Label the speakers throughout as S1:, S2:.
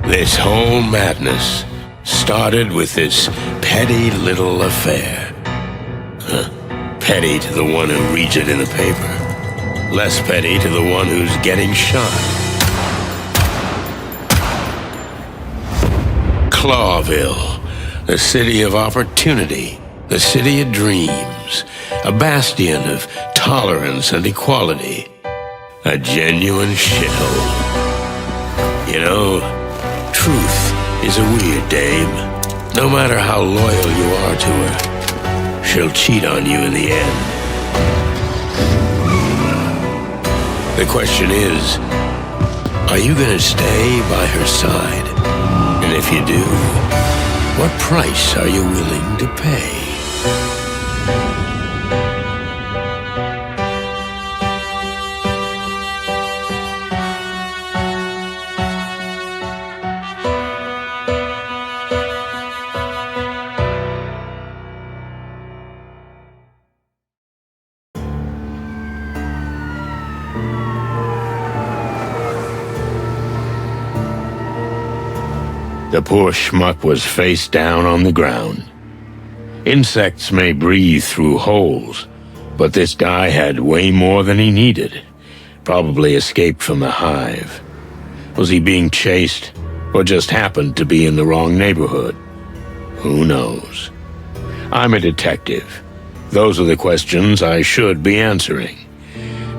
S1: This whole madness started with this petty little affair. Petty to the one who reads it in the paper. Less petty to the one who's getting shot. Clawville, the city of opportunity, the city of dreams, a bastion of tolerance and equality, a genuine shithole. You know, truth is a weird dame. No matter how loyal you are to her, she'll cheat on you in the end. The question is, are you gonna stay by her side? And if you do, what price are you willing to pay? The poor schmuck was face down on the ground. Insects may breathe through holes, but this guy had way more than he needed. Probably escaped from the Hive. Was he being chased, or just happened to be in the wrong neighborhood? Who knows? I'm a detective. Those are the questions I should be answering.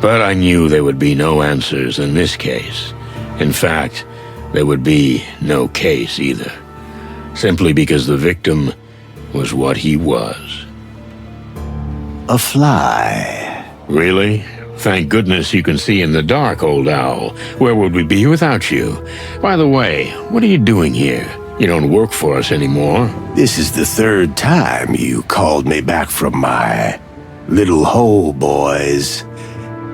S1: But I knew there would be no answers in this case. In fact, there would be no case either, simply because the victim was what he was.
S2: A fly.
S1: Really? Thank goodness you can see in the dark, old owl. Where would we be without you? By the way, what are you doing here? You don't work for us anymore.
S2: This is the third time you called me back from my little hole, boys.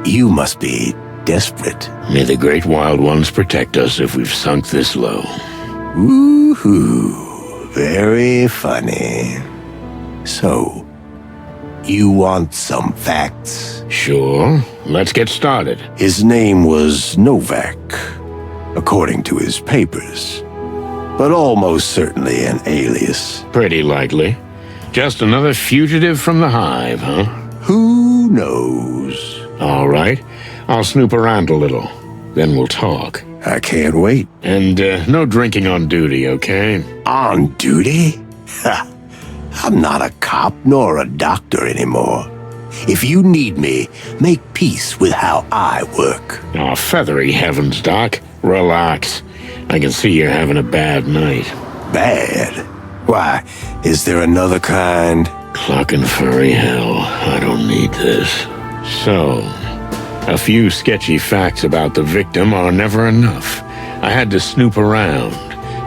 S2: You must be desperate.
S1: May the great wild ones protect us if we've sunk this low.
S2: Woohoo! Very funny. So, you want some facts?
S1: Sure. Let's get started.
S2: His name was Novak, according to his papers, but almost certainly an alias.
S1: Pretty likely. Just another fugitive from the Hive, huh?
S2: Who knows?
S1: All right. I'll snoop around a little. Then we'll talk.
S2: I can't wait.
S1: And no drinking on duty, okay?
S2: On duty? Ha! I'm not a cop nor a doctor anymore. If you need me, make peace with how I work.
S1: Oh, feathery heavens, Doc. Relax. I can see you're having a bad night.
S2: Bad? Why, is there another kind?
S1: Clucking furry hell. I don't need this. So, a few sketchy facts about the victim are never enough. I had to snoop around,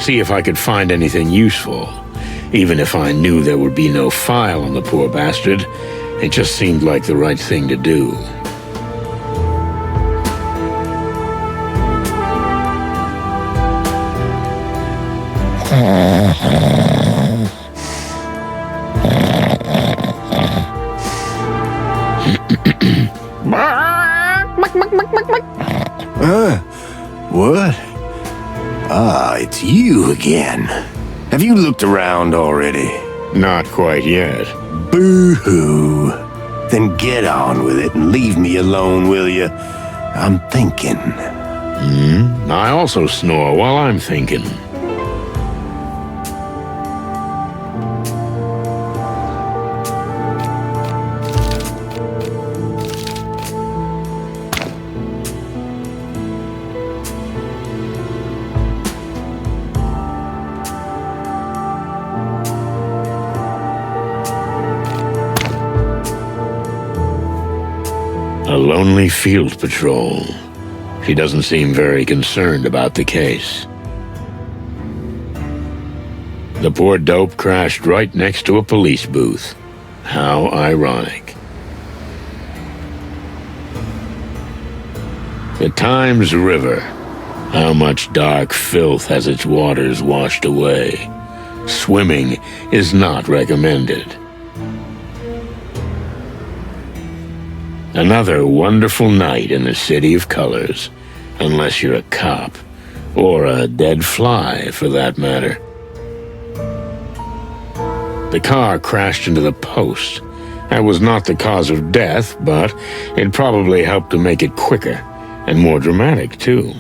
S1: see if I could find anything useful. Even if I knew there would be no file on the poor bastard, it just seemed like the right thing to do.
S2: What? Ah, it's you again. Have you looked around already?
S1: Not quite yet.
S2: Boo-hoo. Then get on with it and leave me alone, will you? I'm thinking.
S1: I also snore while I'm thinking. A lonely field patrol. She doesn't seem very concerned about the case. The poor dope crashed right next to a police booth. How ironic. The Times River. How much dark filth has its waters washed away? Swimming is not recommended. Another wonderful night in the City of Colors, unless you're a cop, Or a dead fly, for that matter. The car crashed into the post. That was not the cause of death, but it probably helped to make it quicker and more dramatic, too.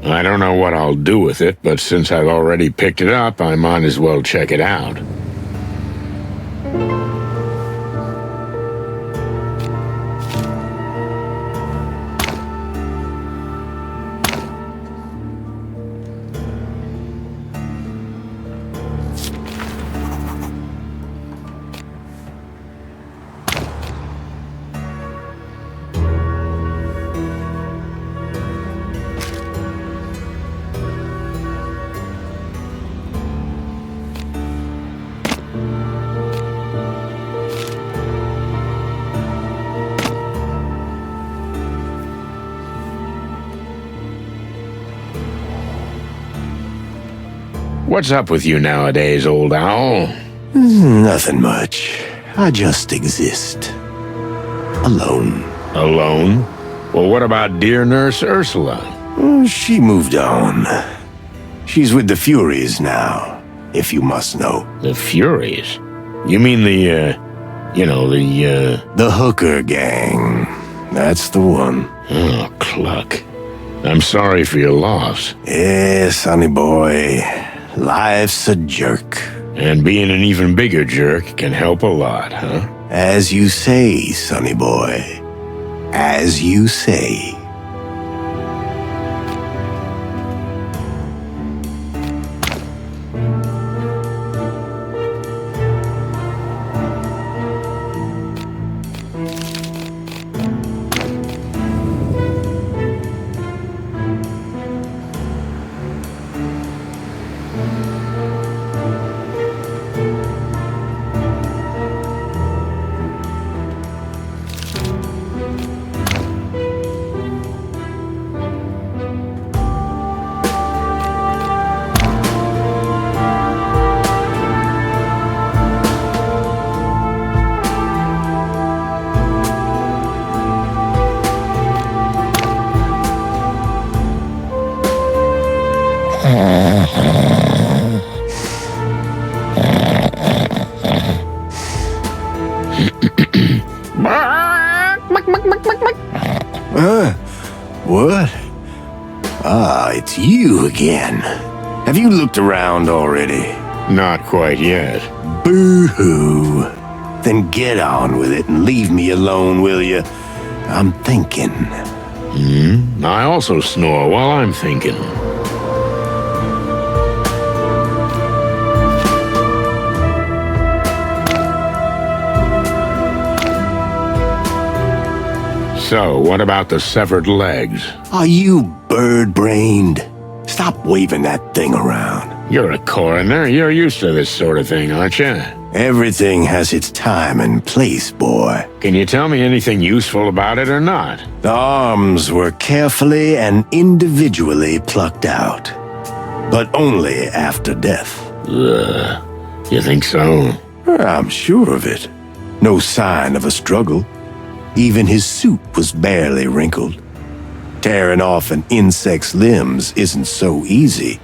S1: I don't know what I'll do with it, but since I've already picked it up, I might as well check it out. What's up with you nowadays, old owl?
S2: Nothing much. I just exist. Alone.
S1: Alone? Well, what about dear Nurse Ursula?
S2: She moved on. She's with the Furies now, if you must know.
S1: The Furies? You mean the
S2: hooker gang. That's the one.
S1: Oh, Cluck. I'm sorry for your loss.
S2: Yeah, sonny boy. Life's a jerk.
S1: And being an even bigger jerk can help a lot, huh?
S2: As you say, sonny boy. As you say. What? Ah, it's you again. Have you looked around already?
S1: Not quite yet.
S2: Boo-hoo. Then get on with it and leave me alone, will you? I'm thinking.
S1: I also snore while I'm thinking. So, what about the severed legs?
S2: Are you bird-brained? Stop waving that thing around.
S1: You're a coroner. You're used to this sort of thing, aren't you?
S2: Everything has its time and place, boy.
S1: Can you tell me anything useful about it or not?
S2: The arms were carefully and individually plucked out. But only after death.
S1: Ugh. You think so?
S2: I'm sure of it. No sign of a struggle. Even his suit was barely wrinkled. Tearing off an insect's limbs isn't so easy.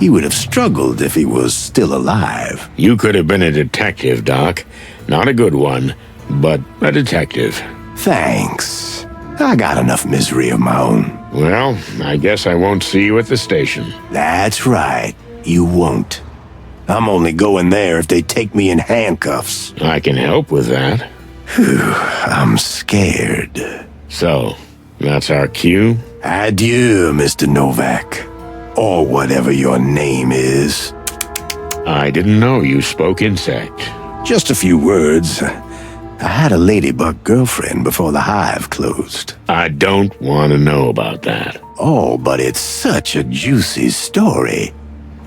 S2: He would have struggled if he was still alive.
S1: You could have been a detective, Doc. Not a good one, but a detective.
S2: Thanks. I got enough misery of my own.
S1: Well, I guess I won't see you at the station.
S2: That's right. You won't. I'm only going there if they take me in handcuffs.
S1: I can help with that.
S2: I'm scared.
S1: So, that's our cue?
S2: Adieu, Mr. Novak. Or whatever your name is.
S1: I didn't know you spoke insect.
S2: Just a few words. I had a ladybug girlfriend before the Hive closed.
S1: I don't want to know about that.
S2: Oh, but it's such a juicy story.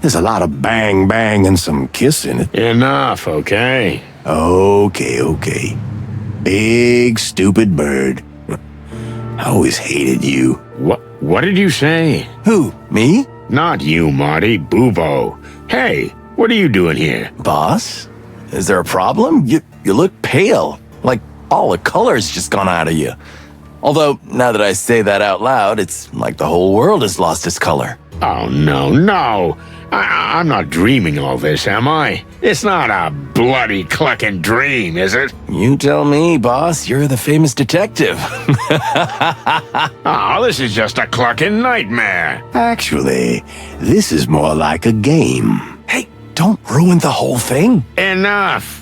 S2: There's a lot of bang and some kiss in it.
S1: Enough, okay?
S2: Okay. Big, stupid bird. I always hated you.
S1: What did you say?
S2: Who, me?
S1: Not you, Marty. Bubo. Hey, what are you doing here?
S2: Boss?
S3: Is there a problem? You look pale. Like all the color's just gone out of you. Although, now that I say that out loud, it's like the whole world has lost its color.
S1: Oh, no. I'm not dreaming all this, am I? It's not a bloody clucking dream, is it?
S3: You tell me, boss. You're the famous detective.
S1: Oh, this is just a clucking nightmare.
S2: Actually, this is more like a game.
S3: Hey, don't ruin the whole thing.
S1: Enough.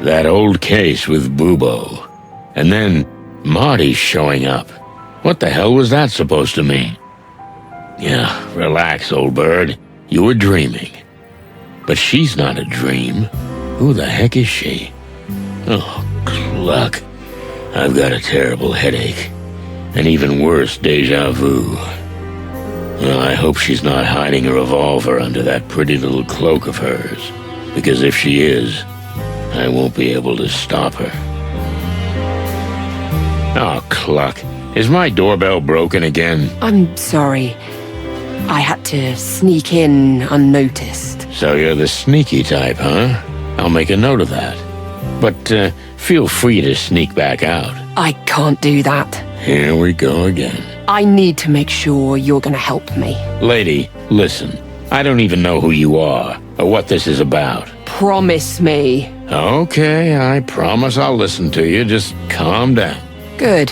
S1: That old case with Bubo. And then Marty's showing up. What the hell was that supposed to mean? Yeah, relax, old bird. You were dreaming. But she's not a dream. Who the heck is she? Oh, cluck. I've got a terrible headache. And even worse, deja vu. Well, I hope she's not hiding a revolver under that pretty little cloak of hers. Because if she is, I won't be able to stop her. Oh, cluck. Is my doorbell broken again?
S4: I'm sorry. I had to sneak in unnoticed.
S1: So you're the sneaky type, huh? I'll make a note of that. But feel free to sneak back out.
S4: I can't do that.
S1: Here we go again.
S4: I need to make sure you're gonna help me.
S1: Lady, listen. I don't even know who you are or what this is about.
S4: Promise me.
S1: Okay, I promise I'll listen to you. Just calm down.
S4: Good.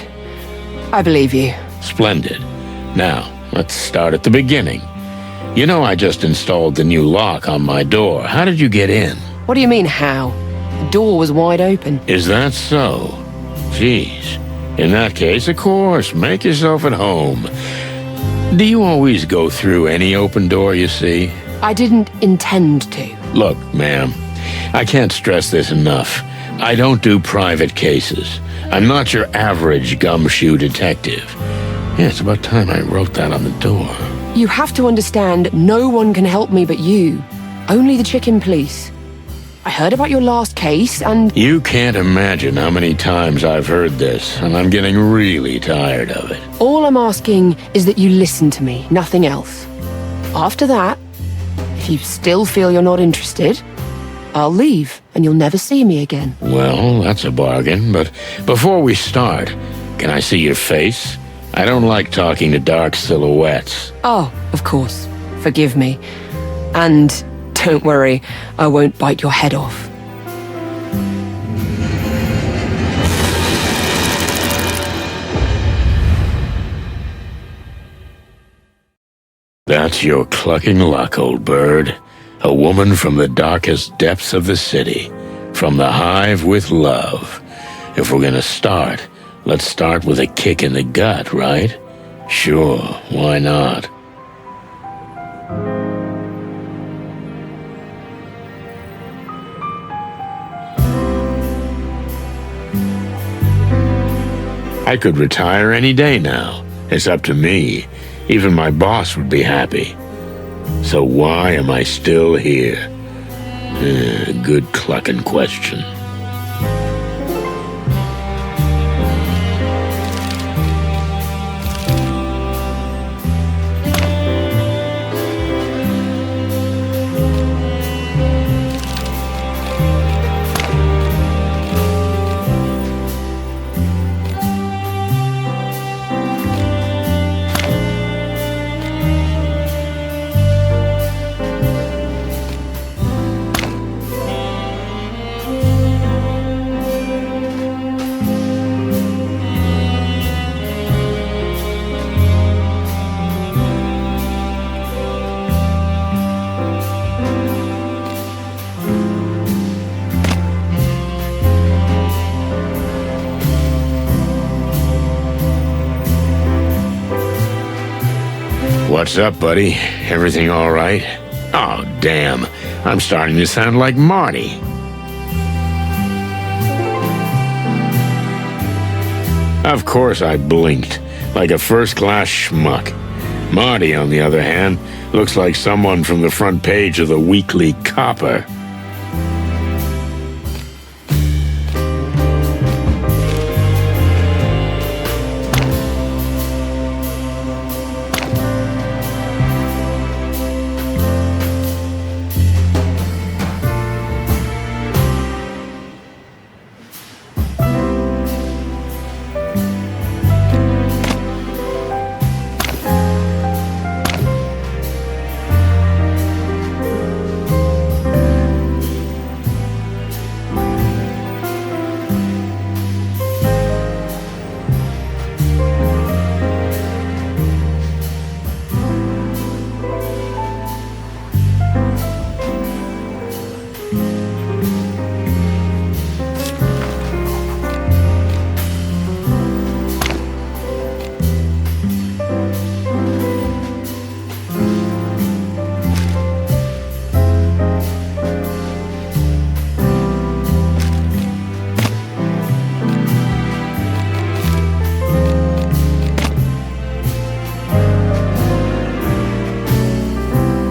S4: I believe you.
S1: Splendid. Now, let's start at the beginning. You know I just installed the new lock on my door. How did you get in?
S4: What do you mean, how? The door was wide open.
S1: Is that so? Jeez. In that case, of course, make yourself at home. Do you always go through any open door you see?
S4: I didn't intend to.
S1: Look, ma'am, I can't stress this enough. I don't do private cases. I'm not your average gumshoe detective. Yeah, it's about time I wrote that on the door.
S4: You have to understand, no one can help me but you. Only the chicken police. I heard about your last case and...
S1: You can't imagine how many times I've heard this, and I'm getting really tired of it.
S4: All I'm asking is that you listen to me, nothing else. After that, if you still feel you're not interested, I'll leave and you'll never see me again.
S1: Well, that's a bargain, but before we start, can I see your face? I don't like talking to dark silhouettes.
S4: Oh, of course. Forgive me. And don't worry, I won't bite your head off.
S1: That's your clucking luck, old bird. A woman from the darkest depths of the city. From the Hive with love. If we're gonna start, let's start with a kick in the gut, right? Sure, why not? I could retire any day now. It's up to me. Even my boss would be happy. So why am I still here? Good clucking question. What's up, buddy? Everything all right? Oh, damn. I'm starting to sound like Marty. Of course I blinked, like a first-class schmuck. Marty, on the other hand, looks like someone from the front page of the Weekly Copper.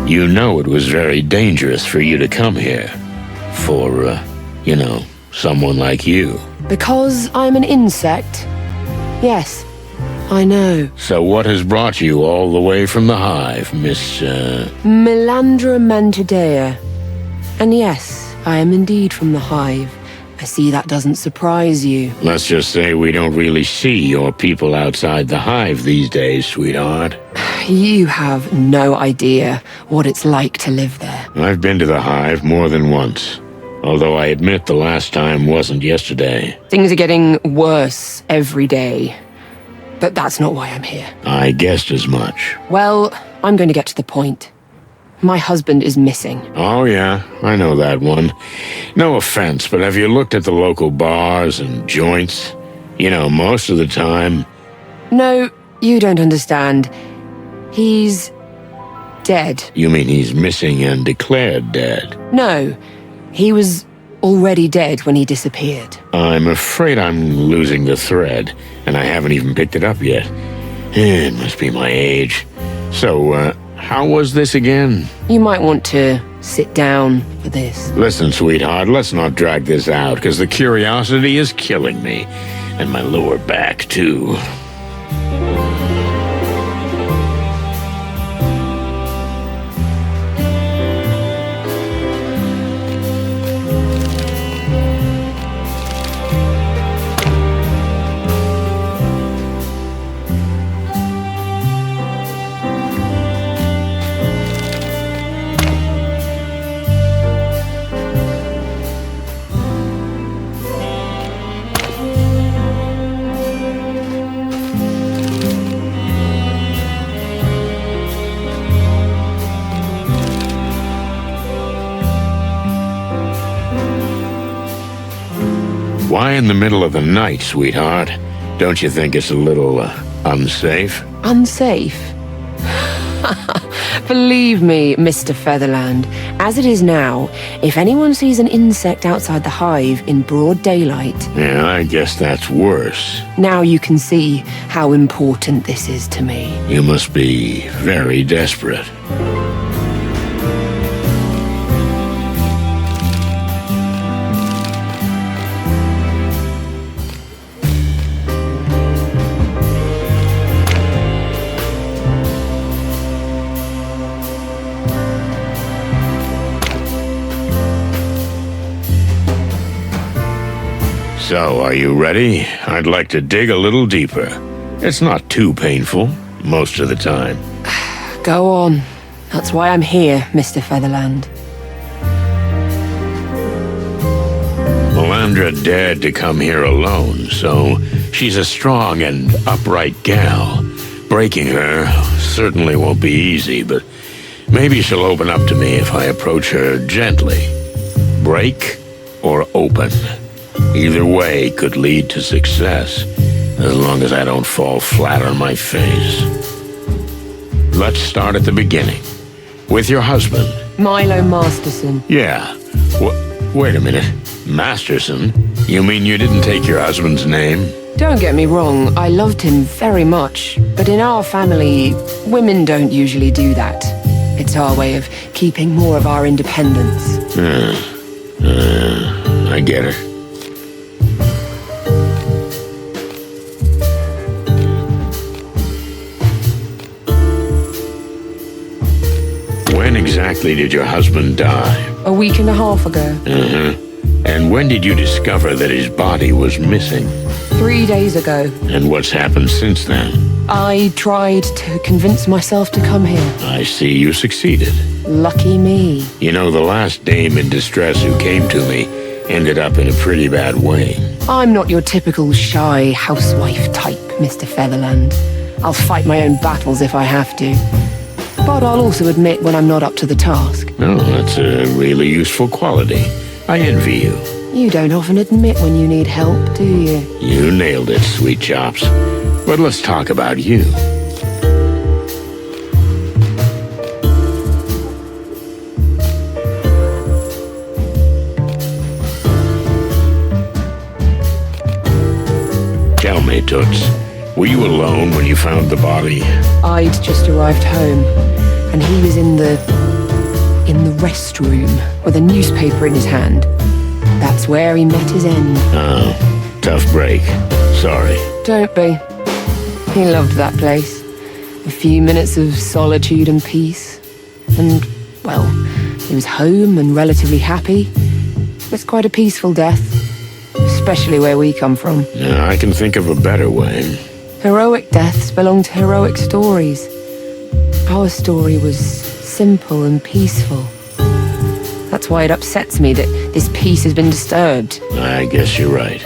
S1: You know it was very dangerous for you to come here. For, someone like you.
S4: Because I'm an insect? Yes, I know.
S1: So what has brought you all the way from the Hive, Miss,
S4: Melandra Mantidea. And yes, I am indeed from the Hive. I see that doesn't surprise you.
S1: Let's just say we don't really see your people outside the Hive these days, sweetheart.
S4: You have no idea what it's like to live there.
S1: I've been to the Hive more than once. Although I admit the last time wasn't yesterday.
S4: Things are getting worse every day. But that's not why I'm here.
S1: I guessed as much.
S4: Well, I'm going to get to the point. My husband is missing.
S1: Oh yeah, I know that one. No offense, but have you looked at the local bars and joints? Most of the time...
S4: No, you don't understand. He's dead.
S1: You mean he's missing and declared dead?
S4: No, he was already dead when he disappeared.
S1: I'm afraid I'm losing the thread, and I haven't even picked it up yet. It must be my age. So, how was this again?
S4: You might want to sit down for this.
S1: Listen, sweetheart, let's not drag this out, because the curiosity is killing me. And my lower back, too. Why in the middle of the night, sweetheart? Don't you think it's a little, unsafe?
S4: Unsafe? Believe me, Mr. Featherland, as it is now, if anyone sees an insect outside the Hive in broad daylight...
S1: Yeah, I guess that's worse.
S4: Now you can see how important this is to me.
S1: You must be very desperate. So, are you ready? I'd like to dig a little deeper. It's not too painful, most of the time.
S4: Go on. That's why I'm here, Mr. Featherland.
S1: Melandra dared to come here alone, so she's a strong and upright gal. Breaking her certainly won't be easy, but maybe she'll open up to me if I approach her gently. Break or open. Either way could lead to success, as long as I don't fall flat on my face. let's start at the beginning. With your husband.
S4: Milo Masterson.
S1: Yeah. Wait a minute. Masterson? You mean you didn't take your husband's name?
S4: Don't get me wrong, I loved him very much. But in our family, women don't usually do that. It's our way of keeping more of our independence.
S1: I get it. When exactly did your husband die?
S4: A week and a half ago.
S1: And when did you discover that his body was missing?
S4: 3 days ago.
S1: And what's happened since then?
S4: I tried to convince myself to come here.
S1: I see you succeeded.
S4: Lucky me.
S1: You know, the last dame in distress who came to me ended up in a pretty bad way.
S4: I'm not your typical shy housewife type, Mr. Featherland. I'll fight my own battles if I have to. But I'll also admit when I'm not up to the task.
S1: No, that's a really useful quality. I envy you.
S4: You don't often admit when you need help, do you?
S1: You nailed it, sweet chops. But let's talk about you. Tell me, Toots, were you alone when you found the body?
S4: I'd just arrived home, and he was in the restroom with a newspaper in his hand. That's where he met his end.
S1: Oh, tough break. Sorry.
S4: Don't be. He loved that place. A few minutes of solitude and peace. And, well, he was home and relatively happy. It's quite a peaceful death, especially where we come from.
S1: Yeah, I can think of a better way.
S4: Heroic deaths belong to heroic stories. Our story was simple and peaceful. That's why it upsets me that this peace has been disturbed.
S1: I guess you're right.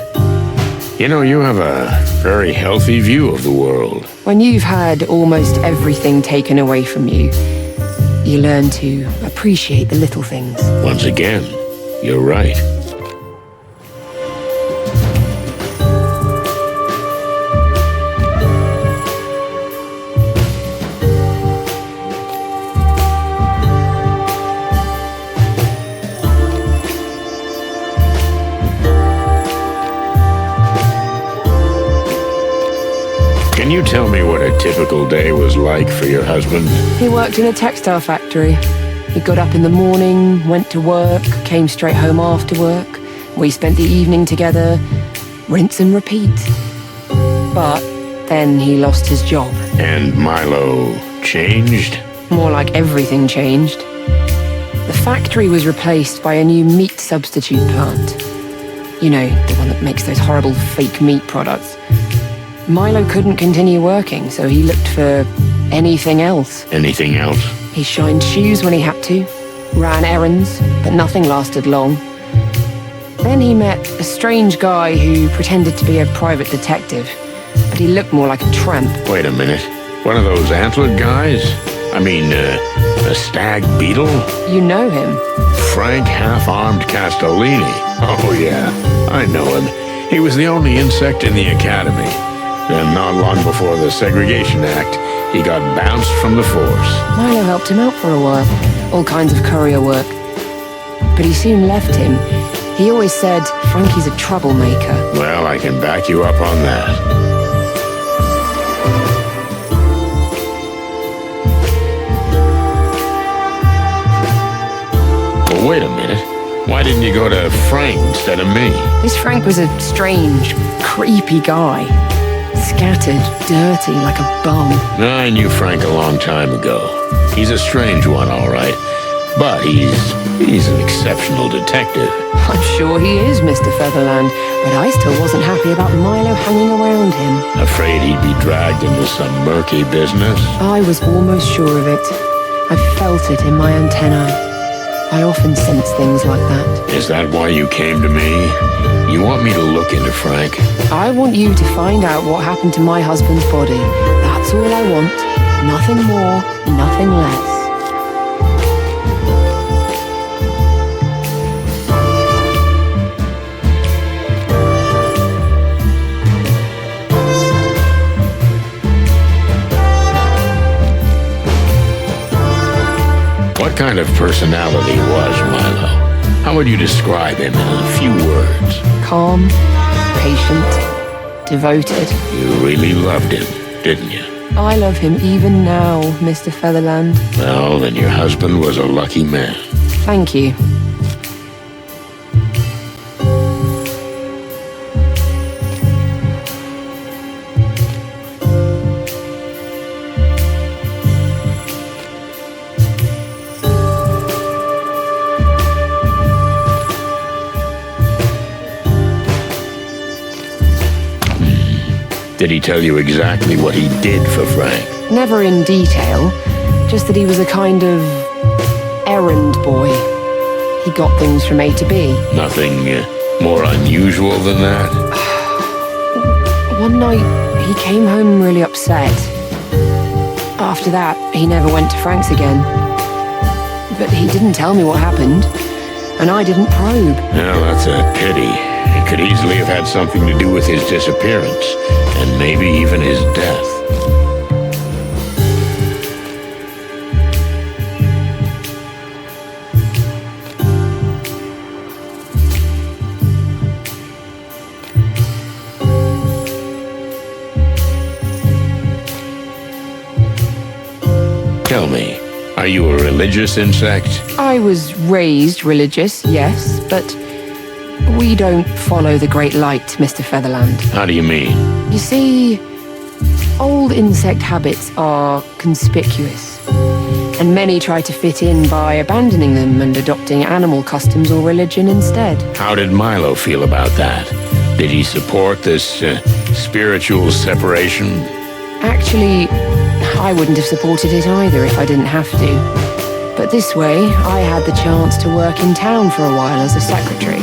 S1: You know, you have a very healthy view of the world.
S4: When you've had almost everything taken away from you, you learn to appreciate the little things.
S1: Once again, you're right. Can you tell me what a typical day was like for your husband?
S4: He worked in a textile factory. He got up in the morning, went to work, came straight home after work. We spent the evening together, rinse and repeat. But then he lost his job.
S1: And Milo changed?
S4: More like everything changed. The factory was replaced by a new meat substitute plant. You know, the one that makes those horrible fake meat products. Milo couldn't continue working, so he looked for anything else.
S1: Anything else?
S4: He shined shoes when he had to, ran errands, but nothing lasted long. Then he met a strange guy who pretended to be a private detective, but he looked more like a tramp.
S1: Wait a minute. One of those antlered guys? I mean, a stag beetle?
S4: You know him.
S1: Frank Half-Armed Castellini. Oh yeah, I know him. He was the only insect in the academy. And not long before the Segregation Act, he got bounced from the force.
S4: Milo helped him out for a while, all kinds of courier work. But he soon left him. He always said, Frankie's a troublemaker.
S1: Well, I can back you up on that. But wait a minute. Why didn't you go to Frank instead of me?
S4: This Frank was a strange, creepy guy. Scattered, dirty, like a bum.
S1: I knew Frank a long time ago. He's a strange one, all right. But he's an exceptional detective.
S4: I'm sure he is, Mr. Featherland, but I still wasn't happy about Milo hanging around him.
S1: Afraid he'd be dragged into some murky business?
S4: I was almost sure of it. I felt it in my antennae. I often sense things like that.
S1: Is that why you came to me? You want me to look into Frank?
S4: I want you to find out what happened to my husband's body. That's all I want. Nothing more, nothing less.
S1: What kind of personality was Milo? How would you describe him in a few words?
S4: Calm, patient, devoted.
S1: You really loved him, didn't you?
S4: I love him even now, Mr. Featherland.
S1: Well, then your husband was a lucky man.
S4: Thank you.
S1: Did he tell you exactly what he did for Frank?
S4: Never in detail, just that he was a kind of errand boy. He got things from A to B.
S1: Nothing more unusual than that?
S4: One night, he came home really upset. After that, he never went to Frank's again. But he didn't tell me what happened, and I didn't probe.
S1: Well, that's a pity. It could easily have had something to do with his disappearance, and maybe even his death. Tell me, are you a religious insect?
S4: I was raised religious, yes, but we don't follow the Great Light, Mr. Featherland.
S1: How do you mean?
S4: You see, old insect habits are conspicuous, and many try to fit in by abandoning them and adopting animal customs or religion instead.
S1: How did Milo feel about that? Did he support this spiritual separation?
S4: Actually, I wouldn't have supported it either if I didn't have to. But this way, I had the chance to work in town for a while as a secretary.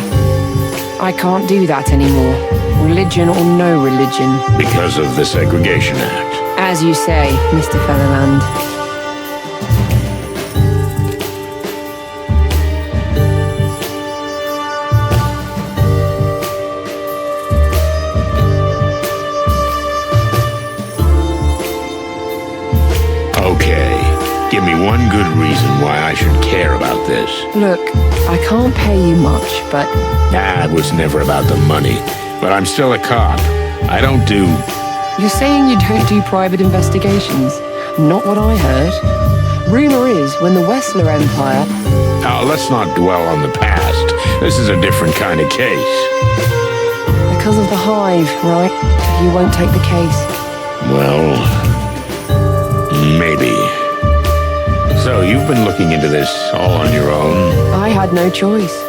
S4: I can't do that anymore, religion or no religion.
S1: Because of the Segregation Act.
S4: As you say, Mr. Featherland.
S1: Okay, give me one good reason why I should care about this.
S4: Look, I can't pay you much, but
S1: It was never about the money. But I'm still a cop. I don't do...
S4: you're saying you don't do private investigations? Not what I heard. Rumor is, when the Wessler Empire...
S1: Oh, let's not dwell on the past. This is a different kind of case.
S4: Because of the Hive, right? You won't take the case.
S1: Well, maybe. So you've been looking into this all on your own?
S4: I had no choice.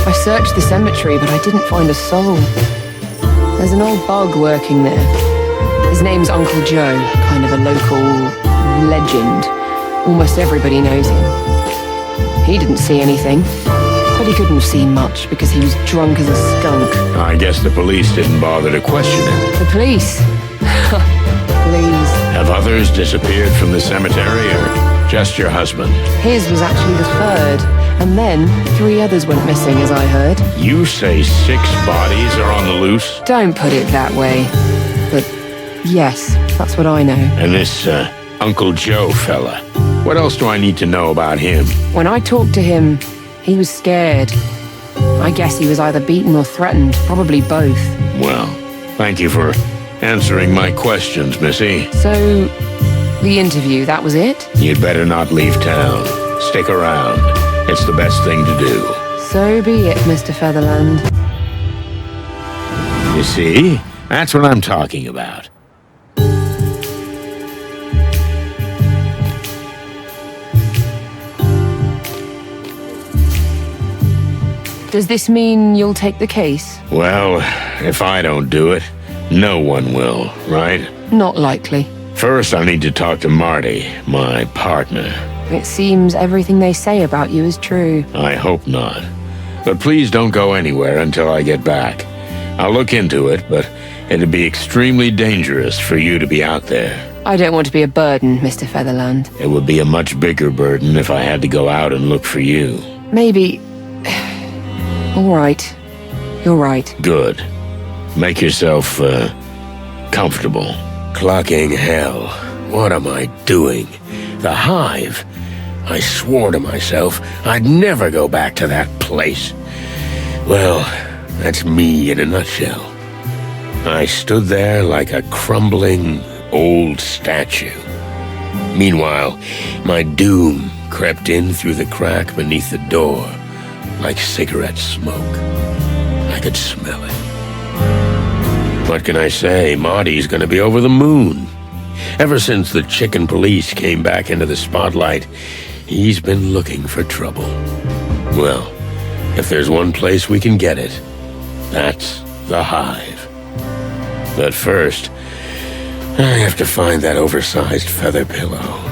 S4: I searched the cemetery, but I didn't find a soul. There's an old bug working there. His name's Uncle Joe, kind of a local legend. Almost everybody knows him. He didn't see anything, but he couldn't have seen much because he was drunk as a skunk.
S1: I guess the police didn't bother to question him.
S4: The police? Please.
S1: Have others disappeared from the cemetery, or just your husband?
S4: His was actually the third, and then 3 others went missing, as I heard.
S1: You say 6 bodies are on the loose?
S4: Don't put it that way. But yes, that's what I know.
S1: And this, Uncle Joe fella, what else do I need to know about him?
S4: When I talked to him, he was scared. I guess he was either beaten or threatened, probably both.
S1: Well, thank you for answering my questions, Missy.
S4: So, the interview, that was it?
S1: You'd better not leave town. Stick around. It's the best thing to do.
S4: So be it, Mr. Featherland.
S1: You see? That's what I'm talking about.
S4: Does this mean you'll take the case?
S1: Well, if I don't do it, no one will, right?
S4: Not likely.
S1: First, I need to talk to Marty, my partner.
S4: It seems everything they say about you is true.
S1: I hope not. But please don't go anywhere until I get back. I'll look into it, but it'd be extremely dangerous for you to be out there.
S4: I don't want to be a burden, Mr. Featherland.
S1: It would be a much bigger burden if I had to go out and look for you.
S4: Maybe... All right. You're right.
S1: Good. Make yourself, comfortable. Clocking hell. What am I doing? The Hive? I swore to myself I'd never go back to that place. Well, that's me in a nutshell. I stood there like a crumbling old statue. Meanwhile, my doom crept in through the crack beneath the door like cigarette smoke. I could smell it. What can I say? Marty's gonna be over the moon. Ever since the chicken police came back into the spotlight, he's been looking for trouble. Well, if there's one place we can get it, that's the Hive. But first, I have to find that oversized feather pillow.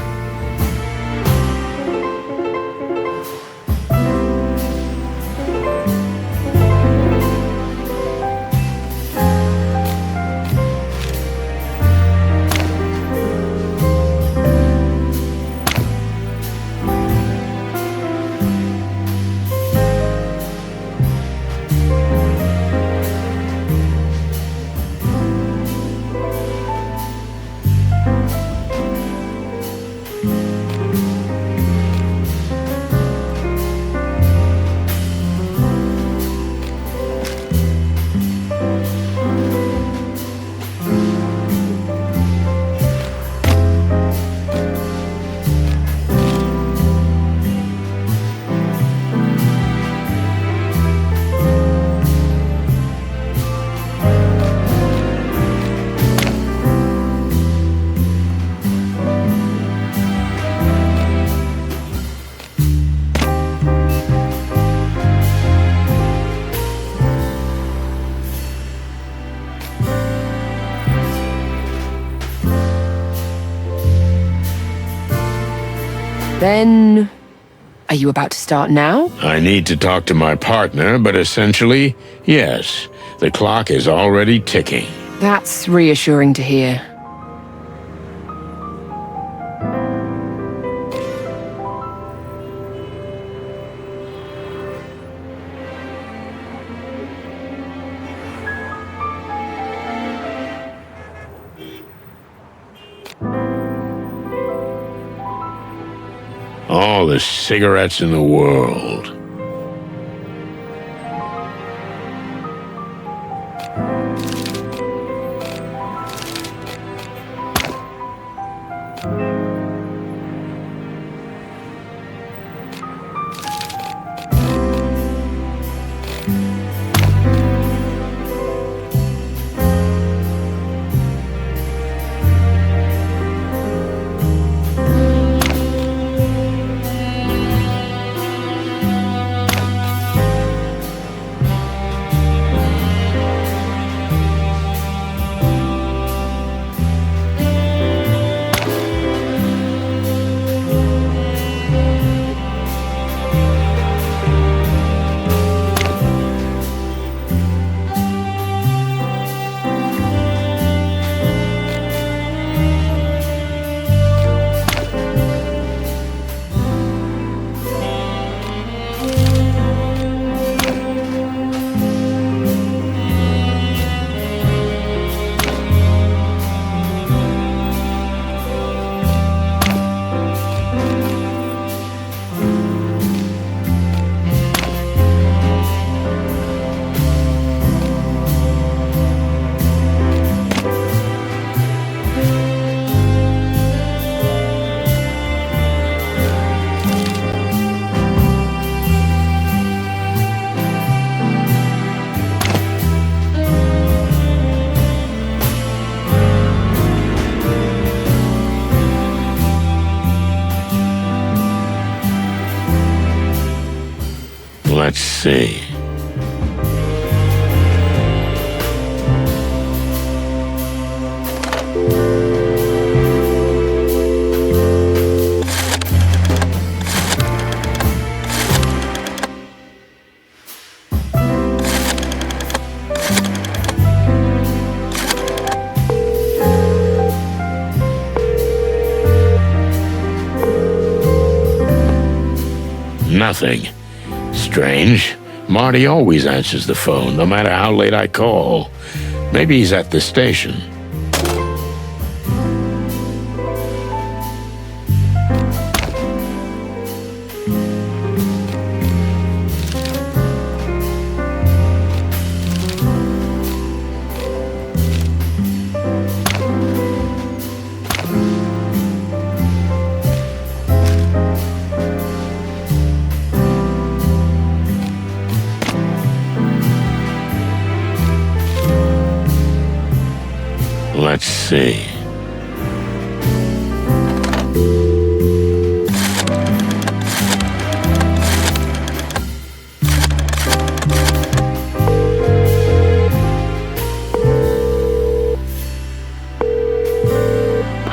S4: Then, are you about to start now?
S1: I need to talk to my partner, but essentially, yes. The clock is already ticking.
S4: That's reassuring to hear.
S1: All the cigarettes in the world. Let's see. Nothing. Strange. Marty always answers the phone, no matter how late I call. Maybe he's at the station. see.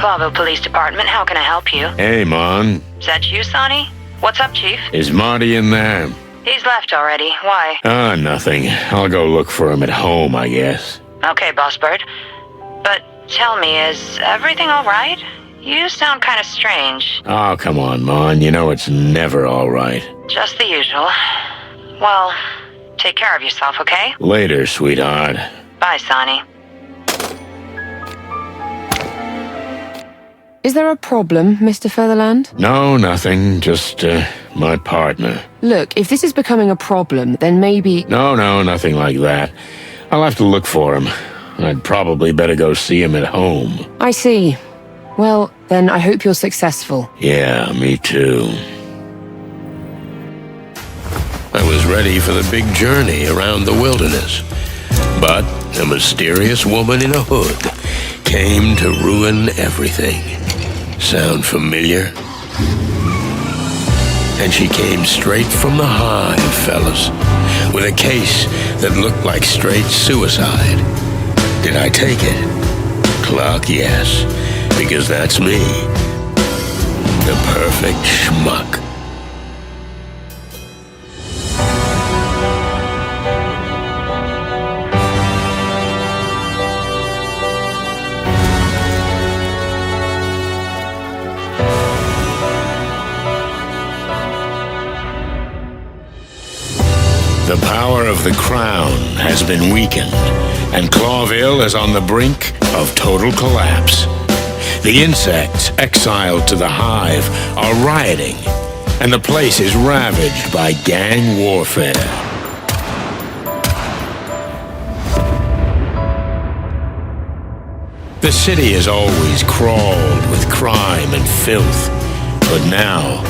S5: Bravo Police Department, how can I help you?
S1: Hey, Mon.
S5: Is that you, Sonny? What's up, Chief?
S1: Is Marty in there?
S5: He's left already. Why?
S1: Nothing. I'll go look for him at home, I guess.
S5: Okay, Boss Bird. But tell me, is everything all right? You sound kind of strange.
S1: Oh, come on, Mon. You know it's never all right.
S5: Just the usual. Well, take care of yourself, okay?
S1: Later, sweetheart.
S5: Bye, Sonny.
S4: Is there a problem, Mr. Featherland?
S1: No, nothing. Just, my partner.
S4: Look, if this is becoming a problem, then maybe...
S1: No, nothing like that. I'll have to look for him. I'd probably better go see him at home.
S4: I see. Well, then I hope you're successful.
S1: Yeah, me too. I was ready for the big journey around the wilderness. But a mysterious woman in a hood came to ruin everything. Sound familiar? And she came straight from the Hive, fellas, with a case that looked like straight suicide. Did I take it? Clark, yes, because that's me. The perfect schmuck. The power of the crown has been weakened, and Clawville is on the brink of total collapse. The insects exiled to the Hive are rioting, and the place is ravaged by gang warfare. The city has always crawled with crime and filth, but now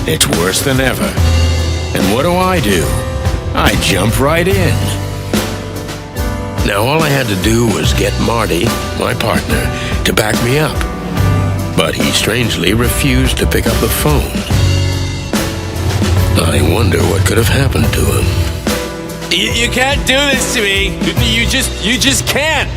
S1: it's worse than ever. And what do? I jump right in. Now all I had to do was get Marty, my partner, to back me up. But he strangely refused to pick up the phone. I wonder what could have happened to him.
S3: You can't do this to me. You just can't.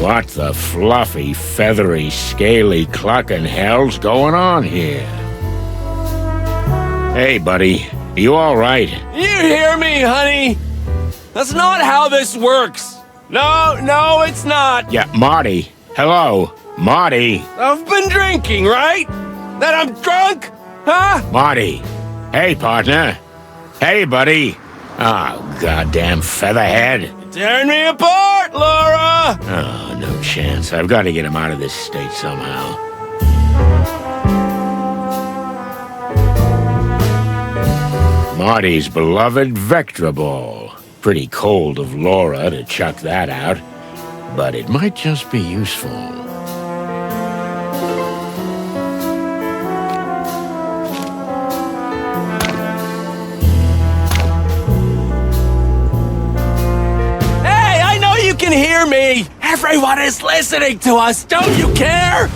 S1: What the fluffy, feathery, scaly clucking hell's going on here? Hey, buddy, you all right?
S3: You hear me, honey? That's not how this works. No, it's not.
S1: Yeah, Marty. Hello, Marty.
S3: I've been drinking, right? That I'm drunk? Huh?
S1: Marty. Hey, partner. Hey, buddy. Oh, goddamn featherhead.
S3: Tearing me apart, Laura!
S1: Oh, no chance. I've got to get him out of this state somehow. Marty's beloved Vectra Ball. Pretty cold of Laura to chuck that out, but it might just be useful.
S3: You can hear me! Everyone is listening to us! Don't you care?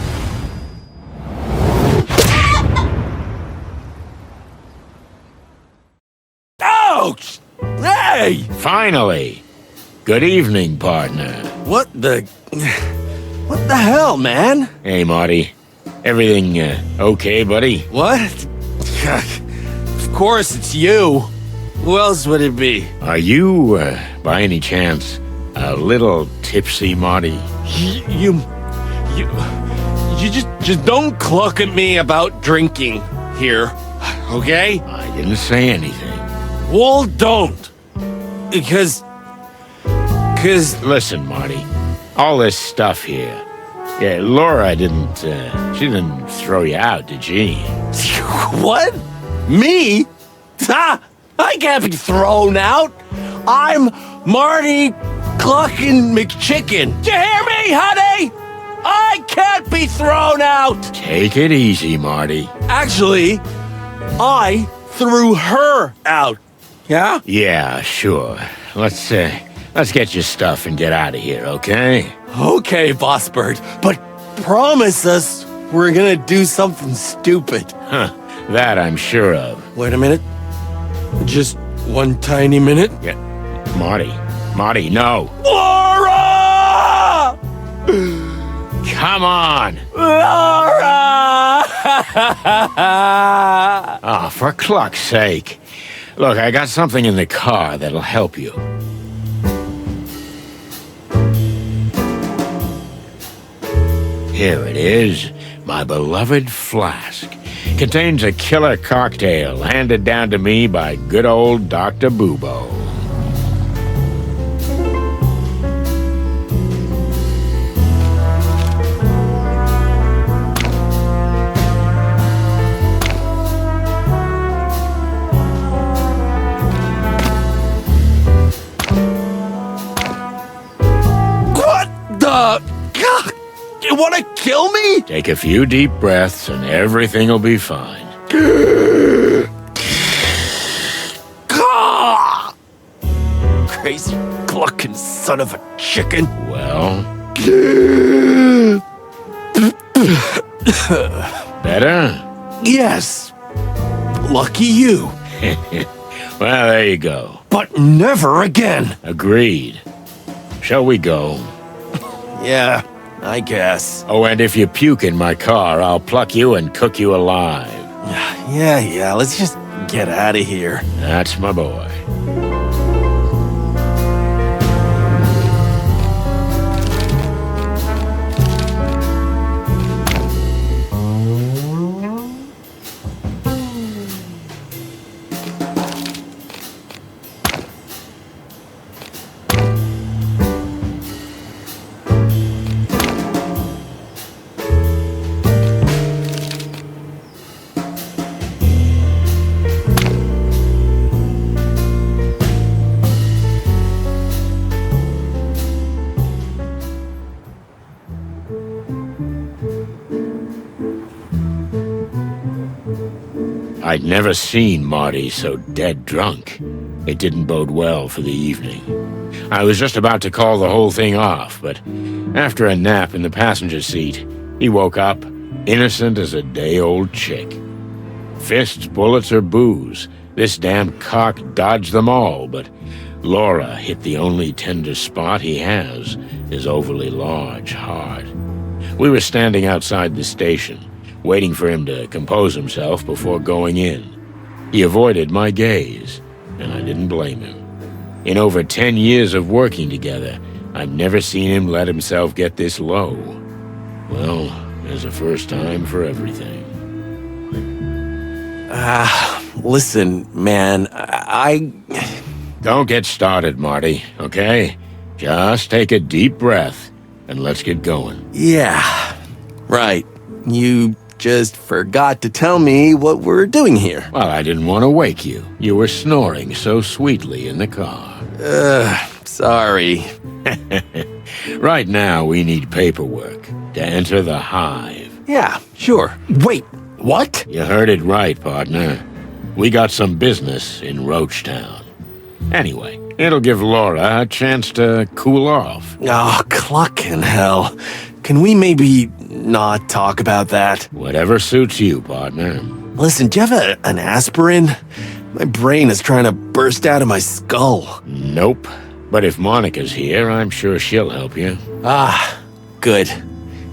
S3: Ouch! Hey!
S1: Finally! Good evening, partner.
S3: What the hell, man?
S1: Hey, Marty. Everything, okay, buddy?
S3: What? Of course it's you. Who else would it be?
S1: Are you, by any chance, a little tipsy, Marty?
S3: You just don't cluck at me about drinking here, okay?
S1: I didn't say anything.
S3: Well, don't. Because 'Cause
S1: Listen, Marty, all this stuff here. Yeah, Laura didn't, she didn't throw you out, did she?
S3: what? Me? Ha! I can't be thrown out. I'm Marty Cluckin' McChicken. Do you hear me, honey? I can't be thrown out.
S1: Take it easy, Marty.
S3: Actually, I threw her out. Yeah?
S1: Yeah, sure. Let's get your stuff and get out of here, okay?
S3: Okay, Boss Bird, but promise us we're gonna do something stupid.
S1: Huh, that I'm sure of.
S3: Wait a minute. Just one tiny minute.
S1: Yeah, Marty, no.
S3: Laura!
S1: Come on!
S3: Laura!
S1: Oh, for cluck's sake. Look, I got something in the car that'll help you. Here it is, my beloved flask. Contains a killer cocktail handed down to me by good old Dr. Bubo.
S3: What the? God, you want to kill me?
S1: Take a few deep breaths and everything will be fine.
S3: God! Crazy clucking son of a chicken.
S1: Well... Better?
S3: Yes. Lucky you.
S1: Well, there you go.
S3: But never again.
S1: Agreed. Shall we go?
S3: Yeah, I guess.
S1: Oh, and if you puke in my car, I'll pluck you and cook you alive.
S3: Yeah, let's just get out of here.
S1: That's my boy. I'd never seen Marty so dead drunk. It didn't bode well for the evening. I was just about to call the whole thing off, but after a nap in the passenger seat, he woke up, innocent as a day-old chick. Fists, bullets, or booze, this damn cock dodged them all, but Laura hit the only tender spot he has, his overly large heart. We were standing outside the station, waiting for him to compose himself before going in. He avoided my gaze, and I didn't blame him. In over 10 years of working together, I've never seen him let himself get this low. Well, there's a first time for everything.
S3: Listen, man, I...
S1: Don't get started, Marty, okay? Just take a deep breath, and let's get going.
S3: Yeah, right. You just forgot to tell me what we're doing here.
S1: Well, I didn't want to wake you. You were snoring so sweetly in the car.
S3: Sorry.
S1: Right now, we need paperwork to enter the Hive.
S3: Yeah, sure. Wait, what?
S1: You heard it right, partner. We got some business in Roachtown. Anyway, it'll give Laura a chance to cool off.
S3: Oh, clucking hell. Can we maybe not talk about that?
S1: Whatever suits you, partner.
S3: Listen, do you have an aspirin? My brain is trying to burst out of my skull.
S1: Nope. But if Monica's here, I'm sure she'll help you.
S3: Ah, good.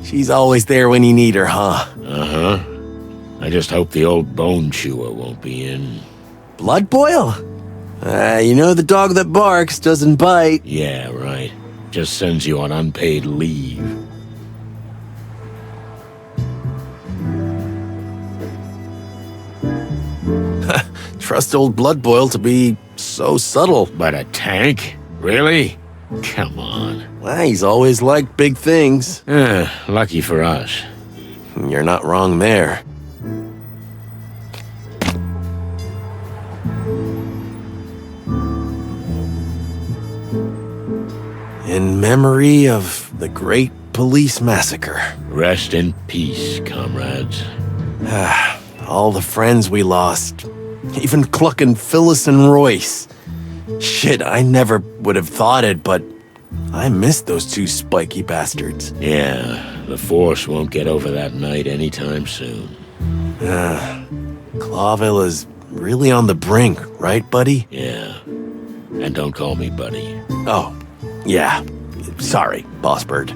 S3: She's always there when you need her, huh?
S1: Uh-huh. I just hope the old bone chewer won't be in.
S3: Blood boil? You know the dog that barks doesn't bite.
S1: Yeah, right. Just sends you on unpaid leave.
S3: Trust old Blood Boil to be so subtle.
S1: But a tank? Really? Come on.
S3: Well, he's always liked big things.
S1: Lucky for us.
S3: You're not wrong there. In memory of the Great Police Massacre.
S1: Rest in peace, comrades.
S3: All the friends we lost. Even Cluck and Phyllis and Royce. Shit, I never would have thought it, but I miss those two spiky bastards.
S1: Yeah, the Force won't get over that night anytime soon.
S3: Clawville is really on the brink, right, buddy?
S1: Yeah. And don't call me buddy.
S3: Oh, yeah. Sorry, Boss Bird.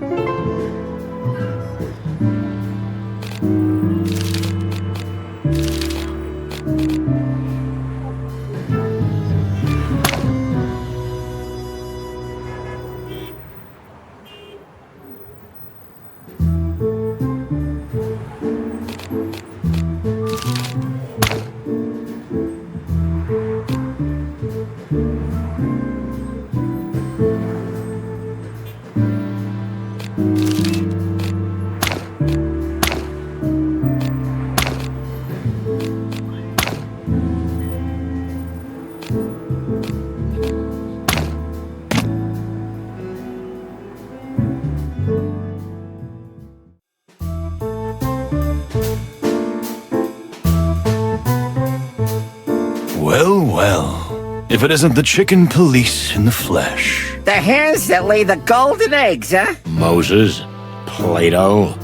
S6: Well, well. If it isn't the chicken police in the flesh.
S7: The hens that lay the golden eggs, huh?
S1: Moses, Plato.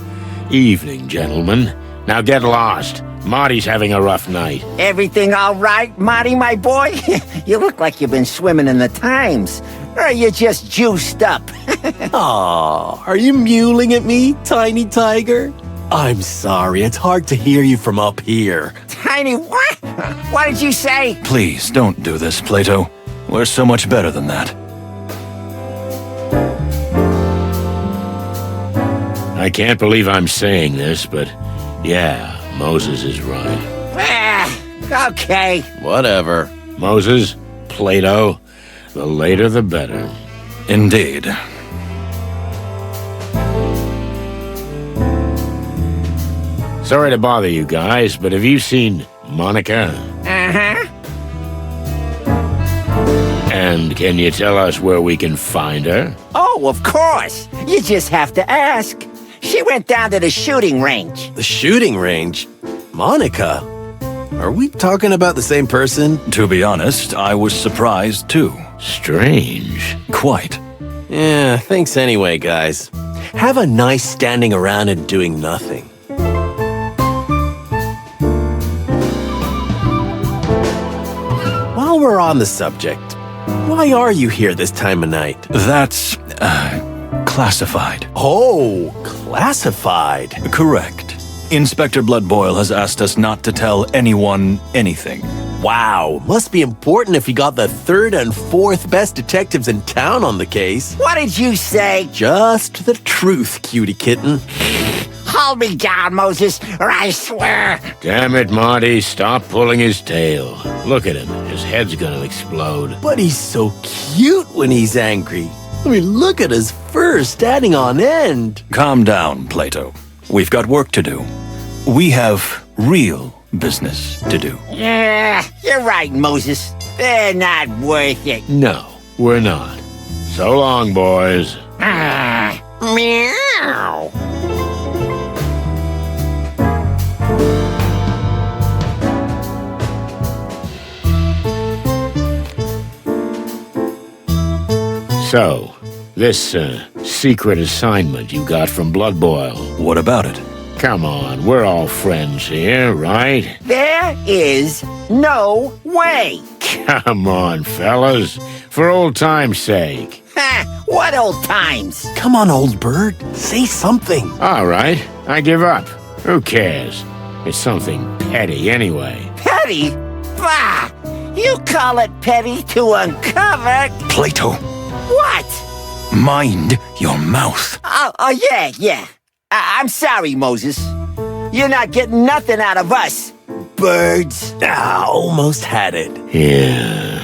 S1: Evening, gentlemen. Now get lost. Marty's having a rough night.
S7: Everything all right, Marty, my boy? You look like you've been swimming in the Times. Or are you just juiced up?
S3: Aw, are you mewling at me, tiny tiger? I'm sorry, it's hard to hear you from up here.
S7: Tiny what? What did you say?
S6: Please don't do this, Plato. We're so much better than that.
S1: I can't believe I'm saying this, but yeah, Moses is right.
S7: Okay.
S3: Whatever.
S1: Moses, Plato, the later the better.
S6: Indeed.
S1: Sorry to bother you guys, but have you seen Monica?
S7: Uh-huh.
S1: And can you tell us where we can find her?
S7: Oh, of course. You just have to ask. She went down to the shooting range.
S3: The shooting range? Monica? Are we talking about the same person?
S6: To be honest, I was surprised too.
S1: Strange.
S6: Quite.
S3: Yeah, thanks anyway, guys. Have a nice standing around and doing nothing. While we're on the subject, why are you here this time of night?
S6: That's, classified.
S3: Oh, classified.
S6: Correct. Inspector Bloodboil has asked us not to tell anyone anything.
S3: Wow, must be important if you got the third and fourth best detectives in town on the case.
S7: What did you say?
S3: Just the truth, cutie kitten.
S7: Hold me down, Moses, or I swear.
S1: Damn it, Marty, stop pulling his tail. Look at him, his head's gonna explode.
S3: But he's so cute when he's angry. I mean, look at his fur standing on end.
S6: Calm down, Plato. We've got work to do. We have real business to do.
S7: Yeah, you're right, Moses. They're not worth it.
S1: No, we're not. So long, boys.
S7: Meow.
S1: So, this, secret assignment you got from Bloodboil.
S6: What about it?
S1: Come on, we're all friends here, right?
S7: There is no way.
S1: Come on, fellas. For old time's sake.
S7: Ha! What old times?
S3: Come on, old bird. Say something.
S1: All right, I give up. Who cares? It's something petty anyway.
S7: Petty? Bah! You call it petty to uncover...
S6: Plato,
S7: What?
S6: mind your mouth.
S7: Oh, yeah. I'm sorry, Moses. You're not getting nothing out of us, birds.
S3: Ah, almost had it.
S1: Yeah.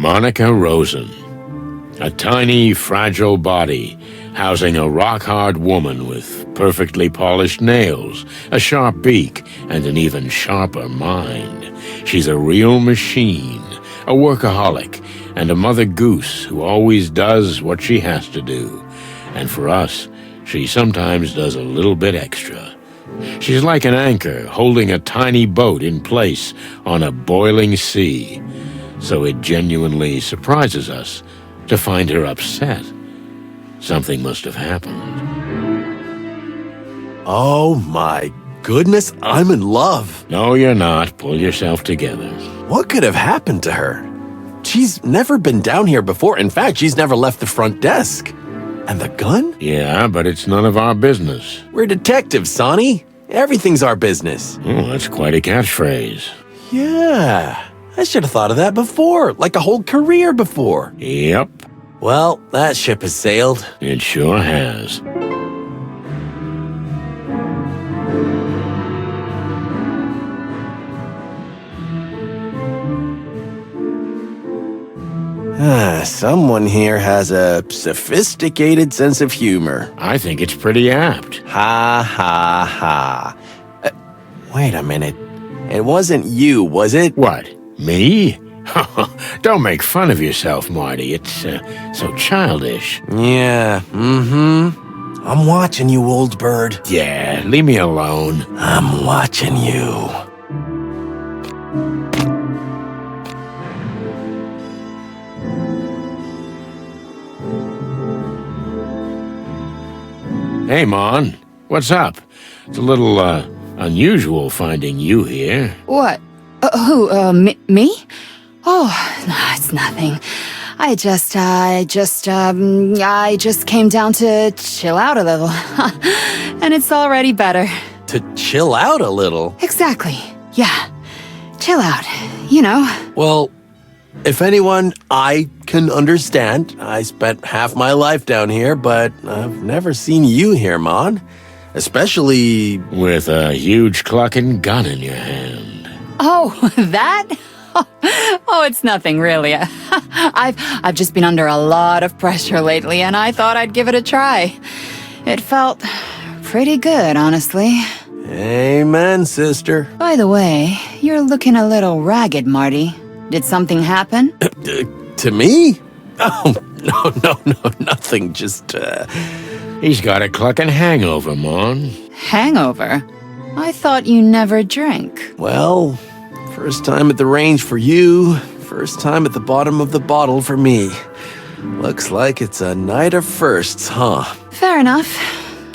S1: Monica Rosen. A tiny, fragile body housing a rock-hard woman with perfectly polished nails, a sharp beak, and an even sharper mind. She's a real machine, a workaholic, and a mother goose who always does what she has to do. And for us, she sometimes does a little bit extra. She's like an anchor holding a tiny boat in place on a boiling sea. So it genuinely surprises us to find her upset. Something must have happened.
S3: Oh my goodness, I'm in love.
S1: No, you're not. Pull yourself together.
S3: What could have happened to her? She's never been down here before. In fact, she's never left the front desk. And the gun?
S1: Yeah, but it's none of our business.
S3: We're detectives, Sonny. Everything's our business.
S1: Oh, that's quite a catchphrase.
S3: Yeah, I should have thought of that before, like a whole career before.
S1: Yep,
S3: Well, that ship has sailed.
S1: it sure has.
S3: Someone here has a sophisticated sense of humor.
S1: I think it's pretty apt.
S3: Ha ha ha. Wait a minute. It wasn't you, was it?
S1: What, me? Don't make fun of yourself, Marty. It's so childish.
S3: Yeah, I'm watching you, old bird.
S1: Yeah, leave me alone.
S3: I'm watching you.
S1: Hey, Mon. What's up? It's a little, unusual finding you here.
S8: What? Me? Oh, no, it's nothing. I just came down to chill out a little. And it's already better.
S3: To chill out a little?
S8: Exactly. Yeah. Chill out. You know.
S3: Well, if anyone, I can understand. I spent half my life down here, but I've never seen you here, Mon. Especially...
S1: With a huge clucking gun in your hand.
S8: Oh, that? Oh, it's nothing really. I've just been under a lot of pressure lately, and I thought I'd give it a try. It felt pretty good, honestly.
S3: Amen, sister.
S8: By the way, you're looking a little ragged, Marty. Did something happen?
S3: To me? Oh, no, nothing. Just,
S1: He's got a clucking hangover, Mon.
S8: Hangover? I thought you never drank.
S3: Well, first time at the range for you, first time at the bottom of the bottle for me. Looks like it's a night of firsts, huh?
S8: Fair enough.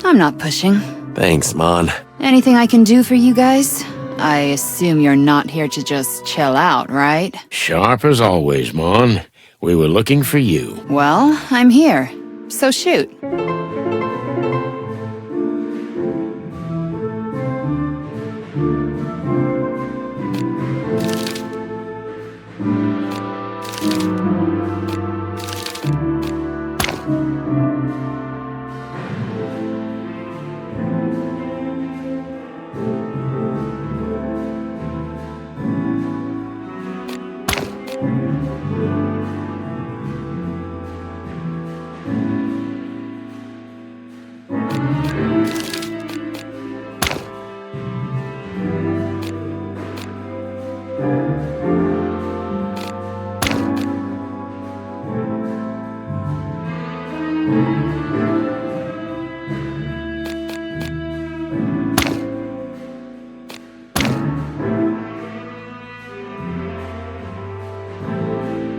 S8: I'm not pushing.
S3: Thanks, Mon.
S8: Anything I can do for you guys? I assume you're not here to just chill out, right?
S1: Sharp as always, Mon. We were looking for you.
S8: Well, I'm here. So shoot.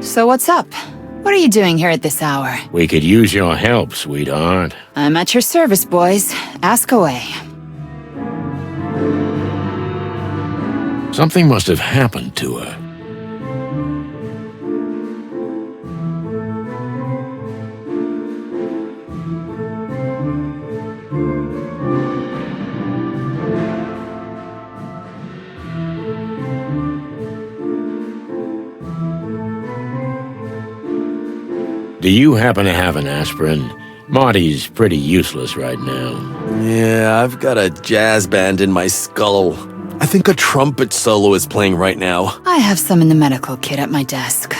S8: So what's up? What are you doing here at this hour?
S1: We could use your help, sweetheart.
S8: I'm at your service, boys. Ask away.
S1: Something must have happened to her. Do you happen to have an aspirin? Marty's pretty useless right now.
S3: Yeah, I've got a jazz band in my skull. I think a trumpet solo is playing right now.
S8: I have some in the medical kit at my desk.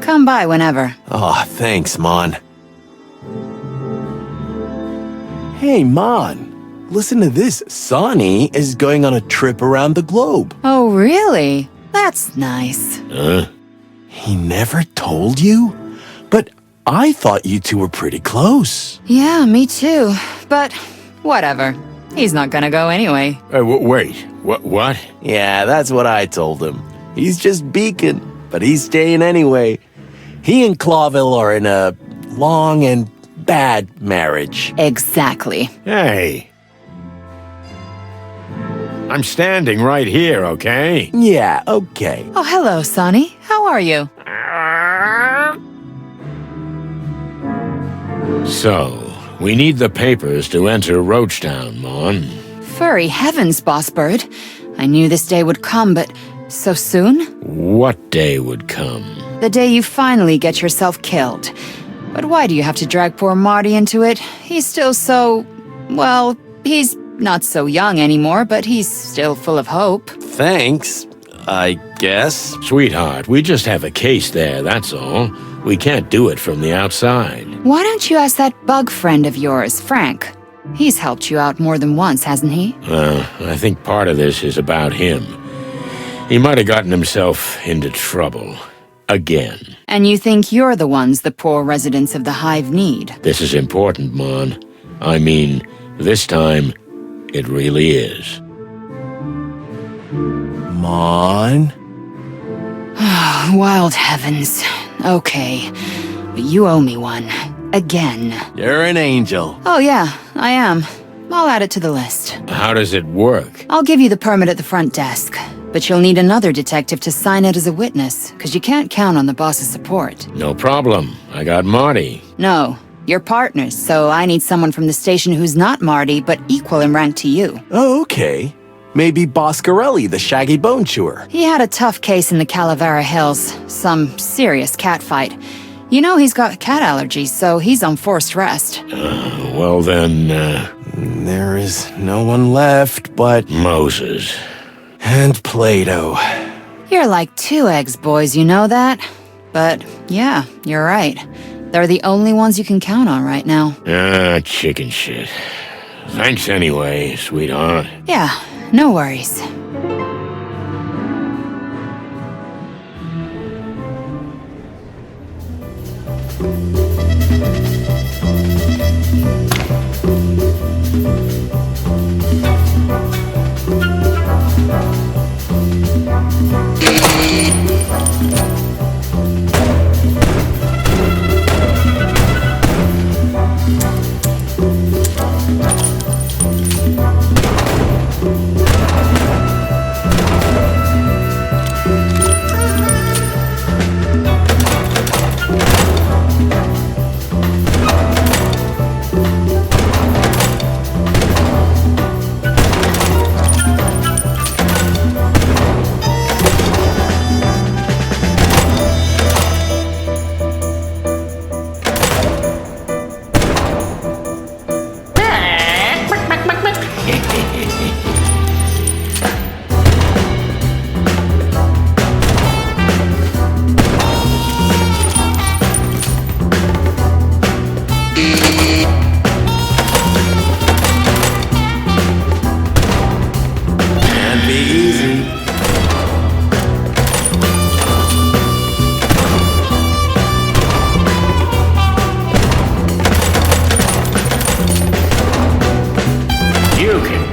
S8: Come by whenever.
S3: Oh, thanks, Mon. Hey, Mon. Listen to this. Sonny is going on a trip around the globe.
S8: Oh, really? That's nice.
S1: Huh?
S3: He never told you? But I thought you two were pretty close.
S8: Yeah, me too. But whatever. He's not gonna go anyway.
S1: Wait. What?
S3: Yeah, that's what I told him. He's just beacon, but he's staying anyway. He and Clawville are in a long and bad marriage.
S8: Exactly.
S1: Hey. I'm standing right here, okay?
S3: Yeah, okay.
S8: Oh, hello, Sonny. How are you?
S1: So, we need the papers to enter Roachtown, Mon.
S8: Furry heavens, Boss Bird. I knew this day would come, but so soon?
S1: What day would come?
S8: The day you finally get yourself killed. But why do you have to drag poor Marty into it? He's still so... well, he's not so young anymore, but he's still full of hope.
S3: Thanks, I guess.
S1: Sweetheart, we just have a case there, that's all. We can't do it from the outside.
S8: Why don't you ask that bug friend of yours, Frank? He's helped you out more than once, hasn't he?
S1: I think part of this is about him. He might have gotten himself into trouble. Again.
S8: And you think you're the ones the poor residents of the Hive need?
S1: This is important, Mon. I mean, this time, it really is.
S3: Mon?
S8: Wild heavens. Okay. But you owe me one. Again.
S3: You're an angel.
S8: Oh yeah, I am. I'll add it to the list.
S1: How does it work?
S8: I'll give you the permit at the front desk. But you'll need another detective to sign it as a witness, because you can't count on the boss's support.
S1: No problem. I got Marty.
S8: No, you're partners, so I need someone from the station who's not Marty, but equal in rank to you.
S3: Oh, okay. Maybe Boscarelli, the shaggy bone chewer.
S8: He had a tough case in the Calavera Hills. Some serious cat fight. You know he's got cat allergies, so he's on forced rest.
S1: Well then,
S3: There is no one left but...
S1: Moses.
S3: And Plato.
S8: You're like 2 eggs, boys, you know that? But, yeah, you're right. They're the only ones you can count on right now.
S1: Chicken shit. Thanks anyway, sweetheart.
S8: Yeah, no worries.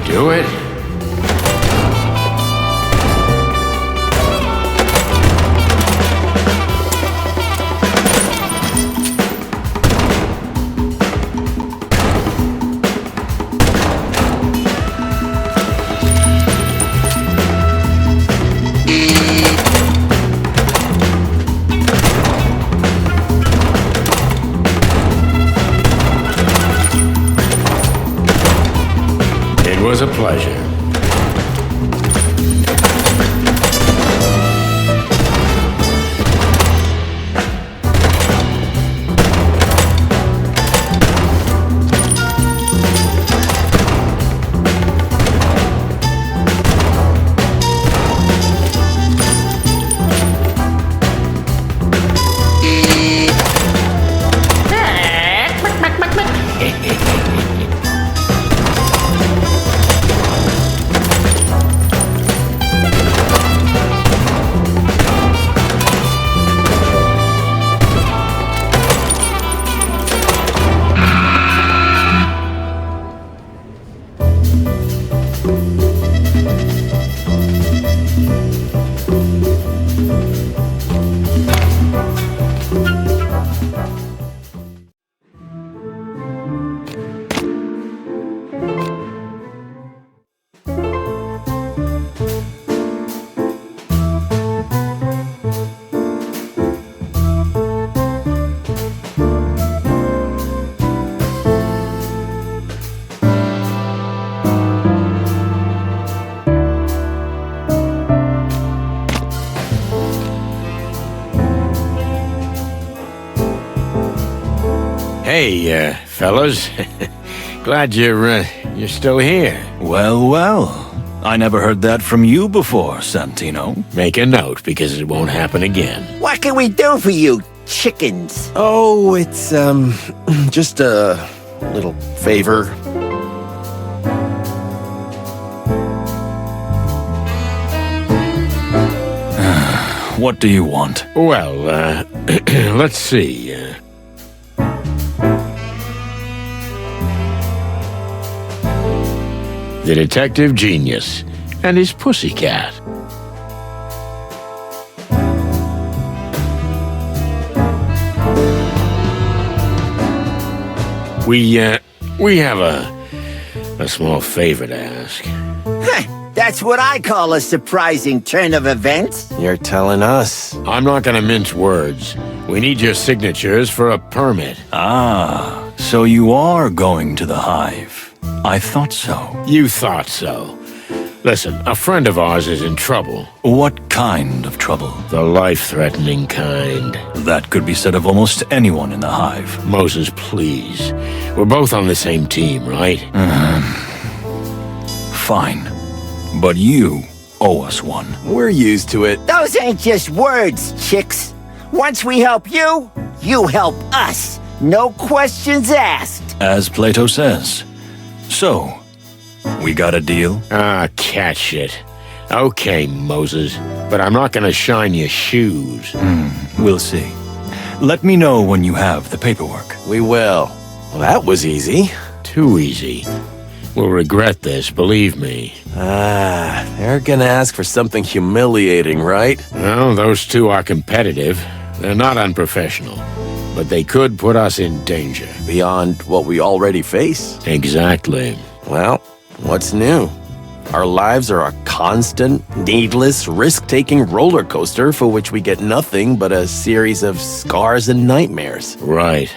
S1: Do it. It was a pleasure. Hey, fellas. Glad you're still here.
S6: Well, well. I never heard that from you before, Santino.
S1: Make a note, because it won't happen again.
S7: What can we do for you, chickens?
S3: Oh, it's, just a little favor.
S6: What do you want?
S1: Well, let's see. The detective genius and his pussycat. We have a small favor to ask.
S7: That's what I call a surprising turn of events.
S3: You're telling us.
S1: I'm not gonna mince words. We need your signatures for a permit.
S6: Ah, so you are going to the Hive. I thought so.
S1: You thought so. Listen, a friend of ours is in trouble.
S6: What kind of trouble?
S1: The life-threatening kind.
S6: That could be said of almost anyone in the Hive.
S1: Moses, please. We're both on the same team, right?
S6: Fine. But you owe us one.
S3: We're used to it.
S7: Those ain't just words, chicks. Once we help you, you help us. No questions asked.
S6: As Plato says. So, we got a deal?
S1: Ah, catch it. Okay, Moses, but I'm not gonna shine your shoes.
S6: We'll see. Let me know when you have the paperwork.
S3: We will. Well, that was easy.
S1: Too easy. We'll regret this, believe me.
S3: Ah, they're gonna ask for something humiliating, right?
S1: Well, those two are competitive. They're not unprofessional, but they could put us in danger.
S3: Beyond what we already face.
S1: Exactly.
S3: Well, what's new? Our lives are a constant, needless, risk-taking roller coaster for which we get nothing but a series of scars and nightmares.
S1: Right.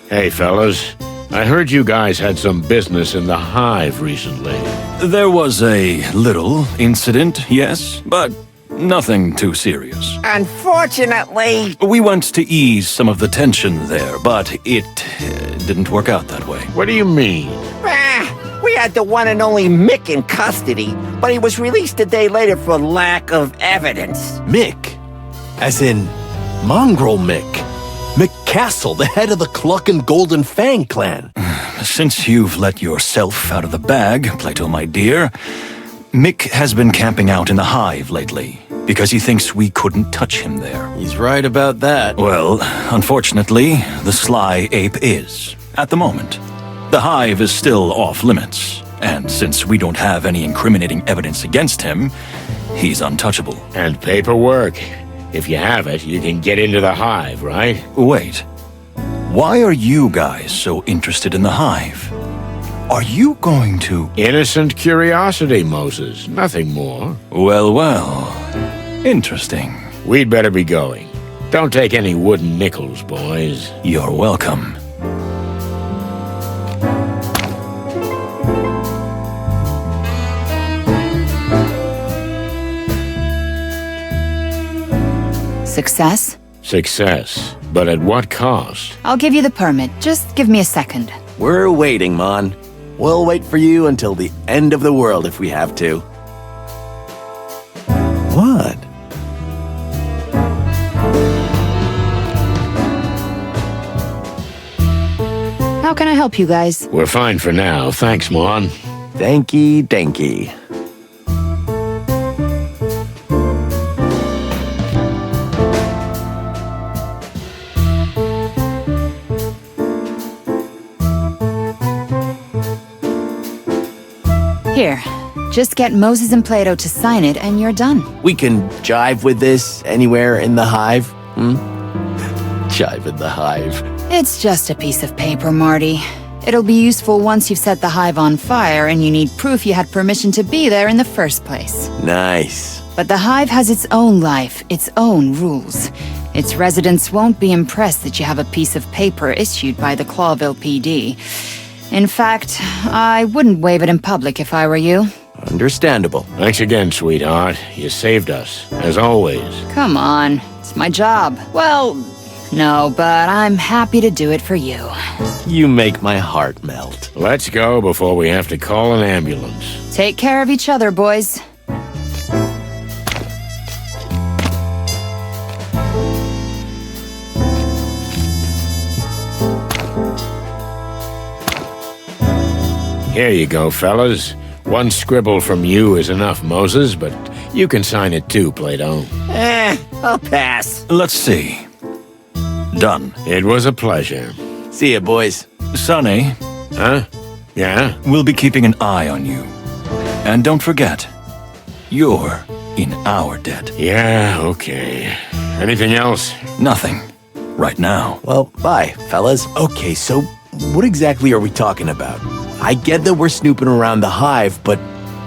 S1: Hey, fellas. I heard you guys had some business in the Hive recently.
S6: There was a little incident, yes, but nothing too serious.
S7: Unfortunately,
S6: We went to ease some of the tension there, but it didn't work out that way.
S1: What do you mean?
S7: we had the one and only Mick in custody, but he was released a day later for lack of evidence.
S3: Mick? As in, Mongrel Mick. Mick Castle, the head of the Cluck and Golden Fang clan.
S6: Since you've let yourself out of the bag, Plato, my dear, Mick has been camping out in the Hive lately, because he thinks we couldn't touch him there.
S3: He's right about that.
S6: Well, unfortunately, the sly ape is, at the moment. The Hive is still off limits, and since we don't have any incriminating evidence against him, he's untouchable.
S1: And paperwork. If you have it, you can get into the Hive, right?
S6: Wait, why are you guys so interested in the Hive? Are you going to...
S1: Innocent curiosity, Moses. Nothing more.
S6: Well, well, interesting.
S1: We'd better be going. Don't take any wooden nickels, boys.
S6: You're welcome.
S8: Success?
S1: Success. But at what cost?
S8: I'll give you the permit. Just give me a second.
S3: We're waiting, Mon. We'll wait for you until the end of the world if we have to. What?
S8: How can I help you guys?
S1: We're fine for now. Thanks, Mon.
S3: Danky, danky.
S8: Here, just get Moses and Plato to sign it and you're done.
S3: We can jive with this anywhere in the Hive, Jive in the Hive.
S8: It's just a piece of paper, Marty. It'll be useful once you've set the Hive on fire and you need proof you had permission to be there in the first place.
S3: Nice.
S8: But the Hive has its own life, its own rules. Its residents won't be impressed that you have a piece of paper issued by the Clawville PD. In fact, I wouldn't wave it in public if I were you.
S3: Understandable.
S1: Thanks again, sweetheart. You saved us, as always.
S8: Come on, it's my job. Well, No, but I'm happy to do it for you.
S3: You make my heart melt.
S1: Let's go before we have to call an ambulance.
S8: Take care of each other, boys.
S1: Here you go, fellas. One scribble from you is enough, Moses, but you can sign it too, Plato.
S3: I'll pass.
S6: Let's see. Done.
S1: It was a pleasure.
S3: See ya, boys.
S6: Sonny,
S1: Huh? Yeah?
S6: we'll be keeping an eye on you. And don't forget, you're in our debt.
S1: Yeah, okay. Anything else?
S6: Nothing. Right now.
S3: Well, bye, fellas. Okay, so what exactly are we talking about? I get that we're snooping around the Hive, but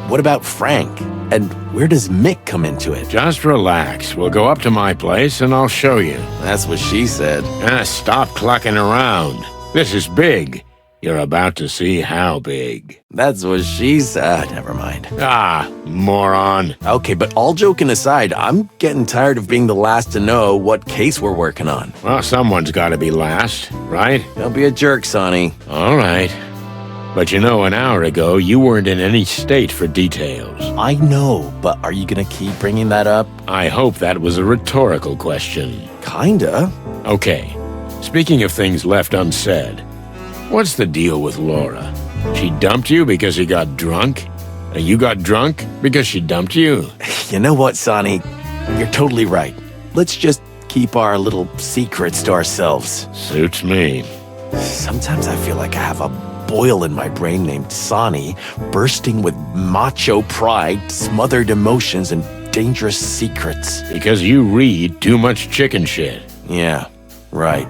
S3: what about Frank? And where does Mick come into it?
S1: Just relax. We'll go up to my place and I'll show you.
S3: That's what she said.
S1: Stop clucking around. This is big. You're about to see how big.
S3: That's what she said. Never mind.
S1: Ah, moron.
S3: Okay, but all joking aside, I'm getting tired of being the last to know what case we're working on.
S1: Well, someone's got to be last, right?
S3: Don't be a jerk, Sonny.
S1: All right. But you know, an hour ago, you weren't in any state for details.
S3: I know, but are you gonna keep bringing that up?
S1: I hope that was a rhetorical question.
S3: Kinda.
S1: Okay, speaking of things left unsaid, what's the deal with Laura? She dumped you because you got drunk? And you got drunk because she dumped you?
S3: You know what, Sonny? You're totally right. Let's just keep our little secrets to ourselves.
S1: Suits me.
S3: Sometimes I feel like I have a boil in my brain named Sonny, bursting with macho pride, smothered emotions, and dangerous secrets.
S1: Because you read too much chicken shit.
S3: Yeah, right.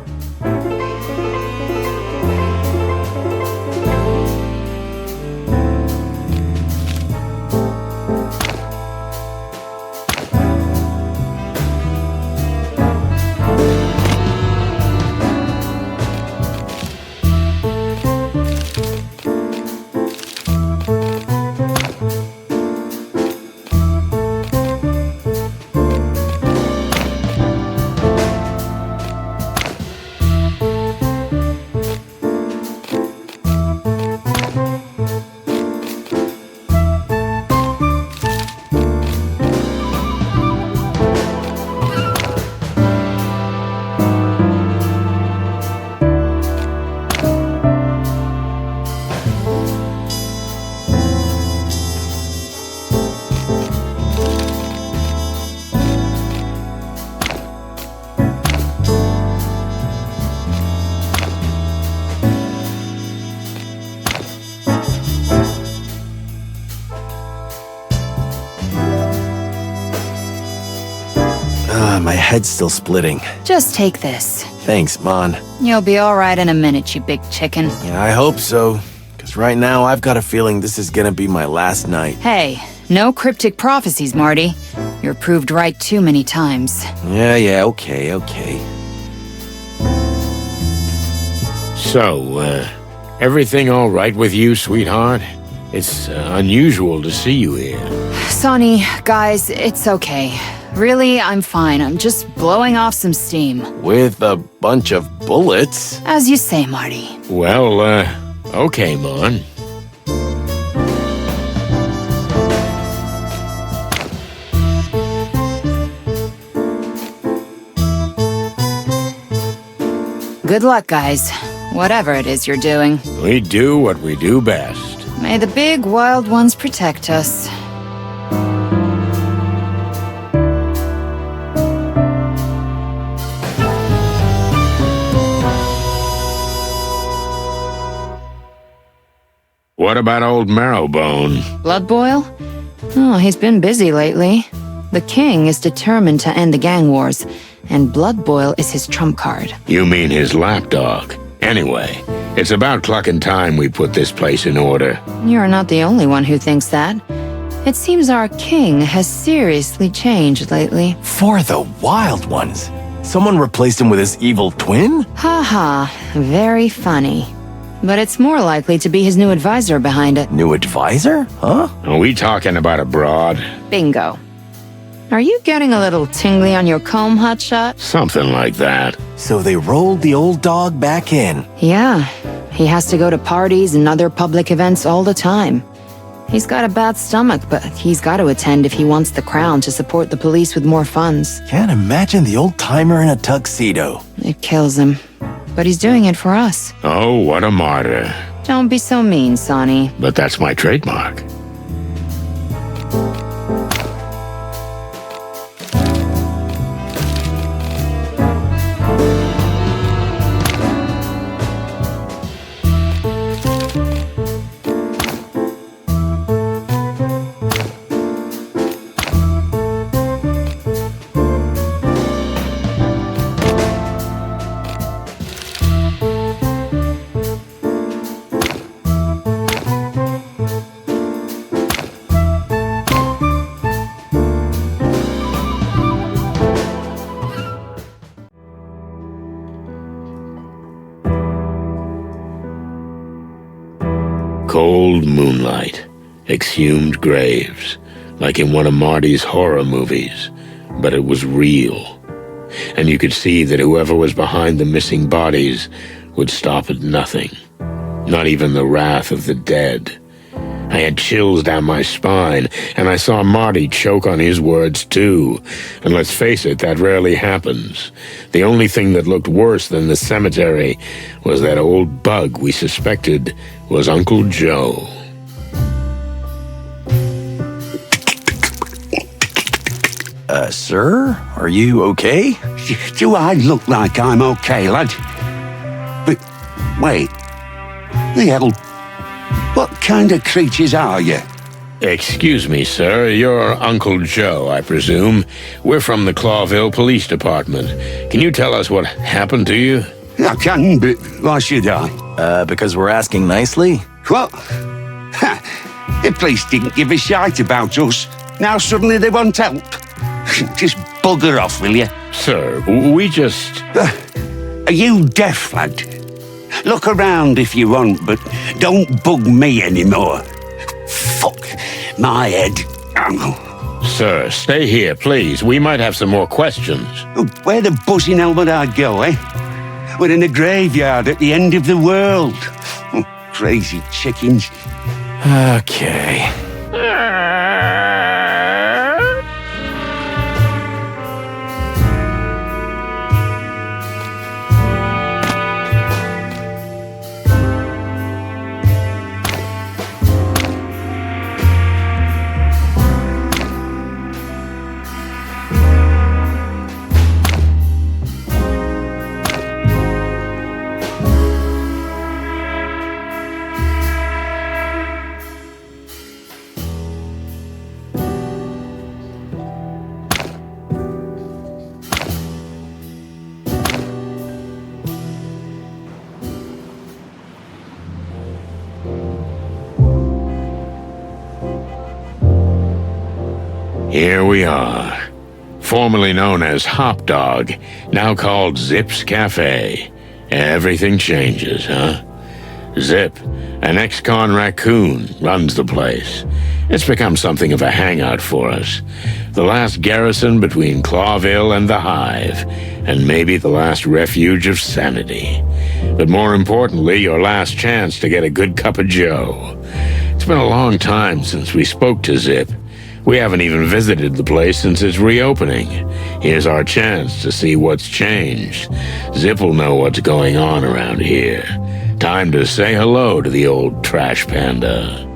S3: My head's still splitting.
S8: Just take this.
S3: Thanks, Mon.
S8: You'll be all right in a minute, you big chicken.
S3: Yeah, I hope so. Because right now, I've got a feeling this is gonna be my last night.
S8: Hey, no cryptic prophecies, Marty. You're proved right too many times.
S3: Yeah, okay.
S1: So, everything all right with you, sweetheart? It's unusual to see you here.
S8: Sonny, guys, it's okay. Really, I'm fine. I'm just blowing off some steam.
S3: With a bunch of bullets?
S8: As you say, Marty.
S1: Well, okay, Mon.
S8: Good luck, guys. Whatever it is you're doing.
S1: We do what we do best.
S8: May the big wild ones protect us.
S1: What about old Marrowbone?
S8: Blood Boil? Oh, he's been busy lately. The king is determined to end the gang wars, and Blood Boil is his trump card.
S1: You mean his lapdog. Anyway, it's about clucking time we put this place in order.
S8: You're not the only one who thinks that. It seems our king has seriously changed lately.
S3: For the wild ones? Someone replaced him with his evil twin?
S8: Ha ha, very funny. But it's more likely to be his new advisor behind it.
S3: New advisor? Huh?
S1: Are we talking about a broad?
S8: Bingo. Are you getting a little tingly on your comb, Hotshot?
S1: Something like that.
S2: So they rolled the old dog back in.
S8: Yeah. He has to go to parties and other public events all the time. He's got a bad stomach, but he's got to attend if he wants the crown to support the police with more funds.
S2: Can't imagine the old timer in a tuxedo.
S8: It kills him. But he's doing it for us.
S1: Oh, what a martyr.
S8: Don't be so mean, Sonny.
S1: But that's my trademark. Cold moonlight, exhumed graves, like in one of Marty's horror movies, but it was real. And you could see that whoever was behind the missing bodies would stop at nothing, not even the wrath of the dead. I had chills down my spine, and I saw Marty choke on his words too. And let's face it, that rarely happens. The only thing that looked worse than the cemetery was that old bug we suspected was Uncle Joe.
S2: Sir? Are you okay?
S9: Do I look like I'm okay, lad? But, wait. The hell? What kind of creatures are you?
S1: Excuse me, sir. You're Uncle Joe, I presume. We're from the Clawville Police Department. Can you tell us what happened to you?
S9: I can, but why should I?
S2: Because we're asking nicely?
S9: What? Ha! The police didn't give a shite about us. Now suddenly they want help. Just bugger off, will you?
S1: Sir, we just...
S9: Are you deaf, lad? Look around if you want, but don't bug me anymore. Fuck my head.
S1: Sir, stay here, please. We might have some more questions.
S9: Where the buzzing hell would I go, eh? We're in a graveyard at the end of the world. Crazy chickens.
S2: Okay.
S1: Here we are. Formerly known as Hop Dog, now called Zip's Cafe. Everything changes, huh? Zip, an ex-con raccoon, runs the place. It's become something of a hangout for us. The last garrison between Clawville and the Hive, and maybe the last refuge of sanity. But more importantly, your last chance to get a good cup of joe. It's been a long time since we spoke to Zip. We haven't even visited the place since its reopening. Here's our chance to see what's changed. Zip will know what's going on around here. Time to say hello to the old trash panda.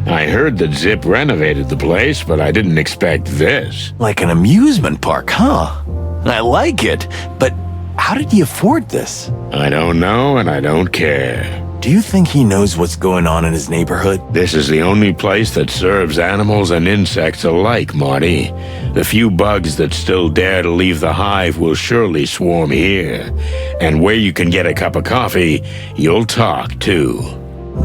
S1: I heard that Zip renovated the place, but I didn't expect this.
S2: Like an amusement park, huh? I like it, but how did he afford this?
S1: I don't know, and I don't care.
S2: Do you think he knows what's going on in his neighborhood?
S1: This is the only place that serves animals and insects alike, Marty. The few bugs that still dare to leave the hive will surely swarm here. And where you can get a cup of coffee, you'll talk, too.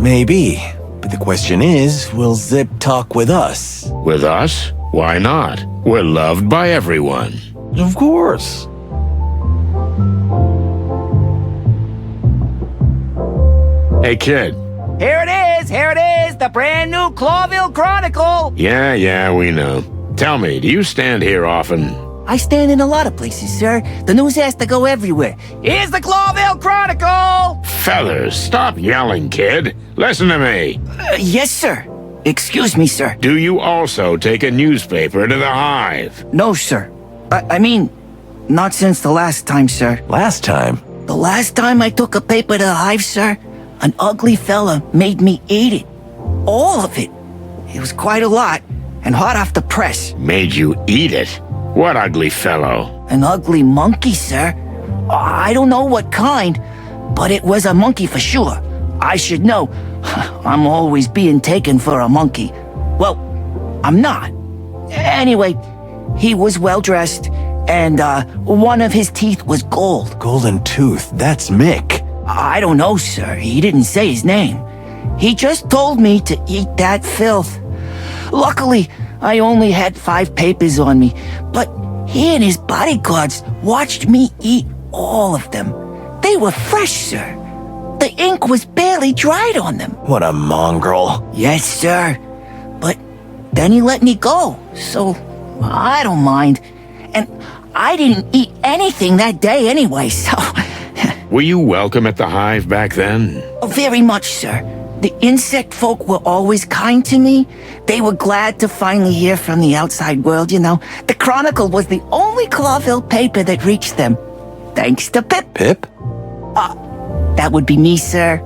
S2: Maybe. But the question is, will Zip talk with us?
S1: With us? Why not? We're loved by everyone.
S2: Of course.
S1: Hey, kid.
S7: Here it is, the brand new Clawville Chronicle.
S1: Yeah, we know. Tell me, do you stand here often?
S7: I stand in a lot of places, sir. The news has to go everywhere. Here's the Clawville Chronicle!
S1: Fellas, stop yelling, kid. Listen to me.
S7: Yes, sir. Excuse me, sir.
S1: Do you also take a newspaper to the Hive?
S7: No, sir. I mean, not since the last time, sir.
S2: Last time?
S7: The last time I took a paper to the Hive, sir, an ugly fella made me eat it. All of it. It was quite a lot, and hot off the press.
S1: Made you eat it? What ugly fellow?
S7: An ugly monkey, sir. I don't know what kind, but it was a monkey for sure. I should know. I'm always being taken for a monkey. Well, I'm not. Anyway, he was well-dressed, and one of his teeth was gold.
S2: Golden tooth, that's Mick.
S7: I don't know, sir. He didn't say his name. He just told me to eat that filth. Luckily, I only had 5 papers on me, but he and his bodyguards watched me eat all of them. They were fresh, sir. The ink was barely dried on them.
S2: What a mongrel.
S7: Yes, sir. But then he let me go, so I don't mind. And I didn't eat anything that day anyway, so...
S1: Were you welcome at the Hive back then?
S7: Very much, sir. The insect folk were always kind to me. They were glad to finally hear from the outside world, you know. The Chronicle was the only Clawville paper that reached them. Thanks to Pip.
S2: Pip?
S7: That would be me, sir.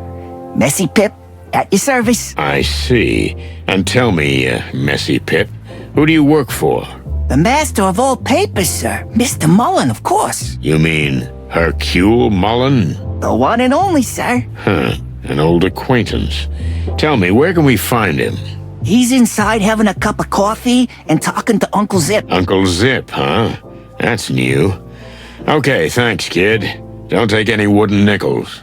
S7: Messy Pip, at your service.
S1: I see. And tell me, Messy Pip, who do you work for?
S7: The master of all papers, sir. Mr. Mullen, of course.
S1: You mean Hercule Mullen?
S7: The one and only, sir.
S1: Huh. An old acquaintance. Tell me, where can we find him?
S7: He's inside having a cup of coffee and talking to Uncle Zip.
S1: Uncle Zip, huh? That's new. Okay, thanks, kid. Don't take any wooden nickels.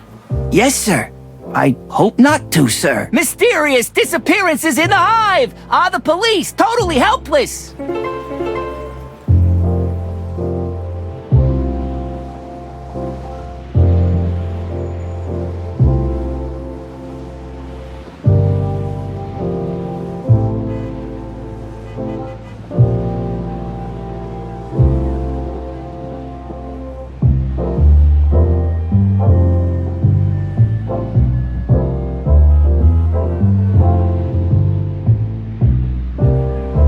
S7: Yes, sir. I hope not to, sir. Mysterious disappearances in the Hive! Are the police totally helpless?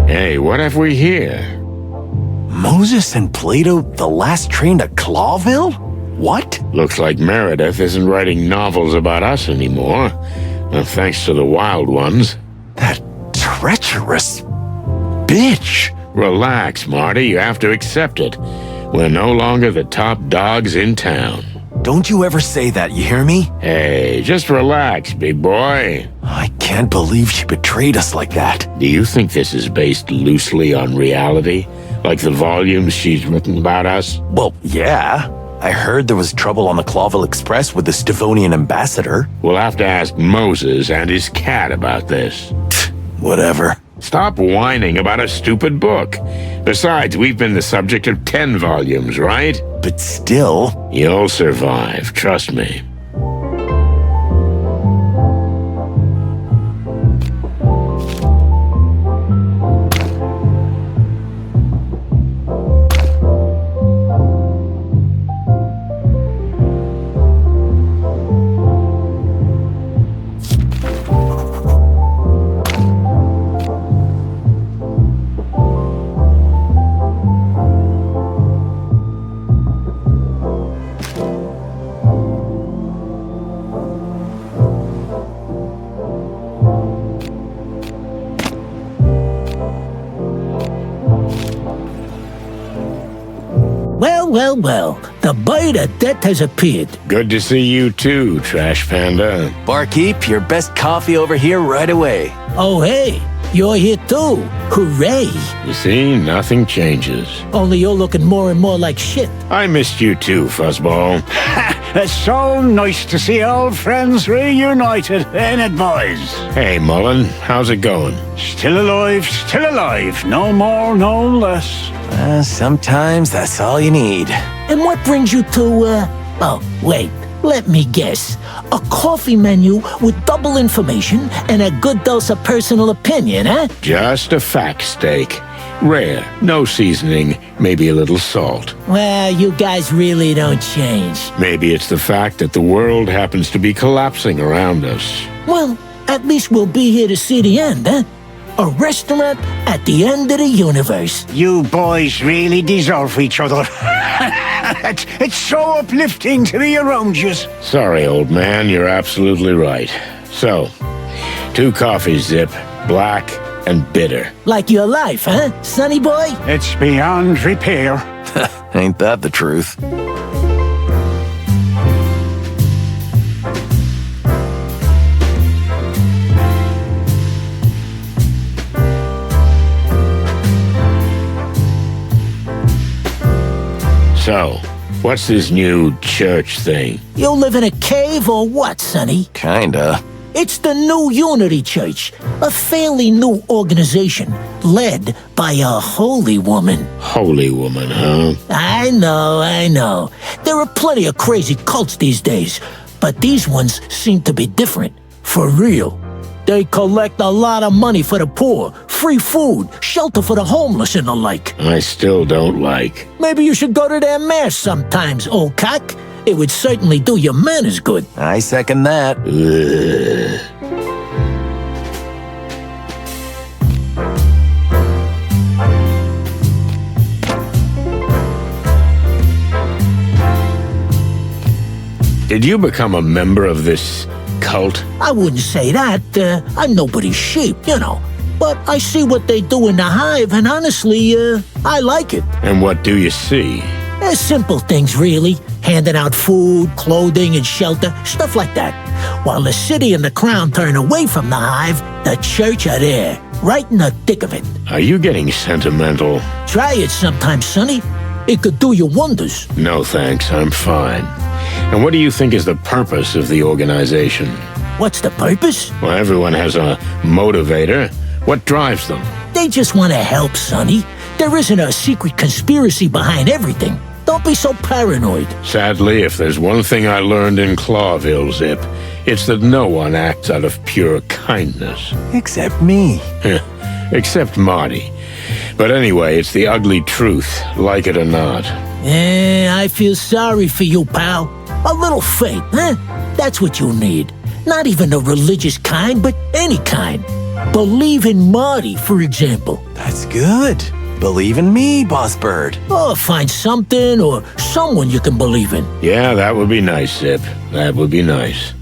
S1: Hey, what have we here?
S2: Moses and Plato, the last train to Clawville? What?
S1: Looks like Meredith isn't writing novels about us anymore. Thanks to the wild ones.
S2: That treacherous bitch.
S1: Relax, Marty. You have to accept it. We're no longer the top dogs in town.
S2: Don't you ever say that, you hear me?
S1: Hey, just relax, big boy.
S2: I can't believe she betrayed us like that.
S1: Do you think this is based loosely on reality? Like the volumes she's written about us?
S2: Well, yeah. I heard there was trouble on the Clawville Express with the Stavonian ambassador.
S1: We'll have to ask Moses and his cat about this.
S2: Whatever.
S1: Stop whining about a stupid book. Besides, we've been the subject of 10 volumes, right?
S2: But still...
S1: You'll survive, trust me.
S10: Well, the bite of death has appeared.
S1: Good to see you too, Trash Panda.
S2: Barkeep, your best coffee over here right away.
S10: Oh, hey, you're here too. Hooray.
S1: You see, nothing changes.
S10: Only you're looking more and more like shit.
S1: I missed you too, Fuzzball.
S11: It's so nice to see old friends reunited, ain't it, boys?
S1: Hey, Mullen, how's it going?
S11: Still alive, no more, no less.
S2: Sometimes that's all you need.
S10: And what brings you to, oh, wait, let me guess. A coffee menu with double information and a good dose of personal opinion, huh?
S1: Just a fact steak. Rare, no seasoning, maybe a little salt.
S10: Well, you guys really don't change.
S1: Maybe it's the fact that the world happens to be collapsing around us.
S10: Well, at least we'll be here to see the end, huh? A restaurant at the end of the universe.
S11: You boys really deserve each other. It's so uplifting to be around you.
S1: Sorry, old man, you're absolutely right. So, 2 coffees, Zip. Black and bitter.
S10: Like your life, huh, sonny boy?
S11: It's beyond repair.
S12: Ain't that the truth?
S1: So, what's this new church thing?
S10: You live in a cave or what, sonny?
S12: Kinda.
S10: It's the New Unity Church, a fairly new organization led by a holy woman.
S1: Holy woman, huh?
S10: I know. There are plenty of crazy cults these days, but these ones seem to be different. For real. They collect a lot of money for the poor, free food, shelter for the homeless and the like.
S1: I still don't like.
S10: Maybe you should go to their mass sometimes, old cock. It would certainly do your manners good.
S12: I second that.
S1: Ugh. Did you become a member of this cult?
S10: I wouldn't say that. I'm nobody's sheep, you know. But I see what they do in the Hive, and honestly, I like it.
S1: And what do you see?
S10: Simple things, really. Handing out food, clothing, and shelter, stuff like that. While the city and the crown turn away from the Hive, the church are there, right in the thick of it.
S1: Are you getting sentimental?
S10: Try it sometime, sonny. It could do you wonders.
S1: No thanks, I'm fine. And what do you think is the purpose of the organization?
S10: What's the purpose?
S1: Well, everyone has a motivator. What drives them?
S10: They just want to help, sonny. There isn't a secret conspiracy behind everything. Don't be so paranoid.
S1: Sadly, if there's one thing I learned in Clawville, Zip, it's that no one acts out of pure kindness.
S12: Except me.
S1: Except Marty. But anyway, it's the ugly truth, like it or not.
S10: I feel sorry for you, pal. A little faith, huh? That's what you need. Not even the religious kind, but any kind. Believe in Marty, for example.
S12: That's good. Believe in me, Boss Bird.
S10: Or find something or someone you can believe in.
S1: Yeah, that would be nice, Zip. That would be nice.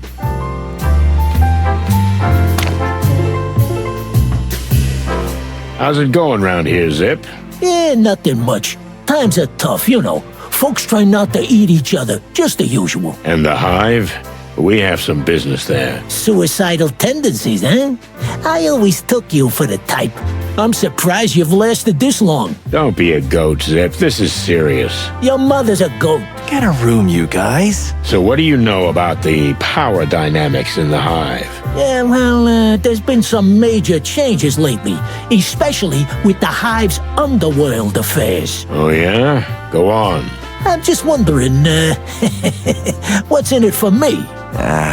S1: How's it going round here, Zip?
S10: Nothing much. Times are tough, you know. Folks try not to eat each other, just the usual.
S1: And the Hive? We have some business there.
S10: Suicidal tendencies, huh? I always took you for the type. I'm surprised you've lasted this long.
S1: Don't be a goat, Zip. This is serious.
S10: Your mother's a goat.
S12: Get a room, you guys.
S1: So what do you know about the power dynamics in the Hive?
S10: There's been some major changes lately, especially with the Hive's underworld affairs.
S1: Oh, yeah? Go on.
S10: I'm just wondering, what's in it for me?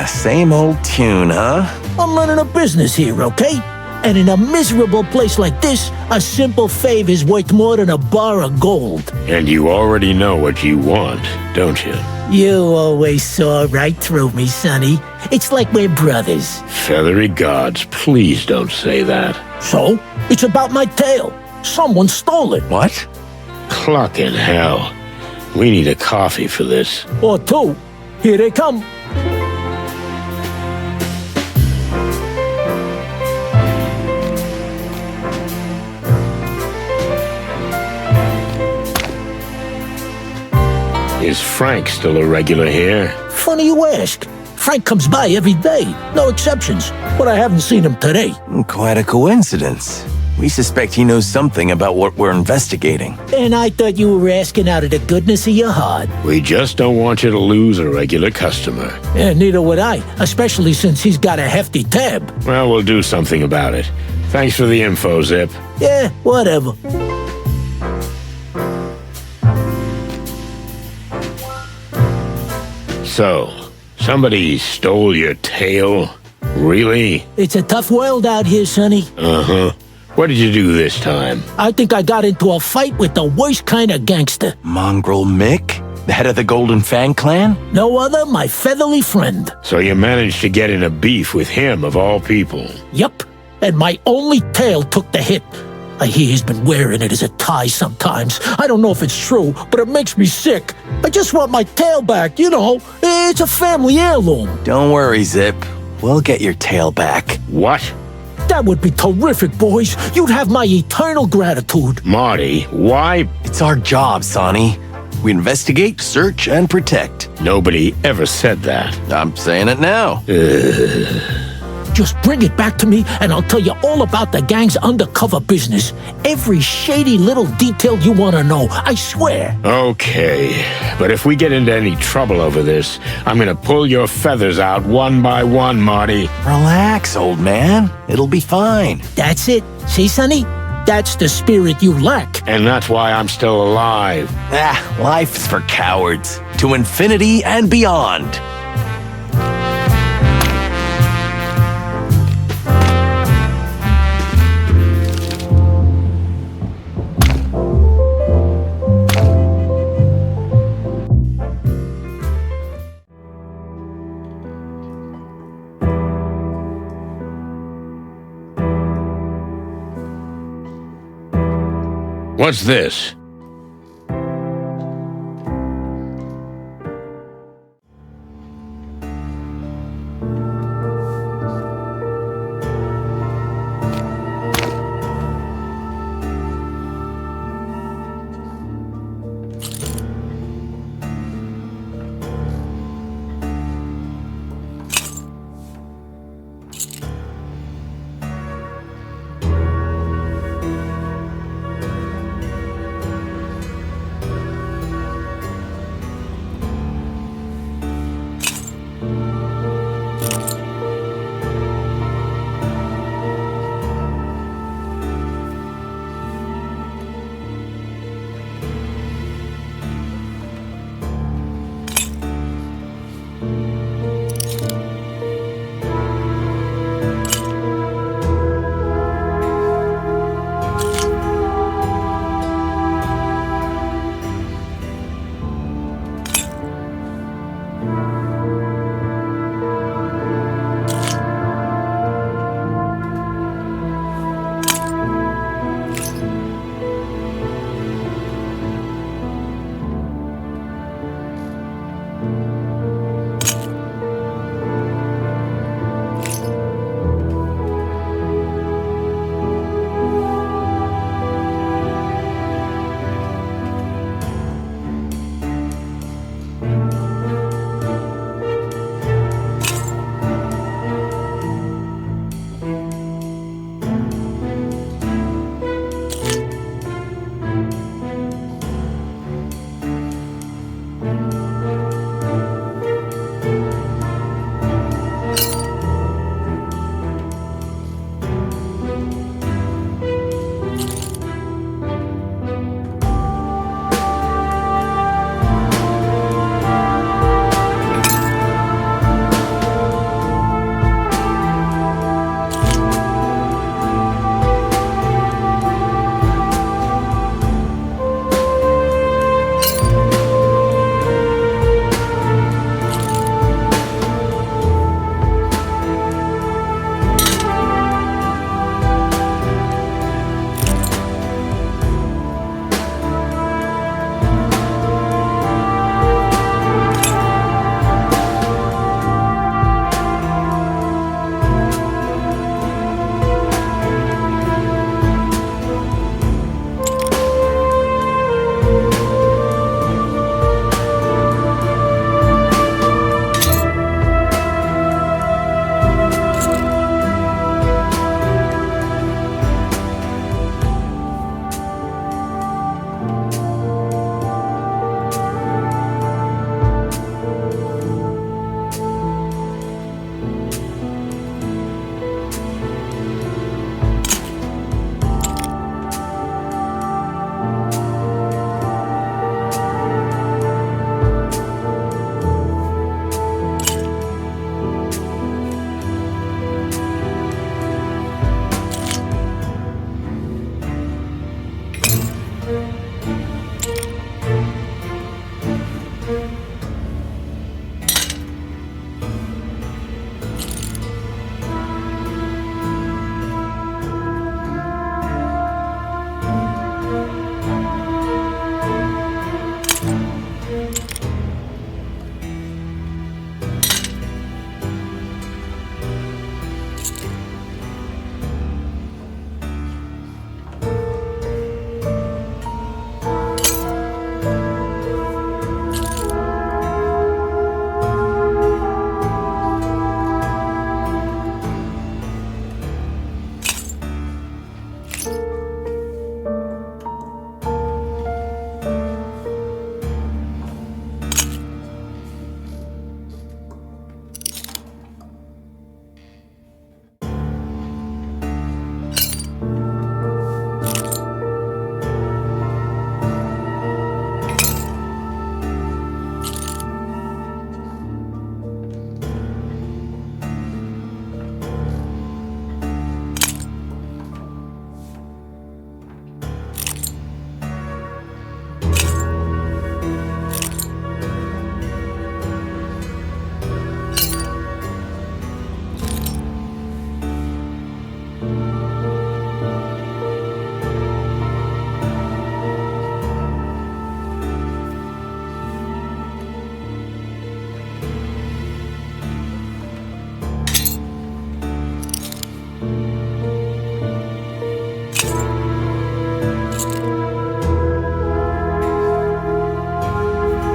S12: Same old tune, huh?
S10: I'm running a business here, okay? And in a miserable place like this, a simple favor is worth more than a bar of gold.
S1: And you already know what you want, don't you?
S10: You always saw right through me, sonny. It's like we're brothers.
S1: Feathery gods, please don't say that.
S10: So? It's about my tail. Someone stole it.
S12: What?
S1: Clucking hell. We need a coffee for this.
S10: Or 2. Here they come.
S1: Is Frank still a regular here?
S10: Funny you ask. Frank comes by every day, no exceptions, but I haven't seen him today.
S12: Quite a coincidence. We suspect he knows something about what we're investigating.
S10: And I thought you were asking out of the goodness of your heart.
S1: We just don't want you to lose a regular customer.
S10: Neither would I, especially since he's got a hefty tab.
S1: Well, we'll do something about it. Thanks for the info, Zip.
S10: Yeah, whatever.
S1: So, Somebody stole your tail? Really?
S10: It's a tough world out here, Sonny.
S1: Uh-huh. What did you do this time?
S10: I think I got into a fight with the worst kind of gangster.
S12: Mongrel Mick? The head of the Golden Fang clan?
S10: No other, my feathery friend.
S1: So you managed to get in a beef with him, of all people.
S10: Yup, and my only tail took the hit. I hear he's been wearing it as a tie sometimes. I don't know if it's true, but it makes me sick. I just want my tail back, you know. It's a family heirloom.
S12: Don't worry, Zip. We'll get your tail back.
S1: What?
S10: That would be terrific, boys. You'd have my eternal gratitude.
S1: Marty, why?
S12: It's our job, Sonny. We investigate, search, and protect.
S1: Nobody ever said that.
S12: I'm saying it now.
S10: Just bring it back to me, and I'll tell you all about the gang's undercover business. Every shady little detail you want to know, I swear.
S1: Okay, but if we get into any trouble over this, I'm gonna pull your feathers out one by one, Marty.
S12: Relax, old man. It'll be fine.
S10: That's it. See, Sonny? That's the spirit you lack.
S1: And that's why I'm still alive.
S12: Life's for cowards. To infinity and beyond.
S1: What's this?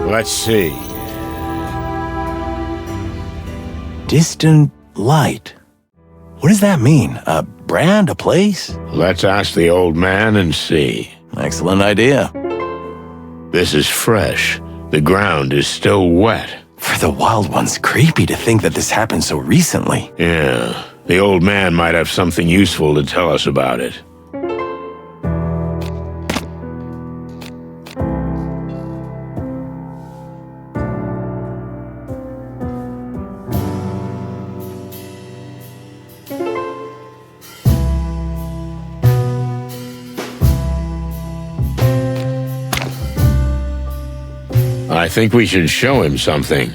S1: Let's see.
S2: Distant light. What does that mean? A brand, a place?
S1: Let's ask the old man and see.
S12: Excellent idea.
S1: This is fresh. The ground is still wet.
S12: For the Wild Ones, creepy to think that this happened so recently.
S1: Yeah, the old man might have something useful to tell us about it. I think we should show him something.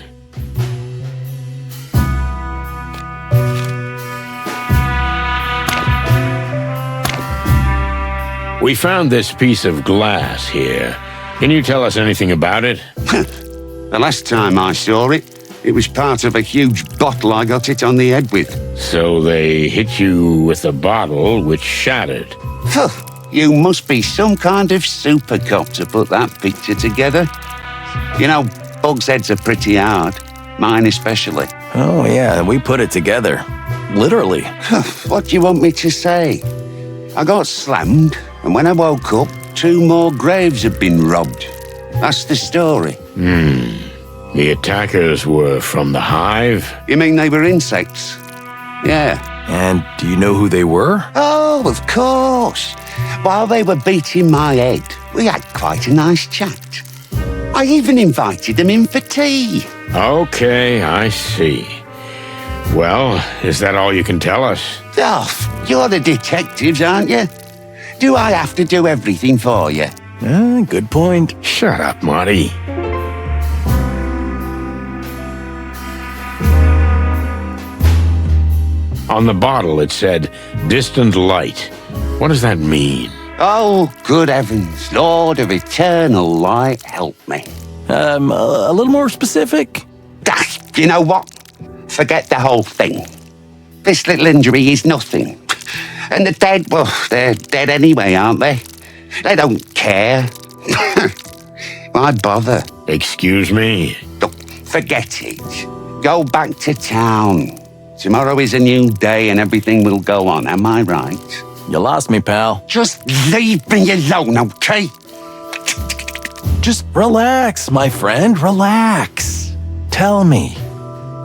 S1: We found this piece of glass here. Can you tell us anything about it?
S9: The last time I saw it, it was part of a huge bottle I got it on the head with.
S1: So they hit you with a bottle which shattered.
S9: You must be some kind of super cop to put that picture together. You know, bugs' heads are pretty hard. Mine especially.
S12: Oh, yeah, we put it together. Literally.
S9: What do you want me to say? I got slammed, and when I woke up, 2 more graves had been robbed. That's the story.
S1: The attackers were from the Hive?
S9: You mean they were insects? Yeah.
S12: And do you know who they were?
S9: Oh, of course. While they were beating my head, we had quite a nice chat. I even invited them in for tea.
S1: Okay, I see. Well, is that all you can tell us?
S9: Oh, you're the detectives, aren't you? Do I have to do everything for you?
S12: Good point.
S1: Shut up, Marty. On the bottle it said, distant light. What does that mean?
S9: Oh, good heavens, Lord of eternal light, help me.
S12: A little more specific?
S9: You know what? Forget the whole thing. This little injury is nothing. And the dead, well, they're dead anyway, aren't they? They don't care. Why bother?
S1: Excuse me?
S9: Look, forget it. Go back to town. Tomorrow is a new day and everything will go on, am I right?
S12: You lost me, pal.
S9: Just leave me alone, okay?
S12: Just relax, my friend, relax. Tell me,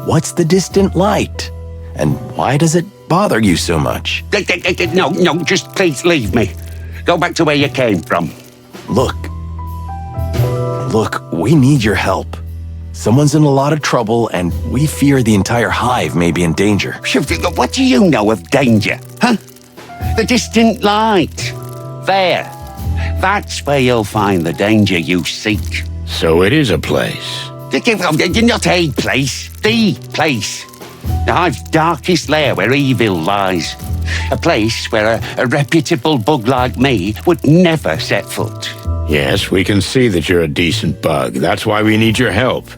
S12: what's the distant light? And why does it bother you so much?
S9: No, just please leave me. Go back to where you came from.
S12: Look, we need your help. Someone's in a lot of trouble, and we fear the entire Hive may be in danger.
S9: What do you know of danger, huh? The distant light. There. That's where you'll find the danger you seek.
S1: So it is a place.
S9: Not a place, the place. The Hive's darkest lair where evil lies. A place where a reputable bug like me would never set foot.
S1: Yes, we can see that you're a decent bug. That's why we need your help.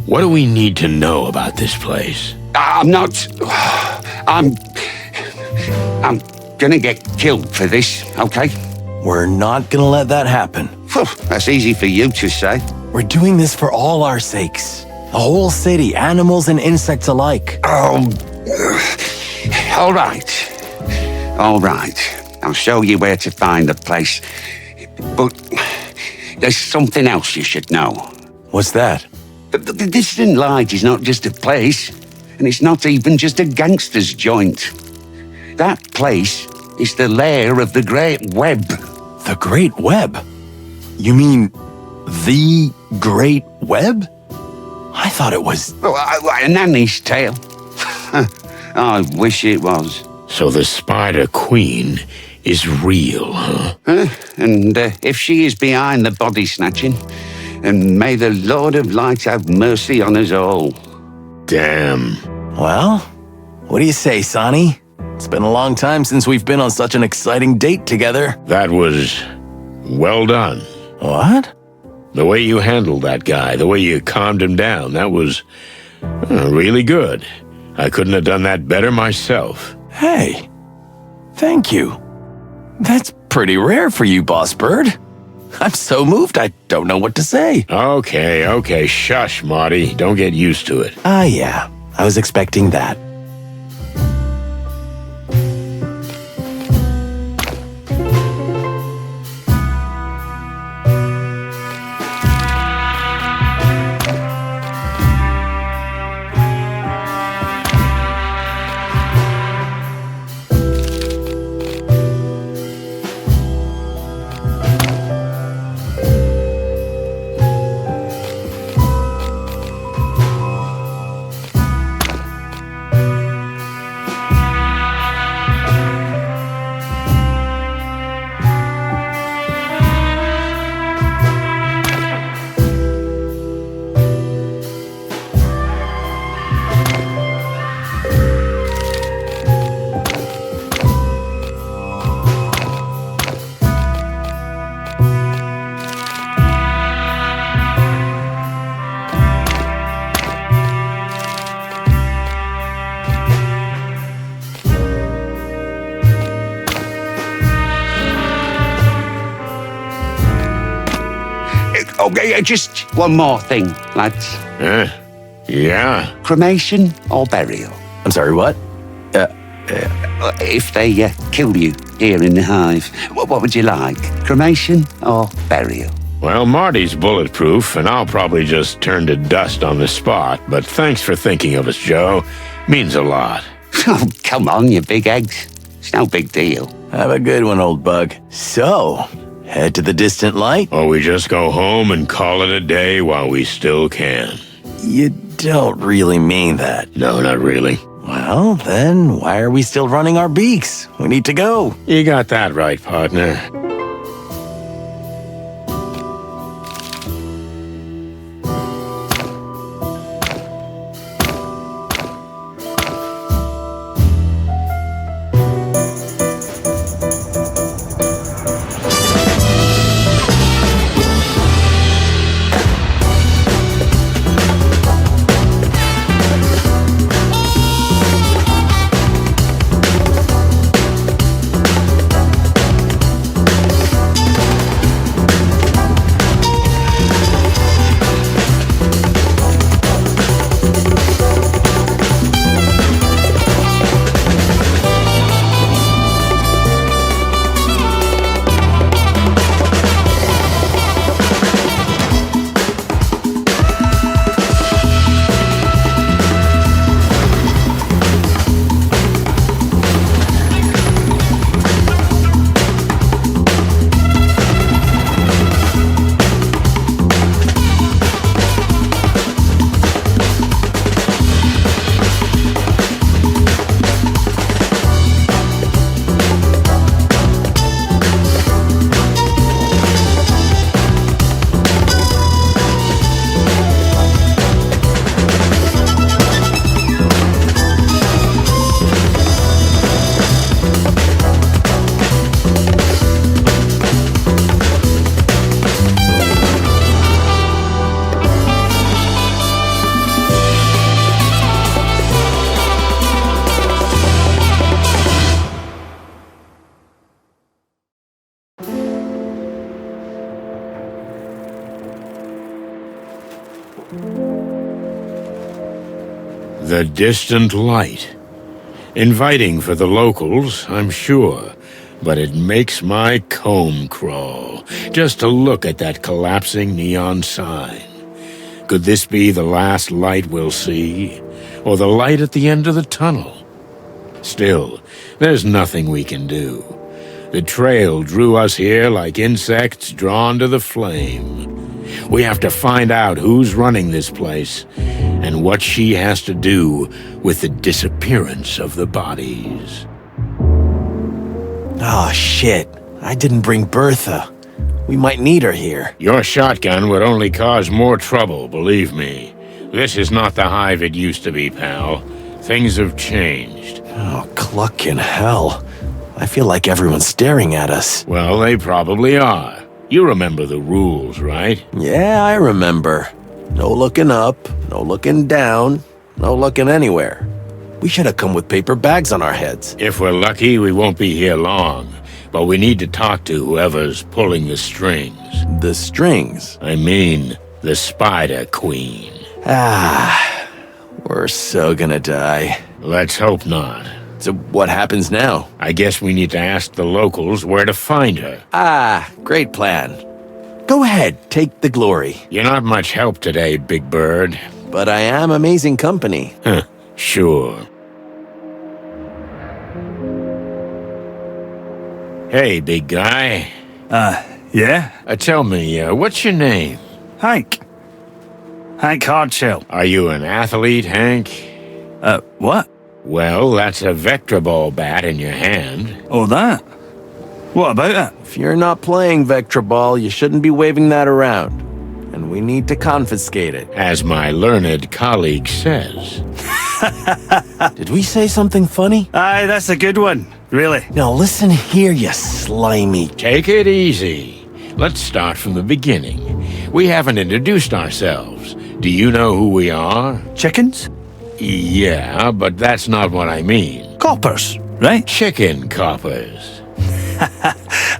S1: What do we need to know about this place?
S9: I'm gonna get killed for this, okay?
S12: We're not gonna let that happen.
S9: That's easy for you to say.
S12: We're doing this for all our sakes. The whole city, animals and insects alike.
S9: Oh, all right. All right. I'll show you where to find the place. But there's something else you should know.
S12: What's that?
S9: The distant light is not just a place, and it's not even just a gangster's joint. That place is the lair of the Great Web.
S12: The Great Web? You mean the Great Web? I thought it was...
S9: a nanny's tale. I wish it was.
S1: So the Spider Queen is real, huh?
S9: And if she is behind the body snatching, and may the Lord of Light have mercy on us all.
S1: Damn.
S12: Well, what do you say, Sonny? It's been a long time since we've been on such an exciting date together.
S1: That was well done.
S12: What?
S1: The way you handled that guy, the way you calmed him down, that was really good. I couldn't have done that better myself.
S12: Hey, thank you. That's pretty rare for you, Boss Bird. I'm so moved I don't know what to say.
S1: Okay, shush, Marty. Don't get used to it.
S12: Yeah. I was expecting that.
S9: Okay, just one more thing, lads.
S1: Yeah?
S9: Cremation or burial?
S12: I'm sorry, what?
S9: If they kill you here in the Hive, what would you like? Cremation or burial?
S1: Well, Marty's bulletproof, and I'll probably just turn to dust on the spot, but thanks for thinking of us, Joe. Means a lot.
S9: Oh, come on, you big eggs. It's no big deal.
S12: Have a good one, old bug. So, head to the distant light?
S1: Or we just go home and call it a day while we still can.
S12: You don't really mean that.
S1: No, not really.
S12: Well, then why are we still running our beaks? We need to go.
S1: You got that right, partner. The distant light. Inviting for the locals, I'm sure, but it makes my comb crawl just to look at that collapsing neon sign. Could this be the last light we'll see? Or the light at the end of the tunnel? Still, there's nothing we can do. The trail drew us here like insects drawn to the flame. We have to find out who's running this place and what she has to do with the disappearance of the bodies.
S12: Oh, shit. I didn't bring Bertha. We might need her here.
S1: Your shotgun would only cause more trouble, believe me. This is not the Hive it used to be, pal. Things have changed.
S12: Oh, clucking hell. I feel like everyone's staring at us.
S1: Well, they probably are. You remember the rules, right?
S12: Yeah, I remember. No looking up, no looking down, no looking anywhere. We should have come with paper bags on our heads.
S1: If we're lucky, we won't be here long. but we need to talk to whoever's pulling the strings.
S12: The strings?
S1: I mean, the Spider Queen.
S12: We're so gonna die.
S1: Let's hope not.
S12: So what happens now?
S1: I guess we need to ask the locals where to find her.
S12: Great plan. Go ahead, take the glory.
S1: You're not much help today, Big Bird.
S12: But I am amazing company.
S1: Sure. Hey, big guy.
S13: Yeah?
S1: Tell me, what's your name?
S13: Hank. Hank Hardshell.
S1: Are you an athlete, Hank?
S13: What?
S1: Well, that's a Vector Ball bat in your hand.
S13: Oh, that? What about it?
S12: If you're not playing Vector Ball, you shouldn't be waving that around. And we need to confiscate it.
S1: As my learned colleague says.
S12: Did we say something funny?
S13: Aye, that's a good one. Really.
S12: Now listen here, you slimy.
S1: Take it easy. Let's start from the beginning. We haven't introduced ourselves. Do you know who we are?
S13: Chickens?
S1: Yeah, but that's not what I mean.
S13: Coppers, right?
S1: Chicken coppers.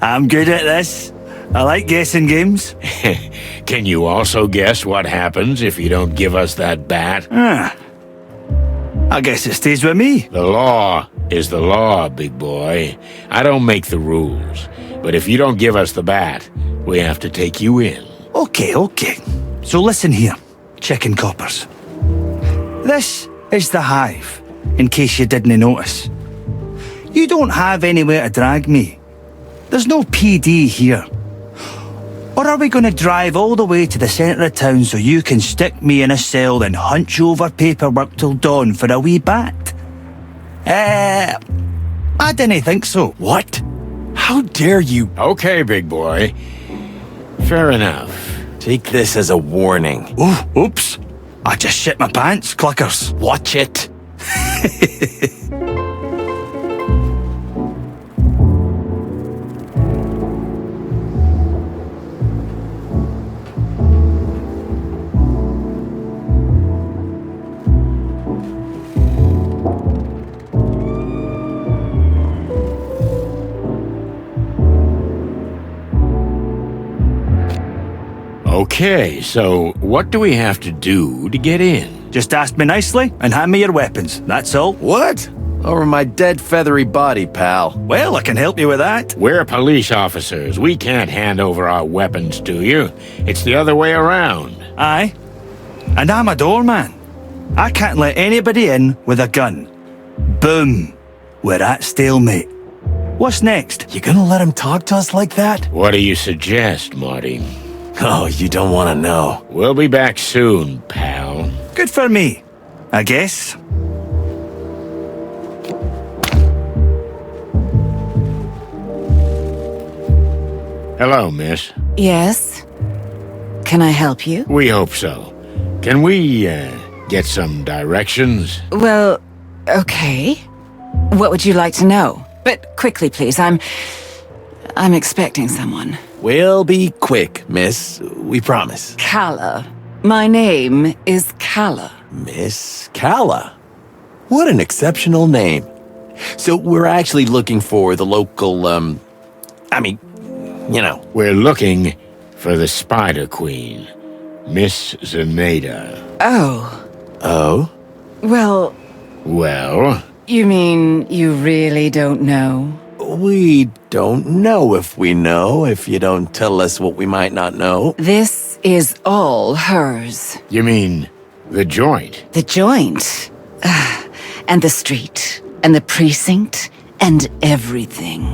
S13: I'm good at this. I like guessing games.
S1: Can you also guess what happens if you don't give us that bat?
S13: I guess it stays with me.
S1: The law is the law, big boy. I don't make the rules. But if you don't give us the bat, we have to take you in.
S13: Okay. So listen here, chicken coppers. This is the Hive, in case you didn't notice. You don't have anywhere to drag me. There's no PD here. Or are we going to drive all the way to the centre of town so you can stick me in a cell and hunch over paperwork till dawn for a wee bat? I didn't think so.
S12: What? How dare you?
S1: Okay, big boy. Fair enough.
S12: Take this as a warning.
S13: Oops. I just shit my pants, cluckers.
S12: Watch it.
S1: Okay, so what do we have to do to get in?
S13: Just ask me nicely and hand me your weapons, that's all.
S12: What? Over my dead feathery body, pal.
S13: Well, I can help you with that.
S1: We're police officers. We can't hand over our weapons to you. It's the other way around.
S13: Aye. And I'm a doorman. I can't let anybody in with a gun. Boom. We're at stalemate. What's next?
S12: You gonna let him talk to us like that?
S1: What do you suggest, Marty?
S12: Oh, you don't want to know.
S1: We'll be back soon, pal.
S13: Good for me, I guess.
S1: Hello, miss.
S14: Yes? Can I help you?
S1: We hope so. Can we, get some directions?
S14: Well, okay. What would you like to know? But quickly, please. I'm expecting someone.
S12: We'll be quick, miss. We promise.
S14: Calla. My name is Calla.
S12: Miss Calla. What an exceptional name. So we're actually looking for the local,
S1: We're looking for the Spider Queen, Miss Zaneta.
S12: Oh?
S14: Well, you mean you really don't know?
S12: We don't know if we know, if you don't tell us what we might not know.
S14: This is all hers.
S1: You mean the joint?
S14: The joint. And the street. And the precinct. And everything.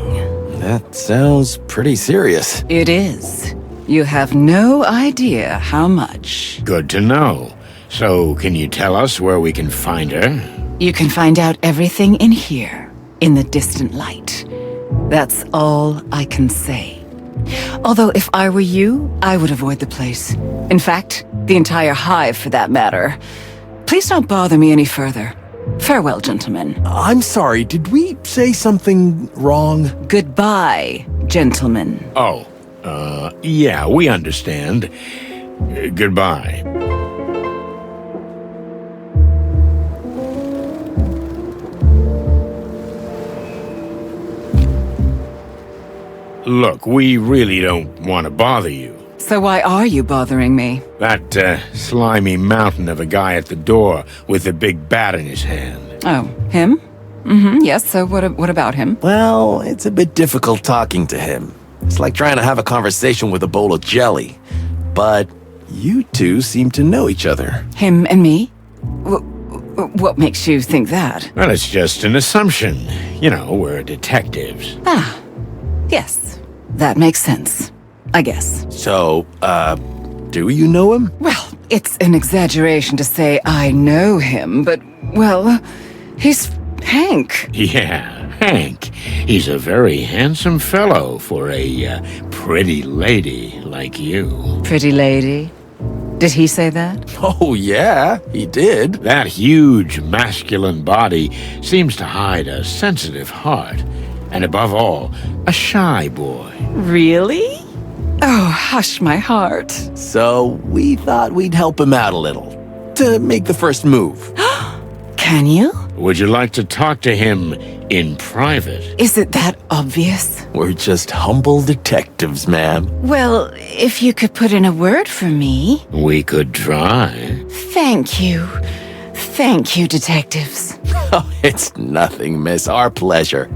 S12: That sounds pretty serious.
S14: It is. You have no idea how much.
S1: Good to know. So, can you tell us where we can find her?
S14: You can find out everything in here, in the distant light. That's all I can say. Although if I were you, I would avoid the place. In fact, the entire Hive for that matter. Please don't bother me any further. Farewell, gentlemen.
S12: I'm sorry, did we say something wrong?
S14: Goodbye, gentlemen.
S1: Oh, yeah, we understand. Goodbye. Look, we really don't want to bother you.
S14: So why are you bothering me?
S1: That slimy mountain of a guy at the door with the big bat in his hand.
S14: Oh, him? Yes, so what about him?
S12: Well, it's a bit difficult talking to him. It's like trying to have a conversation with a bowl of jelly. But you two seem to know each other.
S14: Him and me? What makes you think that?
S1: Well, it's just an assumption. You know, we're detectives.
S14: Ah, yes. That makes sense. I guess.
S12: So, do you know him?
S14: Well, it's an exaggeration to say I know him, but, well, he's Hank.
S1: Yeah, Hank. He's a very handsome fellow for a pretty lady like you.
S14: Pretty lady? Did he say that?
S12: Oh, yeah, he did.
S1: That huge masculine body seems to hide a sensitive heart. And above all, a shy boy.
S14: Really? Oh, hush my heart.
S12: So we thought we'd help him out a little to make the first move.
S14: Can you?
S1: Would you like to talk to him in private?
S14: Is it that obvious?
S12: We're just humble detectives, ma'am.
S14: Well, if you could put in a word for me.
S1: We could try.
S14: Thank you. Thank you, detectives.
S12: Oh, it's nothing, miss. Our pleasure.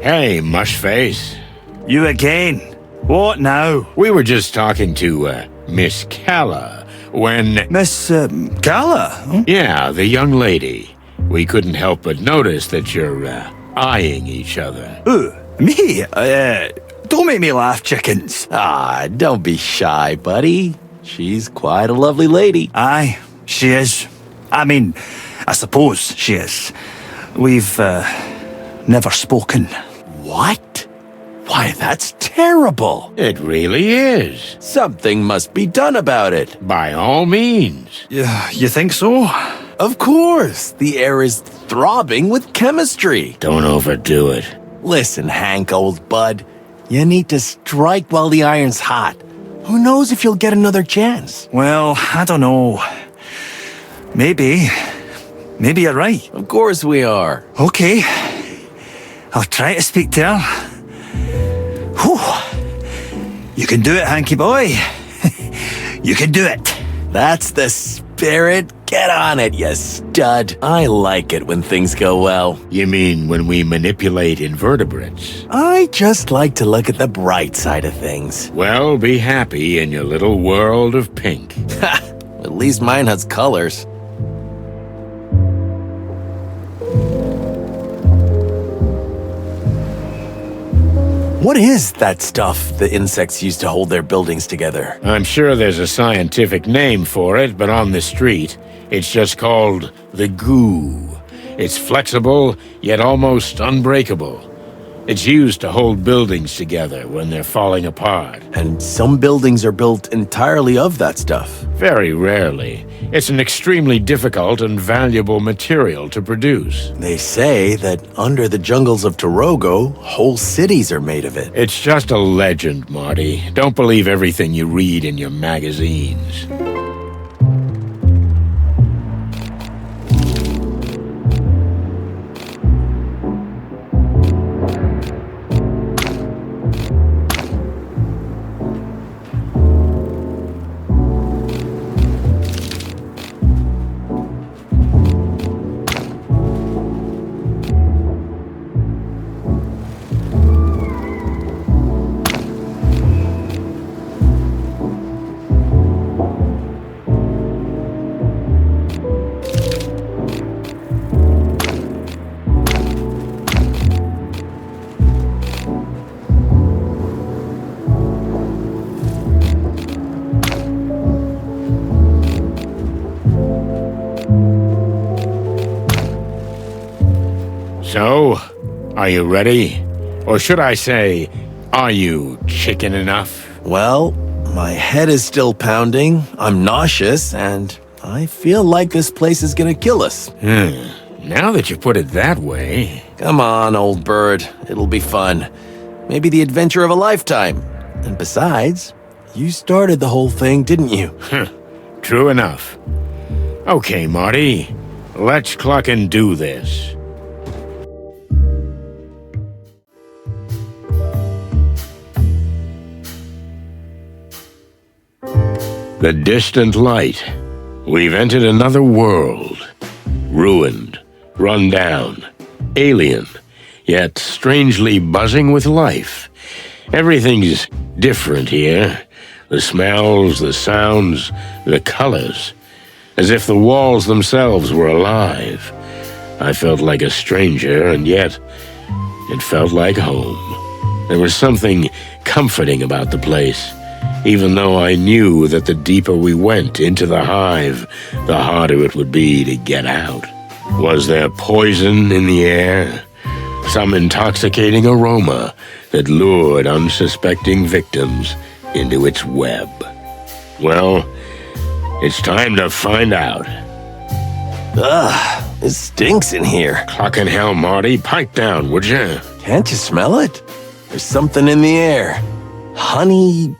S1: Hey, Mushface.
S13: You again? What now?
S1: We were just talking to, Miss Calla when...
S13: Miss, Calla? Huh?
S1: Yeah, the young lady. We couldn't help but notice that you're, eyeing each other.
S13: Me? Don't make me laugh, chickens.
S12: Ah, don't be shy, buddy. She's quite a lovely lady.
S13: Aye, she is. I mean, I suppose she is. We've, never spoken.
S12: What? Why, that's terrible.
S1: It really is.
S12: Something must be done about it.
S1: By all means.
S13: You think so?
S12: Of course. The air is throbbing with chemistry.
S1: Don't overdo it.
S12: Listen, Hank, old bud. You need to strike while the iron's hot. Who knows if you'll get another chance?
S13: Well, I don't know. Maybe. Maybe you're right.
S12: Of course we are.
S13: Okay. I'll try to speak to her. Whew. You can do it, Hanky boy. You can do it.
S12: That's the spirit. Get on it, you stud. I like it when things go well.
S1: You mean when we manipulate invertebrates?
S12: I just like to look at the bright side of things.
S1: Well, be happy in your little world of pink.
S12: At least mine has colors. What is that stuff the insects use to hold their buildings together?
S1: I'm sure there's a scientific name for it, but on the street, it's just called the goo. It's flexible, yet almost unbreakable. It's used to hold buildings together when they're falling apart.
S12: And some buildings are built entirely of that stuff.
S1: Very rarely. It's an extremely difficult and valuable material to produce.
S12: They say that under the jungles of Torogo, whole cities are made of it.
S1: It's just a legend, Marty. Don't believe everything you read in your magazines. So, are you ready? Or should I say, are you chicken enough?
S12: Well, my head is still pounding, I'm nauseous, and I feel like this place is gonna kill us.
S1: Now that you put it that way...
S12: Come on, old bird. It'll be fun. Maybe the adventure of a lifetime. And besides, you started the whole thing, didn't you?
S1: True enough. Okay, Marty. Let's cluck and do this. The distant light. We've entered another world. Ruined, run down, alien, yet strangely buzzing with life. Everything's different here. The smells, the sounds, the colors. As if the walls themselves were alive. I felt like a stranger, and yet it felt like home. There was something comforting about the place, even though I knew that the deeper we went into the hive, the harder it would be to get out. Was there poison in the air? Some intoxicating aroma that lured unsuspecting victims into its web? Well, it's time to find out.
S12: Ugh, it stinks in here.
S1: Clucking hell, Marty. Pipe down, would you?
S12: Can't you smell it? There's something in the air. Honey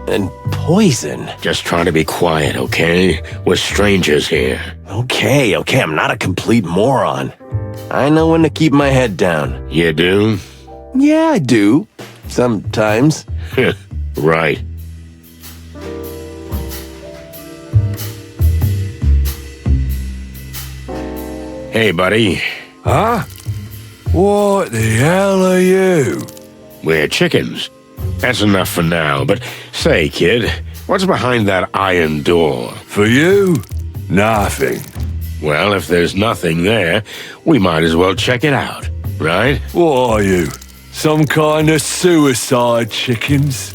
S12: and poison.
S1: Just try to be quiet, okay? We're strangers here.
S12: Okay, I'm not a complete moron. I know when to keep my head down.
S1: You do?
S12: Yeah, I do. Sometimes.
S1: Right. Hey, buddy.
S15: Huh? What the hell are you?
S1: We're chickens. That's enough for now, but say, kid, what's behind that iron door?
S15: For you? Nothing.
S1: Well, if there's nothing there, we might as well check it out, right?
S15: What are you? Some kind of suicide chickens?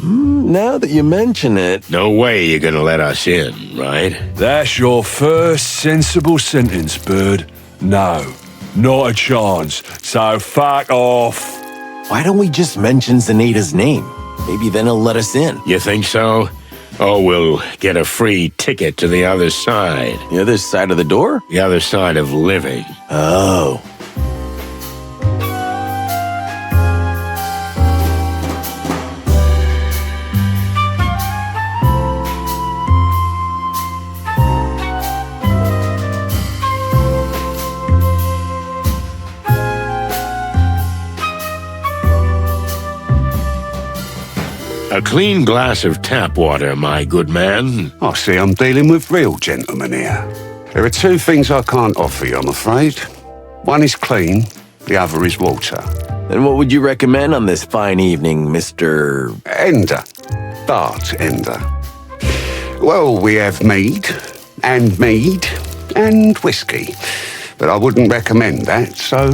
S12: Now that you mention it...
S1: No way you're gonna let us in, right?
S15: That's your first sensible sentence, bird. No, not a chance. So fuck off.
S12: Why don't we just mention Zenaita's name? Maybe then he'll let us in.
S1: You think so? Oh, we'll get a free ticket to the other side.
S12: The other side of the door?
S1: The other side of living.
S12: Oh.
S1: A clean glass of tap water, my good man.
S9: I see I'm dealing with real gentlemen here. There are two things I can't offer you, I'm afraid. One is clean, the other is water.
S12: Then what would you recommend on this fine evening, Mr...
S9: Ender. Bartender. Well, we have mead, and whiskey. But I wouldn't recommend that, so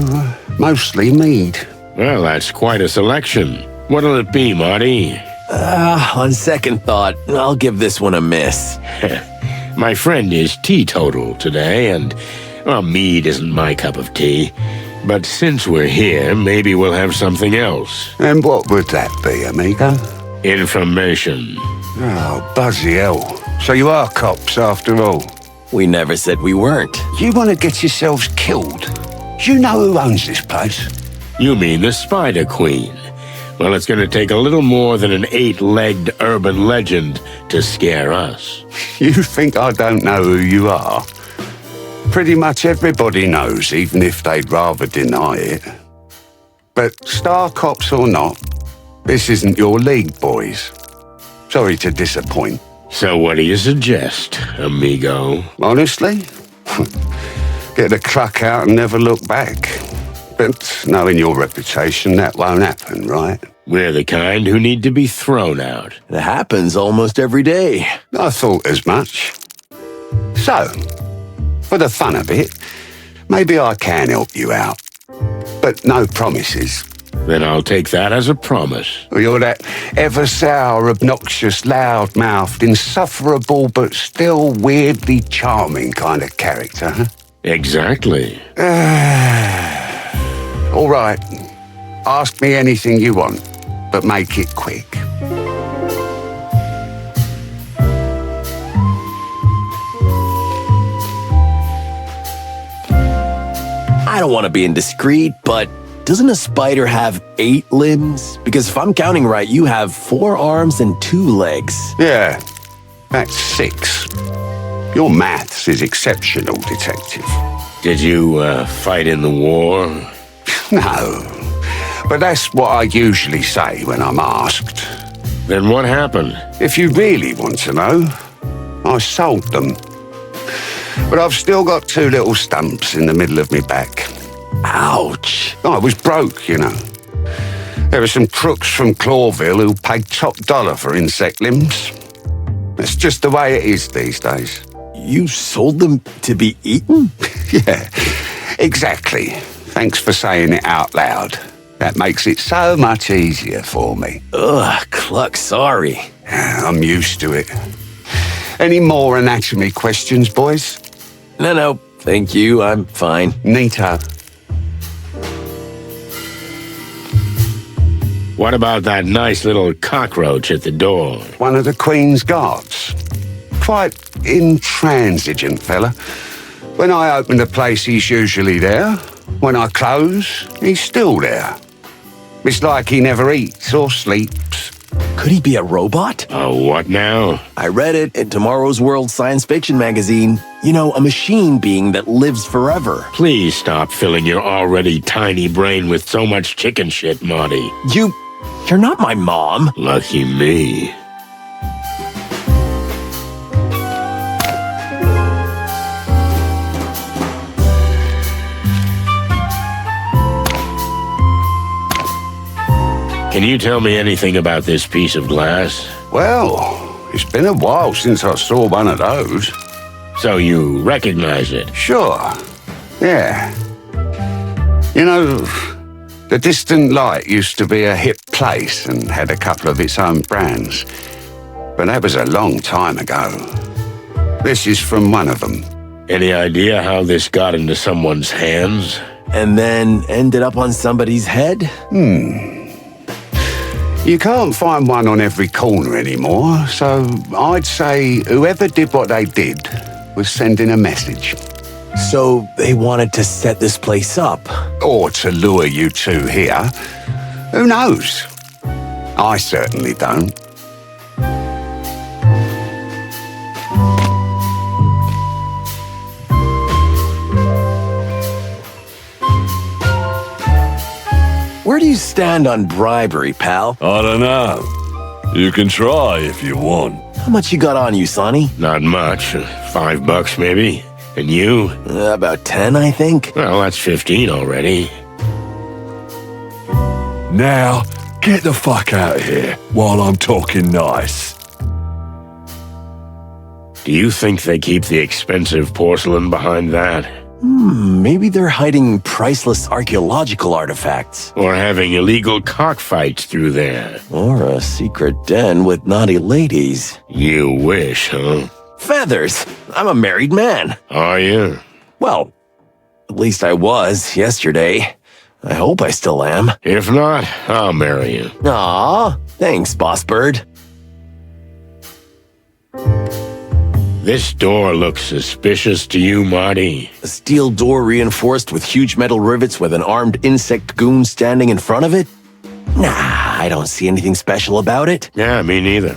S9: mostly mead.
S1: Well, that's quite a selection. What'll it be, Marty?
S12: On second thought, I'll give this one a miss.
S1: My friend is teetotal today, and, well, mead isn't my cup of tea. But since we're here, maybe we'll have something else.
S9: And what would that be, amigo?
S1: Information.
S9: Oh, buzzy hell. So you are cops after all?
S12: We never said we weren't.
S9: You want to get yourselves killed? You know who owns this place?
S1: You mean the Spider Queen. Well, it's going to take a little more than an 8-legged urban legend to scare us.
S9: You think I don't know who you are? Pretty much everybody knows, even if they'd rather deny it. But star cops or not, this isn't your league, boys. Sorry to disappoint.
S1: So what do you suggest, amigo?
S9: Honestly? Get the truck out and never look back. But knowing your reputation, that won't happen, right?
S1: We're the kind who need to be thrown out.
S12: It happens almost every day.
S9: I thought as much. So, for the fun of it, maybe I can help you out. But no promises.
S1: Then I'll take that as a promise.
S9: You're that ever-sour, obnoxious, loud-mouthed, insufferable, but still weirdly charming kind of character, huh?
S1: Exactly.
S9: All right. Ask me anything you want, but make it quick.
S12: I don't want to be indiscreet, but doesn't a spider have 8 limbs? Because if I'm counting right, you have 4 arms and 2 legs.
S9: Yeah, that's 6. Your maths is exceptional, Detective.
S1: Did you, fight in the war?
S9: No, but that's what I usually say when I'm asked.
S1: Then what happened?
S9: If you really want to know, I sold them. But I've still got 2 little stumps in the middle of my back.
S12: Ouch.
S9: I was broke, you know. There were some crooks from Clawville who paid top dollar for insect limbs. That's just the way it is these days.
S12: You sold them to be eaten?
S9: Yeah, exactly. Thanks for saying it out loud. That makes it so much easier for me.
S12: Ugh, Cluck, sorry.
S9: I'm used to it. Any more anatomy questions, boys?
S12: No, thank you. I'm fine.
S9: Neato.
S1: What about that nice little cockroach at the door?
S9: One of the Queen's guards. Quite intransigent fella. When I open the place, he's usually there. When I close, he's still there. It's like he never eats or sleeps.
S12: Could he be a robot?
S1: Oh, what now?
S12: I read it in Tomorrow's World science fiction magazine. You know, a machine being that lives forever.
S1: Please stop filling your already tiny brain with so much chicken shit, Marty.
S12: You're not my mom.
S1: Lucky me. Can you tell me anything about this piece of glass?
S9: Well, it's been a while since I saw one of those.
S1: So you recognize it?
S9: Sure. Yeah. You know, the Distant Light used to be a hip place and had a couple of its own brands. But that was a long time ago. This is from one of them.
S1: Any idea how this got into someone's hands?
S12: And then ended up on somebody's head?
S9: You can't find one on every corner anymore, so I'd say whoever did what they did was sending a message.
S12: So they wanted to set this place up?
S9: Or to lure you two here. Who knows? I certainly don't.
S12: Where do you stand on bribery, pal?
S15: I don't know. You can try if you want.
S12: How much you got on you, Sonny?
S1: Not much. $5 maybe. And you?
S12: About 10, I think.
S1: Well, that's 15 already.
S15: Now, get the fuck out of here while I'm talking nice.
S1: Do you think they keep the expensive porcelain behind that?
S12: Maybe they're hiding priceless archaeological artifacts.
S1: Or having illegal cockfights through there.
S12: Or a secret den with naughty ladies.
S1: You wish, huh?
S12: Feathers! I'm a married man.
S1: Are you?
S12: Well, at least I was yesterday. I hope I still am.
S1: If not, I'll marry you.
S12: Aw, thanks, Boss Bird.
S1: This door looks suspicious to you, Marty.
S12: A steel door reinforced with huge metal rivets with an armed insect goon standing in front of it? Nah, I don't see anything special about it.
S1: Yeah, me neither.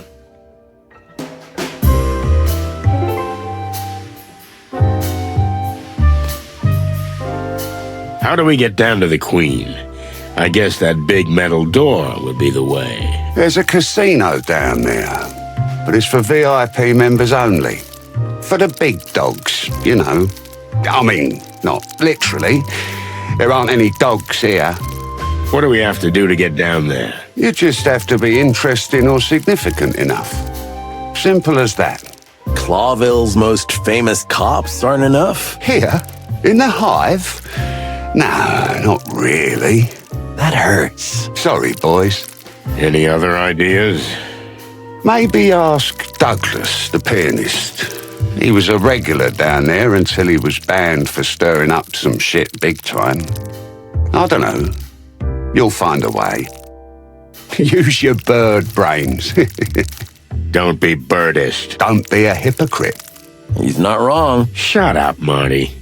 S1: How do we get down to the Queen? I guess that big metal door would be the way.
S9: There's a casino down there, but it's for VIP members only. For the big dogs, you know. I mean, not literally. There aren't any dogs here.
S1: What do we have to do to get down there?
S9: You just have to be interesting or significant enough. Simple as that.
S12: Clawville's most famous cops aren't enough?
S9: Here? In the Hive? No, not really.
S12: That hurts.
S9: Sorry, boys.
S1: Any other ideas?
S9: Maybe ask Douglas, the pianist. He was a regular down there until he was banned for stirring up some shit big time. I don't know. You'll find a way. Use your bird brains.
S1: Don't be birdist.
S9: Don't be a hypocrite.
S12: He's not wrong.
S1: Shut up, Marty.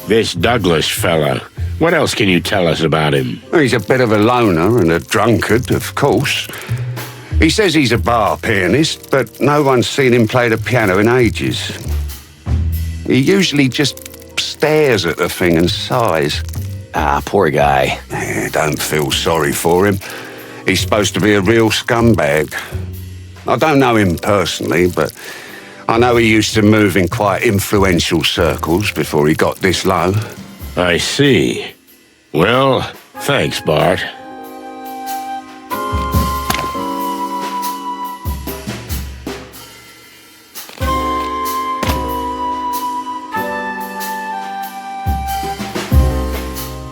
S1: This Douglas fella, what else can you tell us about him?
S9: He's a bit of a loner and a drunkard, of course. He says he's a bar pianist, but no one's seen him play the piano in ages. He usually just stares at the thing and sighs.
S12: Ah, poor guy.
S9: Don't feel sorry for him. He's supposed to be a real scumbag. I don't know him personally, but I know he used to move in quite influential circles before he got this low.
S1: I see. Well, thanks, Bart.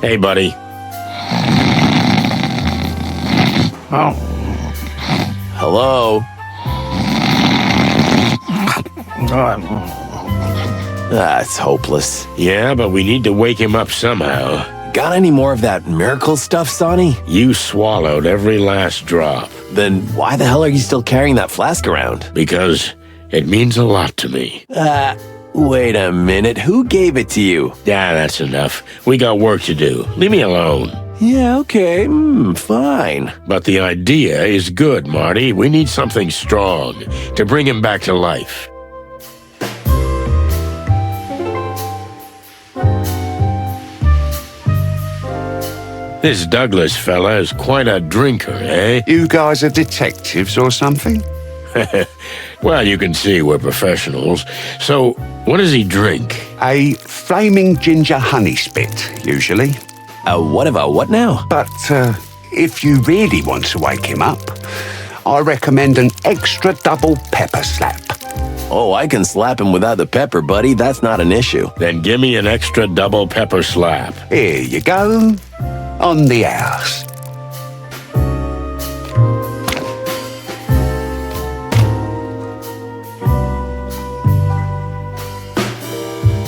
S1: Hey, buddy.
S11: Oh.
S12: Hello? That's hopeless.
S1: Yeah, but we need to wake him up somehow.
S12: Got any more of that miracle stuff, Sonny?
S1: You swallowed every last drop.
S12: Then why the hell are you still carrying that flask around?
S1: Because it means a lot to me.
S12: Wait a minute. Who gave it to you?
S1: Yeah, that's enough. We got work to do. Leave me alone.
S12: Yeah, okay. Fine.
S1: But the idea is good, Marty. We need something strong to bring him back to life. This Douglas fella is quite a drinker, eh?
S9: You guys are detectives or something?
S1: Well, you can see we're professionals. So, what does he drink?
S9: A flaming ginger honey spit, usually.
S12: What now?
S9: But if you really want to wake him up, I recommend an extra double pepper slap.
S12: Oh, I can slap him without the pepper, buddy. That's not an issue.
S1: Then give me an extra double pepper slap.
S9: Here you go. On the house.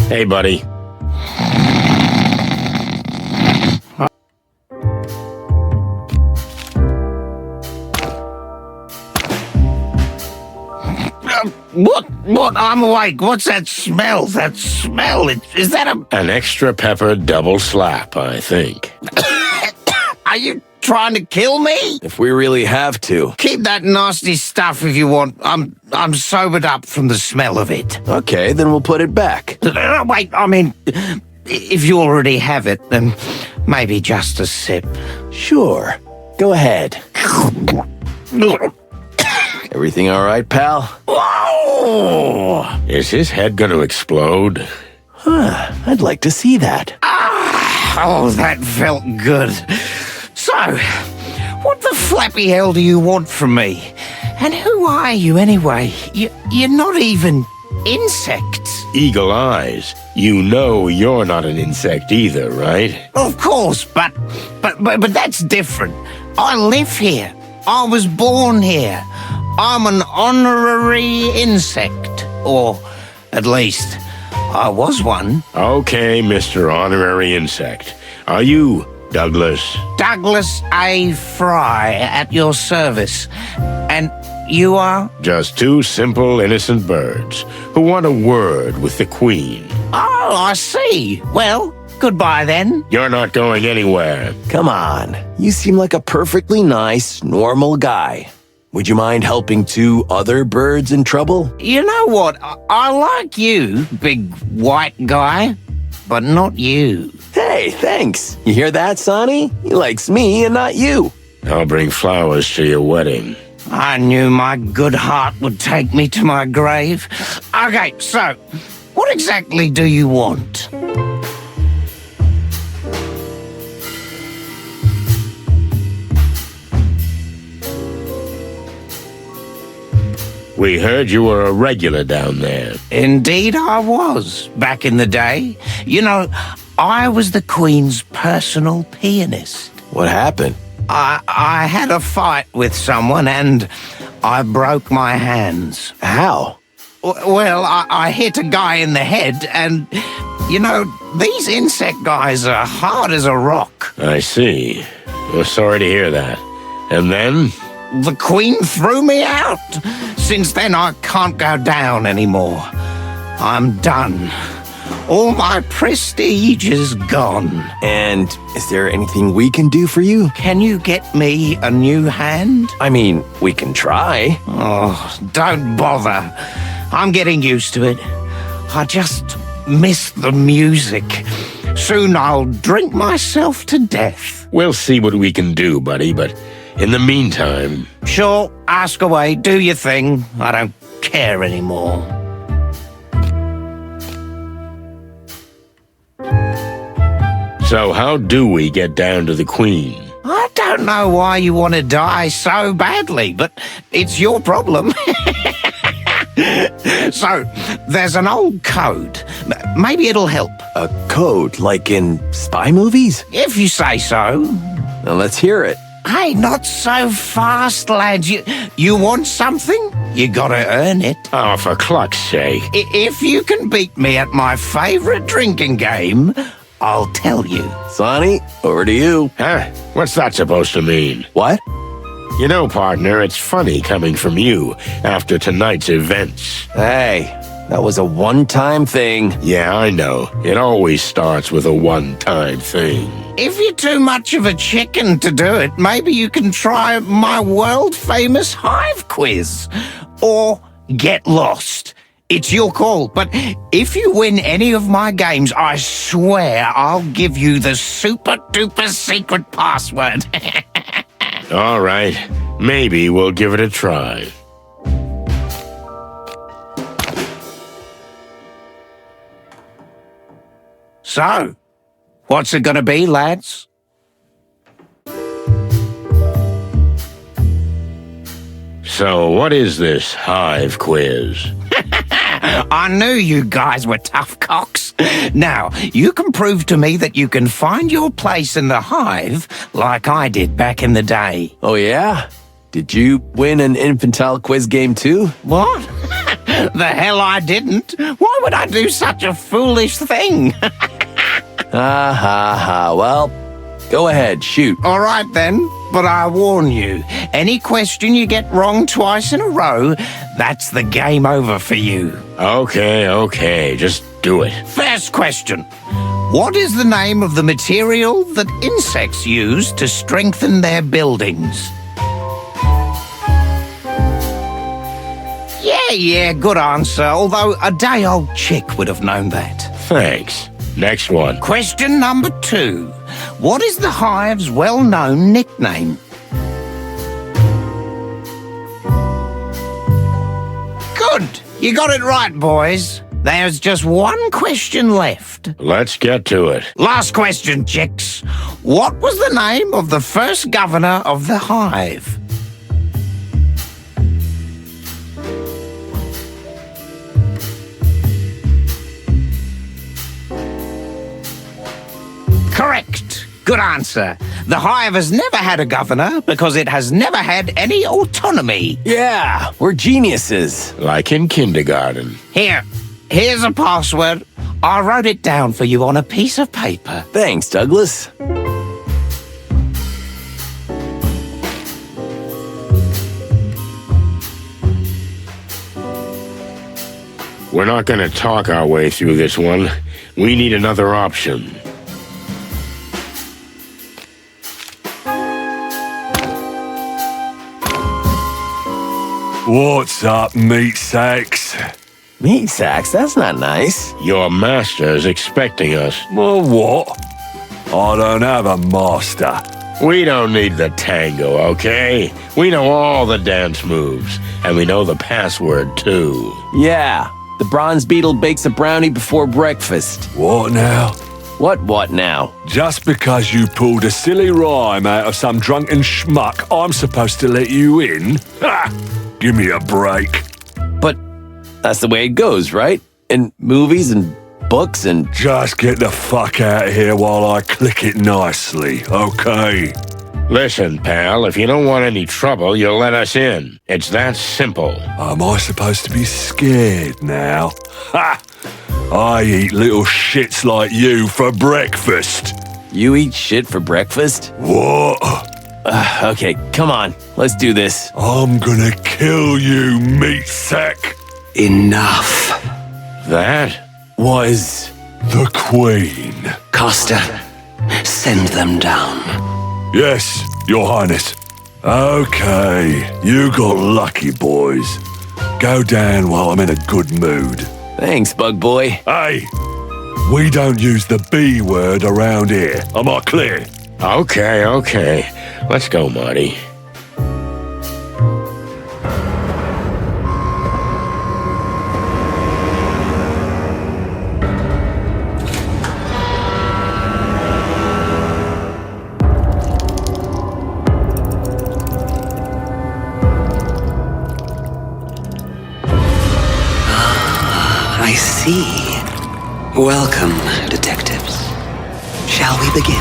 S1: Hey, buddy.
S3: What? I'm awake. What's that smell? That smell? Is that
S1: an extra pepper double slap, I think.
S3: Are you trying to kill me?
S12: If we really have to.
S3: Keep that nasty stuff if you want. I'm sobered up from the smell of it.
S12: Okay, then we'll put it back.
S3: Wait, I mean, if you already have it, then maybe just a sip.
S12: Sure. Go ahead. Everything all right, pal?
S3: Whoa!
S1: Is his head going to explode?
S12: I'd like to see that.
S3: Oh, that felt good. So, what the flappy hell do you want from me? And who are you anyway? You're not even insects.
S1: Eagle eyes. You know you're not an insect either, right?
S3: Of course, but that's different. I live here. I was born here. I'm an honorary insect. Or, at least, I was one.
S1: Okay, Mr. Honorary Insect. Are you Douglas?
S3: Douglas A. Fry, at your service. And you are?
S1: Just two simple, innocent birds who want a word with the Queen.
S3: Oh, I see. Well, goodbye then.
S1: You're not going anywhere.
S12: Come on. You seem like a perfectly nice, normal guy. Would you mind helping two other birds in trouble?
S3: You know what? I like you, big white guy, but not you.
S12: Hey, thanks. You hear that, Sonny? He likes me and not you.
S1: I'll bring flowers to your wedding.
S3: I knew my good heart would take me to my grave. Okay, so, what exactly do you want?
S1: We heard you were a regular down there.
S3: Indeed I was, back in the day. You know, I was the Queen's personal pianist.
S12: What happened?
S3: I had a fight with someone and I broke my hands.
S12: How?
S3: Well, I hit a guy in the head and, you know, these insect guys are hard as a rock.
S1: I see. We're sorry to hear that. And then?
S3: The Queen threw me out. Since then, I can't go down anymore. I'm done. All my prestige is gone.
S12: And is there anything we can do for you?
S3: Can you get me a new hand?
S12: I mean, we can try.
S3: Oh, don't bother. I'm getting used to it. I just miss the music. Soon I'll drink myself to death.
S1: We'll see what we can do, buddy, but in the meantime...
S3: Sure, ask away, do your thing. I don't care anymore.
S1: So how do we get down to the Queen?
S3: I don't know why you want to die so badly, but it's your problem. So, there's an old code. Maybe it'll help.
S12: A code, like in spy movies?
S3: If you say so.
S12: Now let's hear it.
S3: Hey, not so fast, lads. You want something? You gotta earn it.
S1: Oh, for cluck's sake.
S3: If you can beat me at my favorite drinking game, I'll tell you.
S12: Sonny, over to you.
S1: Huh? What's that supposed to mean?
S12: What?
S1: You know, partner, it's funny coming from you after tonight's events.
S12: Hey, that was a one-time thing.
S1: Yeah, I know. It always starts with a one-time thing.
S3: If you're too much of a chicken to do it, maybe you can try my world-famous Hive quiz. Or get lost. It's your call, but if you win any of my games, I swear I'll give you the super-duper secret password.
S1: All right. Maybe we'll give it a try.
S3: So, what's it gonna be, lads?
S1: So, what is this Hive quiz?
S3: I knew you guys were tough cocks. Now, you can prove to me that you can find your place in the Hive like I did back in the day.
S12: Oh, yeah? Did you win an infantile quiz game too?
S3: What? The hell I didn't. Why would I do such a foolish thing?
S12: Well, go ahead, shoot.
S3: All right then, but I warn you, any question you get wrong twice in a row, that's the game over for you.
S1: Okay, just do it.
S3: First question. What is the name of the material that insects use to strengthen their buildings? Yeah, good answer, although a day-old chick would have known that.
S1: Thanks. Next one.
S3: Question number 2. What is the Hive's well-known nickname? Good. You got it right, boys. There's just one question left.
S1: Let's get to it.
S3: Last question, chicks. What was the name of the first governor of the Hive? Correct. Good answer. The Hive has never had a governor because it has never had any autonomy.
S12: Yeah, we're geniuses.
S1: Like in kindergarten.
S3: Here's a password. I wrote it down for you on a piece of paper.
S12: Thanks, Douglas.
S1: We're not going to talk our way through this one. We need another option.
S15: What's up, meat sacks?
S12: Meat sacks? That's not nice.
S1: Your master's expecting us.
S15: Well, what? I don't have a master.
S1: We don't need the tango, okay? We know all the dance moves, and we know the password, too.
S12: Yeah, the bronze beetle bakes a brownie before breakfast.
S15: What now?
S12: What now?
S15: Just because you pulled a silly rhyme out of some drunken schmuck, I'm supposed to let you in? Ha! Give me a break.
S12: But that's the way it goes, right? In movies and books and...
S15: Just get the fuck out of here while I click it nicely, okay?
S1: Listen, pal, if you don't want any trouble, you'll let us in. It's that simple.
S15: Am I supposed to be scared now? Ha! I eat little shits like you for breakfast.
S12: You eat shit for breakfast?
S15: What?
S12: Okay, come on. Let's do this.
S15: I'm gonna kill you, meat sack.
S12: Enough.
S1: That
S12: was
S15: The Queen.
S16: Costa, send them down.
S15: Yes, Your Highness. Okay, you got lucky, boys. Go down while I'm in a good mood.
S12: Thanks, Bug Boy.
S15: Hey, we don't use the B word around here. Am I clear?
S1: Okay. Let's go, Marty.
S16: I see. Welcome, detectives. Shall we begin?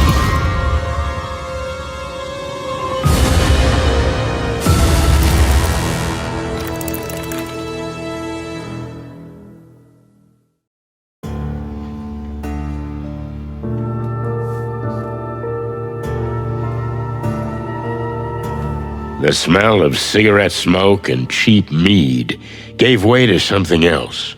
S1: The smell of cigarette smoke and cheap mead gave way to something else.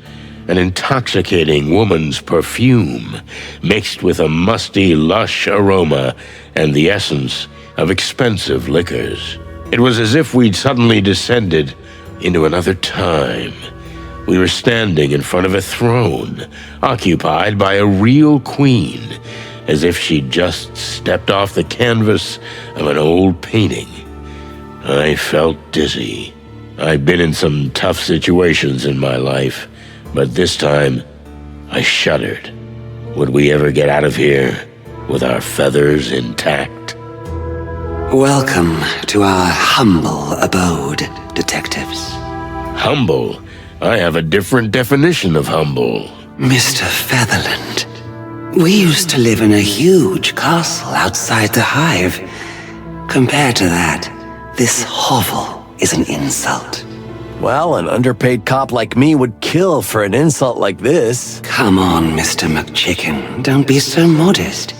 S1: An intoxicating woman's perfume mixed with a musty, lush aroma and the essence of expensive liquors. It was as if we'd suddenly descended into another time. We were standing in front of a throne, occupied by a real queen, as if she'd just stepped off the canvas of an old painting. I felt dizzy. I've been in some tough situations in my life, but this time, I shuddered. Would we ever get out of here with our feathers intact?
S16: Welcome to our humble abode, detectives.
S1: Humble? I have a different definition of humble.
S16: Mr. Featherland, we used to live in a huge castle outside the Hive. Compared to that, this hovel is an insult.
S12: Well, an underpaid cop like me would kill for an insult like this.
S16: Come on, Mr. McChicken. Don't be so modest.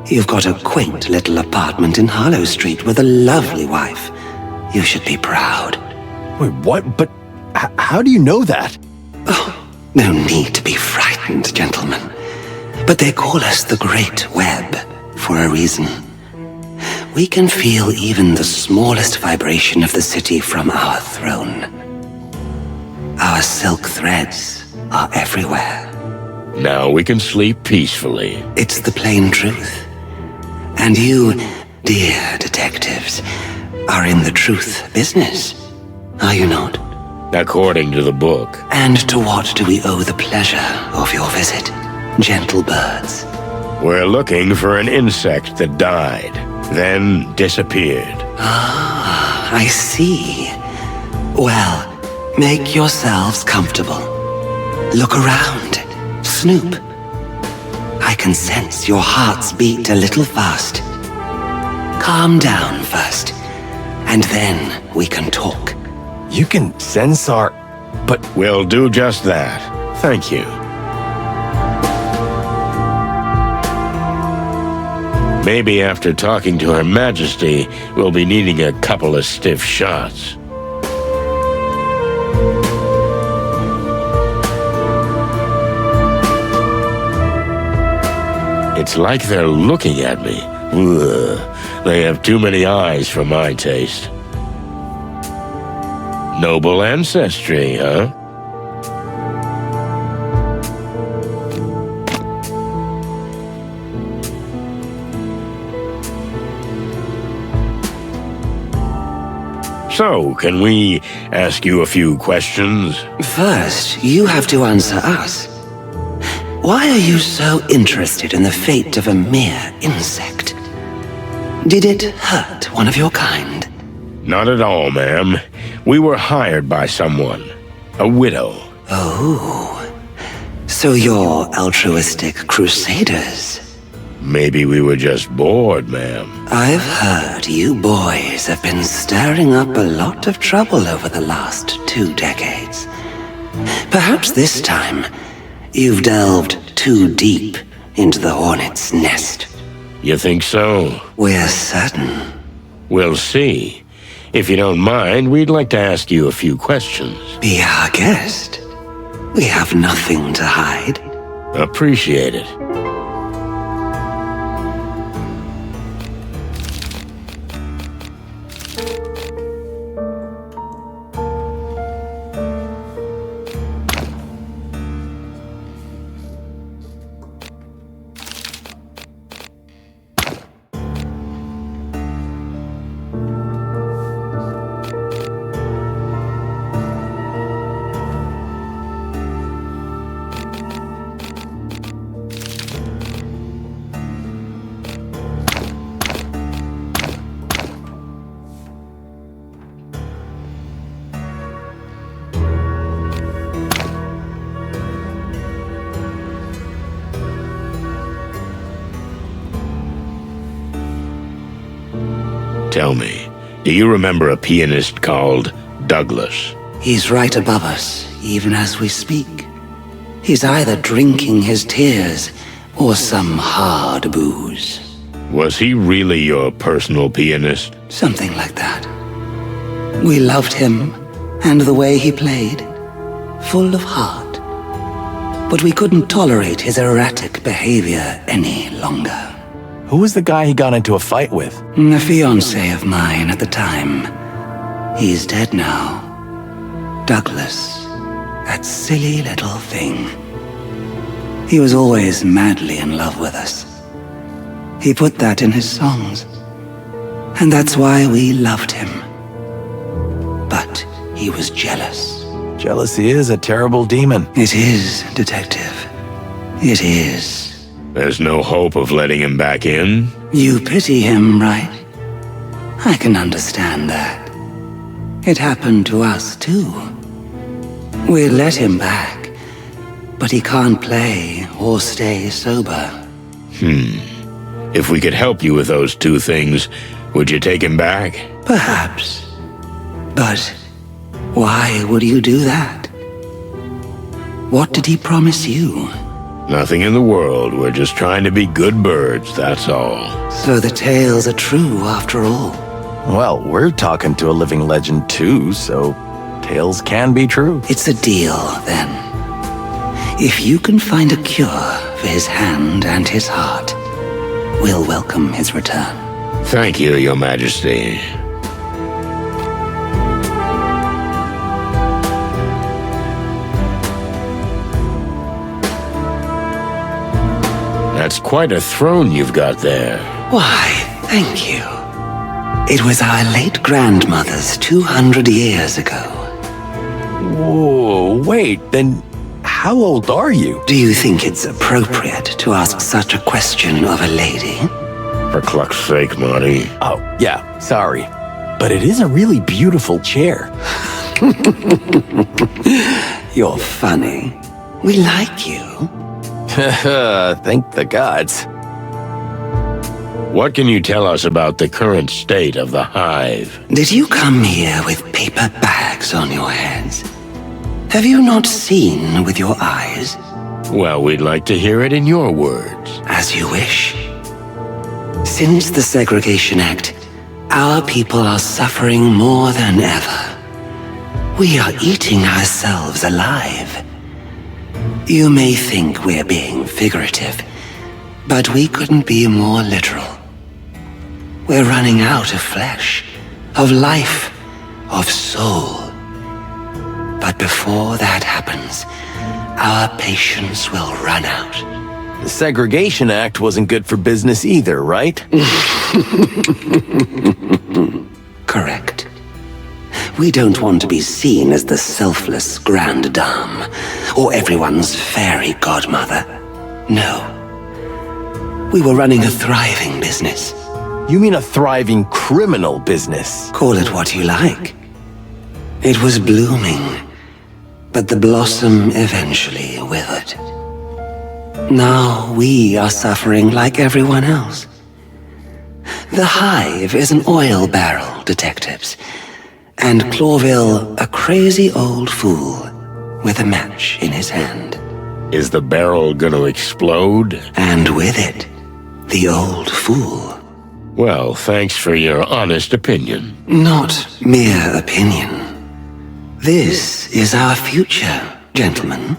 S16: You've got a quaint little apartment in Harlow Street with a lovely wife. You should be proud.
S12: Wait, what? But how do you know that?
S16: Oh, no need to be frightened, gentlemen. But they call us the Great Web for a reason. We can feel even the smallest vibration of the city from our throne. Our silk threads are everywhere.
S1: Now we can sleep peacefully.
S16: It's the plain truth. And you, dear detectives, are in the truth business, are you not?
S1: According to the book.
S16: And to what do we owe the pleasure of your visit, gentle birds?
S1: We're looking for an insect that died, then disappeared.
S16: Ah, I see. Well, make yourselves comfortable. Look around. Snoop. I can sense your hearts beat a little fast. Calm down first, and then we can talk.
S12: You can sense our... But...
S1: We'll do just that. Thank you. Maybe after talking to Her Majesty, we'll be needing a couple of stiff shots. It's like they're looking at me. Ugh. They have too many eyes for my taste. Noble ancestry, huh? So, can we ask you a few questions?
S16: First, you have to answer us. Why are you so interested in the fate of a mere insect? Did it hurt one of your kind?
S1: Not at all, ma'am. We were hired by someone. A widow.
S16: Oh. So you're altruistic crusaders?
S1: Maybe we were just bored, ma'am.
S16: I've heard you boys have been stirring up a lot of trouble over the last 2 decades. Perhaps this time, you've delved too deep into the hornet's nest.
S1: You think so?
S16: We're certain.
S1: We'll see. If you don't mind, we'd like to ask you a few questions.
S16: Be our guest. We have nothing to hide.
S1: Appreciate it. Tell me, do you remember a pianist called Douglas?
S16: He's right above us, even as we speak. He's either drinking his tears or some hard booze.
S1: Was he really your personal pianist?
S16: Something like that. We loved him and the way he played, full of heart. But we couldn't tolerate his erratic behavior any longer.
S12: Who was the guy he got into a fight with?
S16: A fiancé of mine at the time. He's dead now. Douglas. That silly little thing. He was always madly in love with us. He put that in his songs. And that's why we loved him. But he was jealous.
S12: Jealousy is a terrible demon.
S16: It is, Detective. It is.
S1: There's no hope of letting him back in?
S16: You pity him, right? I can understand that. It happened to us, too. We let him back, but he can't play or stay sober.
S1: If we could help you with those two things, would you take him back?
S16: Perhaps. But why would you do that? What did he promise you?
S1: Nothing in the world. We're just trying to be good birds, that's all.
S16: So the tales are true after all.
S12: Well, we're talking to a living legend too, so tales can be true.
S16: It's a deal, then. If you can find a cure for his hand and his heart, we'll welcome his return.
S1: Thank you, Your Majesty. That's quite a throne you've got there.
S16: Why, thank you. It was our late grandmother's 200 years ago.
S12: Whoa, wait, then how old are you?
S16: Do you think it's appropriate to ask such a question of a lady?
S1: For cluck's sake, Marty.
S12: Oh, yeah, sorry. But it is a really beautiful chair.
S16: You're funny. We like you.
S12: Thank the gods.
S1: What can you tell us about the current state of the Hive?
S16: Did you come here with paper bags on your heads? Have you not seen with your eyes?
S1: Well, we'd like to hear it in your words.
S16: As you wish. Since the Segregation Act, our people are suffering more than ever. We are eating ourselves alive. You may think we're being figurative, but we couldn't be more literal. We're running out of flesh, of life, of soul. But before that happens, our patience will run out.
S12: The Segregation Act wasn't good for business either, right?
S16: Correct. We don't want to be seen as the selfless grande dame, or everyone's fairy godmother. No. We were running a thriving business.
S12: You mean a thriving criminal business?
S16: Call it what you like. It was blooming, but the blossom eventually withered. Now we are suffering like everyone else. The Hive is an oil barrel, detectives. And Clawville, a crazy old fool with a match in his hand.
S1: Is the barrel gonna explode?
S16: And with it, the old fool.
S1: Well, thanks for your honest opinion.
S16: Not mere opinion. This is our future, gentlemen.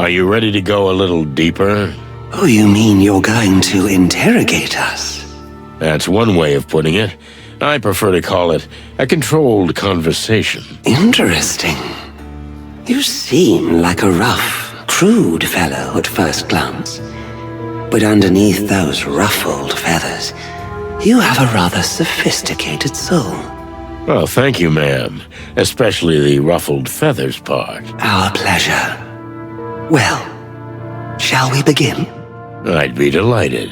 S1: Are you ready to go a little deeper?
S16: Oh, you mean you're going to interrogate us?
S1: That's one way of putting it. I prefer to call it a controlled conversation.
S16: Interesting. You seem like a rough, crude fellow at first glance. But underneath those ruffled feathers, you have a rather sophisticated soul.
S1: Well, thank you, ma'am. Especially the ruffled feathers part.
S16: Our pleasure. Well, shall we begin?
S1: I'd be delighted.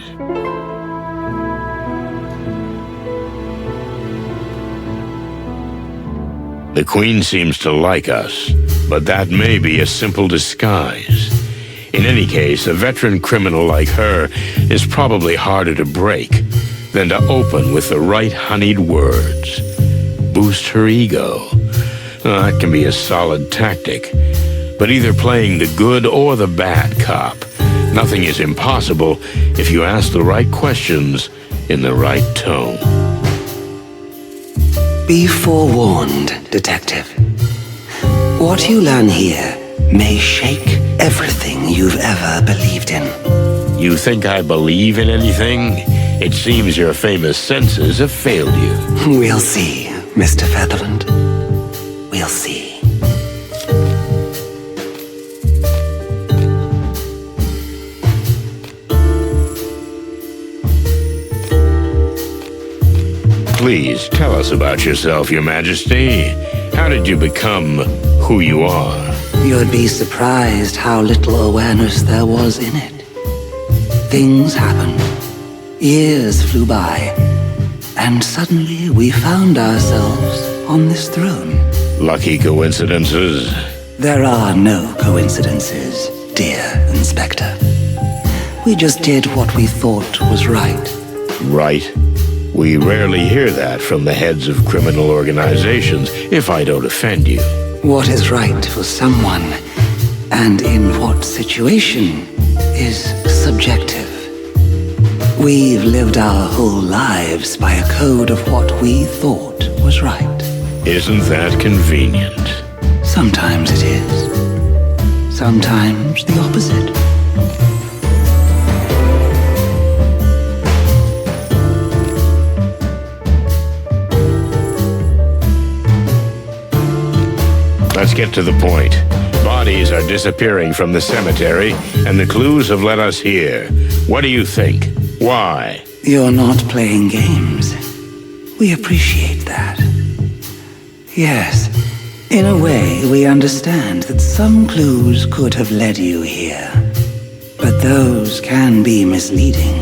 S1: The Queen seems to like us, but that may be a simple disguise. In any case, a veteran criminal like her is probably harder to break than to open with the right honeyed words. Boost her ego. That can be a solid tactic. But either playing the good or the bad cop, nothing is impossible if you ask the right questions in the right tone.
S16: Be forewarned, Detective. What you learn here may shake everything you've ever believed in.
S1: You think I believe in anything? It seems your famous senses have failed you.
S16: We'll see, Mr. Featherland. We'll see.
S1: Please tell us about yourself, Your Majesty. How did you become who you are?
S16: You'd be surprised how little awareness there was in it. Things happened. Years flew by. And suddenly we found ourselves on this throne.
S1: Lucky coincidences?
S16: There are no coincidences, dear Inspector. We just did what we thought was right.
S1: Right? We rarely hear that from the heads of criminal organizations, if I don't offend you.
S16: What is right for someone, and in what situation, is subjective. We've lived our whole lives by a code of what we thought was right.
S1: Isn't that convenient?
S16: Sometimes it is. Sometimes the opposite.
S1: Let's get to the point. Bodies are disappearing from the cemetery, and the clues have led us here. What do you think? Why?
S16: You're not playing games. We appreciate that. Yes, in a way, we understand that some clues could have led you here. But those can be misleading.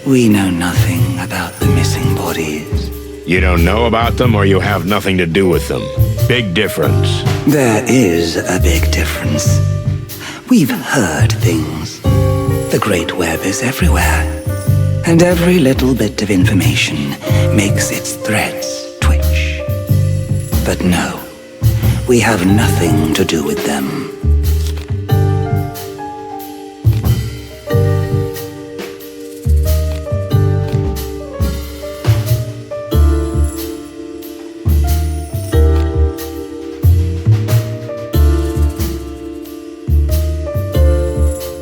S16: We know nothing about the missing bodies.
S1: You don't know about them, or you have nothing to do with them? Big difference.
S16: There is a big difference. We've heard things. The Great Web is everywhere. And every little bit of information makes its threads twitch. But no, we have nothing to do with them.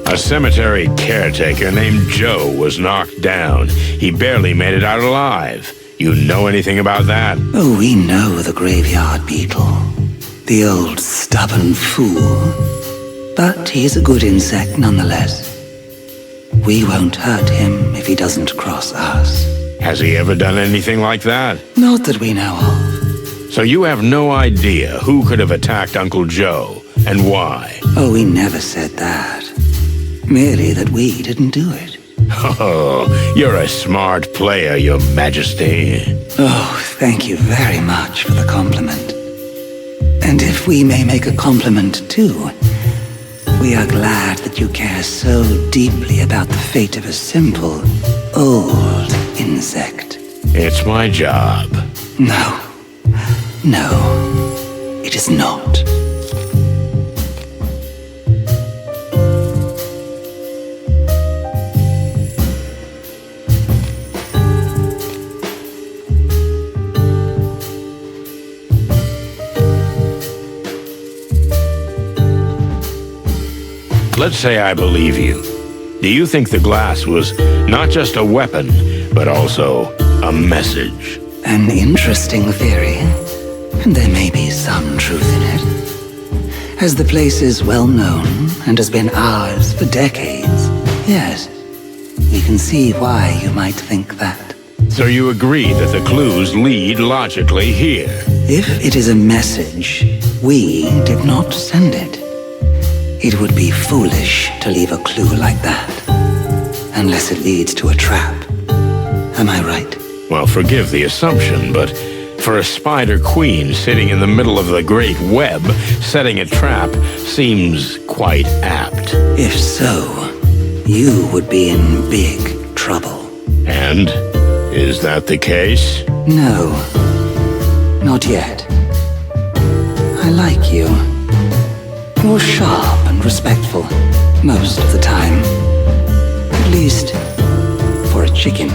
S1: A cemetery caretaker named Joe was knocked down. He barely made it out alive. You know anything about that?
S16: Oh, we know the graveyard beetle. The old stubborn fool. But he's a good insect nonetheless. We won't hurt him if he doesn't cross us.
S1: Has he ever done anything like that?
S16: Not that we know of.
S1: So you have no idea who could have attacked Uncle Joe, and why?
S16: Oh, we never said that. Merely that we didn't do it.
S1: Oh, you're a smart player, Your Majesty.
S16: Oh, thank you very much for the compliment. And if we may make a compliment too, we are glad that you care so deeply about the fate of a simple, old insect.
S1: It's my job.
S16: No. No, it is not.
S1: let's say I believe you. Do you think the glass was not just a weapon, but also a message?
S16: An interesting theory. There may be some truth in it. As the place is well known and has been ours for decades, yes, we can see why you might think that.
S1: So you agree that the clues lead logically here?
S16: If it is a message, we did not send it. It would be foolish to leave a clue like that, unless it leads to a trap. Am I right?
S1: Well, forgive the assumption, but for a spider queen sitting in the middle of the great web, setting a trap seems quite apt.
S16: If so, you would be in big trouble.
S1: And is that the case?
S16: No, not yet. I like you. You're sharp and respectful most of the time. At least for a chicken.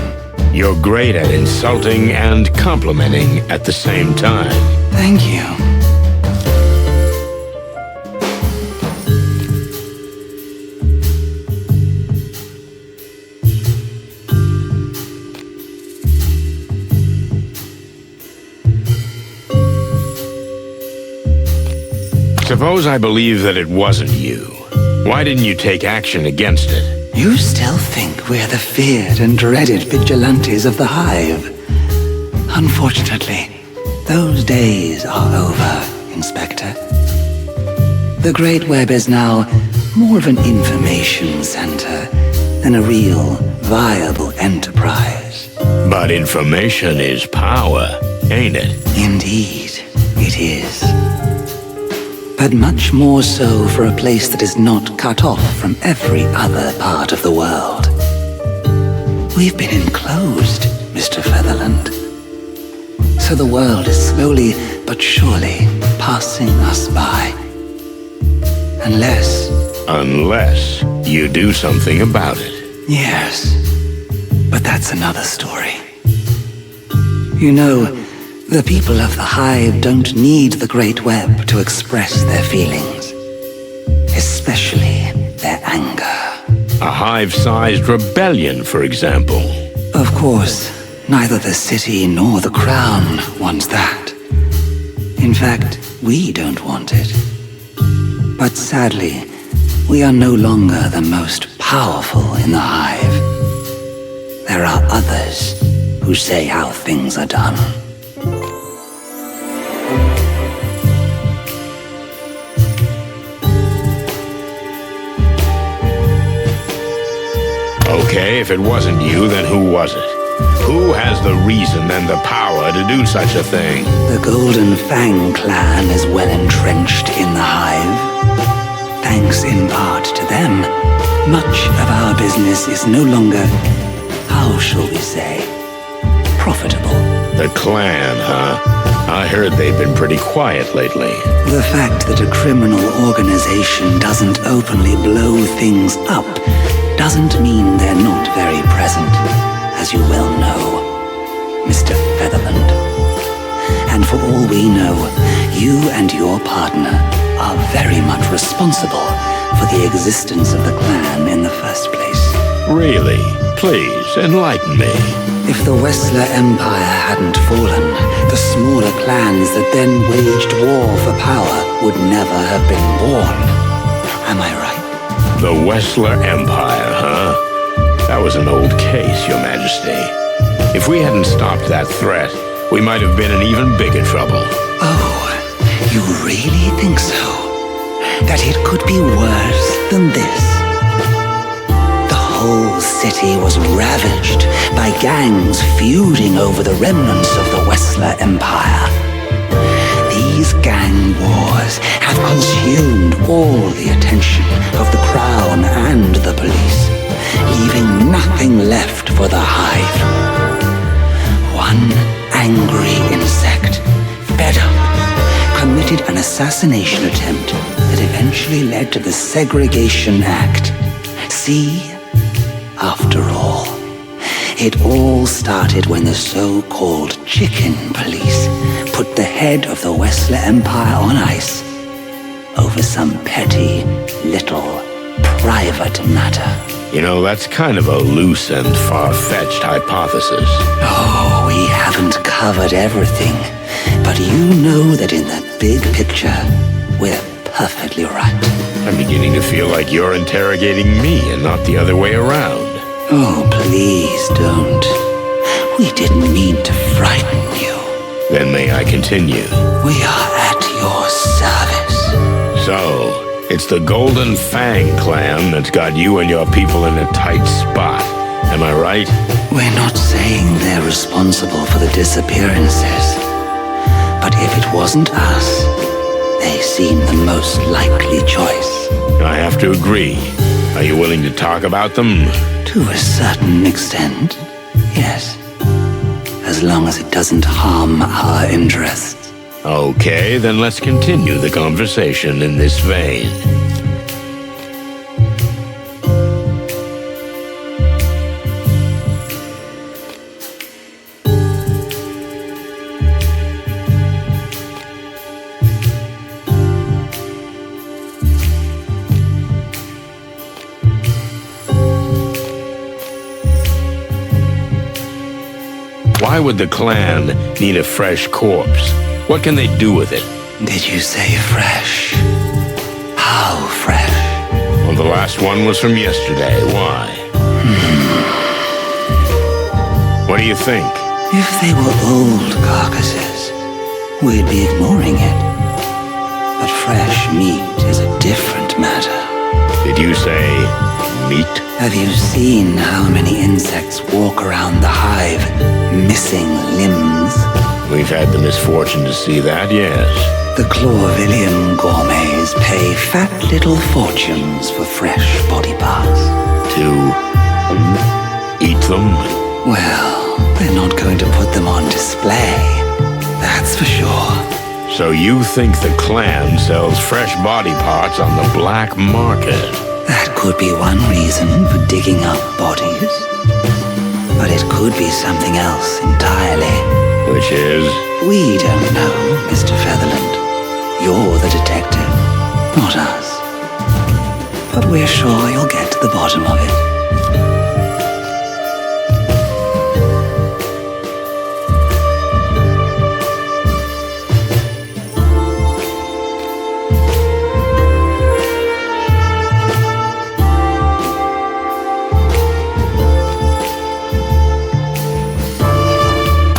S1: You're great at insulting and complimenting at the same time.
S16: Thank you.
S1: Suppose I believe that it wasn't you. Why didn't you take action against it?
S16: You still think we're the feared and dreaded vigilantes of the Hive. Unfortunately, those days are over, Inspector. The Great Web is now more of an information center than a real, viable enterprise.
S1: But information is power, ain't it?
S16: Indeed, it is. But much more so for a place that is not cut off from every other part of the world. We've been enclosed, Mr. Featherland. So the world is slowly but surely passing us by.
S1: Unless you do something about it.
S16: Yes, but that's another story. You know, the people of the Hive don't need the Great Web to express their feelings. Especially their anger.
S1: A Hive-sized rebellion, for example.
S16: Of course, neither the city nor the Crown wants that. In fact, we don't want it. But sadly, we are no longer the most powerful in the Hive. There are others who say how things are done.
S1: Okay, if it wasn't you, then who was it? Who has the reason and the power to do such a thing?
S16: The Golden Fang clan is well entrenched in the Hive. Thanks in part to them, much of our business is no longer, how shall we say, profitable.
S1: The clan, huh? I heard they've been pretty quiet lately.
S16: The fact that a criminal organization doesn't openly blow things up doesn't mean they're not very present, as you well know, Mr. Featherland. And for all we know, you and your partner are very much responsible for the existence of the clan in the first place.
S1: Really? Please, enlighten me.
S16: If the Wessler Empire hadn't fallen, the smaller clans that then waged war for power would never have been born. Am I right?
S1: The Wessler Empire, huh? That was an old case, Your Majesty. If we hadn't stopped that threat, we might have been in even bigger trouble.
S16: Oh, you really think so? That it could be worse than this? The whole city was ravaged by gangs feuding over the remnants of the Wessler Empire. These gang wars have consumed all the attention of the Crown and the police, leaving nothing left for the Hive. One angry insect, fed up, committed an assassination attempt that eventually led to the Segregation Act. See, after all, it all started when the so-called Chicken Police put the head of the Wessler Empire on ice over some petty little private matter.
S1: You know, that's kind of a loose and far-fetched hypothesis.
S16: Oh, we haven't covered everything, but you know that in the big picture, we're perfectly right.
S1: I'm beginning to feel like you're interrogating me and not the other way around.
S16: Oh, please don't. We didn't mean to frighten you.
S1: Then may I continue?
S16: We are at your service.
S1: So, it's the Golden Fang clan that's got you and your people in a tight spot. Am I right?
S16: We're not saying they're responsible for the disappearances. But if it wasn't us, they seem the most likely choice.
S1: I have to agree. Are you willing to talk about them?
S16: To a certain extent, yes. As long as it doesn't harm our interests.
S1: Okay, then let's continue the conversation in this vein. Why would the clan need a fresh corpse? What can they do with it?
S16: Did you say fresh? How fresh?
S1: Well, the last one was from yesterday. Why? What do you think?
S16: If they were old carcasses, we'd be ignoring it. But fresh meat is a different matter.
S1: Did you say meat?
S16: Have you seen how many insects walk around the hive, missing limbs?
S1: We've had the misfortune to see that, yes.
S16: The Chlorvillian gourmets pay fat little fortunes for fresh body parts.
S1: To eat them?
S16: Well, they're not going to put them on display. That's for sure.
S1: So you think the clan sells fresh body parts on the black market?
S16: That could be one reason for digging up bodies. But it could be something else entirely.
S1: Which is?
S16: We don't know, Mr. Featherland. You're the detective, not us. But we're sure you'll get to the bottom of it.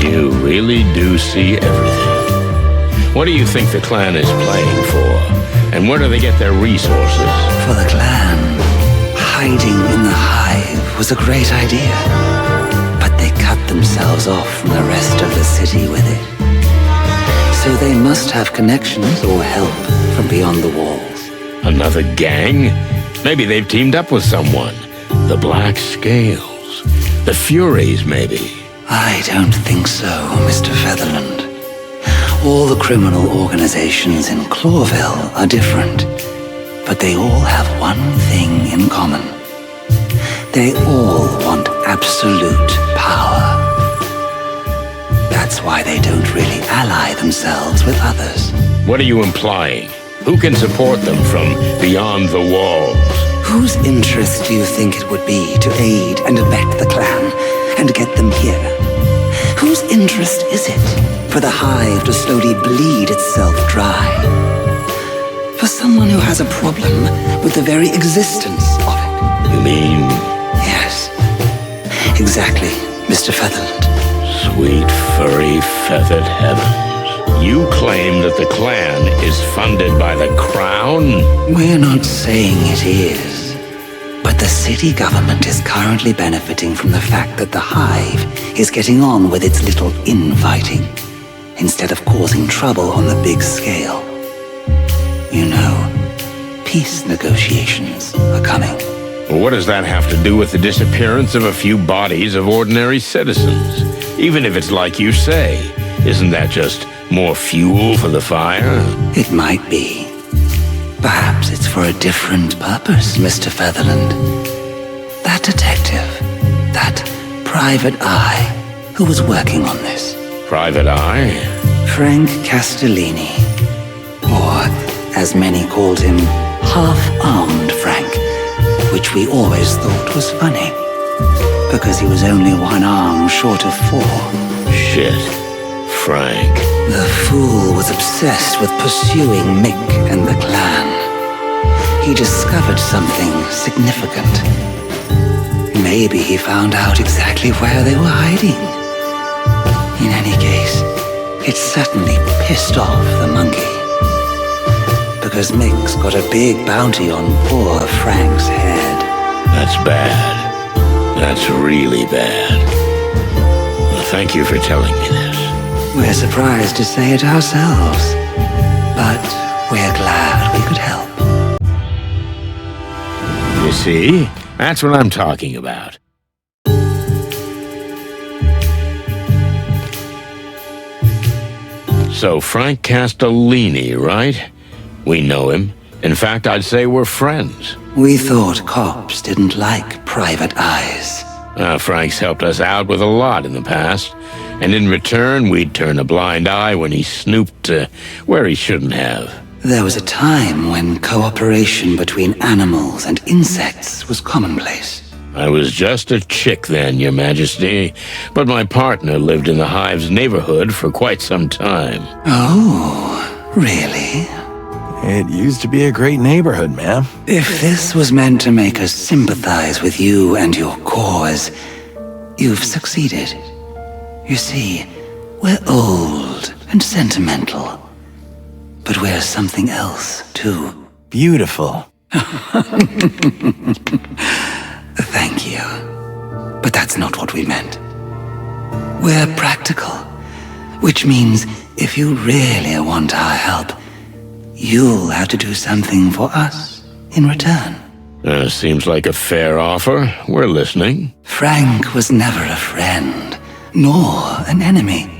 S1: You really do see everything. What do you think the clan is playing for? And where do they get their resources?
S16: For the clan, hiding in the hive was a great idea. But they cut themselves off from the rest of the city with it. So they must have connections or help from beyond the walls.
S1: Another gang? Maybe they've teamed up with someone. The Black Scales. The Furies, maybe.
S16: I don't think so, Mr. Featherland. All the criminal organizations in Clawville are different, but they all have one thing in common. They all want absolute power. That's why they don't really ally themselves with others.
S1: What are you implying? Who can support them from beyond the walls?
S16: Whose interest do you think it would be to aid and abet the clan and get them here? Whose interest is it for the hive to slowly bleed itself dry? For someone who has a problem with the very existence of it.
S1: You mean?
S16: Yes. Exactly, Mr. Featherland.
S1: Sweet, furry, feathered heavens. You claim that the clan is funded by the crown?
S16: We're not saying it is. But the city government is currently benefiting from the fact that the hive is getting on with its little infighting, instead of causing trouble on the big scale. You know, peace negotiations are coming.
S1: Well, what does that have to do with the disappearance of a few bodies of ordinary citizens? Even if it's like you say, isn't that just more fuel for the fire?
S16: It might be. Perhaps it's for a different purpose, Mr. Featherland. That detective, that private eye who was working on this.
S1: Private eye?
S16: Frank Castellini. Or, as many called him, half-armed Frank. which we always thought was funny, because he was only one arm short of 4.
S1: Shit. Frank.
S16: The fool was obsessed with pursuing Mick and the clan. He discovered something significant. Maybe he found out exactly where they were hiding. In any case, it certainly pissed off the monkey. Because Mick's got a big bounty on poor Frank's head.
S1: That's bad. That's really bad. Well, thank you for telling me this.
S16: We're surprised to say it ourselves, but we're glad we could help.
S1: You see? That's what I'm talking about. So Frank Castellini, right? We know him. In fact, I'd say we're friends.
S16: We thought cops didn't like private eyes.
S1: Frank's helped us out with a lot in the past, and in return, we'd turn a blind eye when he snooped where he shouldn't have.
S16: There was a time when cooperation between animals and insects was commonplace.
S1: I was just a chick then, Your Majesty, but my partner lived in the Hive's neighborhood for quite some time.
S16: Oh, really?
S12: It used to be a great neighborhood, ma'am.
S16: If this was meant to make us sympathize with you and your cause, you've succeeded. You see, we're old and sentimental, but we're something else, too.
S12: Beautiful.
S16: Thank you. But that's not what we meant. We're practical, which means if you really want our help, you'll have to do something for us in return.
S1: Seems like a fair offer. We're listening.
S16: Frank was never a friend, nor an enemy.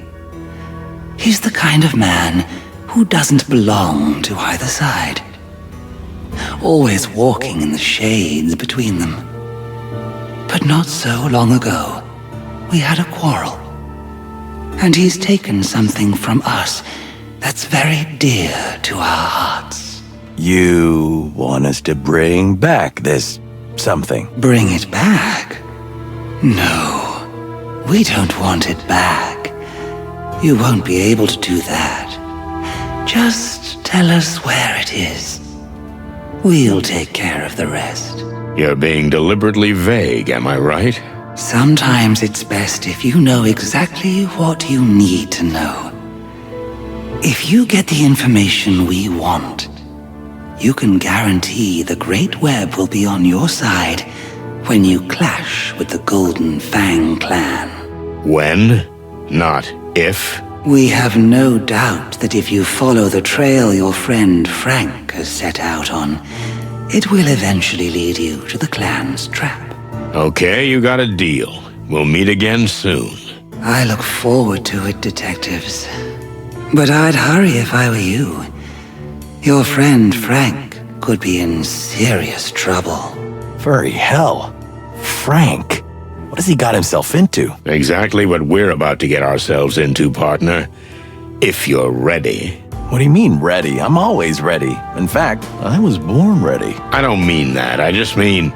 S16: He's the kind of man who doesn't belong to either side. Always walking in the shades between them. But not so long ago, we had a quarrel. And he's taken something from us that's very dear to our hearts.
S12: You want us to bring back this something?
S16: Bring it back? No, we don't want it back. You won't be able to do that. Just tell us where it is. We'll take care of the rest.
S1: You're being deliberately vague, am I right?
S16: Sometimes it's best if you know exactly what you need to know. If you get the information we want, you can guarantee the Great Web will be on your side when you clash with the Golden Fang clan.
S1: When? Not if?
S16: We have no doubt that if you follow the trail your friend Frank has set out on, it will eventually lead you to the clan's trap.
S1: Okay, you got a deal. We'll meet again soon.
S16: I look forward to it, detectives. But I'd hurry if I were you. Your friend Frank could be in serious trouble.
S12: Furry hell. Frank? What has he got himself into?
S1: Exactly what we're about to get ourselves into, partner. If you're ready.
S12: What do you mean, ready? I'm always ready. In fact, I was born ready.
S1: I don't mean that. I just mean,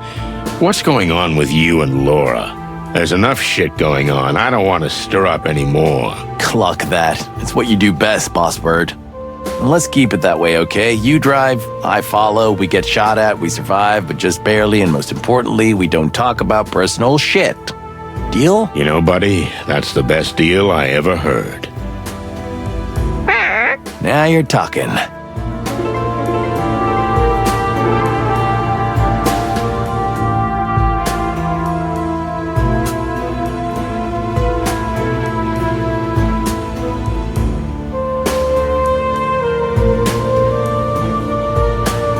S1: what's going on with you and Laura? There's enough shit going on. I don't want to stir up any more.
S12: Cluck that. It's what you do best, Boss Bird. And let's keep it that way, okay? You drive, I follow, we get shot at, we survive, but just barely, and most importantly, we don't talk about personal shit. Deal?
S1: You know, buddy, that's the best deal I ever heard.
S12: Now you're talking.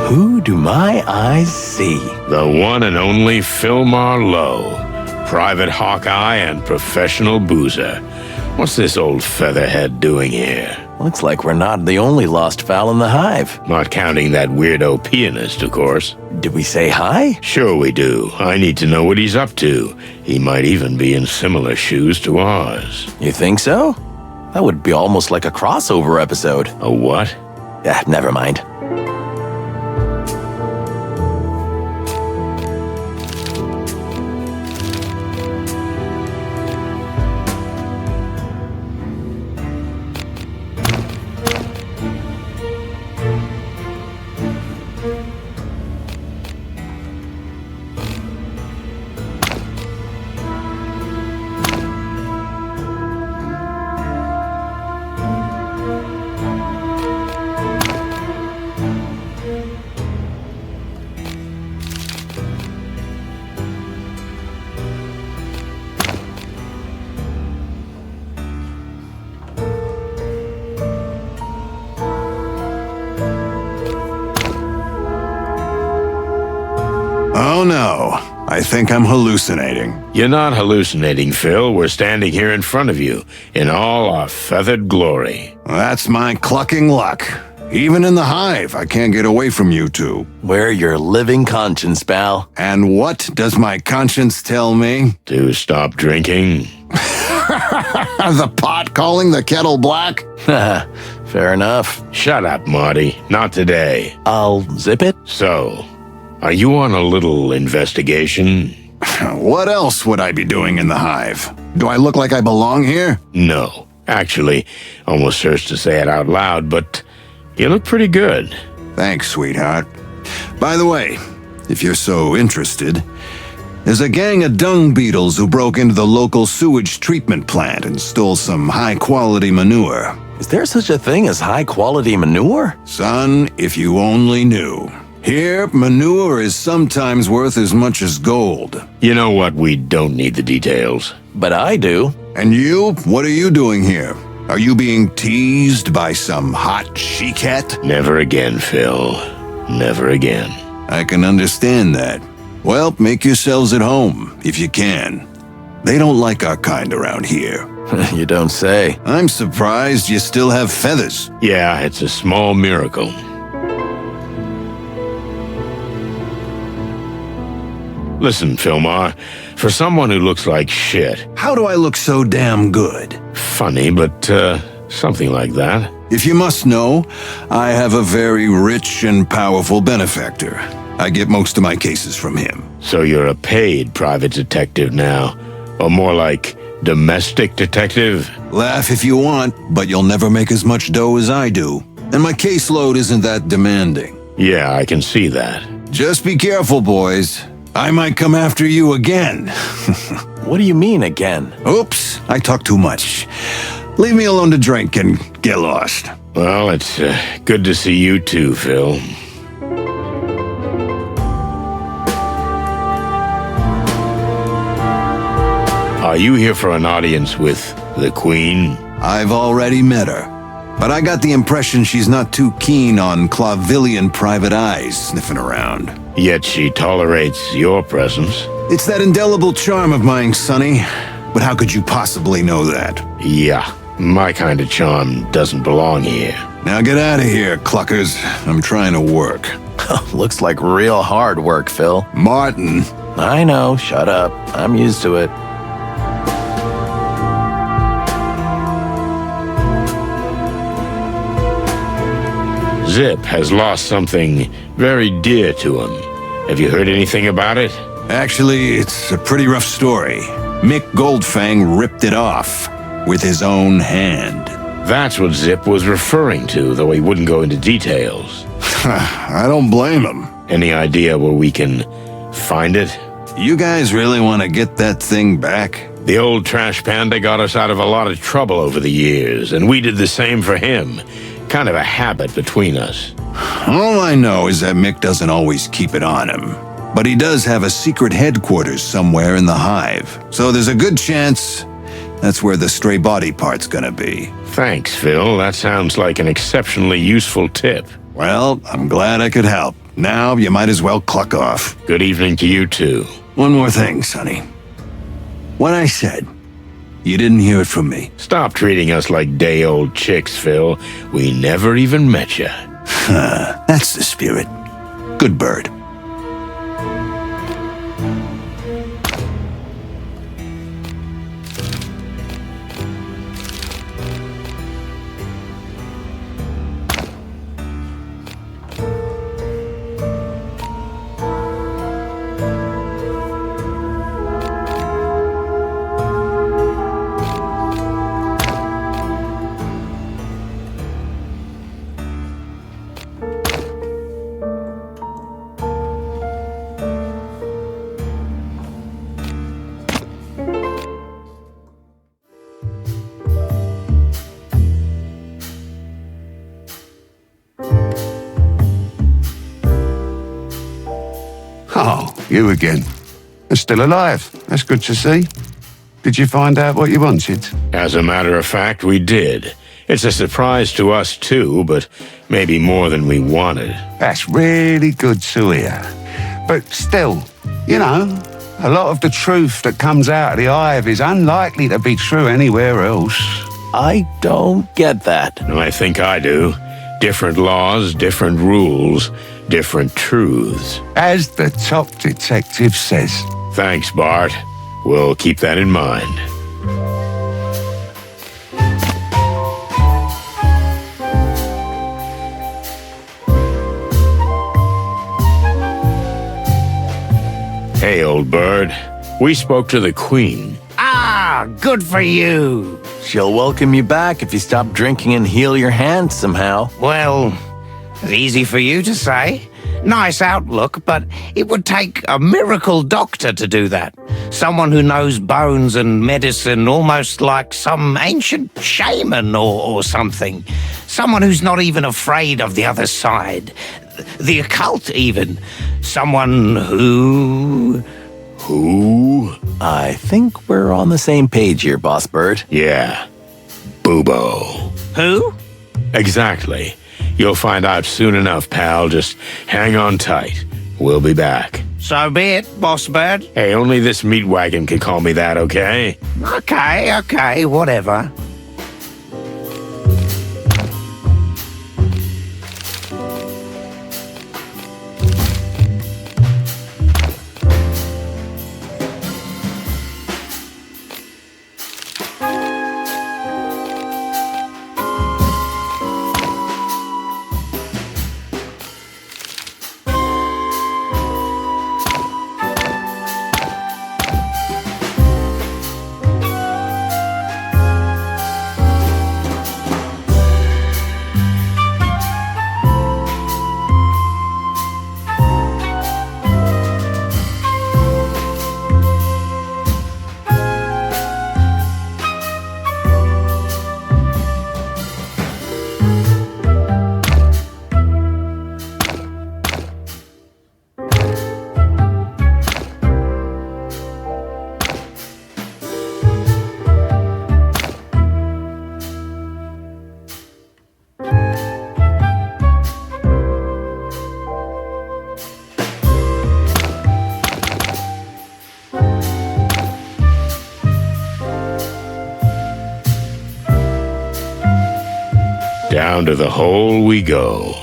S12: Who do my eyes see?
S1: The one and only Phil Marlowe, private Hawkeye and professional boozer. What's this old featherhead doing here?
S12: Looks like we're not the only lost fowl in the Hive.
S1: Not counting that weirdo pianist, of course.
S12: Did we say hi?
S1: Sure we do. I need to know what he's up to. He might even be in similar shoes to ours.
S12: You think so? That would be almost like a crossover episode.
S1: A what?
S12: Never mind.
S2: I think I'm hallucinating.
S1: You're not hallucinating, Phil. We're standing here in front of you, in all our feathered glory.
S2: That's my clucking luck. Even in the Hive, I can't get away from you two.
S12: We're your living conscience, pal.
S2: And what does my conscience tell me?
S1: To stop drinking.
S2: The pot calling the kettle black?
S12: Fair enough.
S1: Shut up, Marty. Not today.
S12: I'll zip it.
S1: So, are you on a little investigation?
S2: What else would I be doing in the Hive? Do I look like I belong here?
S1: No. Actually, almost hurts to say it out loud, but you look pretty good.
S2: Thanks, sweetheart. By the way, if you're so interested, there's a gang of dung beetles who broke into the local sewage treatment plant and stole some high-quality manure.
S12: Is there such a thing as high-quality manure?
S2: Son, if you only knew. Here, manure is sometimes worth as much as gold.
S1: You know what? We don't need the details.
S12: But I do.
S2: And you? What are you doing here? Are you being teased by some hot she-cat?
S1: Never again, Phil. Never again.
S2: I can understand that. Well, make yourselves at home, if you can. They don't like our kind around here.
S12: You don't say.
S2: I'm surprised you still have feathers.
S1: Yeah, it's a small miracle. Listen, Philmar, for someone who looks like shit...
S2: How do I look so damn good?
S1: Funny, but, something like that.
S2: If you must know, I have a very rich and powerful benefactor. I get most of my cases from him.
S1: So you're a paid private detective now. Or more like domestic detective?
S2: Laugh if you want, but you'll never make as much dough as I do. And my caseload isn't that demanding.
S1: Yeah, I can see that.
S2: Just be careful, boys. I might come after you again.
S12: What do you mean, again?
S2: Oops, I talk too much. Leave me alone to drink and get lost.
S1: Well, it's good to see you too, Phil. Are you here for an audience with the Queen?
S2: I've already met her. But I got the impression she's not too keen on Clavillian private eyes sniffing around.
S1: Yet she tolerates your presence.
S2: It's that indelible charm of mine, Sonny. But how could you possibly know that?
S1: Yeah, my kind of charm doesn't belong here.
S2: Now get out of here, cluckers. I'm trying to work.
S12: Looks like real hard work, Phil.
S2: Martin.
S12: I know, shut up. I'm used to it.
S1: Zip has lost something very dear to him. Have you heard anything about it?
S2: Actually, it's a pretty rough story. Mick Goldfang ripped it off with his own hand.
S1: That's what Zip was referring to, though he wouldn't go into details.
S2: I don't blame him.
S1: Any idea where we can find it?
S2: You guys really want to get that thing back?
S1: The old trash panda got us out of a lot of trouble over the years, and we did the same for him. Kind of a habit between us.
S2: All I know is that Mick doesn't always keep it on him. But he does have a secret headquarters somewhere in the Hive. So there's a good chance that's where the stray body part's gonna be.
S1: Thanks, Phil. That sounds like an exceptionally useful tip.
S2: Well, I'm glad I could help. Now you might as well cluck off.
S1: Good evening to you, too.
S2: One more thing, Sonny. What I said, you didn't hear it from me.
S1: Stop treating us like day-old chicks, Phil. We never even met you.
S2: That's the spirit. Good bird.
S9: Oh, you again. You're still alive. That's good to see. Did you find out what you wanted?
S1: As a matter of fact, we did. It's a surprise to us, too, but maybe more than we wanted.
S9: That's really good to hear. But still, you know, A lot of the truth that comes out of the Hive is unlikely to be true anywhere else.
S12: I don't get that.
S1: I think I do. Different laws, different rules, different truths.
S9: As the top detective says.
S1: Thanks, Bart. We'll keep that in mind. Hey, old bird. We spoke to the Queen.
S11: Ah, good for you.
S12: She'll welcome you back if you stop drinking and heal your hands somehow.
S11: Well, easy for you to say. Nice outlook, but it would take a miracle doctor to do that. Someone who knows bones and medicine almost like some ancient shaman or something. Someone who's not even afraid of the other side. The occult, even. Someone who...
S1: Who?
S12: I think we're on the same page here, Boss Bird.
S1: Yeah. Bubo.
S11: Who?
S1: Exactly. You'll find out soon enough, pal. Just hang on tight. We'll be back.
S11: So be it, Boss Bird.
S1: Hey, only this meat wagon can call me that, okay?
S11: Okay, whatever.
S1: Down to the hole we go.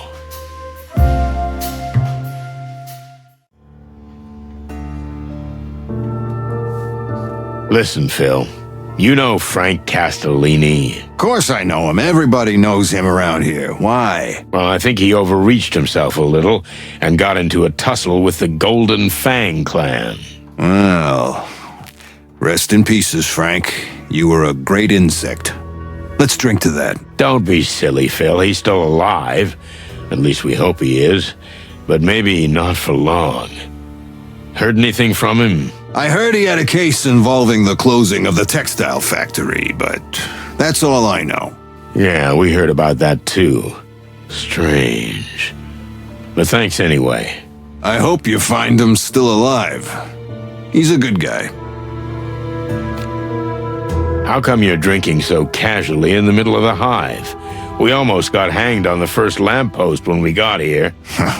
S1: Listen, Phil. You know Frank Castellini.
S2: Of course I know him. Everybody knows him around here. Why?
S1: Well, I think he overreached himself a little and got into a tussle with the Golden Fang clan.
S2: Well, rest in pieces, Frank. You were a great insect. Let's drink to that.
S1: Don't be silly, Phil. He's still alive. At least we hope he is. But maybe not for long. Heard anything from him?
S2: I heard he had a case involving the closing of the textile factory, but that's all I know.
S1: Yeah, we heard about that too. Strange. But thanks anyway.
S2: I hope you find him still alive. He's a good guy.
S1: How come you're drinking so casually in the middle of the Hive? We almost got hanged on the first lamppost when we got here.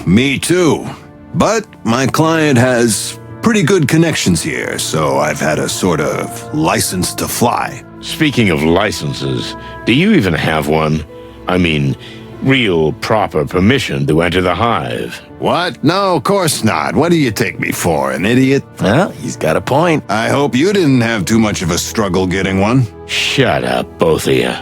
S2: Me too. But my client has pretty good connections here, so I've had a sort of license to fly.
S1: Speaking of licenses, do you even have one? I mean, real, proper permission to enter the Hive.
S2: What? No, of course not. What do you take me for, an idiot?
S12: Well, he's got a point.
S2: I hope you didn't have too much of a struggle getting one.
S1: Shut up, both of you.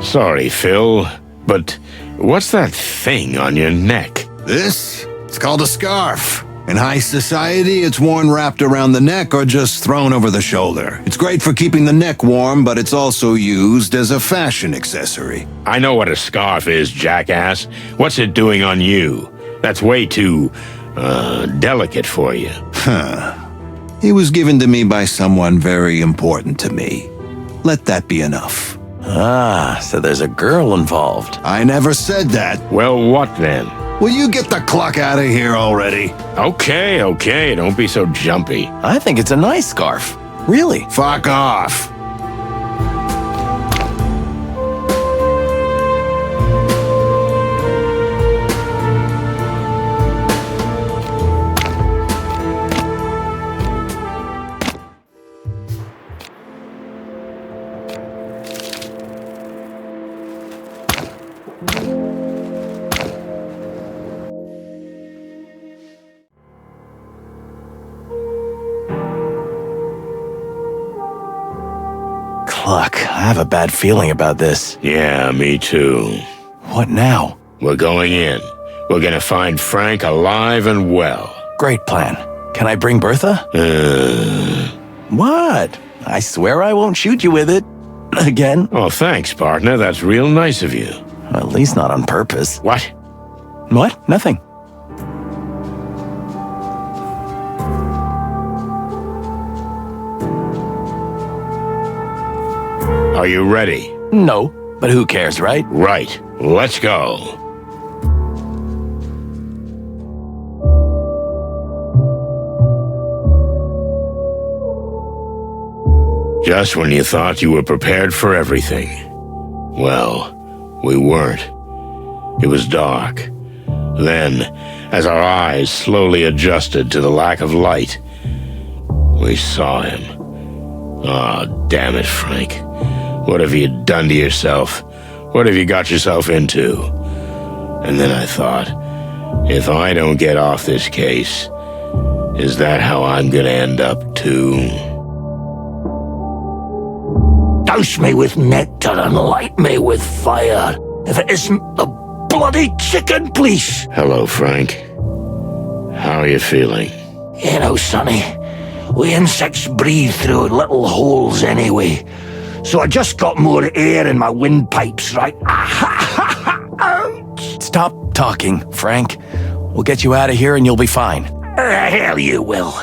S1: Sorry, Phil, but what's that thing on your neck?
S2: This? It's called a scarf. In high society, it's worn wrapped around the neck or just thrown over the shoulder. It's great for keeping the neck warm, but it's also used as a fashion accessory.
S1: I know what a scarf is, jackass. What's it doing on you? That's way too, delicate for you.
S2: It was given to me by someone very important to me. Let that be enough.
S12: Ah, so there's a girl involved.
S2: I never said that.
S1: Well, what then?
S2: Will you get the cluck out of here already?
S1: Okay, don't be so jumpy.
S12: I think it's a nice scarf. Really?
S2: Fuck off.
S6: Cluck, I have a bad feeling about this.
S1: Yeah, me too.
S6: What now?
S1: We're going in. We're gonna find Frank alive and well.
S6: Great plan. Can I bring Bertha? What? I swear I won't shoot you with it. Again?
S1: Oh, thanks, partner. That's real nice of you.
S6: At least not on purpose.
S1: What?
S6: What? Nothing.
S1: Are you ready?
S6: No, but who cares, right?
S1: Right. Let's go. Just when you thought you were prepared for everything. Well, we weren't. It was dark. Then, as our eyes slowly adjusted to the lack of light, we saw him. Oh, damn it, Frank. What have you done to yourself? What have you got yourself into? And then I thought, if I don't get off this case, is that how I'm gonna end up too?
S10: Douse me with nectar and light me with fire. If it isn't the bloody chicken, please.
S1: Hello, Frank. How are you feeling?
S10: You know, Sonny, we insects breathe through little holes anyway. So I just got more air in my windpipes, right?
S6: Stop talking, Frank. We'll get you out of here and you'll be fine.
S10: Hell you will.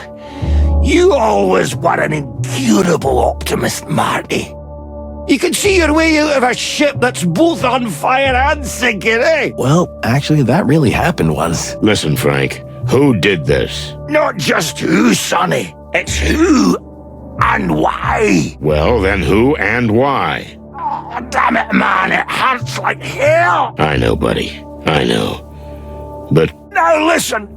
S10: You always were an incurable optimist, Marty. You can see your way out of a ship that's both on fire and sinking, eh?
S6: Well, actually, that really happened once.
S1: Listen, Frank. Who did this?
S10: Not just who, Sonny. It's who and why.
S1: Well, then who and why?
S10: Oh, damn it, man. It hurts like hell.
S1: I know, buddy. I know. But...
S10: Now listen.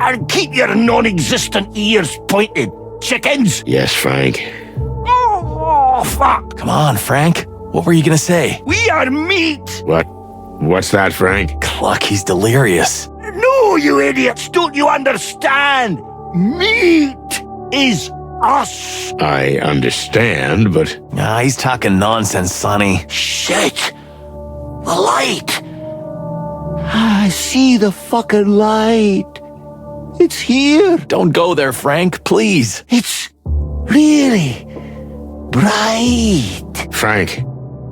S10: And keep your non-existent ears pointed, chickens.
S1: Yes, Frank.
S10: Oh, fuck.
S6: Come on, Frank. What were you gonna say?
S10: We are meat.
S1: What? What's that, Frank?
S6: Cluck, he's delirious.
S10: No, you idiots. Don't you understand? Meat is us.
S1: I understand, but...
S6: Nah, he's talking nonsense, Sonny.
S10: Shit. The light. I see the fucking light. It's here.
S6: Don't go there, Frank, please.
S10: It's really bright.
S1: Frank.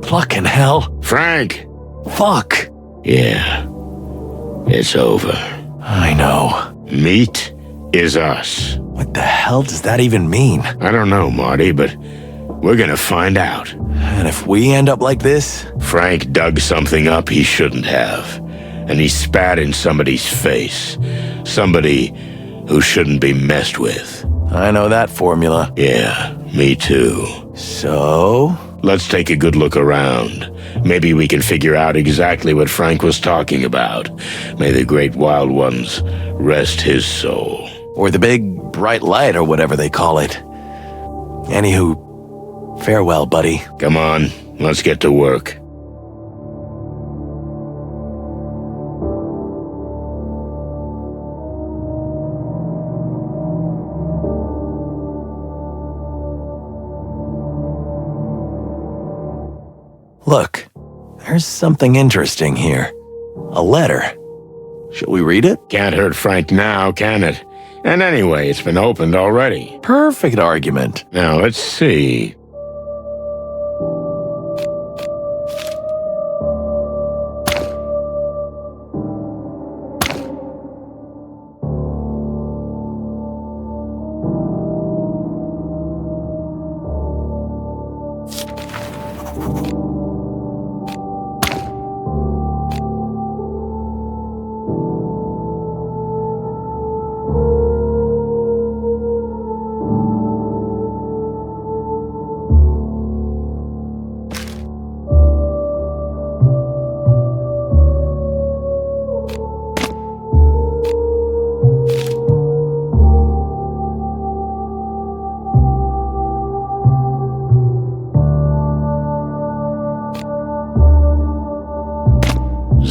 S6: Plucking hell.
S1: Frank.
S6: Fuck.
S1: Yeah. It's over.
S6: I know.
S1: Meat is us.
S6: What the hell does that even mean?
S1: I don't know, Marty, but we're gonna find out.
S6: And if we end up like this?
S1: Frank dug something up he shouldn't have. And he spat in somebody's face. Somebody who shouldn't be messed with.
S6: I know that formula.
S1: Yeah, me too.
S6: So?
S1: Let's take a good look around. Maybe we can figure out exactly what Frank was talking about. May the great wild ones rest his soul.
S6: Or the big bright light or whatever they call it. Anywho, farewell, buddy.
S1: Come on, let's get to work.
S6: Look, there's something interesting here. A letter. Shall we read it?
S1: Can't hurt Frank now, can it? And anyway, it's been opened already.
S6: Perfect argument.
S1: Now, let's see.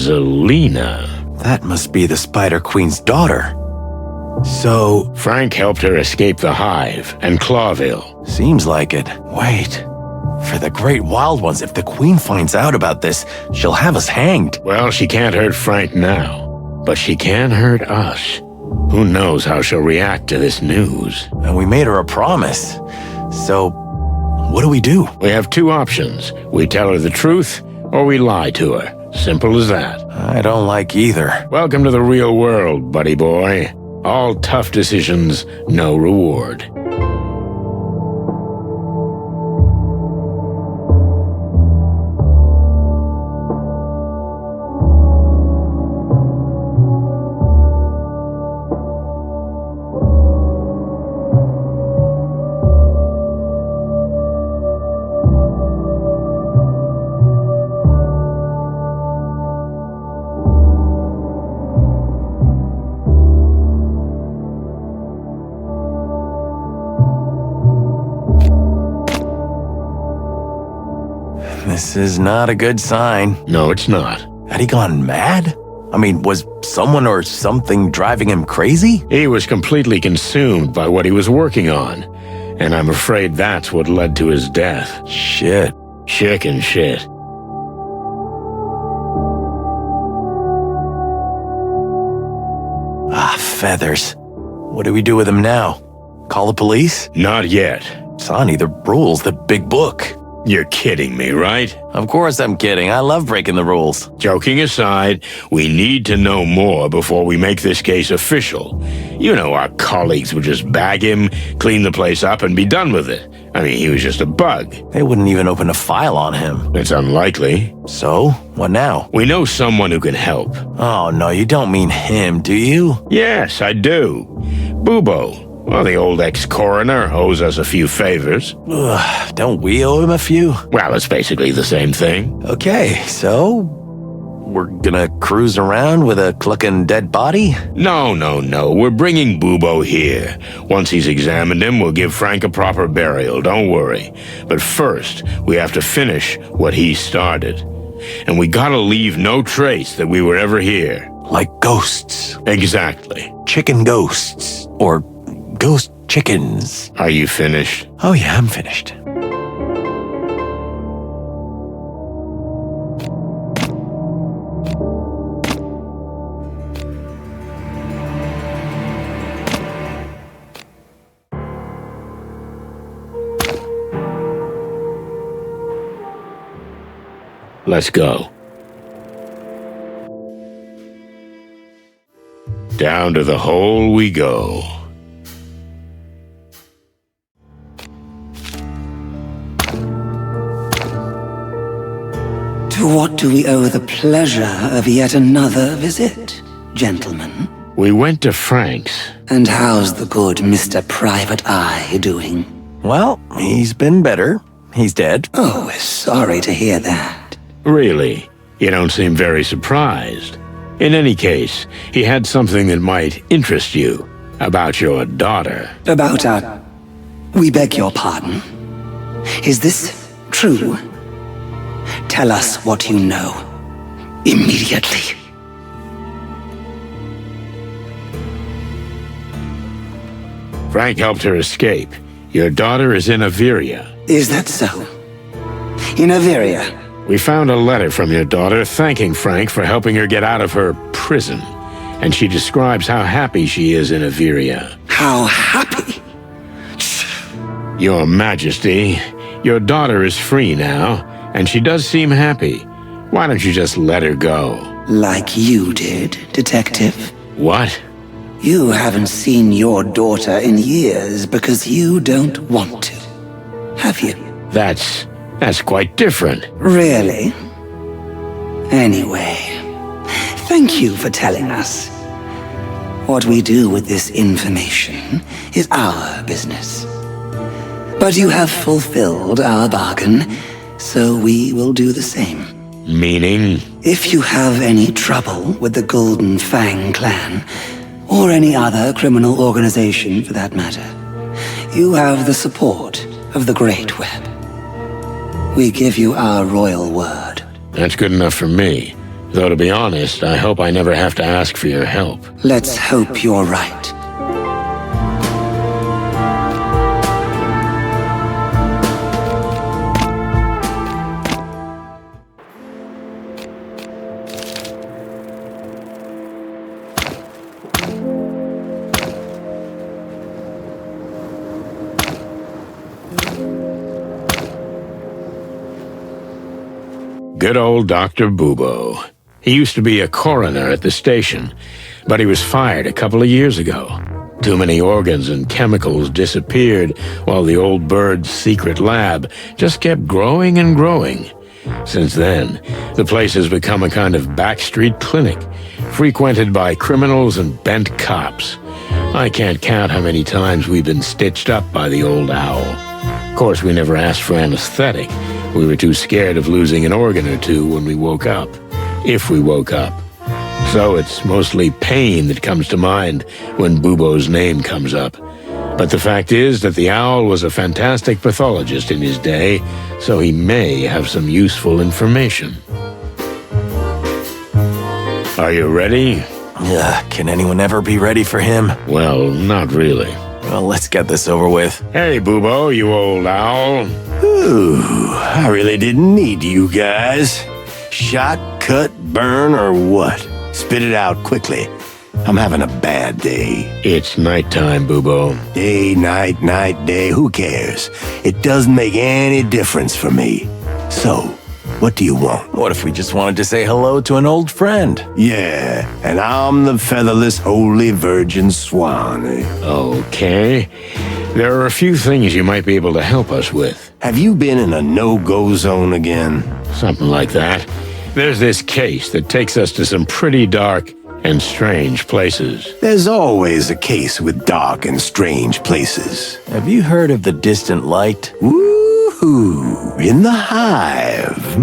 S1: Zelina.
S6: That must be the Spider Queen's daughter. So...
S1: Frank helped her escape the Hive and Clawville.
S6: Seems like it. Wait. For the Great Wild Ones, if the Queen finds out about this, she'll have us hanged.
S1: Well, she can't hurt Frank now, but she can hurt us. Who knows how she'll react to this news?
S6: And we made her a promise. So, what do we do?
S1: We have two options. We tell her the truth, or we lie to her. Simple as that.
S6: I don't like either.
S1: Welcome to the real world, buddy boy. All tough decisions, no reward.
S6: This is not a good sign.
S1: No, it's not.
S6: Had he gone mad? I mean, was someone or something driving him crazy?
S1: He was completely consumed by what he was working on, and I'm afraid that's what led to his death.
S6: Shit.
S1: Chicken shit.
S6: Ah, feathers. What do we do with him now? Call the police?
S1: Not yet.
S6: Sonny, the rules, the big book.
S1: You're kidding me, right?
S6: Of course I'm kidding. I love breaking the rules.
S1: Joking aside, we need to know more before we make this case official. You know, our colleagues would just bag him, clean the place up, and be done with it. I mean, he was just a bug.
S6: They wouldn't even open a file on him.
S1: It's unlikely.
S6: So, what now?
S1: We know someone who can help.
S6: Oh, no, you don't mean him, do you?
S1: Yes, I do. Bubo. Well, the old ex-coroner owes us a few favors.
S6: Ugh, don't we owe him a few?
S1: Well, it's basically the same thing.
S6: Okay, so we're gonna cruise around with a clucking dead body?
S1: No. We're bringing Bubo here. Once he's examined him, we'll give Frank a proper burial, don't worry. But first, we have to finish what he started. And we gotta leave no trace that we were ever here.
S6: Like ghosts.
S1: Exactly.
S6: Chicken ghosts. Or ghost chickens.
S1: Are you finished?
S6: Oh yeah, I'm finished.
S1: Let's go. Down to the hole we go.
S16: To what do we owe the pleasure of yet another visit, gentlemen?
S1: We went to Frank's.
S16: And how's the good Mr. Private Eye doing?
S6: Well, he's been better. He's dead.
S16: Oh, we're sorry to hear that.
S1: Really? You don't seem very surprised. In any case, he had something that might interest you about your daughter.
S16: About our... We beg your pardon. Is this true? Tell us what you know. Immediately.
S1: Frank helped her escape. Your daughter is in Averia.
S16: Is that so? In Averia?
S1: We found a letter from your daughter thanking Frank for helping her get out of her prison. And she describes how happy she is in Averia.
S16: How happy?
S1: Your Majesty, your daughter is free now, and she does seem happy. Why don't you just let her go?
S16: Like you did, Detective.
S1: What?
S16: You haven't seen your daughter in years because you don't want to, have you?
S1: That's quite different.
S16: Really? Anyway, thank you for telling us. What we do with this information is our business. But you have fulfilled our bargain, so we will do the same.
S1: Meaning?
S16: If you have any trouble with the Golden Fang clan, or any other criminal organization for that matter, you have the support of the Great Web. We give you our royal word.
S1: That's good enough for me. Though to be honest, I hope I never have to ask for your help.
S16: Let's hope you're right.
S1: Good old Dr. Bubo. He used to be a coroner at the station, but he was fired a couple of years ago. Too many organs and chemicals disappeared while the old bird's secret lab just kept growing and growing. Since then, the place has become a kind of backstreet clinic, frequented by criminals and bent cops. I can't count how many times we've been stitched up by the old owl. Of course, we never asked for anesthetic. We were too scared of losing an organ or two when we woke up. If we woke up. So it's mostly pain that comes to mind when Bubo's name comes up. But the fact is that the owl was a fantastic pathologist in his day, so he may have some useful information. Are you ready?
S12: Can anyone ever be ready for him?
S1: Well, not really.
S12: Well, let's get this over with.
S1: Hey, Bubo, you old owl.
S2: Ooh, I really didn't need you guys. Shot, cut, burn, or what? Spit it out quickly. I'm having a bad day.
S1: It's nighttime, Bubo.
S2: Day, night, night, day, who cares? It doesn't make any difference for me. So, what do you want?
S12: What if we just wanted to say hello to an old friend?
S2: Yeah, and I'm the featherless holy virgin swan.
S1: Okay. There are a few things you might be able to help us with.
S2: Have you been in a no-go zone again?
S1: Something like that. There's this case that takes us to some pretty dark and strange places.
S2: There's always a case with dark and strange places.
S12: Have you heard of the distant light?
S2: Woohoo! In the Hive.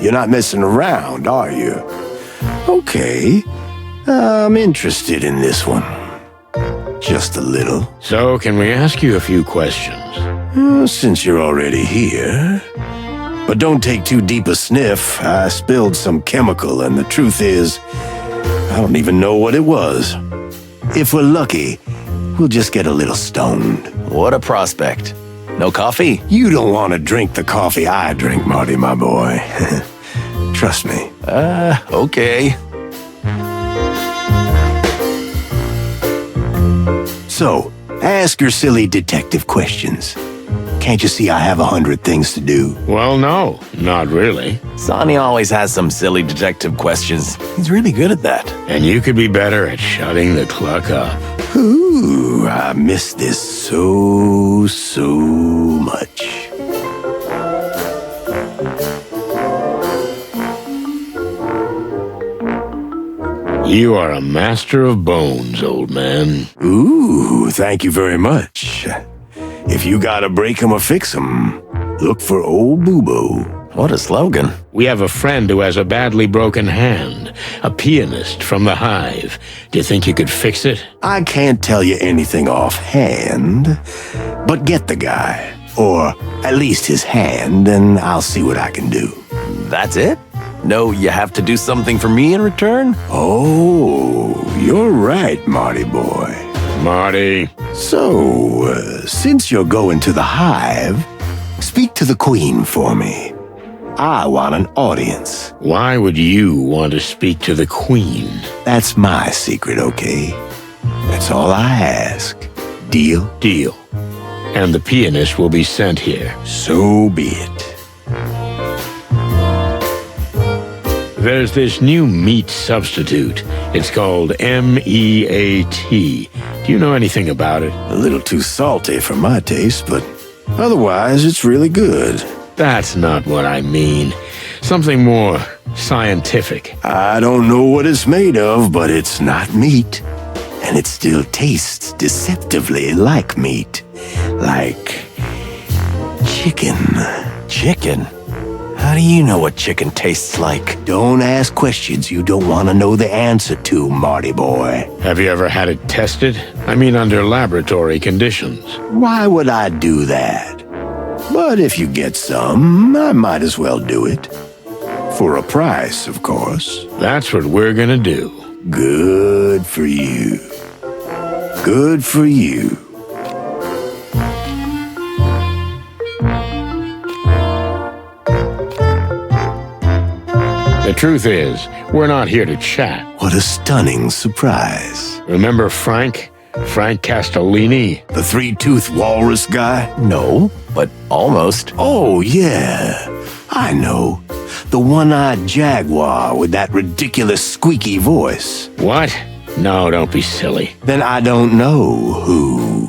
S2: You're not messing around, are you? Okay. I'm interested in this one. Just a little.
S1: So, can we ask you a few questions?
S2: Since you're already here. But don't take too deep a sniff. I spilled some chemical, and the truth is, I don't even know what it was. If we're lucky, we'll just get a little stoned.
S12: What a prospect. No coffee?
S2: You don't want to drink the coffee I drink, Marty, my boy. Trust me.
S12: Okay.
S2: So, ask your silly detective questions. Can't you see I have 100 things to do?
S1: Well, no, not really.
S12: Sonny always has some silly detective questions. He's really good at that.
S1: And you could be better at shutting the cluck up.
S2: Ooh, I miss this so much.
S1: You are a master of bones, old man.
S2: Ooh, thank you very much. If you gotta break 'em or fix 'em, look for old Bubo.
S12: What a slogan.
S1: We have a friend who has a badly broken hand, a pianist from the Hive. Do you think you could fix it?
S2: I can't tell you anything offhand, but get the guy, or at least his hand, and I'll see what I can do.
S12: That's it? No, you have to do something for me in return?
S2: Oh, you're right, Marty boy.
S1: Marty.
S2: So, since you're going to the Hive, speak to the Queen for me. I want an audience.
S1: Why would you want to speak to the Queen?
S2: That's my secret, okay? That's all I ask. Deal?
S1: Deal. And the pianist will be sent here.
S2: So be it.
S1: There's this new meat substitute. It's called MEAT. Do you know anything about it?
S2: A little too salty for my taste, but otherwise it's really good.
S1: That's not what I mean. Something more scientific.
S2: I don't know what it's made of, but it's not meat. And it still tastes deceptively like meat. Like chicken.
S12: Chicken? How do you know what chicken tastes like?
S2: Don't ask questions you don't want to know the answer to, Marty boy.
S1: Have you ever had it tested? I mean, under laboratory conditions.
S2: Why would I do that? But if you get some, I might as well do it. For a price, of course.
S1: That's what we're gonna do.
S2: Good for you. Good for you.
S1: The truth is, we're not here to chat.
S2: What a stunning surprise.
S1: Remember Frank? Frank Castellini?
S2: The three-toothed walrus guy?
S12: No, but almost.
S2: Oh, yeah. I know. The one-eyed jaguar with that ridiculous squeaky voice.
S1: What? No, don't be silly.
S2: Then I don't know who.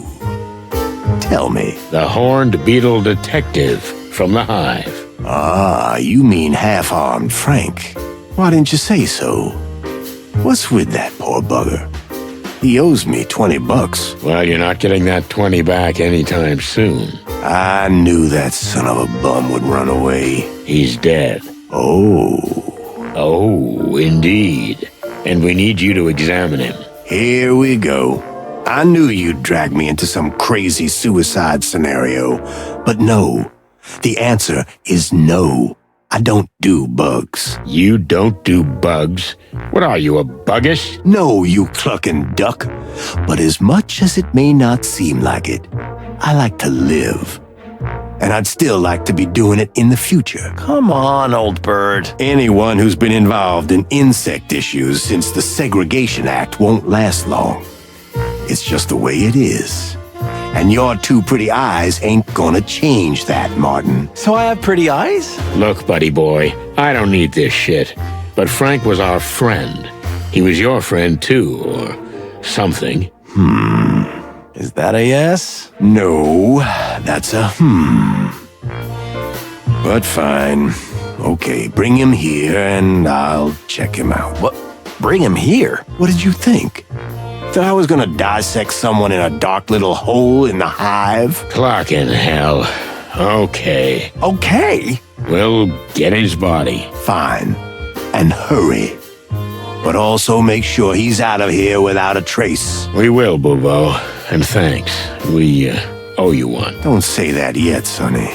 S2: Tell me.
S1: The horned beetle detective from the Hive.
S2: Ah, you mean half-armed Frank. Why didn't you say so? What's with that poor bugger? He owes me $20.
S1: Well, you're not getting that 20 back anytime soon.
S2: I knew that son of a bum would run away.
S1: He's dead.
S2: Oh.
S1: Oh, indeed. And we need you to examine him.
S2: Here we go. I knew you'd drag me into some crazy suicide scenario. But no. The answer is no. I don't do bugs.
S1: You don't do bugs? What are you, a buggish?
S2: No, you clucking duck. But as much as it may not seem like it, I like to live. And I'd still like to be doing it in the future.
S12: Come on, old bird.
S2: Anyone who's been involved in insect issues since the Segregation Act won't last long. It's just the way it is. And your two pretty eyes ain't gonna change that, Martin.
S12: So I have pretty eyes?
S1: Look, buddy boy, I don't need this shit. But Frank was our friend. He was your friend too, or something.
S12: Is that a yes?
S2: No, that's a But fine. Okay, bring him here and I'll check him out.
S12: What? Bring him here?
S2: What did you think? That I was gonna dissect someone in a dark little hole in the Hive?
S1: Clock in hell. Okay.
S2: Okay?
S1: We'll get his body.
S2: Fine. And hurry. But also make sure he's out of here without a trace.
S1: We will, Bubo. And thanks. We owe you one.
S2: Don't say that yet, Sonny.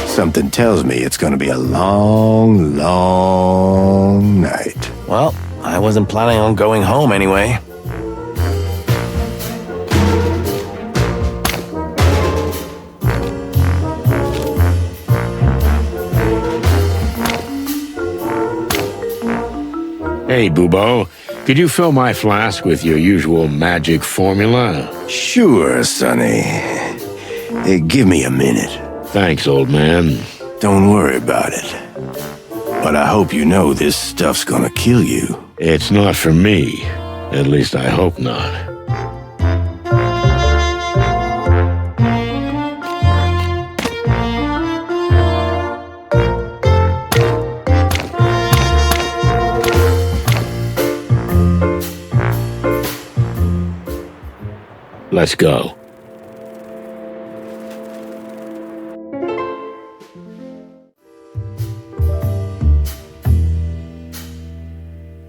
S2: Something tells me it's gonna be a long, long night.
S12: Well, I wasn't planning on going home anyway.
S1: Hey, Bubo. Could you fill my flask with your usual magic formula?
S2: Sure, Sonny. Hey, give me a minute.
S1: Thanks, old man.
S2: Don't worry about it. But I hope you know this stuff's gonna kill you.
S1: It's not for me. At least I hope not. Let's go.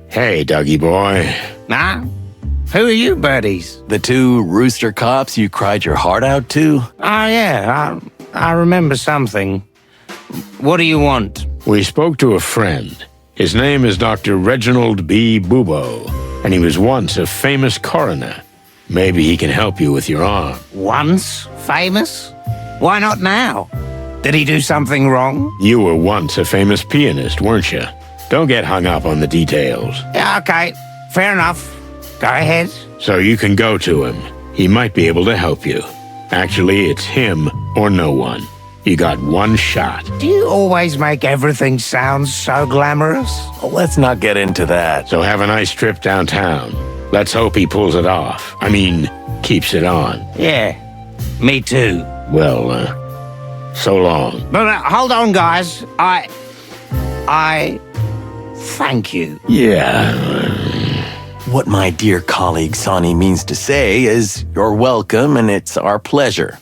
S1: Hey, Dougie boy.
S11: Nah? Who are you, buddies?
S12: The two rooster cops you cried your heart out to?
S11: Oh, yeah, I remember something. What do you want?
S1: We spoke to a friend. His name is Dr. Reginald B. Bubo, and he was once a famous coroner. Maybe he can help you with your arm.
S11: Once famous? Why not now? Did he do something wrong?
S1: You were once a famous pianist, weren't you? Don't get hung up on the details.
S11: Yeah, okay. Fair enough. Go ahead.
S1: So you can go to him. He might be able to help you. Actually, it's him or no one. You got one shot.
S11: Do you always make everything sound so glamorous?
S12: Well, let's not get into that.
S1: So have a nice trip downtown. Let's hope he pulls it off. I mean, keeps it on.
S11: Yeah, me too.
S1: Well, so long.
S11: But hold on, guys. I thank you.
S1: Yeah.
S12: What my dear colleague Sonny means to say is you're welcome and it's our pleasure.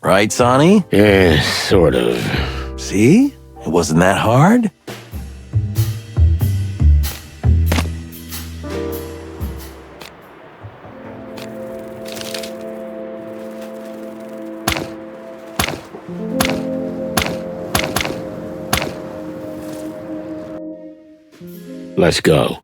S12: Right, Sonny?
S1: Yeah, sort of.
S12: See? It wasn't that hard.
S1: Let's go.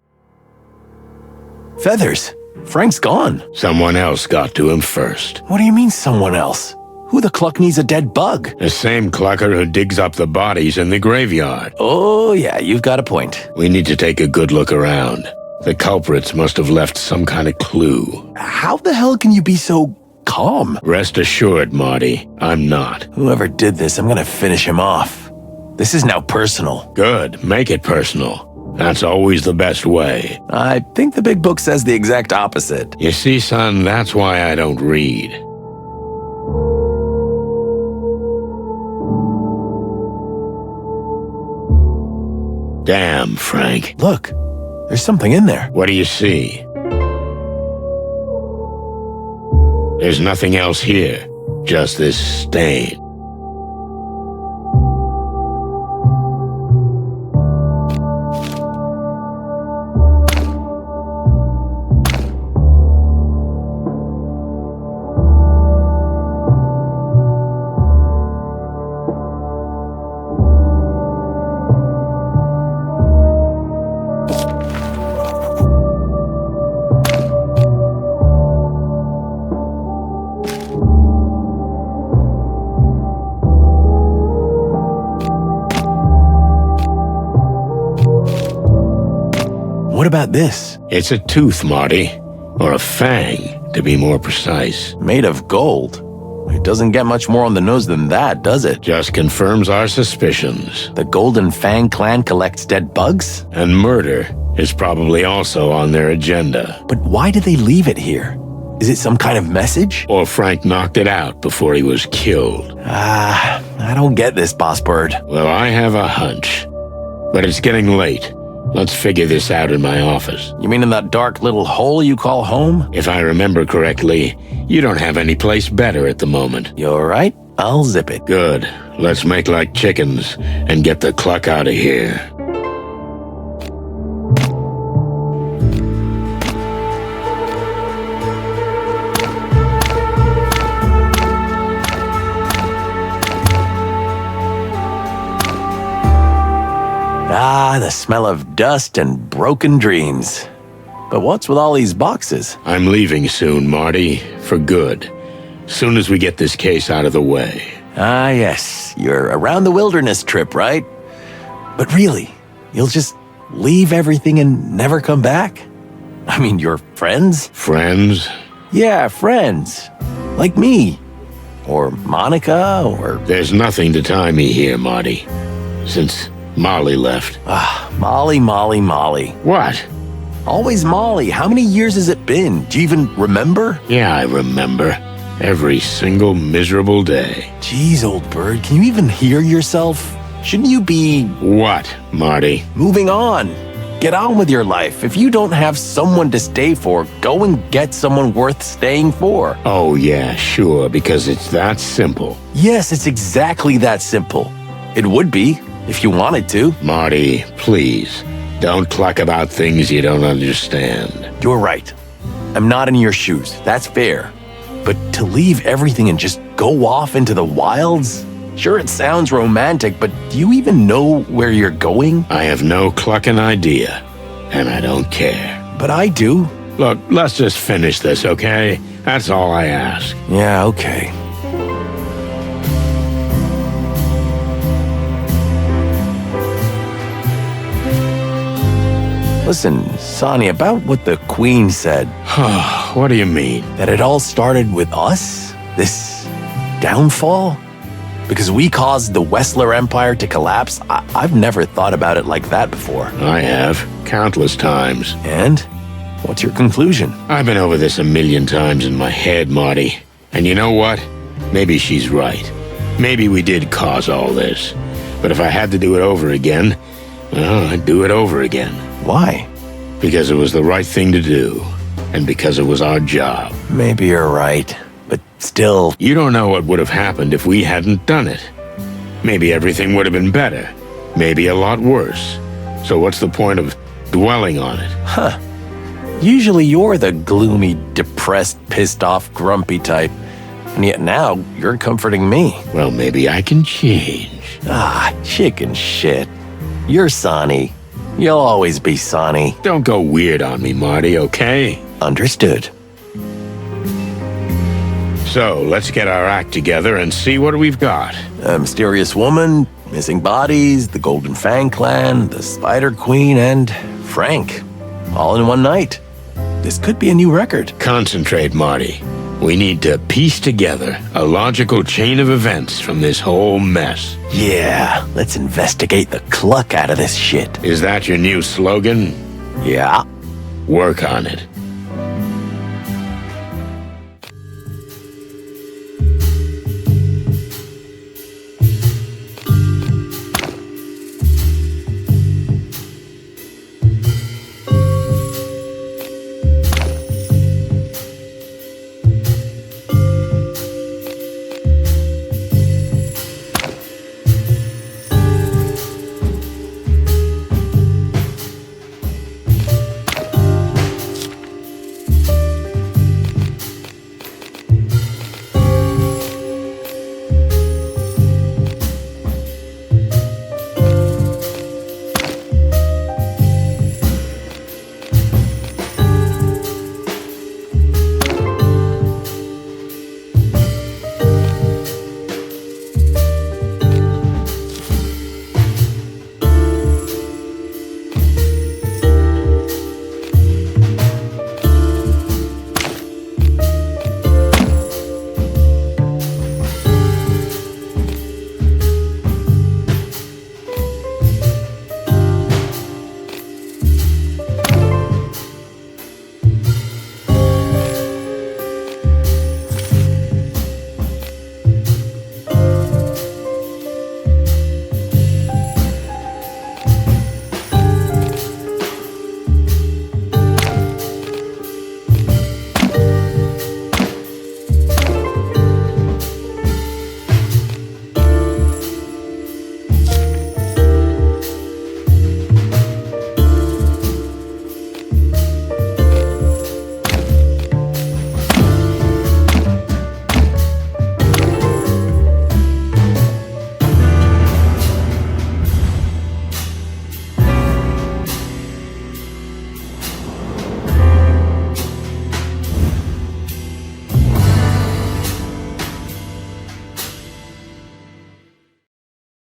S12: Feathers, Frank's gone.
S1: Someone else got to him first.
S12: What do you mean someone else? Who the cluck needs a dead bug?
S1: The same clucker who digs up the bodies in the graveyard.
S12: Oh, yeah, you've got a point.
S1: We need to take a good look around. The culprits must have left some kind of clue.
S12: How the hell can you be so calm?
S1: Rest assured, Marty, I'm not.
S12: Whoever did this, I'm gonna finish him off. This is now personal.
S1: Good, make it personal. That's always the best way.
S12: I think the big book says the exact opposite.
S1: You see, son, that's why I don't read. Damn, Frank.
S12: Look, there's something in there.
S1: What do you see? There's nothing else here, just this stain.
S12: What about this?
S1: It's a tooth, Marty. Or a fang, to be more precise.
S12: Made of gold. It doesn't get much more on the nose than that, does it?
S1: Just confirms our suspicions.
S12: The Golden Fang clan collects dead bugs?
S1: And murder is probably also on their agenda.
S12: But why did they leave it here? Is it some kind of message?
S1: Or Frank knocked it out before he was killed.
S12: I don't get this, Boss Bird.
S1: Well, I have a hunch. But it's getting late. Let's figure this out in my office.
S12: You mean in that dark little hole you call home?
S1: If I remember correctly, you don't have any place better at the moment.
S12: You're right. I'll zip it.
S1: Good. Let's make like chickens and get the cluck out of here.
S12: Ah, the smell of dust and broken dreams. But what's with all these boxes?
S1: I'm leaving soon, Marty, for good. Soon as we get this case out of the way.
S12: Ah, yes. Your around the wilderness trip, right? But really, you'll just leave everything and never come back? I mean, your friends?
S1: Friends?
S12: Yeah, friends. Like me. Or Monica, or...
S1: There's nothing to tie me here, Marty. Since Molly left.
S12: Molly.
S1: What?
S12: Always Molly. How many years has it been? Do you even remember?
S1: Yeah, I remember. Every single miserable day.
S12: Jeez, old bird, can you even hear yourself? Shouldn't you be...
S1: What, Marty?
S12: Moving on. Get on with your life. If you don't have someone to stay for, go and get someone worth staying for.
S1: Oh, yeah, sure, because it's that simple.
S12: Yes, it's exactly that simple. It would be, if you wanted to.
S1: Marty, please, don't cluck about things you don't understand.
S12: You're right. I'm not in your shoes. That's fair. But to leave everything and just go off into the wilds? Sure, it sounds romantic, but do you even know where you're going?
S1: I have no clucking idea, and I don't care.
S12: But I do.
S1: Look, let's just finish this, okay? That's all I ask.
S12: Yeah, okay. Listen, Sonny, about what the Queen said.
S1: What do you mean?
S12: That it all started with us? This downfall? Because we caused the Wessler Empire to collapse? I've never thought about it like that before.
S1: I have, countless times.
S12: And? What's your conclusion?
S1: I've been over this a million times in my head, Marty. And you know what? Maybe she's right. Maybe we did cause all this. But if I had to do it over again, well, I'd do it over again.
S12: Why?
S1: Because it was the right thing to do. And because it was our job.
S12: Maybe you're right. But still...
S1: You don't know what would have happened if we hadn't done it. Maybe everything would have been better. Maybe a lot worse. So what's the point of dwelling on it?
S12: Huh. Usually you're the gloomy, depressed, pissed off, grumpy type. And yet now, you're comforting me.
S1: Well, maybe I can change.
S12: Ah, chicken shit. You're Sonny. You'll always be Sonny.
S1: Don't go weird on me, Marty, okay?
S12: Understood.
S1: So, let's get our act together and see what we've got.
S12: A mysterious woman, missing bodies, the Golden Fang clan, the Spider Queen, and Frank. All in one night. This could be a new record.
S1: Concentrate, Marty. We need to piece together a logical chain of events from this whole mess.
S12: Yeah, let's investigate the cluck out of this shit.
S1: Is that your new slogan?
S12: Yeah.
S1: Work on it.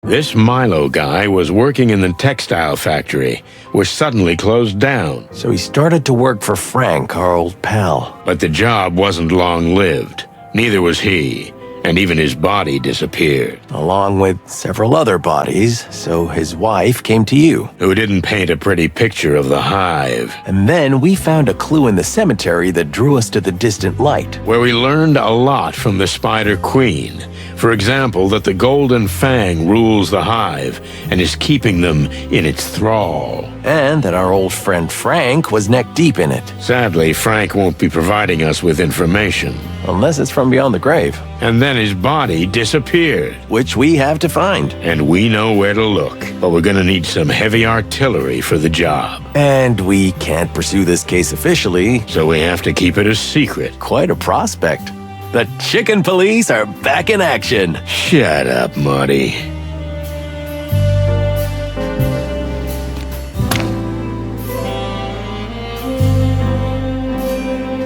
S1: This Milo guy was working in the textile factory, which suddenly closed down.
S12: So he started to work for Frank, our old pal.
S1: But the job wasn't long-lived. Neither was he, and even his body disappeared.
S12: Along with several other bodies, so his wife came to you.
S1: Who didn't paint a pretty picture of the Hive.
S12: And then we found a clue in the cemetery that drew us to the distant light.
S1: Where we learned a lot from the Spider Queen. For example, that the Golden Fang rules the Hive and is keeping them in its thrall.
S12: And that our old friend Frank was neck deep in it.
S1: Sadly, Frank won't be providing us with information.
S12: Unless it's from beyond the grave.
S1: And then his body disappeared.
S12: Which we have to find.
S1: And we know where to look. But we're gonna need some heavy artillery for the job.
S12: And we can't pursue this case officially.
S1: So we have to keep it a secret.
S12: Quite a prospect. The chicken police are back in action.
S1: Shut up, Marty.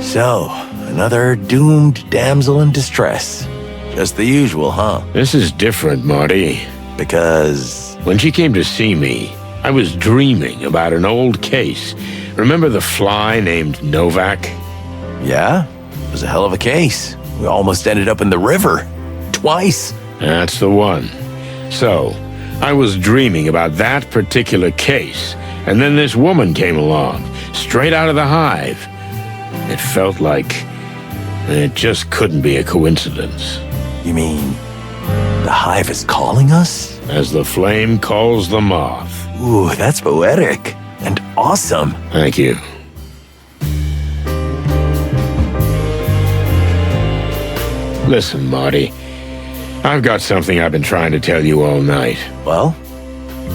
S12: So, another doomed damsel in distress. Just the usual, huh?
S1: This is different, Marty.
S12: Because...
S1: when she came to see me, I was dreaming about an old case. Remember the fly named Novak?
S12: Yeah, it was a hell of a case. We almost ended up in the river. Twice.
S1: That's the one. So, I was dreaming about that particular case, and then this woman came along, straight out of the Hive. It felt like it just couldn't be a coincidence.
S12: You mean the Hive is calling us?
S1: As the flame calls the moth.
S12: Ooh, that's poetic. And awesome.
S1: Thank you. Listen, Marty. I've got something I've been trying to tell you all night.
S12: Well,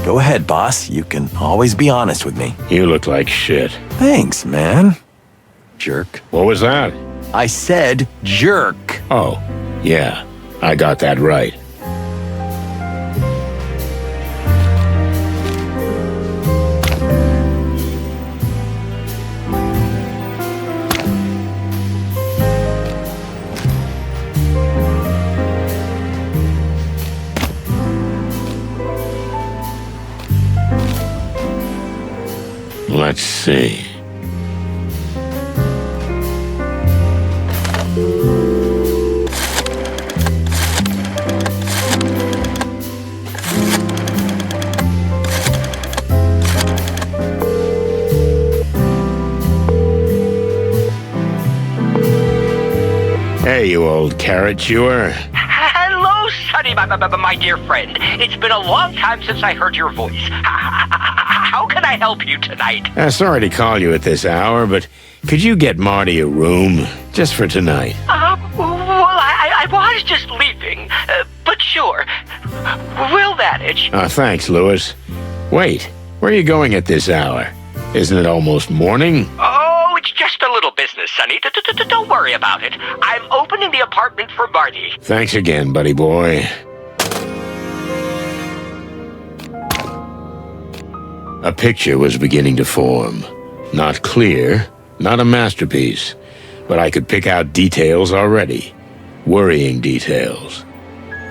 S12: go ahead, boss. You can always be honest with me.
S1: You look like shit.
S12: Thanks, man. Jerk.
S1: What was that?
S12: I said jerk.
S1: Oh, yeah. I got that right. Let's see. Hey, you old carrot chewer.
S17: Hello, Sonny, my dear friend. It's been a long time since I heard your voice. How can I help you tonight?
S1: Sorry to call you at this hour, but could you get Marty a room just for tonight?
S17: Well, I was just leaving, but sure. We'll manage.
S1: Thanks, Lewis. Wait, where are you going at this hour? Isn't it almost morning?
S17: Oh, it's just a little business, Sonny. Don't worry about it. I'm opening the apartment for Marty.
S1: Thanks again, buddy boy. A picture was beginning to form. Not clear, not a masterpiece, but I could pick out details already. Worrying details.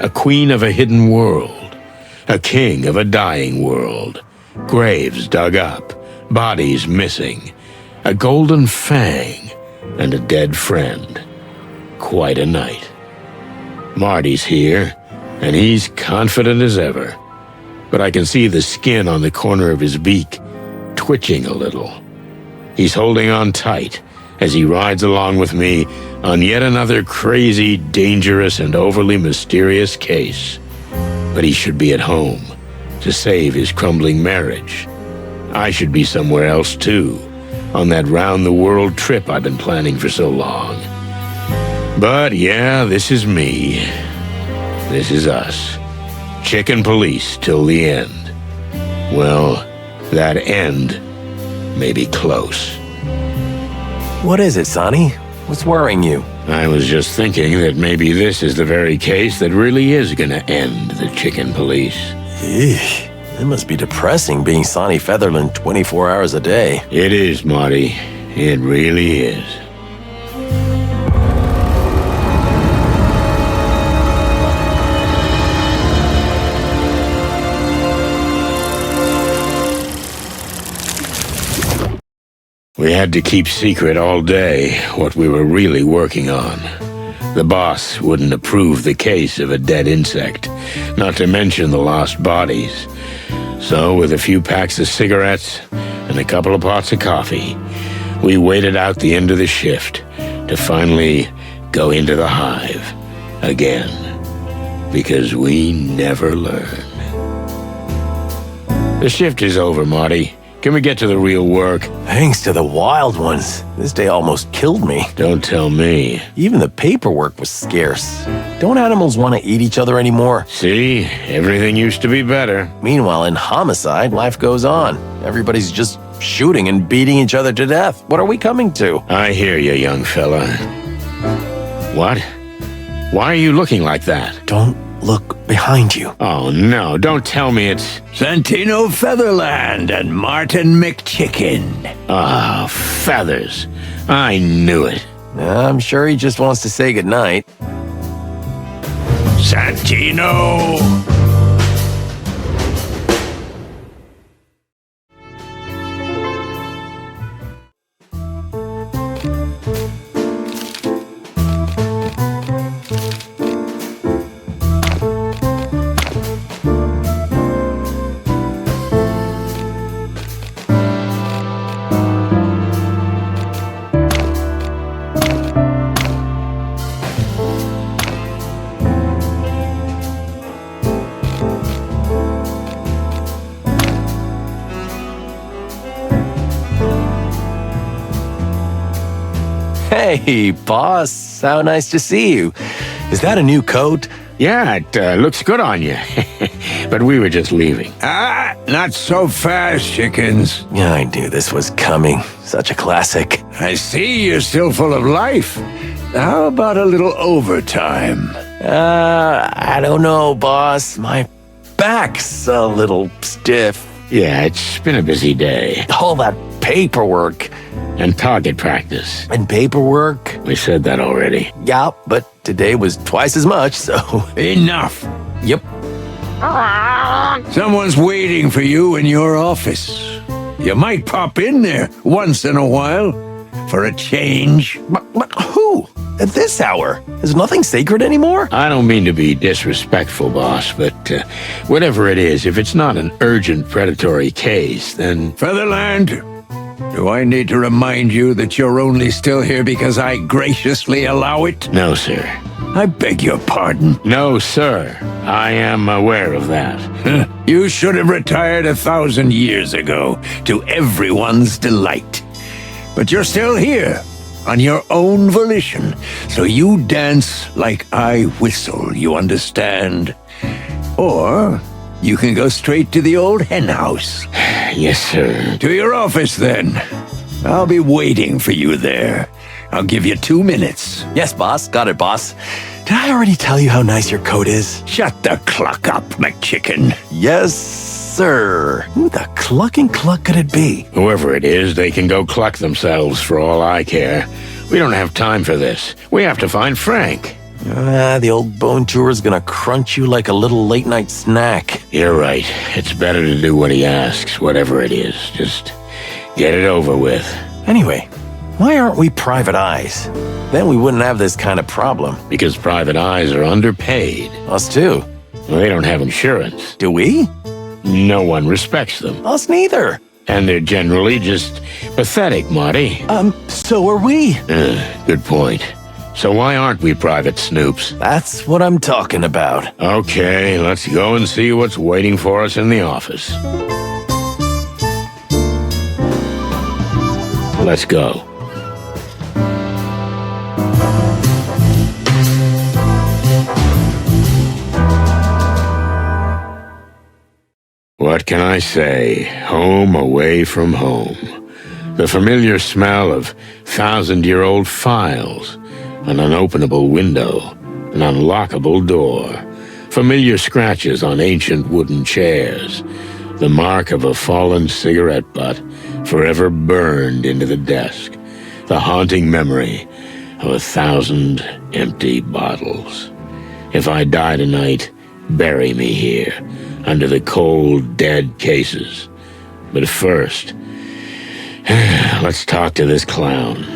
S1: A queen of a hidden world. A king of a dying world. Graves dug up. Bodies missing. A golden fang. And a dead friend. Quite a night. Marty's here, and he's confident as ever. But I can see the skin on the corner of his beak twitching a little. He's holding on tight as he rides along with me on yet another crazy, dangerous, and overly mysterious case. But he should be at home to save his crumbling marriage. I should be somewhere else too, on that round-the-world trip I've been planning for so long. But yeah, this is me. This is us. Chicken police till the end. Well, that end may be close.
S12: What is it, Sonny? What's worrying you?
S1: I was just thinking that maybe this is the very case that really is gonna end the chicken police.
S12: Eesh. It must be depressing being Sonny Featherland 24 hours a day.
S1: It is, Marty. It really is. We had to keep secret all day what we were really working on. The boss wouldn't approve the case of a dead insect, not to mention the lost bodies. So, with a few packs of cigarettes and a couple of pots of coffee, we waited out the end of the shift to finally go into the Hive again. Because we never learn. The shift is over, Marty. Can we get to the real work?
S12: Thanks to the wild ones. This day almost killed me.
S1: Don't tell me.
S12: Even the paperwork was scarce. Don't animals want to eat each other anymore?
S1: See, everything used to be better.
S12: Meanwhile, in homicide, life goes on. Everybody's just shooting and beating each other to death. What are we coming to?
S1: I hear you, young fella. What? Why are you looking like that?
S12: Don't look behind you.
S1: Oh, no, don't tell me it's...
S18: Santino Featherland and Martin McChicken.
S1: Ah, feathers. I knew it.
S12: I'm sure he just wants to say goodnight.
S18: Santino!
S12: Hey, boss. How nice to see you. Is that a new coat?
S1: Yeah, it looks good on you. But we were just leaving.
S18: Not so fast, chickens.
S12: Yeah, I knew this was coming. Such a classic.
S18: I see you're still full of life. How about a little overtime?
S12: I don't know, boss. My back's a little stiff.
S1: Yeah, it's been a busy day.
S12: All that paperwork.
S1: And target practice.
S12: And paperwork.
S1: We said that already.
S12: Yeah, but today was twice as much, so...
S18: Enough.
S12: Yep.
S18: Someone's waiting for you in your office. You might pop in there once in a while for a change.
S12: But who? At this hour? Is nothing sacred anymore?
S1: I don't mean to be disrespectful, boss, but whatever it is, if it's not an urgent predatory case, then...
S18: Featherland, do I need to remind you that you're only still here because I graciously allow it?
S1: No, sir.
S18: I beg your pardon.
S1: No, sir. I am aware of that.
S18: You should have retired 1,000 years ago, to everyone's delight. But you're still here, on your own volition, so you dance like I whistle, you understand? Or you can go straight to the old henhouse.
S1: Yes, sir.
S18: To your office, then. I'll be waiting for you there. I'll give you 2 minutes.
S12: Yes, boss. Got it, boss. Did I already tell you how nice your coat is?
S18: Shut the cluck up, McChicken.
S12: Yes, sir. Who the clucking cluck could it be?
S1: Whoever it is, they can go cluck themselves for all I care. We don't have time for this. We have to find Frank.
S12: The old bone chewer's gonna crunch you like a little late-night snack.
S1: You're right. It's better to do what he asks, whatever it is. Just get it over with.
S12: Anyway, why aren't we private eyes? Then we wouldn't have this kind of problem.
S1: Because private eyes are underpaid.
S12: Us too.
S1: Well, they don't have insurance.
S12: Do we?
S1: No one respects them.
S12: Us neither.
S1: And they're generally just pathetic, Marty.
S12: So are we.
S1: Good point. So why aren't we private snoops?
S12: That's what I'm talking about.
S1: Okay, let's go and see what's waiting for us in the office. Let's go. What can I say? Home away from home. The familiar smell of 1,000-year-old files, an unopenable window, an unlockable door, familiar scratches on ancient wooden chairs, the mark of a fallen cigarette butt forever burned into the desk, the haunting memory of 1,000 empty bottles. If I die tonight, bury me here, under the cold, dead cases. But first, let's talk to this clown.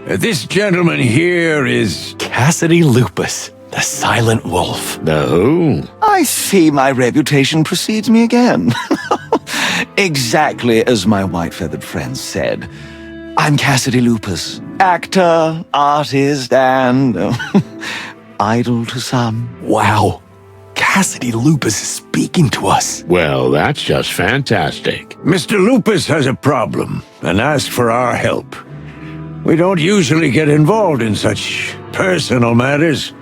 S18: This gentleman here is...
S12: Cassidy Lupus, the Silent Wolf.
S1: The who?
S19: I see my reputation precedes me again. Exactly as my white-feathered friend said. I'm Cassidy Lupus, actor, artist, and idol to some.
S12: Wow. Cassidy Lupus is speaking to us.
S1: Well, that's just fantastic.
S18: Mr. Lupus has a problem and asked for our help. We don't usually get involved in such personal matters.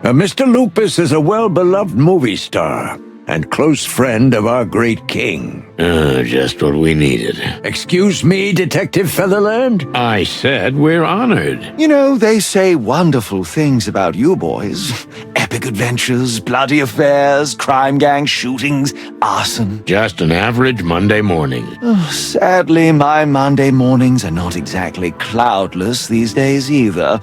S18: Mr. Lupus is a well-beloved movie star and close friend of our great king.
S1: Just what we needed.
S18: Excuse me, Detective Featherland?
S1: I said we're honored.
S19: You know, they say wonderful things about you boys. Epic adventures, bloody affairs, crime gang shootings, arson.
S1: Just an average Monday morning.
S19: Sadly, my Monday mornings are not exactly cloudless these days either.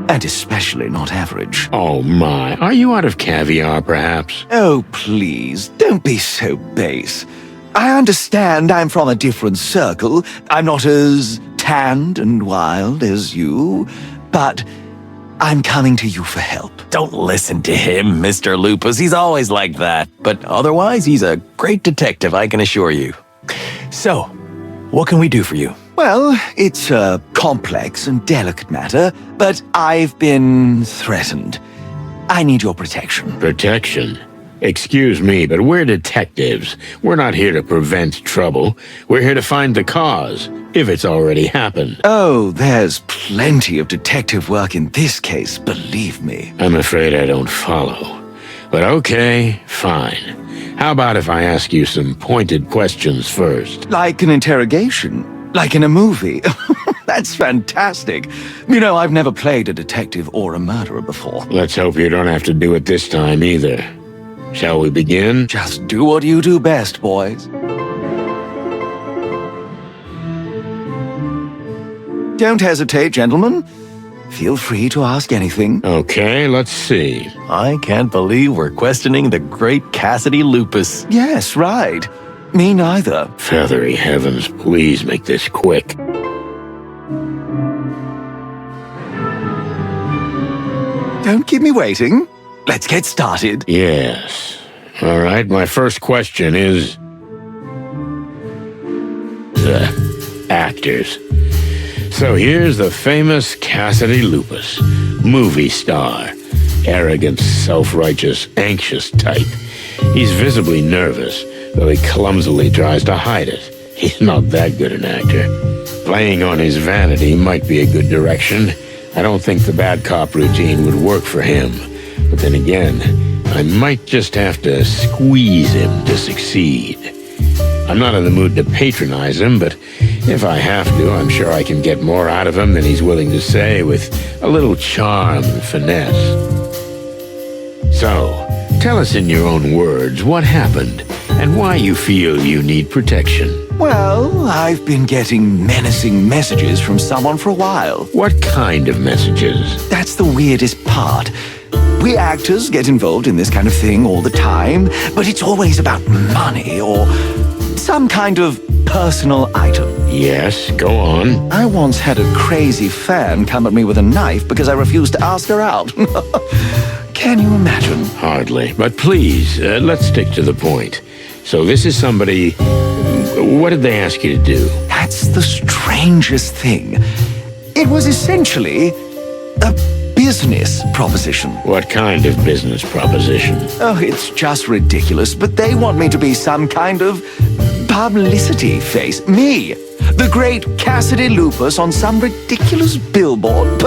S19: And especially not average.
S1: Oh my, are you out of caviar, perhaps?
S19: Oh, please, don't be so base. I understand I'm from a different circle. I'm not as tanned and wild as you, but I'm coming to you for help.
S12: Don't listen to him, Mr. Lupus. He's always like that. But otherwise, he's a great detective, I can assure you. So, what can we do for you?
S19: Well, it's a complex and delicate matter, but I've been threatened. I need your protection.
S1: Protection? Excuse me, but we're detectives. We're not here to prevent trouble. We're here to find the cause, if it's already happened.
S19: Oh, there's plenty of detective work in this case, believe me.
S1: I'm afraid I don't follow. But okay, fine. How about if I ask you some pointed questions first?
S19: Like an interrogation? Like in a movie? That's fantastic. You know, I've never played a detective or a murderer before.
S1: Let's hope you don't have to do it this time either. Shall we begin?
S19: Just do what you do best, boys. Don't hesitate, gentlemen. Feel free to ask anything.
S1: Okay, let's see.
S12: I can't believe we're questioning the great Cassidy Lupus.
S19: Yes, right. Me neither.
S1: Feathery heavens, please make this quick.
S19: Don't keep me waiting. Let's get started.
S1: Yes. All right, my first question is... the actors. So here's the famous Cassidy Lupus, movie star. Arrogant, self-righteous, anxious type. He's visibly nervous, though he clumsily tries to hide it. He's not that good an actor. Playing on his vanity might be a good direction. I don't think the bad cop routine would work for him. But then again, I might just have to squeeze him to succeed. I'm not in the mood to patronize him, but if I have to, I'm sure I can get more out of him than he's willing to say with a little charm and finesse. So, tell us in your own words what happened and why you feel you need protection.
S19: Well, I've been getting menacing messages from someone for a while.
S1: What kind of messages?
S19: That's the weirdest part. We actors get involved in this kind of thing all the time, but it's always about money or some kind of personal item.
S1: Yes, go on.
S19: I once had a crazy fan come at me with a knife because I refused to ask her out. Can you imagine?
S1: Hardly. But please, let's stick to the point. So this is somebody... What did they ask you to do?
S19: That's the strangest thing. It was essentially a business proposition.
S1: What kind of business proposition?
S19: Oh, it's just ridiculous, but they want me to be some kind of publicity face. Me, the great Cassidy Lupus on some ridiculous billboard.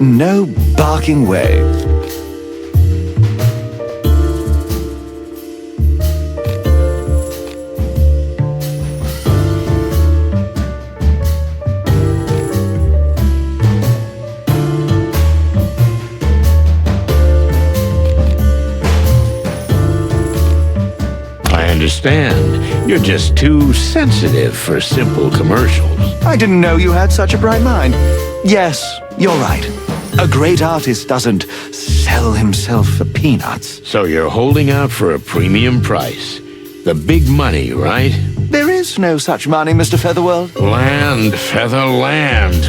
S19: No barking way.
S1: Understand. You're just too sensitive for simple commercials.
S19: I didn't know you had such a bright mind. Yes, you're right. A great artist doesn't sell himself for peanuts.
S1: So you're holding out for a premium price. The big money, right?
S19: There is no such money, Mr. Featherworld.
S1: Land, Featherland.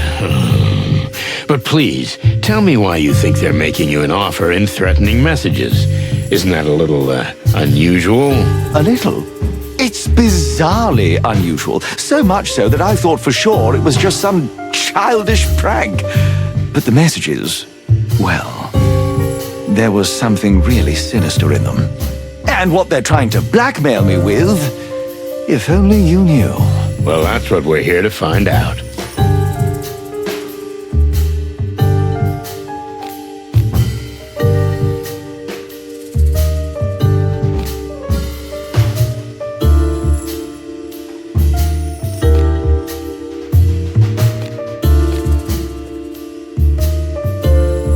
S1: But please, tell me why you think they're making you an offer in threatening messages. Isn't that a little, unusual?
S19: A little? It's bizarrely unusual. So much so that I thought for sure it was just some childish prank. But the messages, well, there was something really sinister in them. And what they're trying to blackmail me with, if only you knew.
S1: Well, that's what we're here to find out.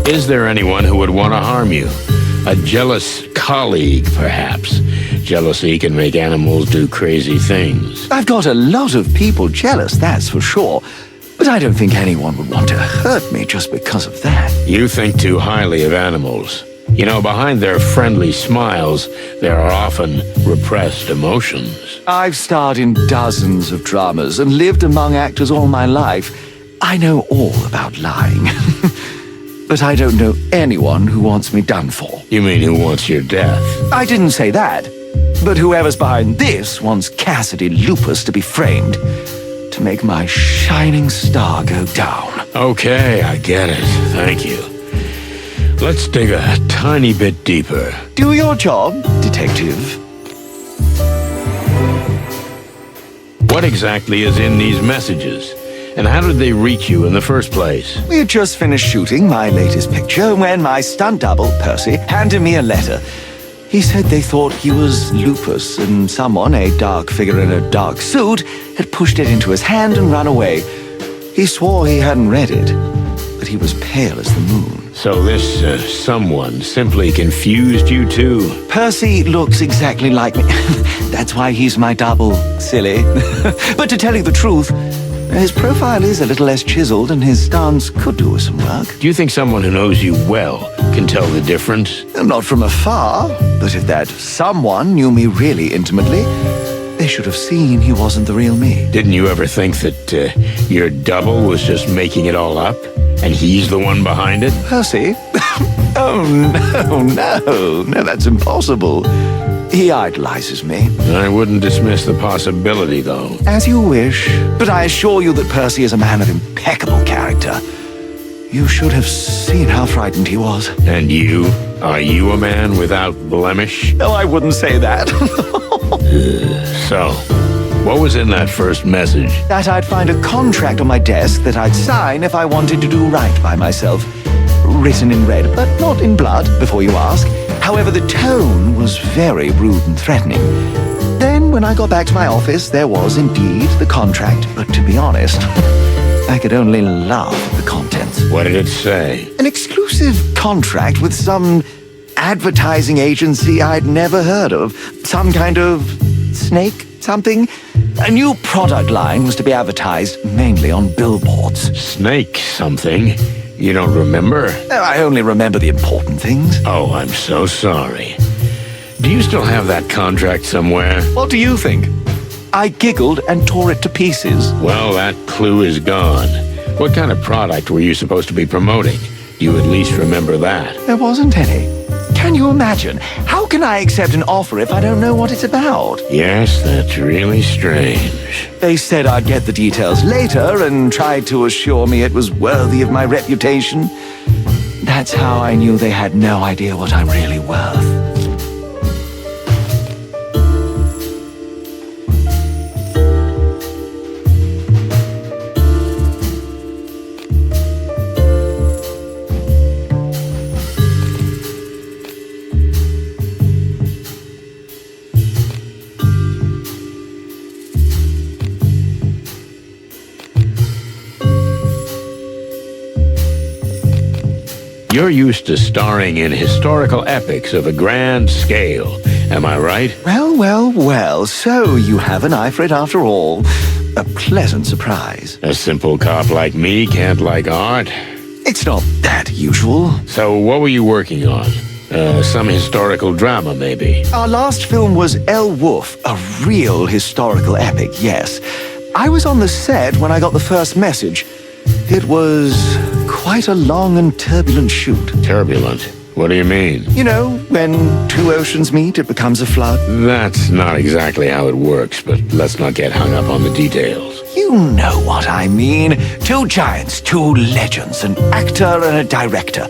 S1: Is there anyone who would want to harm you? A jealous colleague, perhaps. Jealousy can make animals do crazy things.
S19: I've got a lot of people jealous, that's for sure. But I don't think anyone would want to hurt me just because of that.
S1: You think too highly of animals. You know, behind their friendly smiles, there are often repressed emotions.
S19: I've starred in dozens of dramas and lived among actors all my life. I know all about lying. But I don't know anyone who wants me done for.
S1: You mean who wants your death?
S19: I didn't say that. But whoever's behind this wants Cassidy Lupus to be framed to make my shining star go down.
S1: Okay, I get it. Thank you. Let's dig a tiny bit deeper.
S19: Do your job, detective.
S1: What exactly is in these messages? And how did they reach you in the first place?
S19: We had just finished shooting my latest picture when my stunt double, Percy, handed me a letter. He said they thought he was Lupus and someone, a dark figure in a dark suit, had pushed it into his hand and run away. He swore he hadn't read it, but he was pale as the moon.
S1: So this someone simply confused you two?
S19: Percy looks exactly like me. That's why he's my double, silly. But to tell you the truth, his profile is a little less chiseled and his stance could do with some work.
S1: Do you think someone who knows you well can tell the difference?
S19: Not from afar, but if that someone knew me really intimately, They should have seen he wasn't the real me.
S1: Didn't you ever think that your double was just making it all up? And he's the one behind it?
S19: Percy? Oh, no, that's impossible. He idolizes me.
S1: I wouldn't dismiss the possibility, though.
S19: As you wish, but I assure you that Percy is a man of impeccable character. You should have seen how frightened he was.
S1: And you? Are you a man without blemish?
S19: No, I wouldn't say that.
S1: So, what was in that first message?
S19: That I'd find a contract on my desk that I'd sign if I wanted to do right by myself. Written in red, but not in blood, before you ask. However, the tone was very rude and threatening. Then, when I got back to my office, there was indeed the contract, but to be honest, I could only laugh at the contents.
S1: What did it say?
S19: An exclusive contract with some advertising agency I'd never heard of. Some kind of snake something. A new product line was to be advertised mainly on billboards.
S1: Snake something? You don't remember?
S19: I only remember the important things.
S1: Oh, I'm so sorry. Do you still have that contract somewhere?
S19: What do you think? I giggled and tore it to pieces.
S1: Well, that clue is gone. What kind of product were you supposed to be promoting? Do you at least remember that?
S19: There wasn't any. Can you imagine? How can I accept an offer if I don't know what it's about?
S1: Yes, that's really strange.
S19: They said I'd get the details later and tried to assure me it was worthy of my reputation. That's how I knew they had no idea what I'm really worth.
S1: You're used to starring in historical epics of a grand scale, am I right?
S19: Well, so you have an eye for it after all. A pleasant surprise.
S1: A simple cop like me can't like art?
S19: It's not that usual.
S1: So what were you working on? Some historical drama, maybe?
S19: Our last film was El Wolf, a real historical epic, yes. I was on the set when I got the first message. It was quite a long and turbulent shoot.
S1: Turbulent? What do you mean?
S19: You know, when two oceans meet, it becomes a flood.
S1: That's not exactly how it works, but let's not get hung up on the details.
S19: You know what I mean. Two giants, two legends, an actor and a director,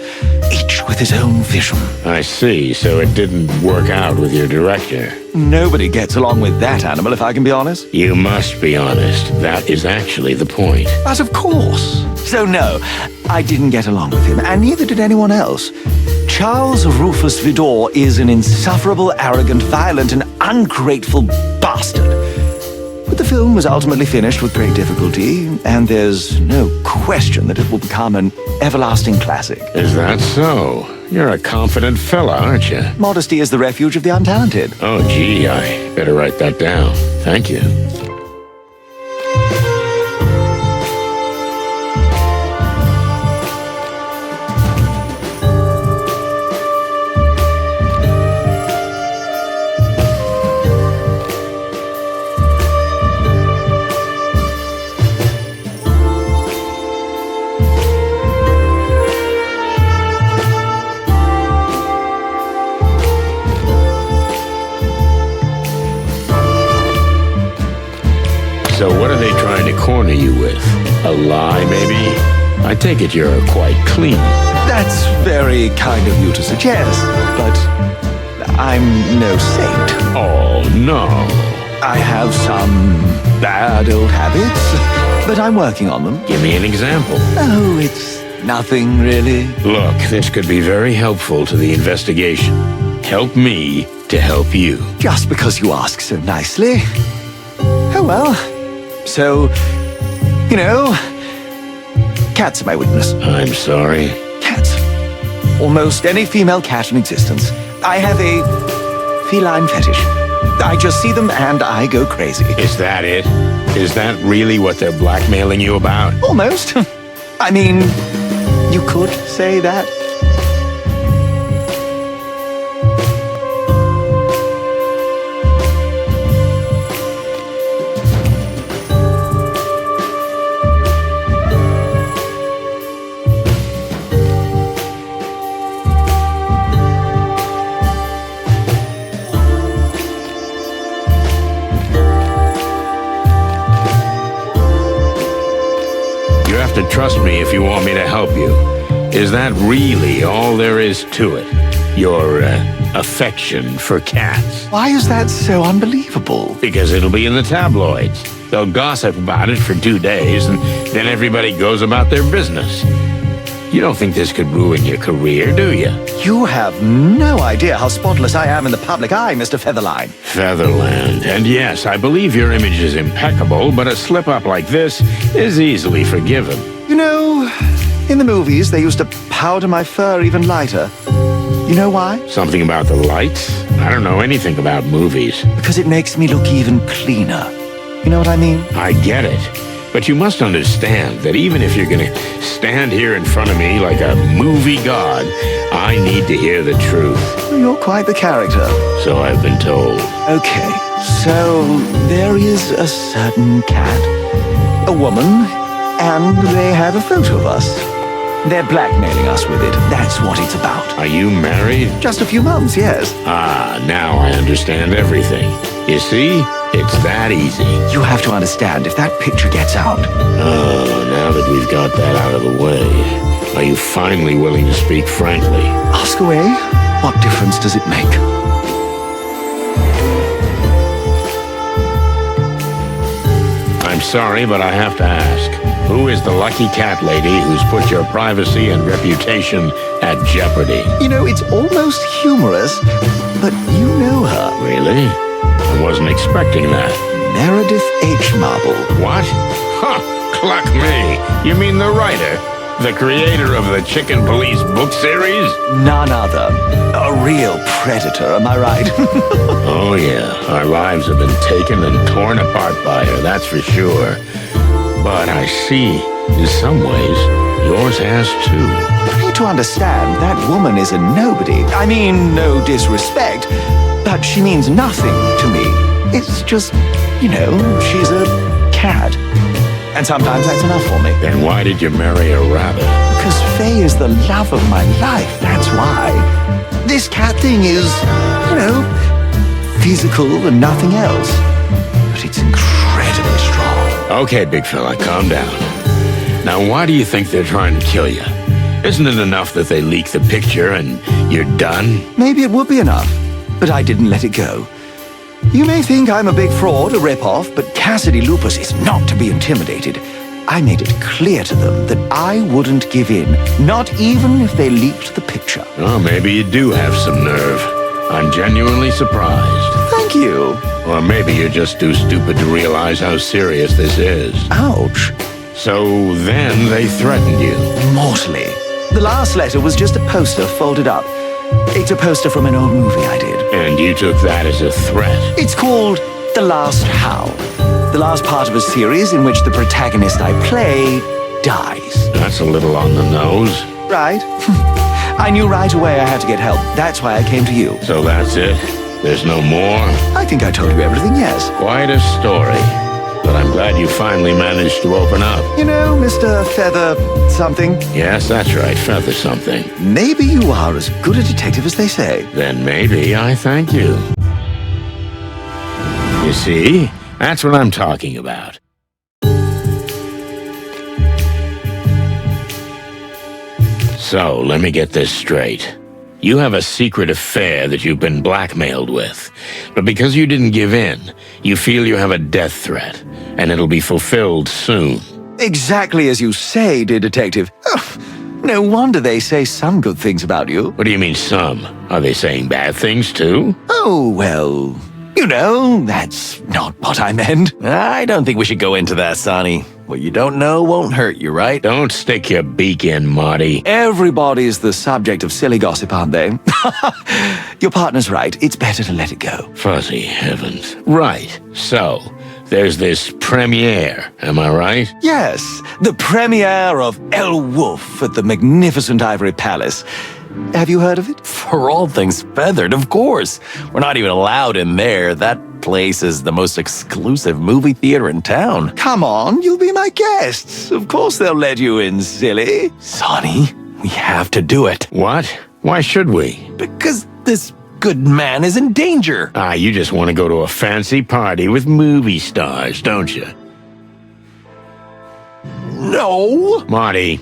S19: each with his own vision.
S1: I see, so it didn't work out with your director.
S19: Nobody gets along with that animal, if I can be honest.
S1: You must be honest. That is actually the point.
S19: But of course. So no, I didn't get along with him, and neither did anyone else. Charles Rufus Vidor is an insufferable, arrogant, violent, and ungrateful bastard. But the film was ultimately finished with great difficulty, and there's no question that it will become an everlasting classic.
S1: Is that so? You're a confident fella, aren't you?
S19: Modesty is the refuge of the untalented.
S1: Oh, gee, I better write that down. Thank you. So what are they trying to corner you with? A lie, maybe? I take it you're quite clean.
S19: That's very kind of you to suggest, but I'm no saint.
S1: Oh, no.
S19: I have some bad old habits, but I'm working on them.
S1: Give me an example.
S19: Oh, it's nothing really.
S1: Look, this could be very helpful to the investigation. Help me to help you.
S19: Just because you ask so nicely. Oh well. So, you know, cats are my weakness.
S1: I'm sorry.
S19: Cats. Almost any female cat in existence. I have a feline fetish. I just see them and I go crazy.
S1: Is that it? Is that really what they're blackmailing you about?
S19: Almost. I mean, you could say that.
S1: have to trust me if you want me to help you. Is that really all there is to it? Your, affection for cats?
S19: Why is that so unbelievable?
S1: Because it'll be in the tabloids. They'll gossip about it for 2 days, and then everybody goes about their business. You don't think this could ruin your career, do you?
S19: You have no idea how spotless I am in the public eye, Mr. Featherline.
S1: Featherland. And yes, I believe your image is impeccable, but a slip-up like this is easily forgiven.
S19: You know, in the movies, they used to powder my fur even lighter. You know why?
S1: Something about the lights? I don't know anything about movies.
S19: Because it makes me look even cleaner. You know what I mean?
S1: I get it. But you must understand that even if you're gonna stand here in front of me like a movie god, I need to hear the truth.
S19: You're quite the character.
S1: So I've been told.
S19: Okay, so there is a certain cat, a woman, and they have a photo of us. They're blackmailing us with it. That's what it's about.
S1: Are you married?
S19: Just a few months, yes.
S1: Ah, now I understand everything. You see? It's that easy.
S19: You have to understand, if that picture gets out...
S1: Oh, now that we've got that out of the way, are you finally willing to speak frankly?
S19: Ask away. What difference does it make?
S1: I'm sorry, but I have to ask. Who is the lucky cat lady who's put your privacy and reputation at jeopardy?
S19: You know, it's almost humorous, but you know her.
S1: Really? I wasn't expecting that.
S19: Meredith H. Marble.
S1: What? Huh, cluck me. You mean the writer? The creator of the Chicken Police book series?
S19: None other. A real predator, am I right?
S1: Oh yeah, our lives have been taken and torn apart by her, that's for sure. But I see, in some ways, yours has too.
S19: You need to understand, that woman is a nobody. I mean, no disrespect, but she means nothing to me. It's just, you know, she's a cat. And sometimes that's enough for me.
S1: Then why did you marry a rabbit?
S19: Because Faye is the love of my life, that's why. This cat thing is, you know, physical and nothing else. But it's incredibly strong.
S1: Okay, big fella, calm down. Now, why do you think they're trying to kill you? Isn't it enough that they leak the picture and you're done?
S19: Maybe it would be enough, but I didn't let it go. You may think I'm a big fraud, a rip-off, but Cassidy Lupus is not to be intimidated. I made it clear to them that I wouldn't give in, not even if they leaked the picture.
S1: Oh, maybe you do have some nerve. I'm genuinely surprised.
S19: Thank you.
S1: Or maybe you're just too stupid to realize how serious this is.
S19: Ouch.
S1: So then they threatened you?
S19: Mortally. The last letter was just a poster folded up. It's a poster from an old movie I did.
S1: And you took that as a threat?
S19: It's called The Last Howl. The last part of a series in which the protagonist I play dies.
S1: That's a little on the nose.
S19: Right. I knew right away I had to get help. That's why I came to you.
S1: So that's it? There's no more?
S19: I think I told you everything, yes.
S1: Quite a story. But I'm glad you finally managed to open up.
S19: You know, Mr. Feather something?
S1: Yes, that's right, Feather something.
S19: Maybe you are as good a detective as they say.
S1: Then maybe I thank you. You see? That's what I'm talking about. So, let me get this straight. You have a secret affair that you've been blackmailed with. But because you didn't give in, you feel you have a death threat, and it'll be fulfilled soon.
S19: Exactly as you say, dear detective. Oh, no wonder they say some good things about you.
S1: What do you mean some? Are they saying bad things too?
S19: Oh, well, you know, that's not what I meant.
S12: I don't think we should go into that, Sonny. What you don't know won't hurt you, right?
S1: Don't stick your beak in, Marty.
S19: Everybody's the subject of silly gossip, aren't they? Your partner's right. It's better to let it go.
S1: Fuzzy heavens. Right. So, there's this premiere, am I right?
S19: Yes, the premiere of El Wolf at the magnificent Ivory Palace. Have you heard of it?
S12: For all things feathered, of course. We're not even allowed in there. That place is the most exclusive movie theater in town.
S19: Come on, you'll be my guests. Of course they'll let you in, silly.
S12: Sonny, we have to do it.
S1: What? Why should we?
S12: Because this good man is in danger.
S1: Ah, you just want to go to a fancy party with movie stars, don't you?
S12: No.
S1: Marty.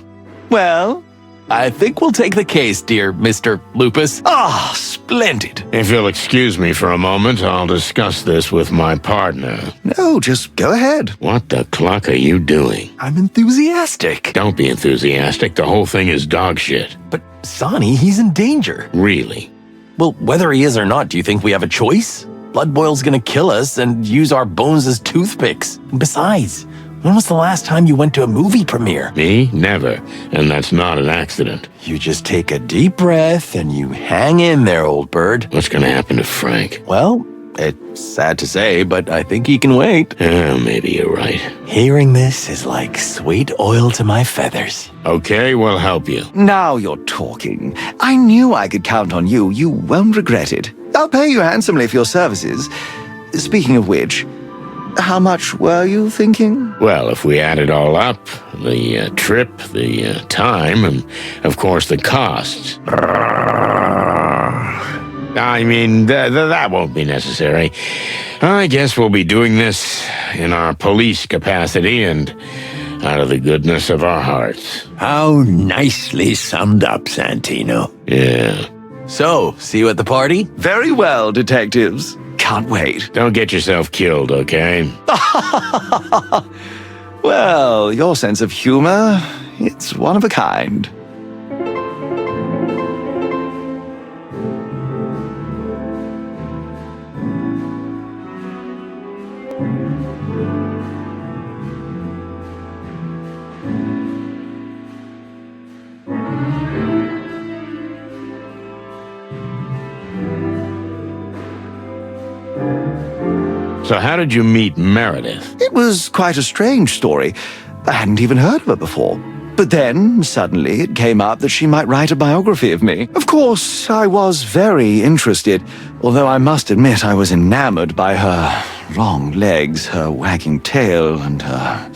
S19: Well?
S12: I think we'll take the case, dear Mr. Lupus.
S19: Ah, splendid.
S1: If you'll excuse me for a moment, I'll discuss this with my partner.
S19: No, just go ahead.
S1: What the cluck are you doing?
S19: I'm enthusiastic.
S1: Don't be enthusiastic. The whole thing is dog shit.
S12: But, Sonny, he's in danger.
S1: Really?
S12: Well, whether he is or not, do you think we have a choice? Blood Boil's gonna kill us and use our bones as toothpicks. And besides, when was the last time you went to a movie premiere?
S1: Me? Never. And that's not an accident.
S12: You just take a deep breath and you hang in there, old bird.
S1: What's gonna happen to Frank?
S12: Well, it's sad to say, but I think he can wait.
S1: Maybe you're right.
S12: Hearing this is like sweet oil to my feathers.
S1: Okay, we'll help you.
S19: Now you're talking. I knew I could count on you. You won't regret it. I'll pay you handsomely for your services. Speaking of which, how much were you thinking?
S1: Well, if we add it all up, the trip, the time, and of course the costs. I mean, that won't be necessary. I guess we'll be doing this in our police capacity and out of the goodness of our hearts.
S18: How nicely summed up, Santino.
S1: Yeah.
S12: So, see you at the party?
S19: Very well, detectives. Can't wait.
S1: Don't get yourself killed, okay?
S19: Well, your sense of humor, it's one of a kind.
S1: So how did you meet Meredith?
S19: It was quite a strange story. I hadn't even heard of her before. But then, suddenly, it came up that she might write a biography of me. Of course, I was very interested, although I must admit I was enamored by her long legs, her wagging tail, and her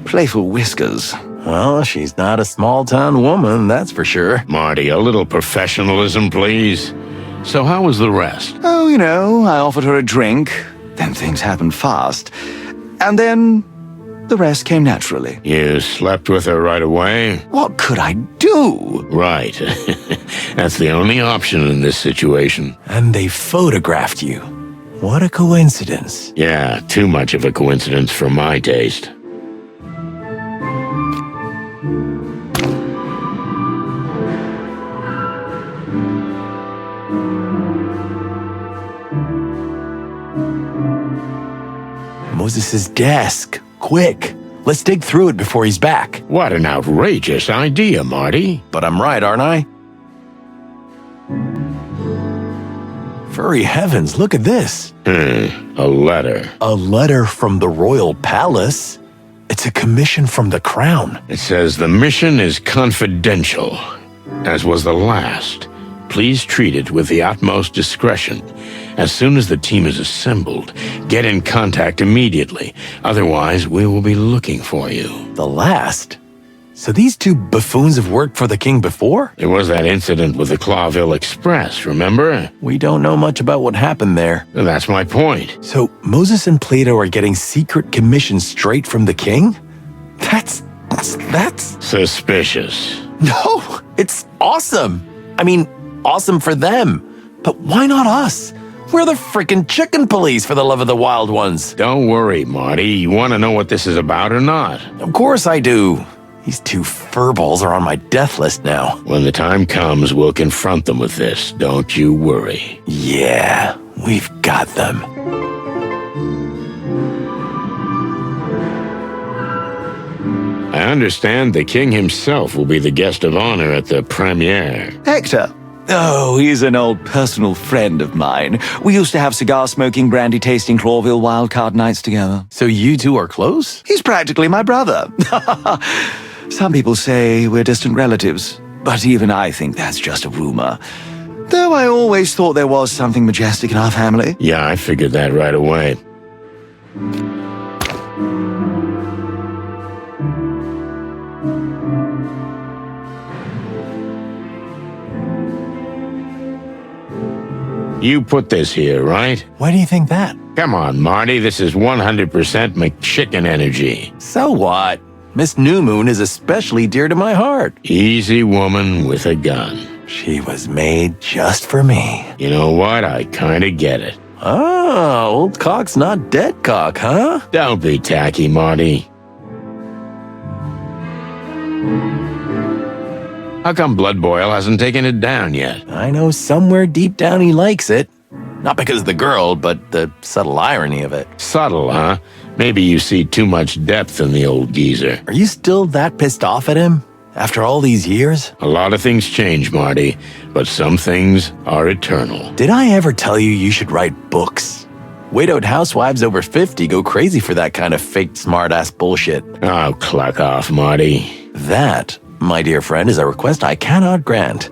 S19: playful whiskers.
S12: Well, she's not a small-town woman, that's for sure.
S1: Marty, a little professionalism, please. So how was the rest?
S19: Oh, you know, I offered her a drink. Then things happened fast. And then the rest came naturally.
S1: You slept with her right away?
S19: What could I do?
S1: Right. That's the only option in this situation.
S12: And they photographed you. What a coincidence.
S1: Yeah, too much of a coincidence for my taste.
S12: Moses' desk. Quick. Let's dig through it before he's back.
S1: What an outrageous idea, Marty.
S12: But I'm right, aren't I? Furry heavens, look at this.
S1: A letter.
S12: A letter from the royal palace? It's a commission from the crown.
S1: It says the mission is confidential, as was the last. Please treat it with the utmost discretion. As soon as the team is assembled, get in contact immediately. Otherwise, we will be looking for you.
S12: The last? So these two buffoons have worked for the king before?
S1: There was that incident with the Clawville Express, remember?
S12: We don't know much about what happened there.
S1: That's my point.
S12: So Moses and Plato are getting secret commissions straight from the king? That's
S1: suspicious.
S12: No, it's awesome. I mean, awesome for them. But why not us? We're the frickin' chicken police, for the love of the wild ones.
S1: Don't worry, Marty. You want to know what this is about or not?
S12: Of course I do. These two furballs are on my death list now.
S1: When the time comes, we'll confront them with this. Don't you worry.
S12: Yeah, we've got them.
S1: I understand the king himself will be the guest of honor at the premiere.
S19: Hector. Oh, he's an old personal friend of mine. We used to have cigar-smoking, brandy-tasting Clawville wildcard nights together.
S12: So you two are close?
S19: He's practically my brother. Some people say we're distant relatives, but even I think that's just a rumor. Though I always thought there was something majestic in our family.
S1: Yeah, I figured that right away. You put this here, right?
S12: Why do you think that?
S1: Come on, Marty. This is 100% McChicken energy.
S12: So what? Miss New Moon is especially dear to my heart.
S1: Easy woman with a gun.
S12: She was made just for me.
S1: You know what? I kinda get it.
S12: Oh, old cock's not dead cock, huh?
S1: Don't be tacky, Marty. How come Blood Boil hasn't taken it down yet?
S12: I know somewhere deep down he likes it. Not because of the girl, but the subtle irony of it.
S1: Subtle, huh? Maybe you see too much depth in the old geezer.
S12: Are you still that pissed off at him? After all these years?
S1: A lot of things change, Marty, but some things are eternal.
S12: Did I ever tell you you should write books? Widowed housewives over 50 go crazy for that kind of fake smart-ass bullshit.
S1: Oh, cluck off, Marty.
S12: That, my dear friend, is a request I cannot grant.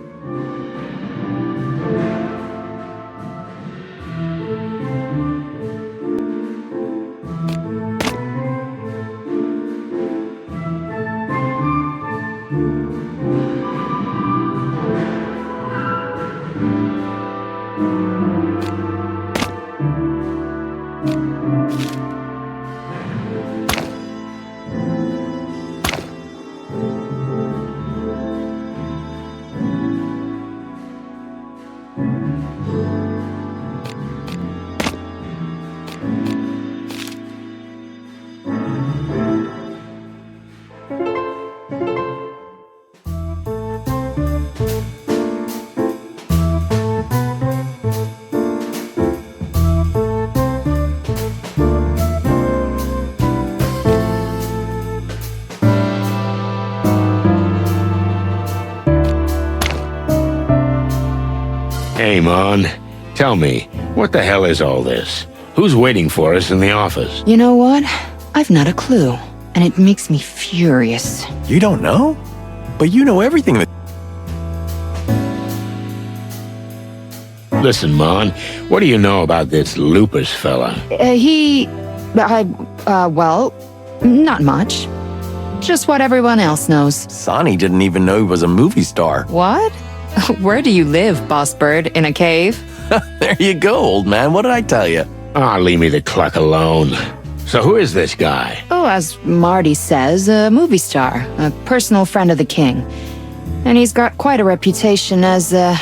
S1: Hey, Mon, tell me, what the hell is all this? Who's waiting for us in the office?
S4: You know what? I've not a clue, and it makes me furious.
S12: You don't know? But you know everything that...
S1: Listen, Mon, what do you know about this Lupus fella?
S4: Well, not much. Just what everyone else knows.
S12: Sonny didn't even know he was a movie star.
S4: What? Where do you live, Boss Bird? In a cave?
S12: There you go, old man. What did I tell you?
S1: Ah, leave me the cluck alone. So who is this guy?
S4: Oh, as Marty says, a movie star, a personal friend of the king. And he's got quite a reputation as a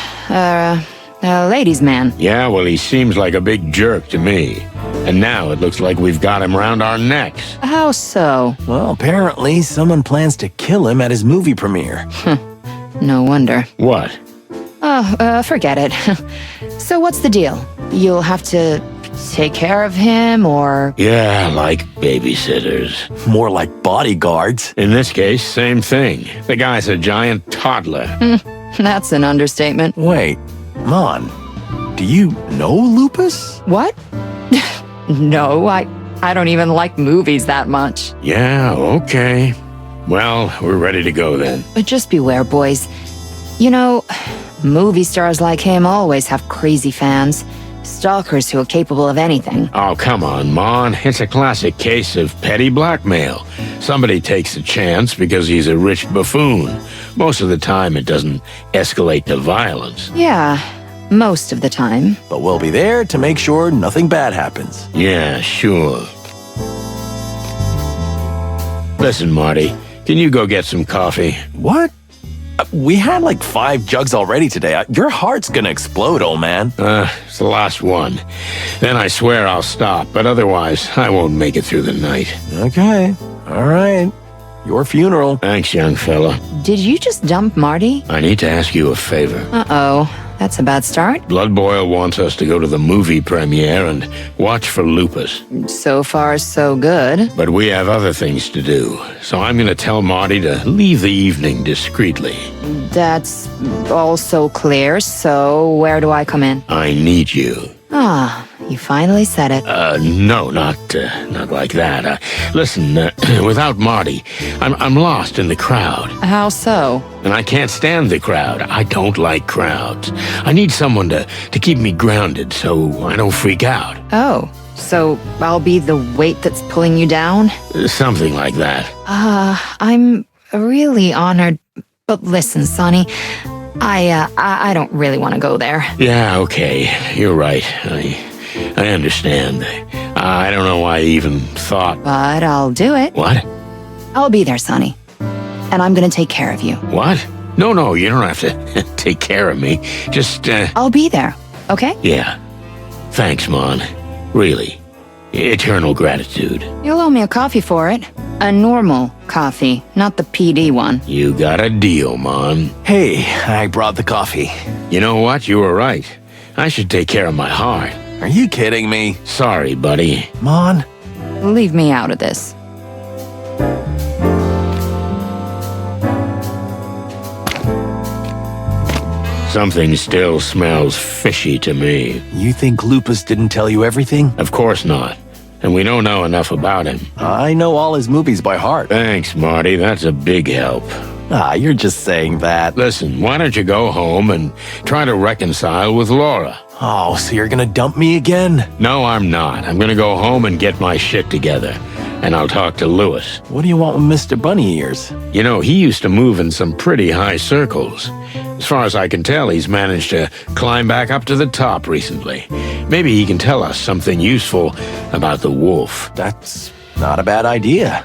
S4: ladies' man.
S1: Yeah, well, he seems like a big jerk to me. And now it looks like we've got him round our necks.
S4: How so?
S12: Well, apparently someone plans to kill him at his movie premiere.
S4: No wonder.
S1: What?
S4: Oh, forget it. So what's the deal? You'll have to take care of him, or...
S1: Yeah, like babysitters.
S12: More like bodyguards.
S1: In this case, same thing. The guy's a giant toddler.
S4: That's an understatement.
S12: Wait, Mon, do you know Lupus?
S4: What? No, I don't even like movies that much.
S1: Yeah, okay. Well, we're ready to go then.
S4: But just beware, boys. You know, movie stars like him always have crazy fans. Stalkers who are capable of anything.
S1: Oh, come on, Mon. It's a classic case of petty blackmail. Somebody takes a chance because he's a rich buffoon. Most of the time, it doesn't escalate to violence.
S4: Yeah, most of the time.
S12: But we'll be there to make sure nothing bad happens.
S1: Yeah, sure. Listen, Marty, can you go get some coffee?
S12: What? We had like 5 jugs already today. Your heart's gonna explode, old man.
S1: It's the last one. Then I swear I'll stop, but otherwise, I won't make it through the night.
S12: Okay, all right. Your funeral.
S1: Thanks, young fella.
S4: Did you just dump Marty?
S1: I need to ask you a favor.
S4: Uh-oh. That's a bad start.
S1: Blood Boil wants us to go to the movie premiere and watch for Lupus.
S4: So far, so good.
S1: But we have other things to do, so I'm going to tell Marty to leave the evening discreetly.
S4: That's all so clear, so where do I come in?
S1: I need you.
S4: Ah, you finally said it.
S1: No, not like that. Listen, without Marty, I'm lost in the crowd.
S4: How so?
S1: And I can't stand the crowd. I don't like crowds. I need someone to keep me grounded so I don't freak out.
S4: Oh, so I'll be the weight that's pulling you down?
S1: Something like that.
S4: I'm really honored. But listen, Sonny, I don't really want to go there.
S1: Yeah, okay. You're right. I understand. I don't know why I even thought.
S4: But I'll do it.
S1: What?
S8: I'll be there, Sonny. And I'm gonna take care of you.
S1: What? No, you don't have to take care of me. Just,
S8: I'll be there, okay?
S1: Yeah. Thanks, Mon. Really. Eternal gratitude.
S8: You'll owe me a coffee for it. A normal coffee, not the PD one.
S1: You got a deal, Mon.
S12: Hey, I brought the coffee.
S1: You know what? You were right. I should take care of my heart.
S12: Are you kidding me?
S1: Sorry, buddy.
S12: Mon?
S8: Leave me out of this.
S1: Something still smells fishy to me.
S12: You think Lupus didn't tell you everything?
S1: Of course not. And we don't know enough about him.
S12: I know all his movies by heart.
S1: Thanks, Marty. That's a big help.
S12: You're just saying that.
S1: Listen, why don't you go home and try to reconcile with Laura?
S12: Oh, so you're gonna dump me again?
S1: No, I'm not. I'm gonna go home and get my shit together. And I'll talk to Lewis.
S12: What do you want with Mr. Bunny Ears?
S1: You know, he used to move in some pretty high circles. As far as I can tell, he's managed to climb back up to the top recently. Maybe he can tell us something useful about the wolf.
S12: That's not a bad idea.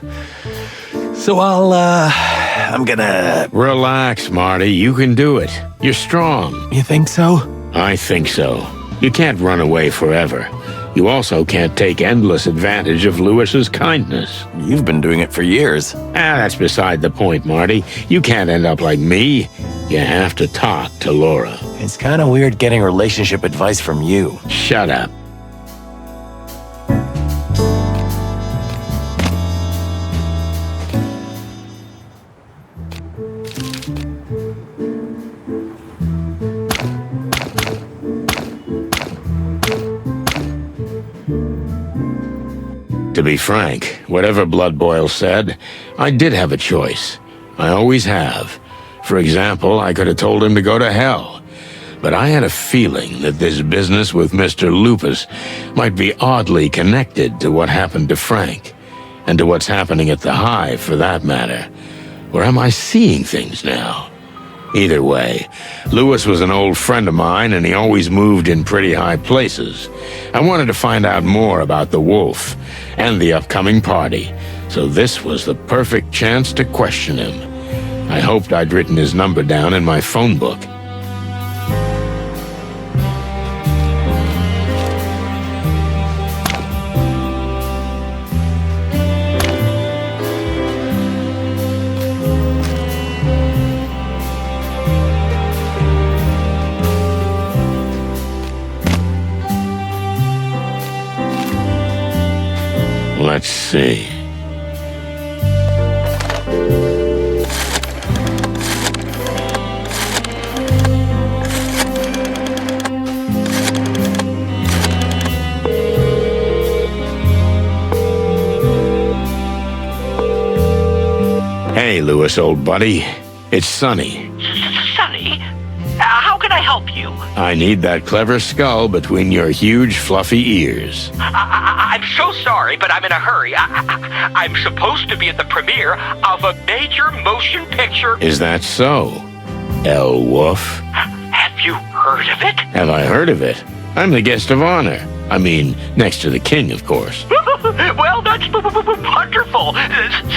S12: So I'm gonna...
S1: Relax, Marty. You can do it. You're strong.
S12: You think so?
S1: I think so. You can't run away forever. You also can't take endless advantage of Lewis's kindness.
S12: You've been doing it for years.
S1: That's beside the point, Marty. You can't end up like me. You have to talk to Laura.
S12: It's kind of weird getting relationship advice from you.
S1: Shut up. To be frank, whatever Blood Boil said, I did have a choice. I always have. For example, I could have told him to go to hell. But I had a feeling that this business with Mr. Lupus might be oddly connected to what happened to Frank, and to what's happening at the Hive, for that matter. Or am I seeing things now? Either way, Lewis was an old friend of mine, and he always moved in pretty high places. I wanted to find out more about the wolf and the upcoming party, so this was the perfect chance to question him. I hoped I'd written his number down in my phone book. Let's see. Hey, Lewis, old buddy. It's Sonny.
S17: Sonny? How can I help you?
S1: I need that clever skull between your huge, fluffy ears.
S17: I'm so sorry, but I'm in a hurry. I'm supposed to be at the premiere of a major motion picture.
S1: Is that so, El Wolf?
S17: Have you heard of it?
S1: Have I heard of it? I'm the guest of honor. I mean, next to the king, of course.
S17: Well, that's wonderful.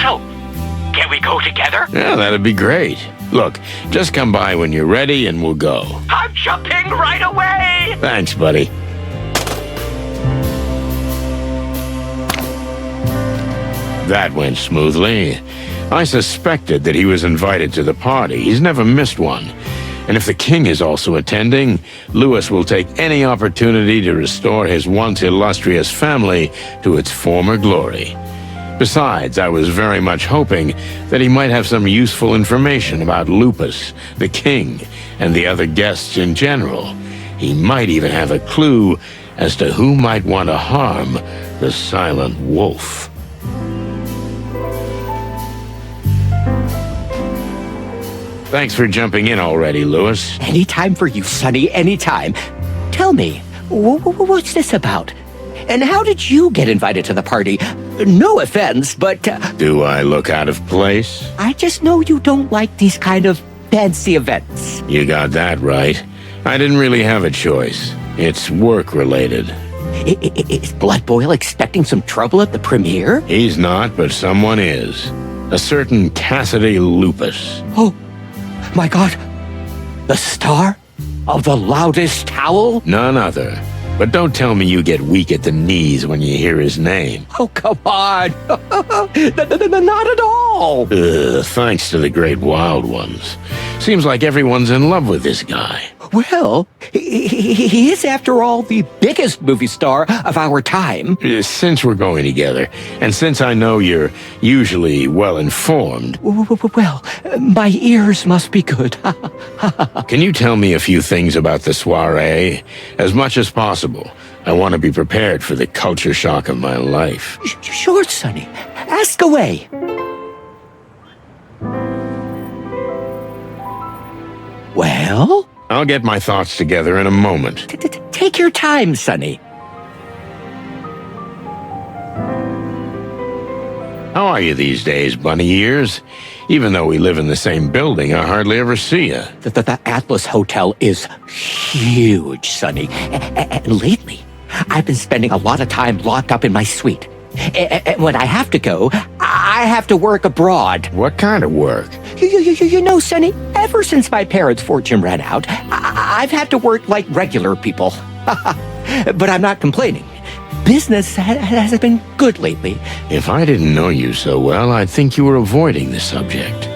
S17: So, can we go together?
S1: Yeah, that'd be great. Look, just come by when you're ready and we'll go.
S17: I'm jumping right away!
S1: Thanks, buddy. That went smoothly. I suspected that he was invited to the party. He's never missed one. And if the king is also attending, Lewis will take any opportunity to restore his once illustrious family to its former glory. Besides, I was very much hoping that he might have some useful information about Lupus, the king, and the other guests in general. He might even have a clue as to who might want to harm the silent wolf. Thanks for jumping in already, Lewis.
S20: Anytime for you, Sonny, anytime. Tell me, what's this about? And how did you get invited to the party? No offense, but...
S1: Do I look out of place?
S20: I just know you don't like these kind of fancy events.
S1: You got that right. I didn't really have a choice. It's work-related.
S20: Is Blood Boil expecting some trouble at the premiere?
S1: He's not, but someone is. A certain Cassidy Lupus.
S20: Oh, my God. The star of the loudest howl?
S1: None other. But don't tell me you get weak at the knees when you hear his name.
S20: Oh, come on. Not at all.
S1: Thanks to the great wild ones. Seems like everyone's in love with this guy.
S20: Well, he is, after all, the biggest movie star of our time.
S1: Since we're going together, and since I know you're usually well-informed...
S20: Well, my ears must be good.
S1: Can you tell me a few things about the soiree? As much as possible. I want to be prepared for the culture shock of my life.
S20: Sure, Sonny. Ask away. Well?
S1: I'll get my thoughts together in a moment.
S20: Take your time, Sonny.
S1: How are you these days, bunny ears? Even though we live in the same building, I hardly ever see you.
S20: The Atlas Hotel is huge, Sonny. And lately, I've been spending a lot of time locked up in my suite. And when I have to go, I have to work abroad.
S1: What kind of work?
S20: You know, Sonny, ever since my parents' fortune ran out, I've had to work like regular people. But I'm not complaining. Business has been good lately.
S1: If I didn't know you so well, I'd think you were avoiding the subject.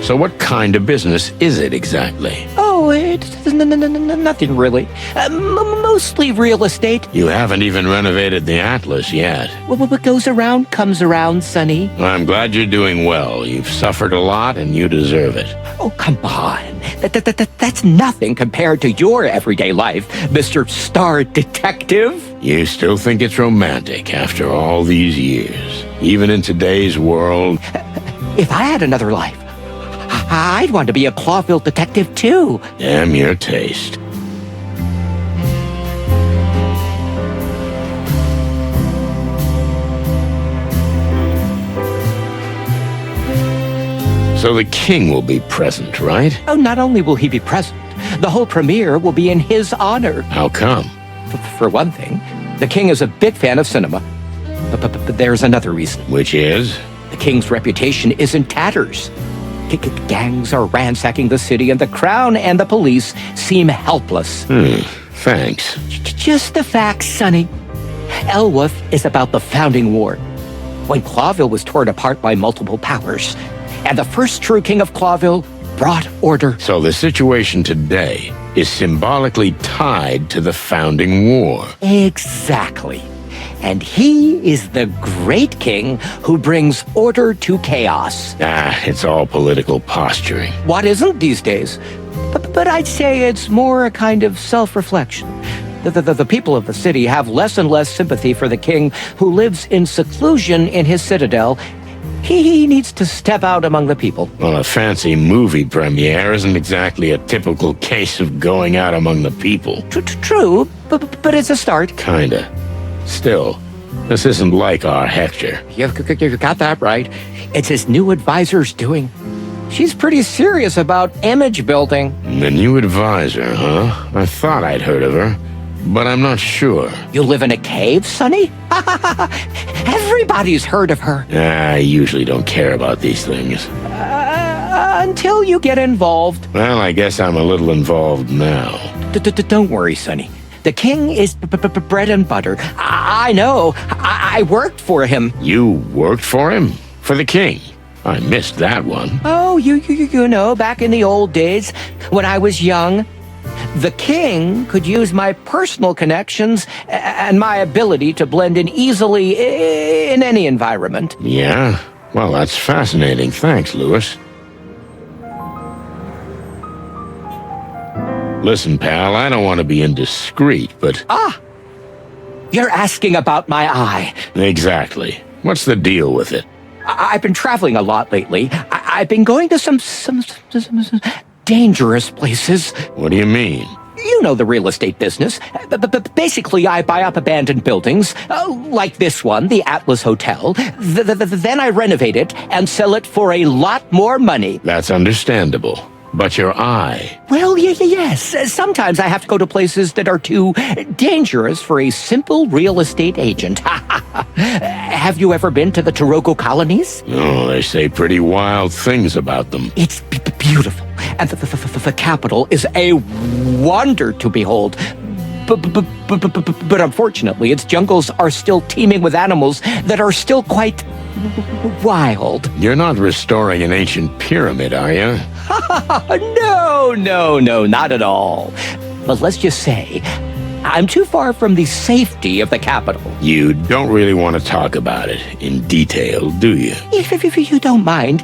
S1: So what kind of business is it exactly?
S20: Oh, it's nothing really. Mostly real estate.
S1: You haven't even renovated the Atlas yet.
S20: What goes around comes around, Sonny.
S1: I'm glad you're doing well. You've suffered a lot and you deserve it.
S20: Oh, come on. That's nothing compared to your everyday life, Mr. Star Detective.
S1: You still think it's romantic after all these years, even in today's world?
S20: If I had another life, I'd want to be a Clawville detective, too.
S1: Damn your taste. So the king will be present, right?
S20: Oh, not only will he be present, the whole premiere will be in his honor.
S1: How come?
S20: For one thing, the king is a big fan of cinema. But there's another reason.
S1: Which is?
S20: The king's reputation is in tatters. Gangs are ransacking the city, and the crown and the police seem helpless.
S1: Thanks.
S20: Just the facts, Sonny. Elwolf is about the founding war, when Clawville was torn apart by multiple powers, and the first true king of Clawville brought order.
S1: So the situation today is symbolically tied to the founding war.
S20: Exactly. And he is the great king who brings order to chaos.
S1: It's all political posturing.
S20: What isn't these days? But I'd say it's more a kind of self-reflection. The people of the city have less and less sympathy for the king who lives in seclusion in his citadel. He needs to step out among the people.
S1: Well, a fancy movie premiere isn't exactly a typical case of going out among the people.
S20: True, but it's a start.
S1: Kinda. Still, this isn't like our Hector.
S20: You got that right. It's his new advisor's doing. She's pretty serious about image building.
S1: The new advisor, huh? I thought I'd heard of her, but I'm not sure.
S20: You live in a cave, Sonny? Everybody's heard of her.
S1: I usually don't care about these things.
S20: Until you get involved.
S1: Well, I guess I'm a little involved now.
S20: Don't worry, Sonny. The king is bread and butter. I know. I worked for him.
S1: You worked for him? For the king? I missed that one.
S20: Oh, you know, back in the old days, when I was young, the king could use my personal connections and my ability to blend in easily in any environment.
S1: Yeah? Well, that's fascinating. Thanks, Lewis. Listen, pal, I don't want to be indiscreet, but...
S20: You're asking about my eye.
S1: Exactly. What's the deal with it?
S20: I've been traveling a lot lately. I've been going to some dangerous places.
S1: What do you mean?
S20: You know the real estate business. Basically, I buy up abandoned buildings, like this one, the Atlas Hotel. Then I renovate it and sell it for a lot more money.
S1: That's understandable. But your eye.
S20: Well, yes. Sometimes I have to go to places that are too dangerous for a simple real estate agent. Have you ever been to the Torogo colonies?
S1: Oh, they say pretty wild things about them.
S20: It's beautiful. And the capital is a wonder to behold. But unfortunately, its jungles are still teeming with animals that are still quite wild.
S1: You're not restoring an ancient pyramid, are you?
S20: No, not at all. But let's just say, I'm too far from the safety of the capital.
S1: You don't really want to talk about it in detail, do you?
S20: If you don't mind,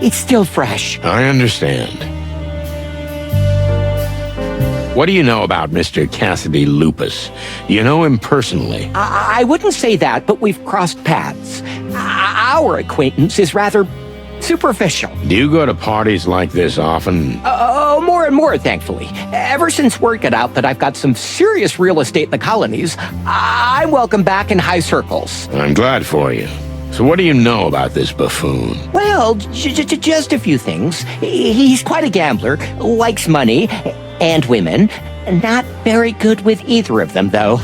S20: it's still fresh.
S1: I understand. What do you know about Mr. Cassidy Lupus? You know him personally?
S20: I wouldn't say that, but we've crossed paths. Our acquaintance is rather superficial.
S1: Do you go to parties like this often?
S20: More and more, thankfully. Ever since word got out that I've got some serious real estate in the colonies, I'm welcome back in high circles.
S1: I'm glad for you. So what do you know about this buffoon?
S20: Well, just a few things. He's quite a gambler, likes money and women. Not very good with either of them, though.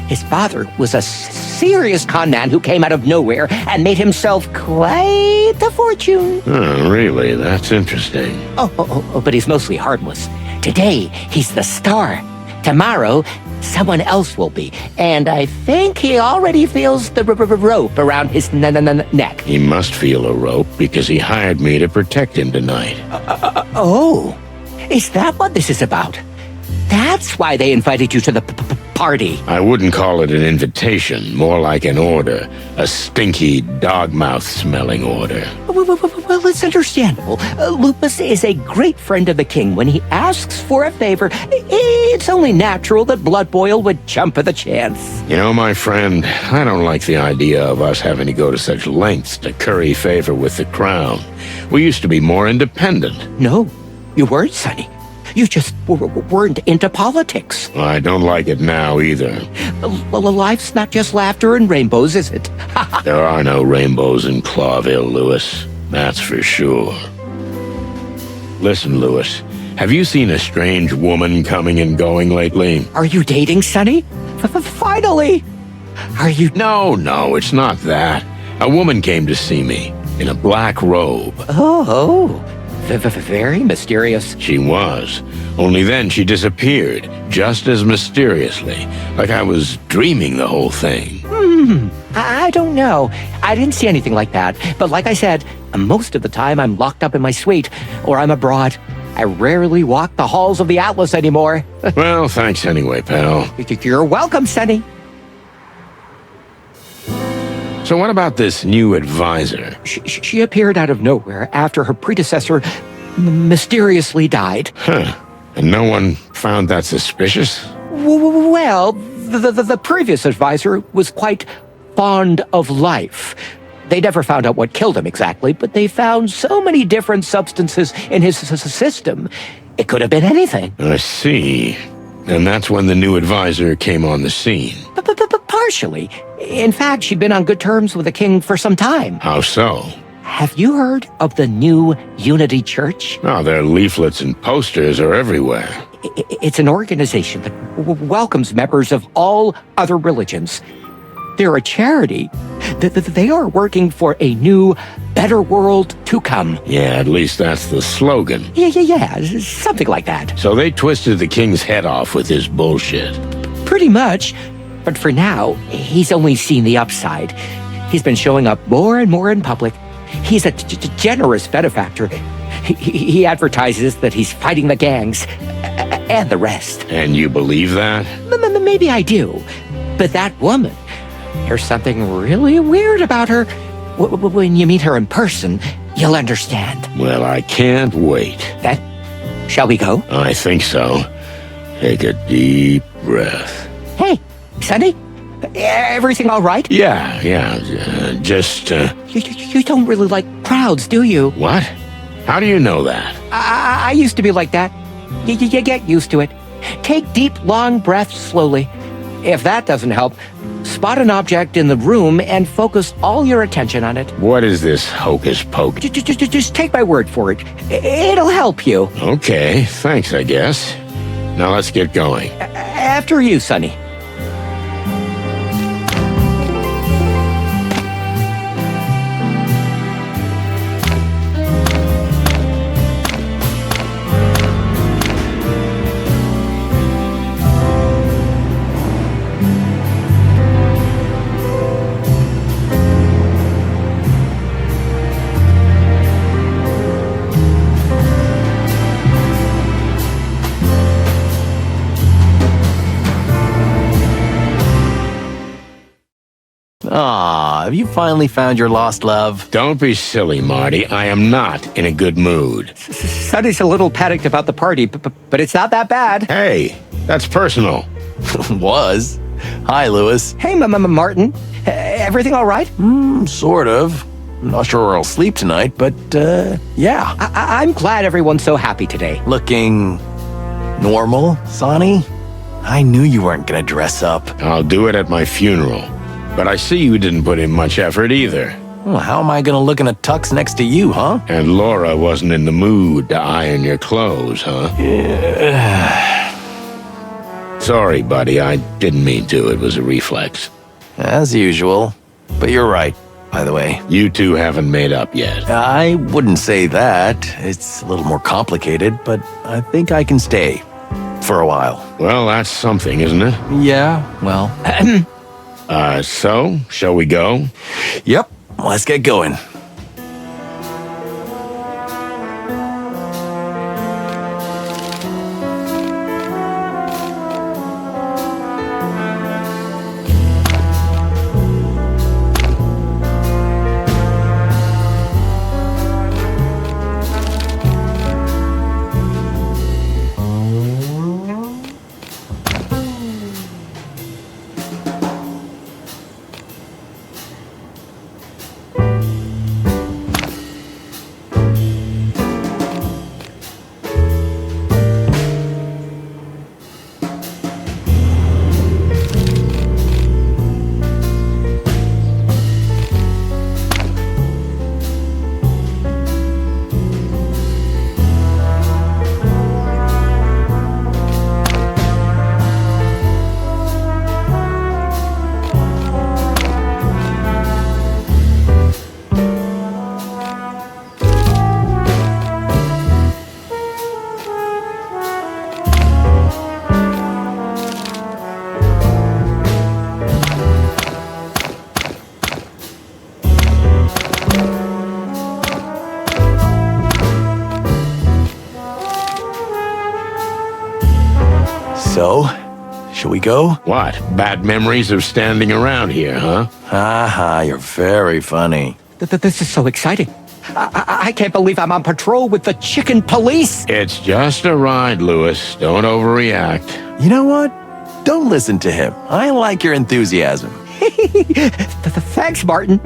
S20: His father was a serious con man who came out of nowhere and made himself quite a fortune.
S1: Oh, really? That's interesting.
S20: But he's mostly harmless. Today, he's the star. Tomorrow, someone else will be. And I think he already feels the rope around his neck.
S1: He must feel a rope because he hired me to protect him tonight.
S20: Is that what this is about? That's why they invited you to the party.
S1: I wouldn't call it an invitation, more like an order. A stinky, dog-mouth-smelling order.
S20: Well, it's understandable. Lupus is a great friend of the king. When he asks for a favor, it's only natural that Blood Boil would jump at the chance.
S1: You know, my friend, I don't like the idea of us having to go to such lengths to curry favor with the crown. We used to be more independent.
S20: No, you weren't, Sonny. You just weren't into politics.
S1: I don't like it now either.
S20: Life's not just laughter and rainbows, is it?
S1: There are no rainbows in Clawville, Lewis. That's for sure. Listen, Lewis, have you seen a strange woman coming and going lately?
S20: Are you dating, Sonny? Finally! Are you...
S1: No, it's not that. A woman came to see me in a black robe.
S20: Very mysterious.
S1: She was. Only then she disappeared, just as mysteriously, like I was dreaming the whole thing.
S20: I don't know. I didn't see anything like that. But like I said, most of the time I'm locked up in my suite, or I'm abroad. I rarely walk the halls of the Atlas anymore.
S1: Well, thanks anyway, pal.
S20: You're welcome, Sonny.
S1: So what about this new advisor?
S20: She appeared out of nowhere after her predecessor mysteriously died.
S1: And no one found that suspicious?
S20: Well, the previous advisor was quite fond of life. They never found out what killed him exactly, but they found so many different substances in his system. It could have been anything.
S1: I see. And that's when the new advisor came on the scene.
S20: Partially. In fact, she'd been on good terms with the king for some time.
S1: How so?
S20: Have you heard of the new Unity Church?
S1: Oh, their leaflets and posters are everywhere.
S20: It's an organization that welcomes members of all other religions. They're a charity. They are working for a new, better world to come.
S1: Yeah, at least that's the slogan.
S20: Yeah, something like that.
S1: So they twisted the king's head off with his bullshit.
S20: Pretty much. But for now, he's only seen the upside. He's been showing up more and more in public. He's a generous benefactor. He advertises that he's fighting the gangs and the rest.
S1: And you believe that?
S20: Maybe I do. But that woman, there's something really weird about her. When you meet her in person, you'll understand.
S1: Well, I can't wait.
S20: Shall we go?
S1: I think so. Take a deep breath.
S20: Hey, Sonny, everything all right?
S1: Yeah, just,
S20: You don't really like crowds, do you?
S1: What? How do you know that?
S20: I used to be like that. You get used to it. Take deep, long breaths slowly. If that doesn't help, spot an object in the room and focus all your attention on it.
S1: What is this hocus pocus?
S20: Just take my word for it. It'll help you.
S1: Okay, thanks, I guess. Now let's get going.
S20: After you, Sonny.
S12: Aw, have you finally found your lost love?
S1: Don't be silly, Marty. I am not in a good mood.
S20: Sonny's a little panicked about the party, but it's not that bad.
S1: Hey, that's personal.
S12: Was. Hi, Lewis.
S20: Hey, Martin. Everything all right?
S12: Sort of. I'm not sure where I'll sleep tonight, but, yeah.
S20: I'm glad everyone's so happy today.
S12: Looking normal, Sonny? I knew you weren't gonna dress up.
S1: I'll do it at my funeral. But I see you didn't put in much effort either.
S12: Well, how am I gonna look in a tux next to you, huh?
S1: And Laura wasn't in the mood to iron your clothes, huh? Sorry, buddy. I didn't mean to. It was a reflex.
S12: As usual. But you're right, by the way.
S1: You two haven't made up yet.
S12: I wouldn't say that. It's a little more complicated, but I think I can stay. For a while.
S1: Well, that's something, isn't it?
S12: Yeah, well.
S1: So, shall we go?
S12: Yep, let's get going. So, shall we go?
S1: What? Bad memories of standing around here, huh?
S12: Haha, you're very funny.
S20: This is so exciting. I can't believe I'm on patrol with the chicken police.
S1: It's just a ride, Lewis. Don't overreact.
S12: You know what? Don't listen to him. I like your enthusiasm.
S20: Thanks, Martin.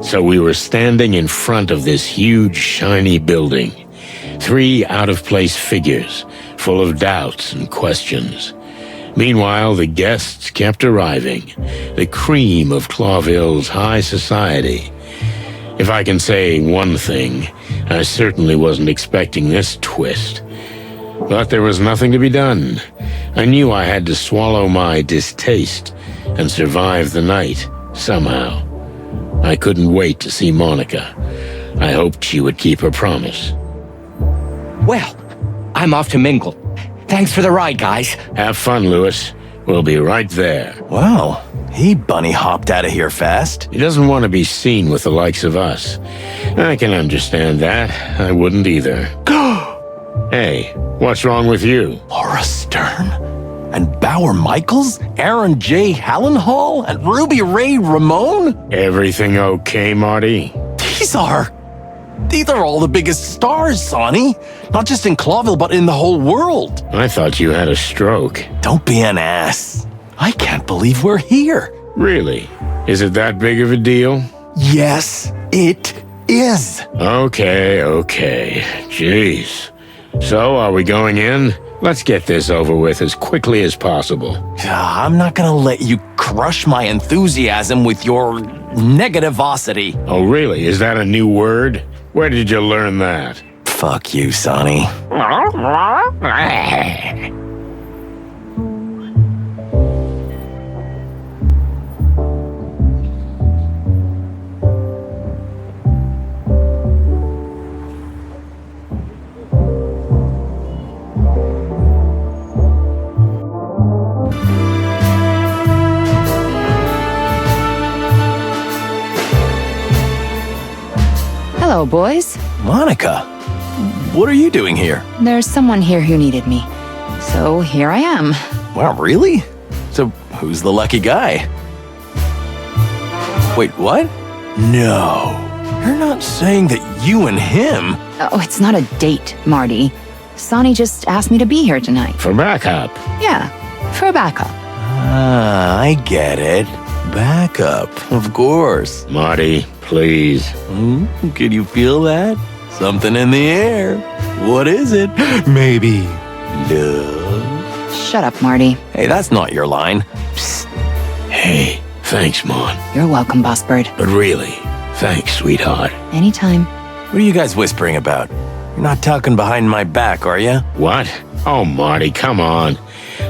S1: So we were standing in front of this huge, shiny building. 3 out-of-place figures, full of doubts and questions. Meanwhile, the guests kept arriving, the cream of Clawville's high society. If I can say one thing, I certainly wasn't expecting this twist. But there was nothing to be done. I knew I had to swallow my distaste and survive the night, somehow. I couldn't wait to see Monica. I hoped she would keep her promise.
S20: Well, I'm off to mingle. Thanks for the ride, guys.
S1: Have fun, Lewis. We'll be right there.
S12: Wow, he bunny hopped out of here fast.
S1: He doesn't want to be seen with the likes of us. I can understand that. I wouldn't either. Hey, what's wrong with you?
S12: Laura Stern? And Bauer Michaels, Aaron J. Hallenhall, and Ruby Ray Ramone?
S1: Everything okay, Marty?
S12: These are all the biggest stars, Sonny. Not just in Clawville, but in the whole world.
S1: I thought you had a stroke.
S12: Don't be an ass. I can't believe we're here.
S1: Really? Is it that big of a deal?
S12: Yes, it is.
S1: Okay. Jeez. So, are we going in? Let's get this over with as quickly as possible.
S12: I'm not gonna let you crush my enthusiasm with your negativosity.
S1: Oh, really? Is that a new word? Where did you learn that?
S12: Fuck you, Sonny.
S8: Hello, boys.
S12: Monica, what are you doing here?
S8: There's someone here who needed me. So here I am.
S12: Wow, really? So who's the lucky guy? Wait, what? No. You're not saying that you and him...
S8: Oh, it's not a date, Marty. Sonny just asked me to be here tonight.
S1: For backup?
S8: Yeah, for backup.
S12: Ah, I get it. Backup, of course.
S1: Marty, please.
S12: Can you feel that? Something in the air. What is it? Maybe love?
S8: Shut up, Marty.
S12: Hey, that's not your line.
S1: Psst. Hey, thanks, Mon.
S8: You're welcome, Boss Bird.
S1: But really, thanks, sweetheart.
S8: Anytime.
S12: What are you guys whispering about? You're not talking behind my back, are you?
S1: What? Oh, Marty, come on.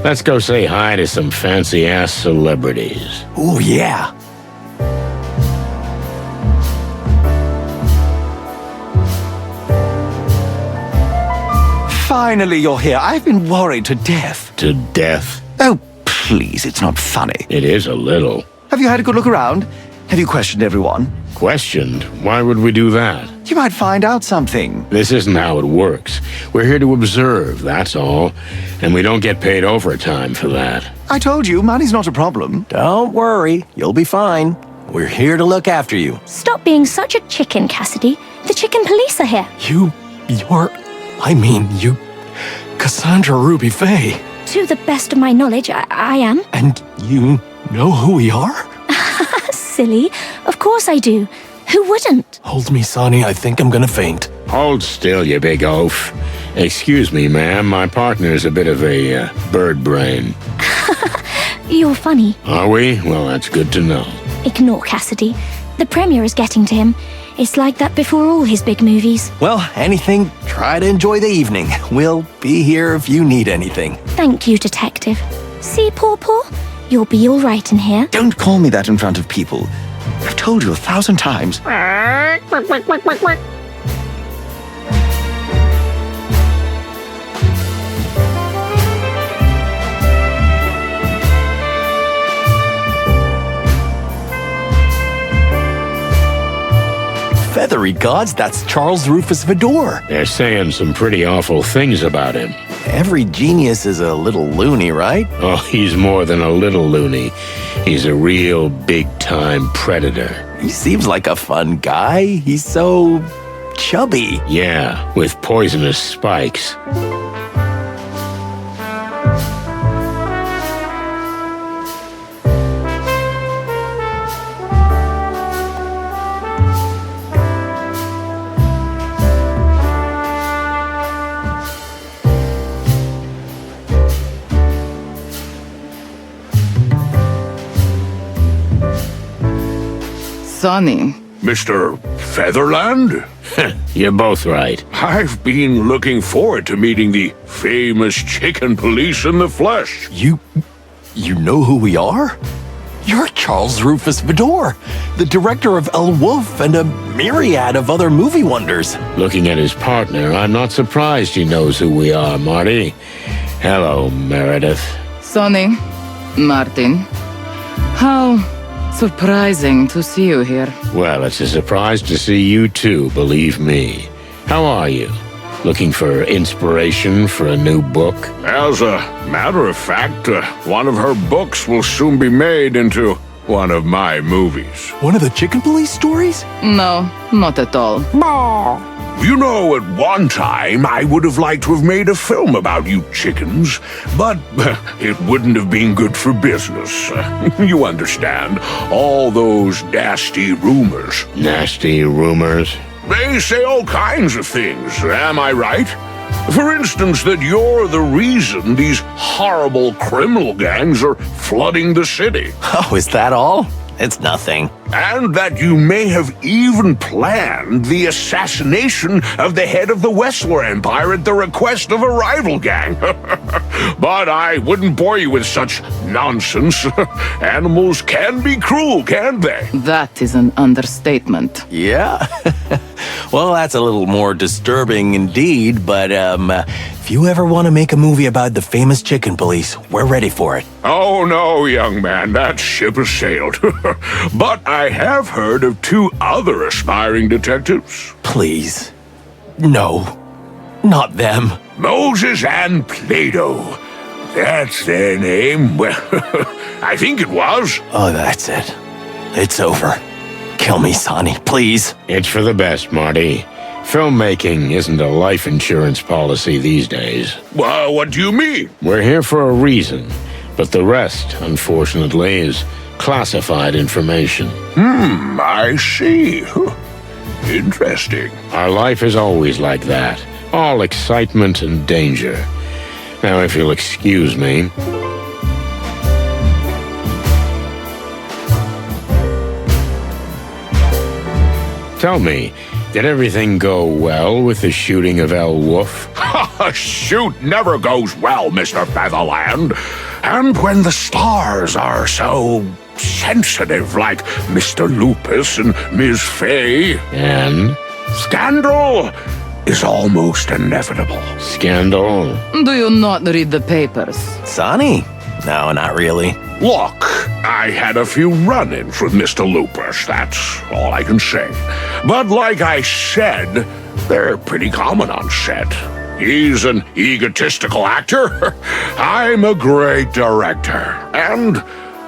S1: Let's go say hi to some fancy-ass celebrities.
S12: Oh, yeah.
S19: Finally, you're here. I've been worried to death.
S1: To death?
S19: Oh, please, it's not funny.
S1: It is a little.
S19: Have you had a good look around? Have you questioned everyone?
S1: Questioned? Why would we do that?
S19: You might find out something.
S1: This isn't how it works. We're here to observe, that's all. And we don't get paid overtime for that.
S19: I told you, money's not a problem.
S12: Don't worry, you'll be fine. We're here to look after you.
S21: Stop being such a chicken, Cassidy. The chicken police are here.
S12: You... Cassandra Ruby Faye.
S21: To the best of my knowledge, I am.
S12: And you know who we are?
S21: Silly. Of course I do. Who wouldn't?
S12: Hold me, Sonny. I think I'm gonna faint.
S1: Hold still, you big oaf. Excuse me, ma'am. My partner's a bit of a bird brain.
S21: You're funny.
S1: Are we? Well, that's good to know.
S21: Ignore Cassidy. The Premier is getting to him. It's like that before all his big movies.
S12: Well, anything, try to enjoy the evening. We'll be here if you need anything.
S21: Thank you, Detective. See, Paw Paw? You'll be all right in here.
S19: Don't call me that in front of people. I've told you 1,000 times.
S12: Feathery gods, that's Charles Rufus Vidor.
S1: They're saying some pretty awful things about him.
S12: Every genius is a little loony, right?
S1: Oh, he's more than a little loony. He's a real big-time predator.
S12: He seems like a fun guy. He's so... chubby.
S1: Yeah, with poisonous spikes.
S22: Sonny.
S15: Mr. Featherland?
S1: You're both right.
S15: I've been looking forward to meeting the famous chicken police in the flesh.
S12: You know who we are? You're Charles Rufus Vidor, the director of El Wolf and a myriad of other movie wonders.
S1: Looking at his partner, I'm not surprised he knows who we are, Marty. Hello, Meredith.
S22: Sonny, Martin, how surprising to see you here.
S1: Well, it's a surprise to see you too, believe me. How are you? Looking for inspiration for a new book?
S15: As a matter of fact, one of her books will soon be made into one of my movies.
S5: One of the Chicken Police stories?
S22: No, not at all.
S15: You know, at one time, I would have liked to have made a film about you chickens, but it wouldn't have been good for business. You understand, all those nasty rumors.
S1: Nasty rumors?
S15: They say all kinds of things, am I right? For instance, that you're the reason these horrible criminal gangs are flooding the city.
S12: Oh, is that all? It's nothing.
S15: And that you may have even planned the assassination of the head of the Westler Empire at the request of a rival gang. But I wouldn't bore you with such nonsense. Animals can be cruel, can't they?
S22: That is an understatement.
S12: Yeah? Well, that's a little more disturbing indeed, but if you ever want to make a movie about the famous Chicken Police, we're ready for it.
S15: Oh no, young man, that ship has sailed. But I have heard of 2 other aspiring detectives.
S12: Please. No. Not them.
S15: Moses and Plato. That's their name. Well, I think it was.
S12: Oh, that's it. It's over. Kill me, Sonny, please.
S1: It's for the best, Marty. Filmmaking isn't a life insurance policy these days.
S15: Well, what do you mean?
S1: We're here for a reason, but the rest, unfortunately, is classified information.
S15: I see. Interesting.
S1: Our life is always like that. All excitement and danger. Now, if you'll excuse me... Tell me, did everything go well with the shooting of El Wolf?
S15: A shoot never goes well, Mr. Featherland. And when the stars are so sensitive, like Mr. Lupus and Ms. Fay...
S1: And?
S15: Scandal is almost inevitable.
S1: Scandal?
S22: Do you not read the papers?
S12: Sonny? No, not really.
S15: Look, I had a few run-ins with Mr. Lupus, that's all I can say. But like I said, they're pretty common on set. He's an egotistical actor. I'm a great director. And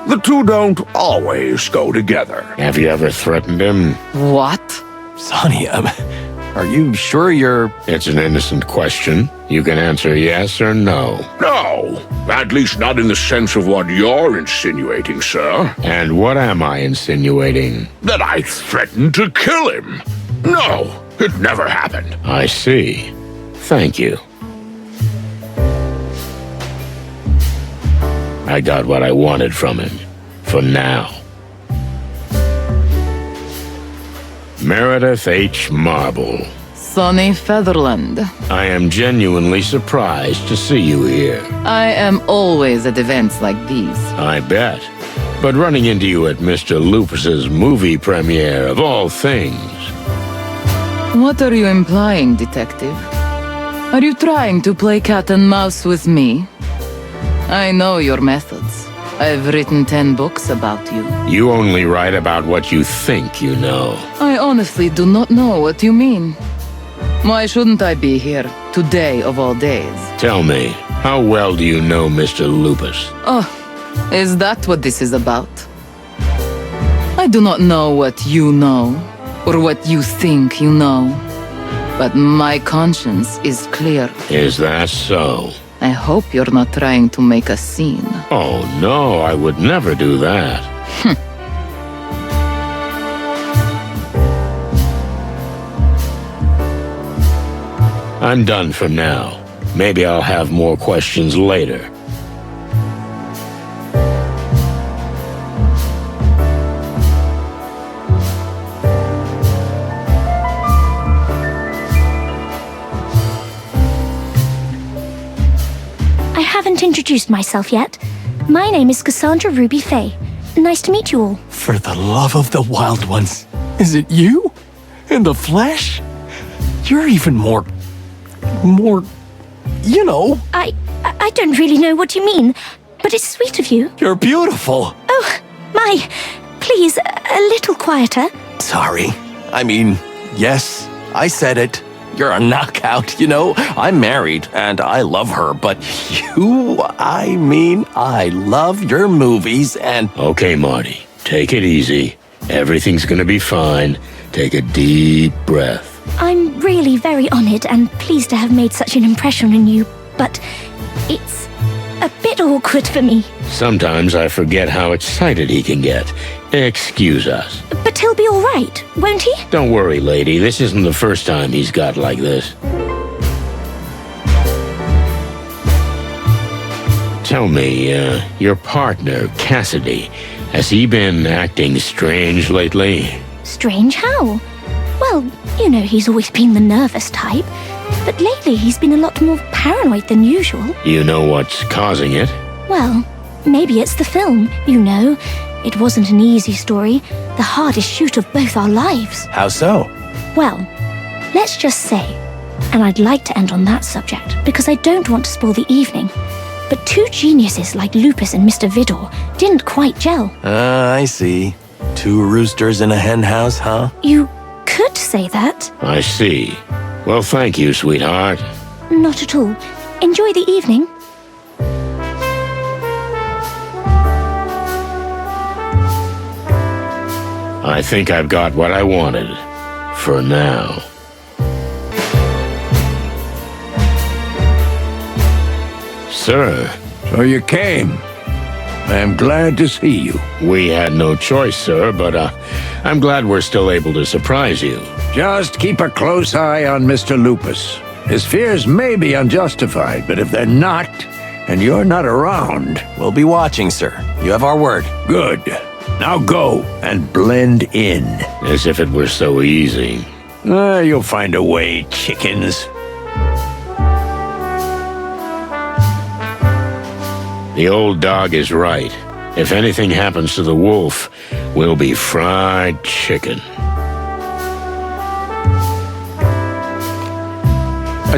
S15: the two don't always go together.
S1: Have you ever threatened him?
S22: What?
S12: Sonny, are you sure you're...
S1: It's an innocent question. You can answer yes or no.
S15: No, at least not in the sense of what you're insinuating, sir.
S1: And what am I insinuating?
S15: That I threatened to kill him. No, it never happened.
S1: I see. Thank you. I got what I wanted from him. For now. Meredith H. Marble.
S22: Sonny Featherland.
S1: I am genuinely surprised to see you here.
S22: I am always at events like these.
S1: I bet. But running into you at Mr. Lupus's movie premiere, of all things.
S22: What are you implying, detective? Are you trying to play cat and mouse with me? I know your methods. I've written 10 books about you.
S1: You only write about what you think you know.
S22: I honestly do not know what you mean. Why shouldn't I be here, today of all days?
S1: Tell me, how well do you know Mr. Lupus?
S22: Oh, is that what this is about? I do not know what you know, or what you think you know. But my conscience is clear.
S1: Is that so?
S22: I hope you're not trying to make a scene.
S1: Oh, no, I would never do that. I'm done for now. Maybe I'll have more questions later.
S21: I haven't introduced myself yet. My name is Cassandra Ruby Faye. Nice to meet you all.
S5: For the love of the wild ones, is it you? In the flesh? You're even more, you know.
S21: I don't really know what you mean, but it's sweet of you.
S5: You're beautiful.
S21: Oh, my. Please, a little quieter.
S12: Sorry. I mean, yes, I said it. You're a knockout, you know? I'm married, and I love her, but you, I mean, I love your movies, and...
S1: Okay, Marty, take it easy. Everything's gonna be fine. Take a deep breath.
S21: I'm really very honored and pleased to have made such an impression on you, but it's a bit awkward for me.
S1: Sometimes I forget how excited he can get. Excuse us.
S21: But he'll be all right, won't he?
S1: Don't worry, lady. This isn't the first time he's got like this. Tell me, your partner, Cassidy, has he been acting strange lately?
S21: Strange how? Well, you know, he's always been the nervous type, but lately he's been a lot more paranoid than usual.
S1: You know what's causing it?
S21: Well, maybe it's the film, you know. It wasn't an easy story, the hardest shoot of both our lives.
S12: How so?
S21: Well, let's just say, and I'd like to end on that subject, because I don't want to spoil the evening, but two geniuses like Lupus and Mr. Vidor didn't quite gel.
S12: I see. Two roosters in a hen house, huh?
S21: You could say that.
S1: I see. Well, thank you, sweetheart.
S21: Not at all. Enjoy the evening.
S1: I think I've got what I wanted. For now. Sir.
S18: So you came. I am glad to see you.
S1: We had no choice, sir, but I'm glad we're still able to surprise you.
S18: Just keep a close eye on Mr. Lupus. His fears may be unjustified, but if they're not, and you're not around...
S12: We'll be watching, sir. You have our word.
S18: Good. Now go and blend in.
S1: As if it were so easy.
S18: You'll find a way, chickens.
S1: The old dog is right. If anything happens to the wolf, we'll be fried chicken.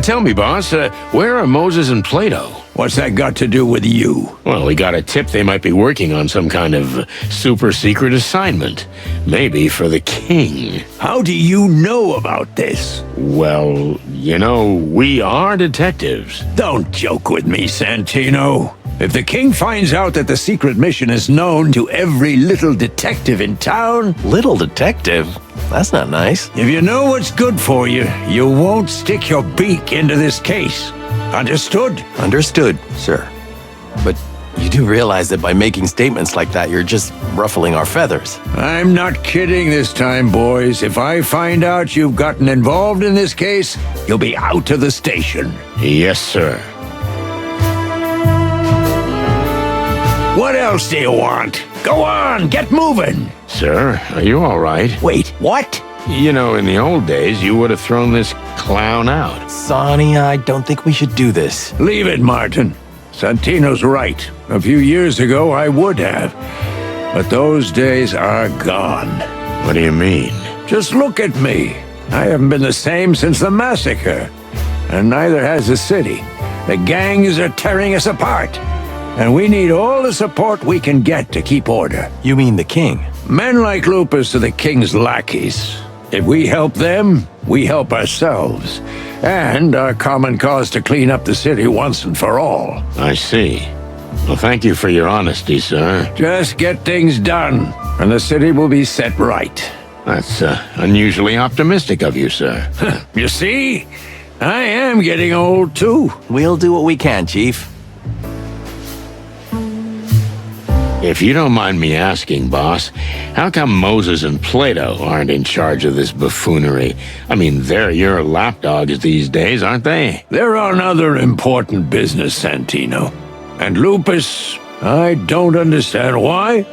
S1: Tell me, boss, where are Moses and Plato?
S18: What's that got to do with you?
S1: Well, we got a tip they might be working on some kind of super secret assignment. Maybe for the king.
S18: How do you know about this?
S1: Well, you know, we are detectives.
S18: Don't joke with me, Santino. If the king finds out that the secret mission is known to every little detective in town...
S12: Little detective? That's not nice.
S18: If you know what's good for you, you won't stick your beak into this case. Understood?
S12: Understood, sir. But you do realize that by making statements like that, you're just ruffling our feathers.
S18: I'm not kidding this time, boys. If I find out you've gotten involved in this case, you'll be out of the station.
S1: Yes, sir.
S18: What else do you want? Go on, get moving.
S1: Sir, are you all right?
S18: Wait, what?
S1: You know, in the old days, you would have thrown this clown out.
S12: Sonny, I don't think we should do this.
S18: Leave it, Martin. Santino's right. A few years ago, I would have. But those days are gone.
S1: What do you mean?
S18: Just look at me. I haven't been the same since the massacre. And neither has the city. The gangs are tearing us apart. And we need all the support we can get to keep order.
S12: You mean the king?
S18: Men like Lupus are the king's lackeys. If we help them, we help ourselves. And our common cause to clean up the city once and for all.
S1: I see. Well, thank you for your honesty, sir.
S18: Just get things done, and the city will be set right.
S1: That's unusually optimistic of you, sir.
S18: You see? I am getting old, too.
S12: We'll do what we can, Chief.
S1: If you don't mind me asking, boss, how come Moses and Plato aren't in charge of this buffoonery? I mean, they're your lapdogs these days, aren't they?
S18: They're on other important business, Santino. And Lupus, I don't understand why,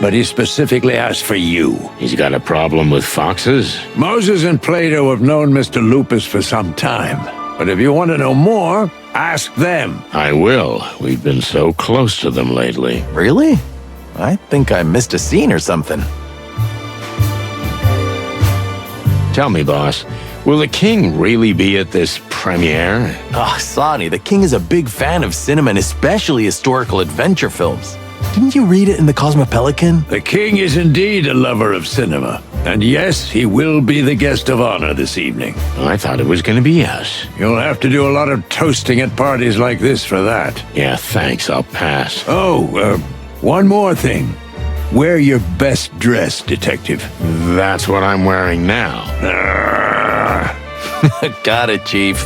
S18: but he specifically asked for you.
S1: He's got a problem with foxes?
S18: Moses and Plato have known Mr. Lupus for some time. But if you want to know more, ask them.
S1: I will. We've been so close to them lately.
S12: Really? I think I missed a scene or something.
S1: Tell me, boss, will the king really be at this premiere?
S12: Oh, Sonny, the king is a big fan of cinema and especially historical adventure films. Didn't you read it in the Cosmopelican?
S18: The king is indeed a lover of cinema, And yes, he will be the guest of honor this evening.
S1: I thought it was going to be us.
S18: You'll have to do a lot of toasting at parties like this for that.
S1: Yeah, thanks. I'll pass.
S18: Oh, one more thing. Wear your best dress, Detective.
S1: That's what I'm wearing now.
S12: Got it, Chief.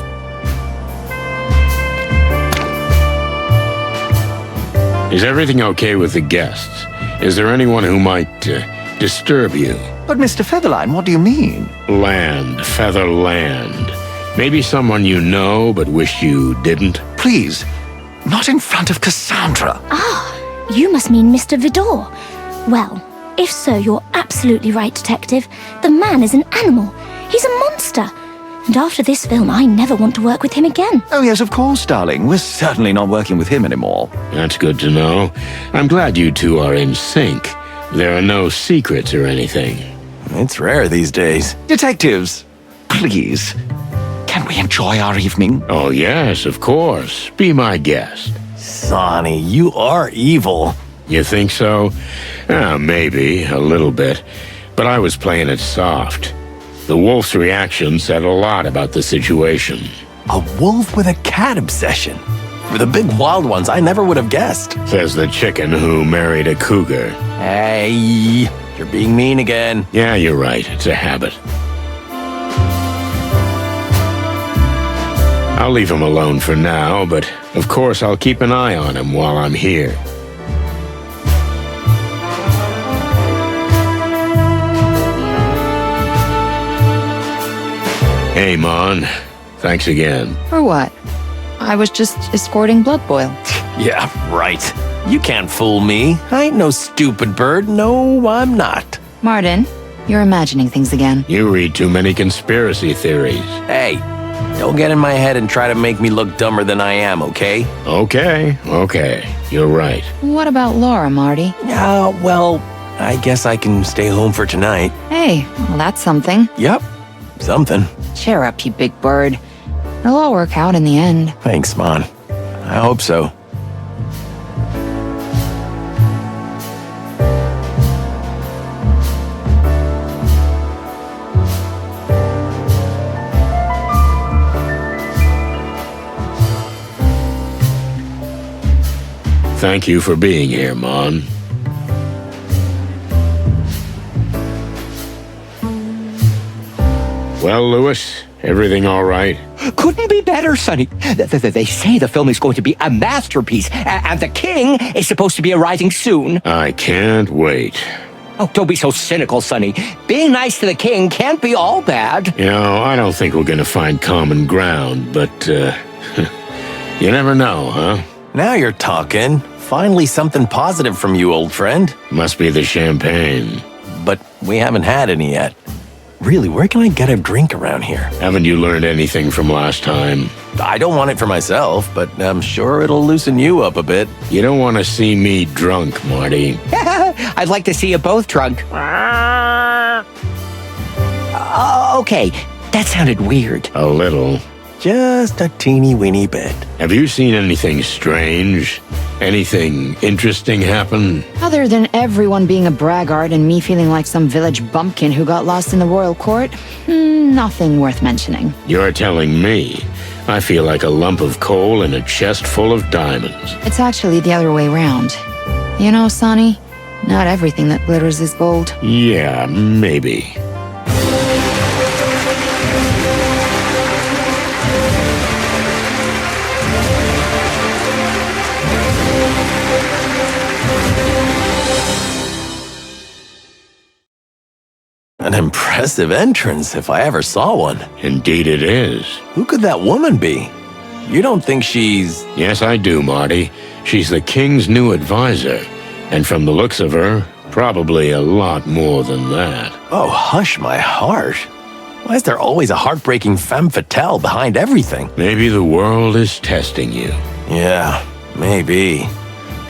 S1: Is everything okay with the guests? Is there anyone who might disturb you?
S19: But Mr. Featherline, what do you mean?
S1: Land, feather land. Maybe someone you know but wish you didn't?
S19: Please, not in front of Cassandra.
S21: Ah, you must mean Mr. Vidor. Well, if so, you're absolutely right, Detective. The man is an animal. He's a monster. And after this film, I never want to work with him again.
S19: Oh, yes, of course, darling. We're certainly not working with him anymore.
S1: That's good to know. I'm glad you two are in sync. There are no secrets or anything.
S12: It's rare these days.
S19: Detectives, please, can we enjoy our evening?
S1: Oh, yes, of course. Be my guest.
S12: Sonny, you are evil.
S1: You think so? Maybe, a little bit. But I was playing it soft. The wolf's reaction said a lot about the situation.
S12: A wolf with a cat obsession. For the big wild ones, I never would have guessed.
S1: Says the chicken who married a cougar.
S12: Hey, you're being mean again.
S1: Yeah, you're right. It's a habit. I'll leave him alone for now, but of course I'll keep an eye on him while I'm here. Hey, Mon. Thanks again.
S8: For what? I was just escorting Blood Boil.
S12: Yeah, right. You can't fool me. I ain't no stupid bird. No, I'm not.
S8: Martin, you're imagining things again.
S1: You read too many conspiracy theories.
S12: Hey, don't get in my head and try to make me look dumber than I am, okay?
S1: Okay. You're right.
S8: What about Laura, Marty?
S12: Well, I guess I can stay home for tonight.
S8: Hey, well, that's something.
S12: Yep, something.
S8: Cheer up, you big bird. It'll all work out in the end.
S12: Thanks, Mon. I hope so.
S1: Thank you for being here, Mon. Well, Lewis, everything all right?
S20: Couldn't be better, Sonny. They say the film is going to be a masterpiece, and the king is supposed to be arriving soon.
S1: I can't wait.
S20: Oh, don't be so cynical, Sonny. Being nice to the king can't be all bad.
S1: You know, I don't think we're gonna find common ground, but, you never know, huh?
S12: Now you're talking. Finally something positive from you, old friend.
S1: Must be the champagne.
S12: But we haven't had any yet. Really, where can I get a drink around here?
S1: Haven't you learned anything from last time?
S12: I don't want it for myself, but I'm sure it'll loosen you up a bit.
S1: You don't want to see me drunk, Marty.
S20: I'd like to see you both drunk. Okay, that sounded weird.
S1: A little.
S12: Just a teeny weeny bit.
S1: Have you seen anything strange? Anything interesting happen?
S8: Other than everyone being a braggart and me feeling like some village bumpkin who got lost in the royal court, nothing worth mentioning.
S1: You're telling me. I feel like a lump of coal in a chest full of diamonds.
S8: It's actually the other way round. You know, Sonny, not everything that glitters is gold.
S1: Yeah, maybe.
S12: An impressive entrance, if I ever saw one.
S1: Indeed it is.
S12: Who could that woman be? You don't think she's...
S1: Yes, I do, Marty. She's the king's new advisor. And from the looks of her, probably a lot more than that.
S12: Oh, hush my heart. Why is there always a heartbreaking femme fatale behind everything?
S1: Maybe the world is testing you.
S12: Yeah, maybe.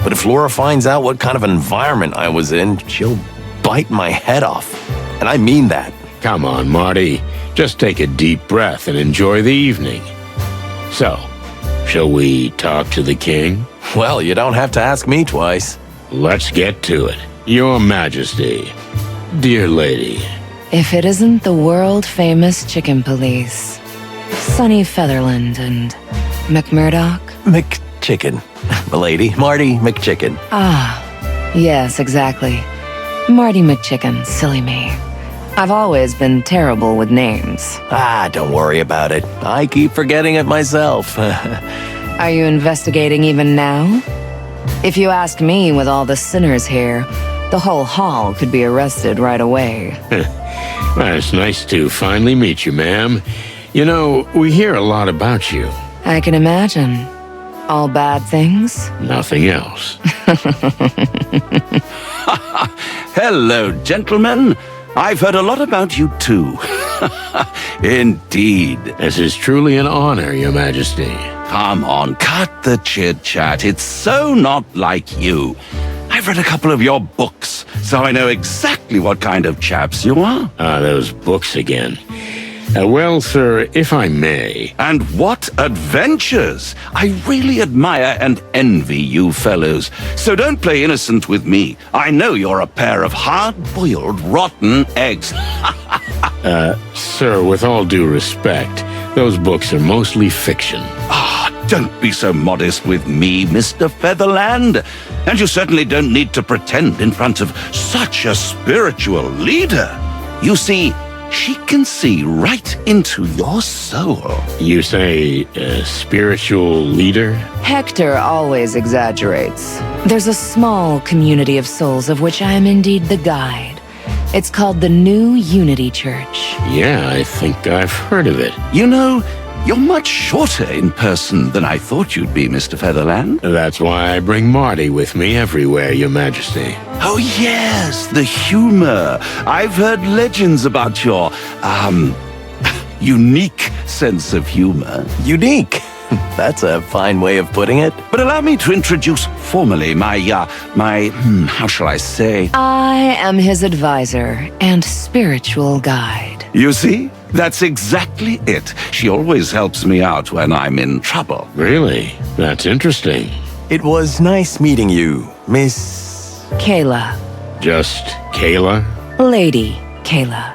S12: But if Laura finds out what kind of environment I was in, she'll bite my head off. And I mean that.
S1: Come on, Marty. Just take a deep breath and enjoy the evening. So, shall we talk to the king?
S12: Well, you don't have to ask me twice.
S1: Let's get to it. Your Majesty, dear lady,
S4: If it isn't the world-famous chicken police, Sonny Featherland and McMurdoch?
S12: McChicken. Milady, Marty McChicken.
S4: Ah, yes, exactly. Marty McChicken, silly me. I've always been terrible with names.
S12: Ah, don't worry about it. I keep forgetting it myself.
S4: Are you investigating even now? If you ask me, with all the sinners here, the whole hall could be arrested right away.
S1: Well, it's nice to finally meet you, ma'am. You know, we hear a lot about you.
S4: I can imagine. All bad things?
S1: Nothing else.
S7: Hello, gentlemen. I've heard a lot about you too. Indeed.
S1: This is truly an honor, Your Majesty.
S7: Come on, cut the chit-chat. It's so not like you. I've read a couple of your books, so I know exactly what kind of chaps you are.
S1: Ah, those books again. Well, sir, if I may.
S7: And what adventures! I really admire and envy you fellows. So don't play innocent with me. I know you're a pair of hard-boiled, rotten eggs.
S1: Sir, with all due respect, those books are mostly fiction.
S7: Don't be so modest with me, Mr. Featherland. And you certainly don't need to pretend in front of such a spiritual leader. You see, she can see right into your soul.
S1: You say, spiritual leader?
S4: Hector always exaggerates. There's a small community of souls of which I am indeed the guide. It's called the New Unity Church.
S1: Yeah, I think I've heard of it.
S7: You know, you're much shorter in person than I thought you'd be, Mr. Featherland.
S1: That's why I bring Marty with me everywhere, Your Majesty.
S7: Oh, yes, the humor. I've heard legends about your, unique sense of humor.
S12: Unique? That's a fine way of putting it.
S7: But allow me to introduce formally how shall I say?
S4: I am his advisor and spiritual guide.
S7: You see? That's exactly it. She always helps me out when I'm in trouble.
S1: Really? That's interesting.
S12: It was nice meeting you, Miss...
S4: Kayla.
S1: Just Kayla?
S4: Lady Kayla,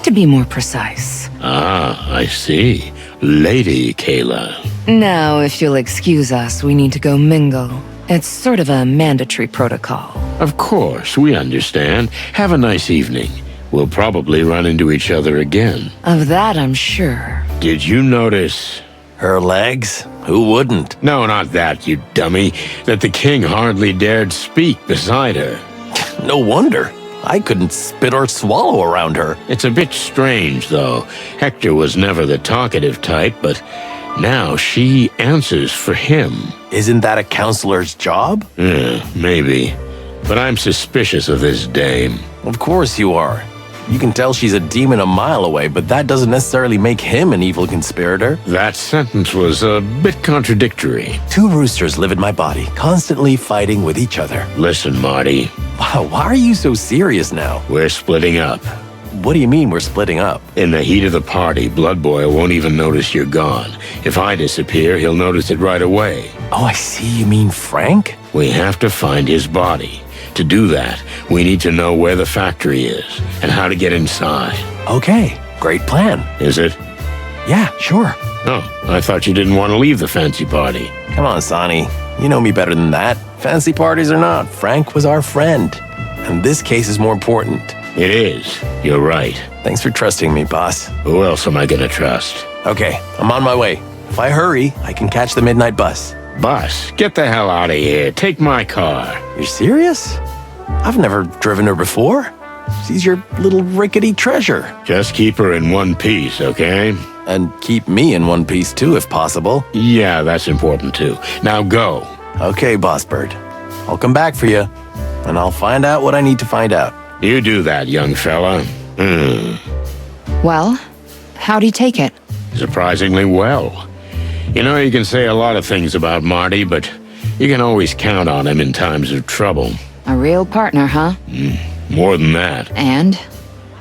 S4: to be more precise.
S1: Ah, I see. Lady Kayla.
S4: Now, if you'll excuse us, we need to go mingle. It's sort of a mandatory protocol.
S1: Of course, we understand. Have a nice evening. We'll probably run into each other again.
S4: Of that, I'm sure.
S1: Did you notice...
S12: her legs? Who wouldn't?
S1: No, not that, you dummy. That the king hardly dared speak beside her.
S12: No wonder. I couldn't spit or swallow around her.
S1: It's a bit strange, though. Hector was never the talkative type, but now she answers for him.
S12: Isn't that a counselor's job?
S1: Maybe. But I'm suspicious of this dame.
S12: Of course you are. You can tell she's a demon a mile away, but that doesn't necessarily make him an evil conspirator.
S1: That sentence was a bit contradictory.
S12: 2 roosters live in my body, constantly fighting with each other.
S1: Listen, Marty.
S12: Wow, why are you so serious now?
S1: We're splitting up.
S12: What do you mean we're splitting up?
S1: In the heat of the party, Blood Boy won't even notice you're gone. If I disappear, he'll notice it right away.
S12: Oh, I see. You mean Frank?
S1: We have to find his body. To do that, we need to know where the factory is and how to get inside.
S12: Okay, great plan.
S1: Is it?
S12: Yeah, sure.
S1: Oh, I thought you didn't want to leave the fancy party.
S12: Come on, Sonny. You know me better than that. Fancy parties or not, Frank was our friend. And this case is more important.
S1: It is. You're right.
S12: Thanks for trusting me, boss.
S1: Who else am I gonna trust?
S12: Okay, I'm on my way. If I hurry, I can catch the midnight bus.
S1: Bus? Get the hell out of here. Take my car.
S12: You're serious? I've never driven her before. She's your little rickety treasure.
S1: Just keep her in one piece, okay?
S12: And keep me in one piece too, if possible.
S1: Yeah, that's important too. Now go.
S12: Okay, Boss Bird. I'll come back for you, and I'll find out what I need to find out.
S1: You do that, young fella.
S4: Well, how'd he take it?
S1: Surprisingly well. You know, you can say a lot of things about Marty, but you can always count on him in times of trouble.
S4: A real partner, huh?
S1: More than that.
S4: And?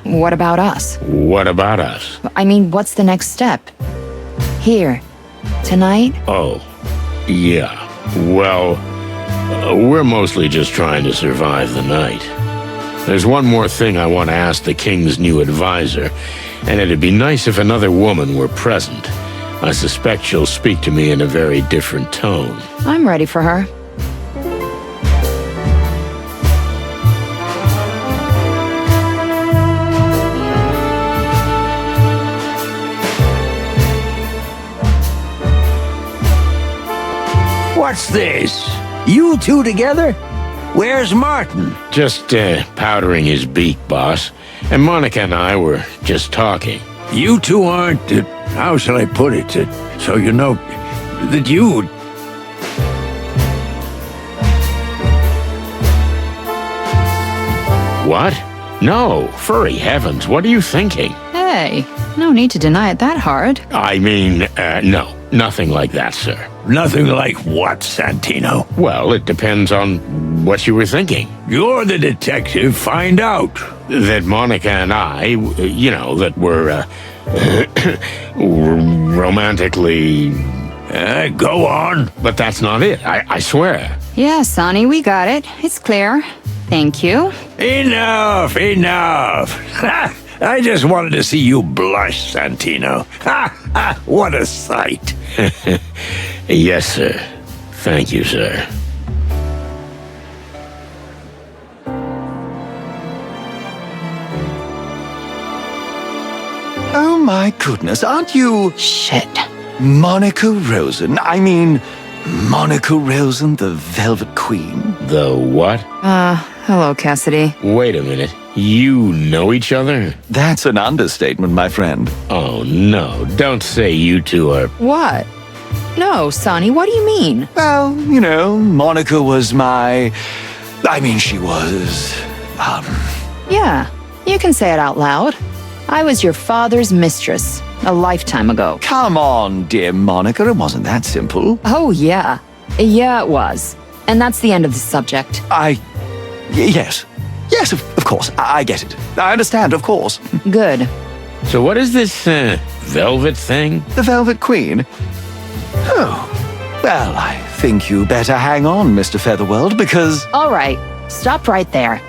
S4: What about us?
S1: What about us?
S4: I mean, what's the next step? Here. Tonight?
S1: Oh, yeah. Well, we're mostly just trying to survive the night. There's one more thing I want to ask the king's new advisor, and it'd be nice if another woman were present. I suspect she'll speak to me in a very different tone.
S8: I'm ready for her.
S18: What's this? You two together? Where's Martin?
S1: Just, powdering his beak, boss. And Monica and I were just talking.
S18: You two aren't, how shall I put it, so you know, that you...
S1: What? No, furry heavens, what are you thinking?
S8: Hey, no need to deny it that hard.
S1: I mean, no, nothing like that, sir.
S18: Nothing like what, Santino?
S1: Well, it depends on what you were thinking.
S18: You're the detective, find out.
S1: That Monica and I, you know, that we're, romantically...
S18: go on.
S1: But that's not it, I swear.
S8: Yeah, Sonny, we got it. It's clear. Thank you.
S18: Enough, enough. I just wanted to see you blush, Santino. Ha, ha, what a sight.
S1: Yes, sir. Thank you, sir.
S19: Oh my goodness, aren't you...
S8: Shit.
S19: Monica Rosen? I mean, Monica Rosen, the Velvet Queen?
S1: The what?
S8: Hello, Cassidy.
S1: Wait a minute. You know each other?
S19: That's an understatement, my friend.
S1: Oh, no. Don't say you two are...
S8: What? No, Sonny, what do you mean?
S19: Well, you know, Monica was my... I mean, she was...
S8: Yeah, you can say it out loud. I was your father's mistress, a lifetime ago.
S19: Come on, dear Monica, it wasn't that simple.
S8: Oh, yeah. Yeah, it was. And that's the end of the subject.
S19: Yes. Yes, of course. I get it. I understand, of course.
S8: Good.
S1: So what is this, velvet thing?
S19: The Velvet Queen? Oh. Well, I think you better hang on, Mr. Featherworld, because...
S8: All right. Stop right there.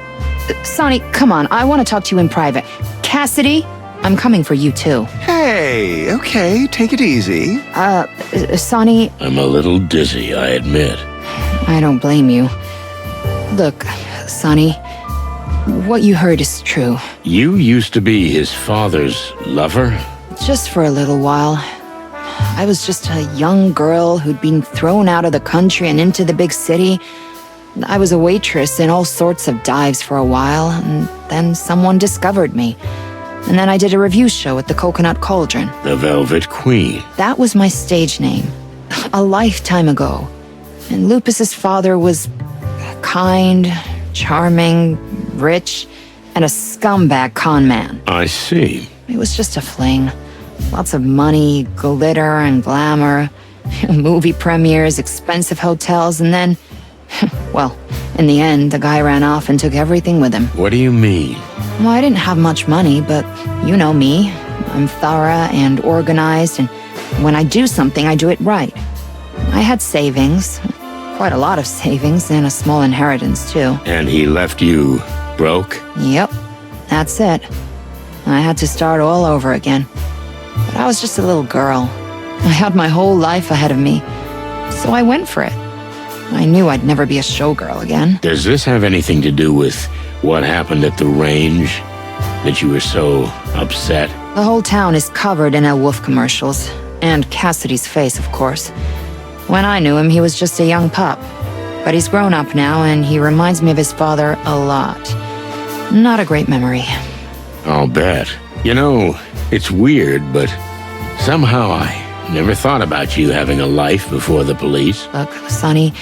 S8: Sonny, come on. I want to talk to you in private. Cassidy, I'm coming for you, too.
S19: Hey, okay. Take it easy.
S8: Sonny...
S1: I'm a little dizzy, I admit.
S8: I don't blame you. Look, Sonny, what you heard is true.
S1: You used to be his father's lover?
S8: Just for a little while. I was just a young girl who'd been thrown out of the country and into the big city. I was a waitress in all sorts of dives for a while, and then someone discovered me. And then I did a review show at the Coconut Cauldron.
S1: The Velvet Queen.
S8: That was my stage name. A lifetime ago. And Lupus's father was kind, charming, rich, and a scumbag con man.
S1: I see.
S8: It was just a fling. Lots of money, glitter, and glamour. Movie premieres, expensive hotels, and then... well, in the end, the guy ran off and took everything with him.
S1: What do you mean?
S8: Well, I didn't have much money, but you know me. I'm thorough and organized, and when I do something, I do it right. I had savings. Quite a lot of savings, and a small inheritance, too.
S1: And he left you broke?
S8: Yep, that's it. I had to start all over again. But I was just a little girl. I had my whole life ahead of me, so I went for it. I knew I'd never be a showgirl again.
S1: Does this have anything to do with what happened at the range? That you were so upset?
S8: The whole town is covered in El Wolf commercials. And Cassidy's face, of course. When I knew him, he was just a young pup. But he's grown up now, and he reminds me of his father a lot. Not a great memory.
S1: I'll bet. You know, it's weird, but somehow I never thought about you having a life before the police.
S8: Look, Sonny,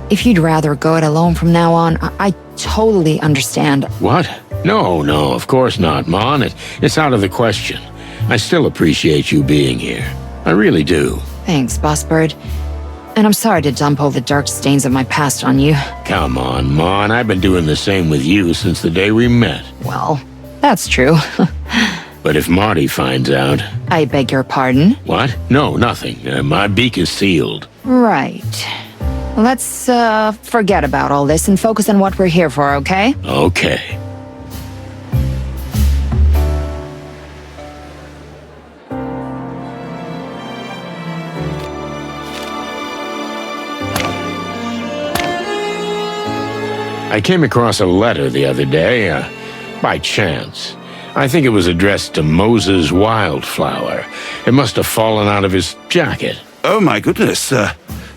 S8: if you'd rather go it alone from now on, I totally understand.
S1: What? No, of course not, Mon. It's out of the question. I still appreciate you being here. I really do.
S8: Thanks, Boss Bird. And I'm sorry to dump all the dark stains of my past on you.
S1: Come on, Mon. I've been doing the same with you since the day we met.
S8: Well, that's true.
S1: But if Marty finds out...
S8: I beg your pardon?
S1: What? No, nothing. My beak is sealed.
S8: Right. Let's, forget about all this and focus on what we're here for, okay?
S1: Okay. I came across a letter the other day, by chance. I think it was addressed to Moses Wildflower. It must have fallen out of his jacket.
S7: Oh my goodness,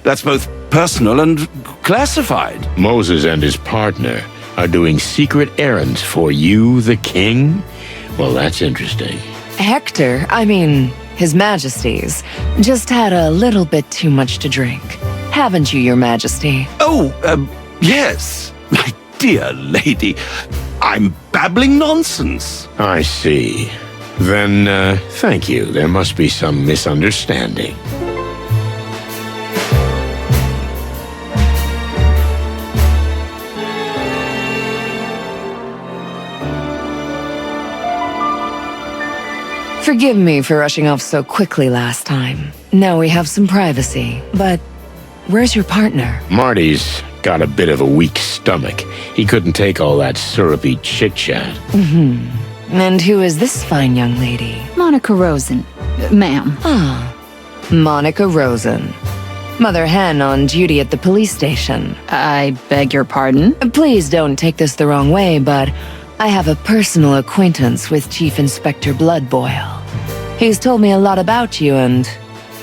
S7: that's both personal and classified.
S1: Moses and his partner are doing secret errands for you, the king? Well, that's interesting.
S4: Hector, His Majesty's, just had a little bit too much to drink. Haven't you, Your Majesty?
S7: Oh, yes. My dear lady, I'm babbling nonsense.
S1: I see. Then, thank you. There must be some misunderstanding.
S4: Forgive me for rushing off so quickly last time. Now we have some privacy, but where's your partner?
S1: Marty's got a bit of a weak stomach. He couldn't take all that syrupy chit-chat.
S4: And who is this fine young lady?
S8: Monica Rosen, ma'am.
S4: Ah, Monica Rosen. Mother Hen on duty at the police station.
S8: I beg your pardon?
S4: Please don't take this the wrong way, but I have a personal acquaintance with Chief Inspector Bloodboil. He's told me a lot about you and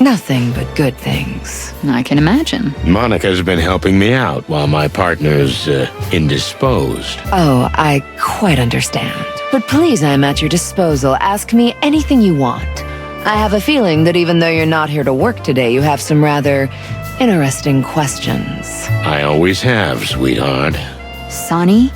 S4: nothing but good things.
S8: I can imagine.
S1: Monica's been helping me out while my partner's indisposed.
S4: Oh, I quite understand. But please, I'm at your disposal. Ask me anything you want. I have a feeling that even though you're not here to work today, you have some rather interesting questions.
S1: I always have, sweetheart.
S8: Sonny,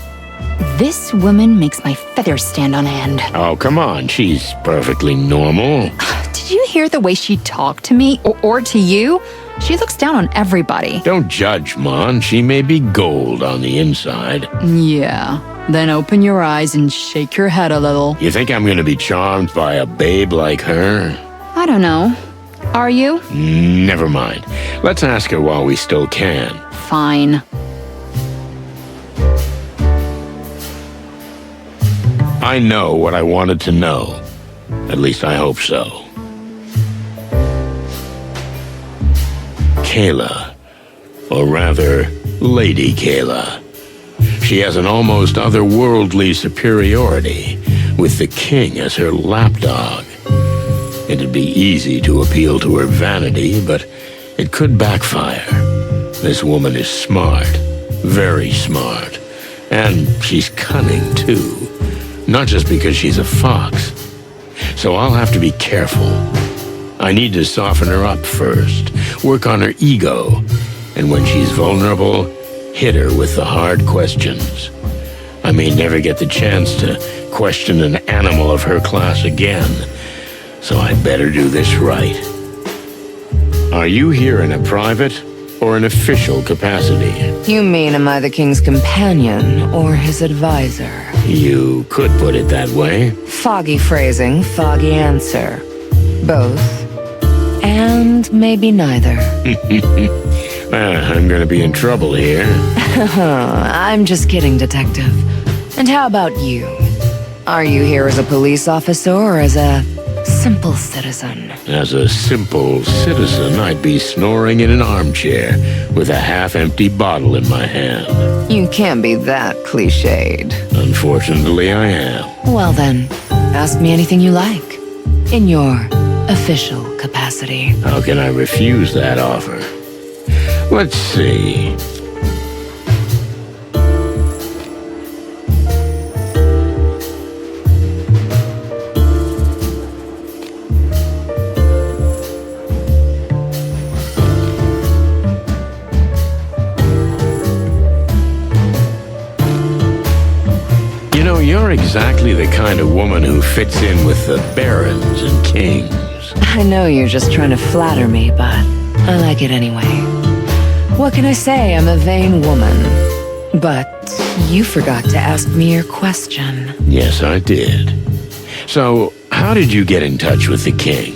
S8: this woman makes my feathers stand on end.
S1: Oh, come on. She's perfectly normal.
S8: Did you hear the way she talked to me or to you? She looks down on everybody.
S1: Don't judge, Mon. She may be gold on the inside.
S8: Yeah. Then open your eyes and shake your head a little.
S1: You think I'm gonna be charmed by a babe like her?
S8: I don't know. Are you?
S1: Never mind. Let's ask her while we still can.
S8: Fine.
S1: I know what I wanted to know. At least I hope so. Kayla. Or rather, Lady Kayla. She has an almost otherworldly superiority, with the king as her lapdog. It'd be easy to appeal to her vanity, but it could backfire. This woman is smart, very smart, and she's cunning too. Not just because she's a fox. So I'll have to be careful. I need to soften her up first, work on her ego, and when she's vulnerable, hit her with the hard questions. I may never get the chance to question an animal of her class again, so I'd better do this right. Are you here in a private or an official capacity?
S4: You mean, am I the king's companion or his advisor?
S1: You could put it that way.
S4: Foggy phrasing, foggy answer. Both. And maybe neither.
S1: I'm gonna be in trouble here.
S4: I'm just kidding, Detective. And how about you? Are you here as a police officer or as a simple citizen?
S1: As a simple citizen, I'd be snoring in an armchair with a half-empty bottle in my hand.
S4: You can't be that cliched.
S1: Unfortunately, I am.
S4: Well then, ask me anything you like. In your official capacity.
S1: How can I refuse that offer? Let's see. You know, you're exactly the kind of woman who fits in with the barons and kings.
S4: I know you're just trying to flatter me, but I like it anyway. What can I say? I'm a vain woman. But you forgot to ask me your question.
S1: Yes, I did. So, how did you get in touch with the king?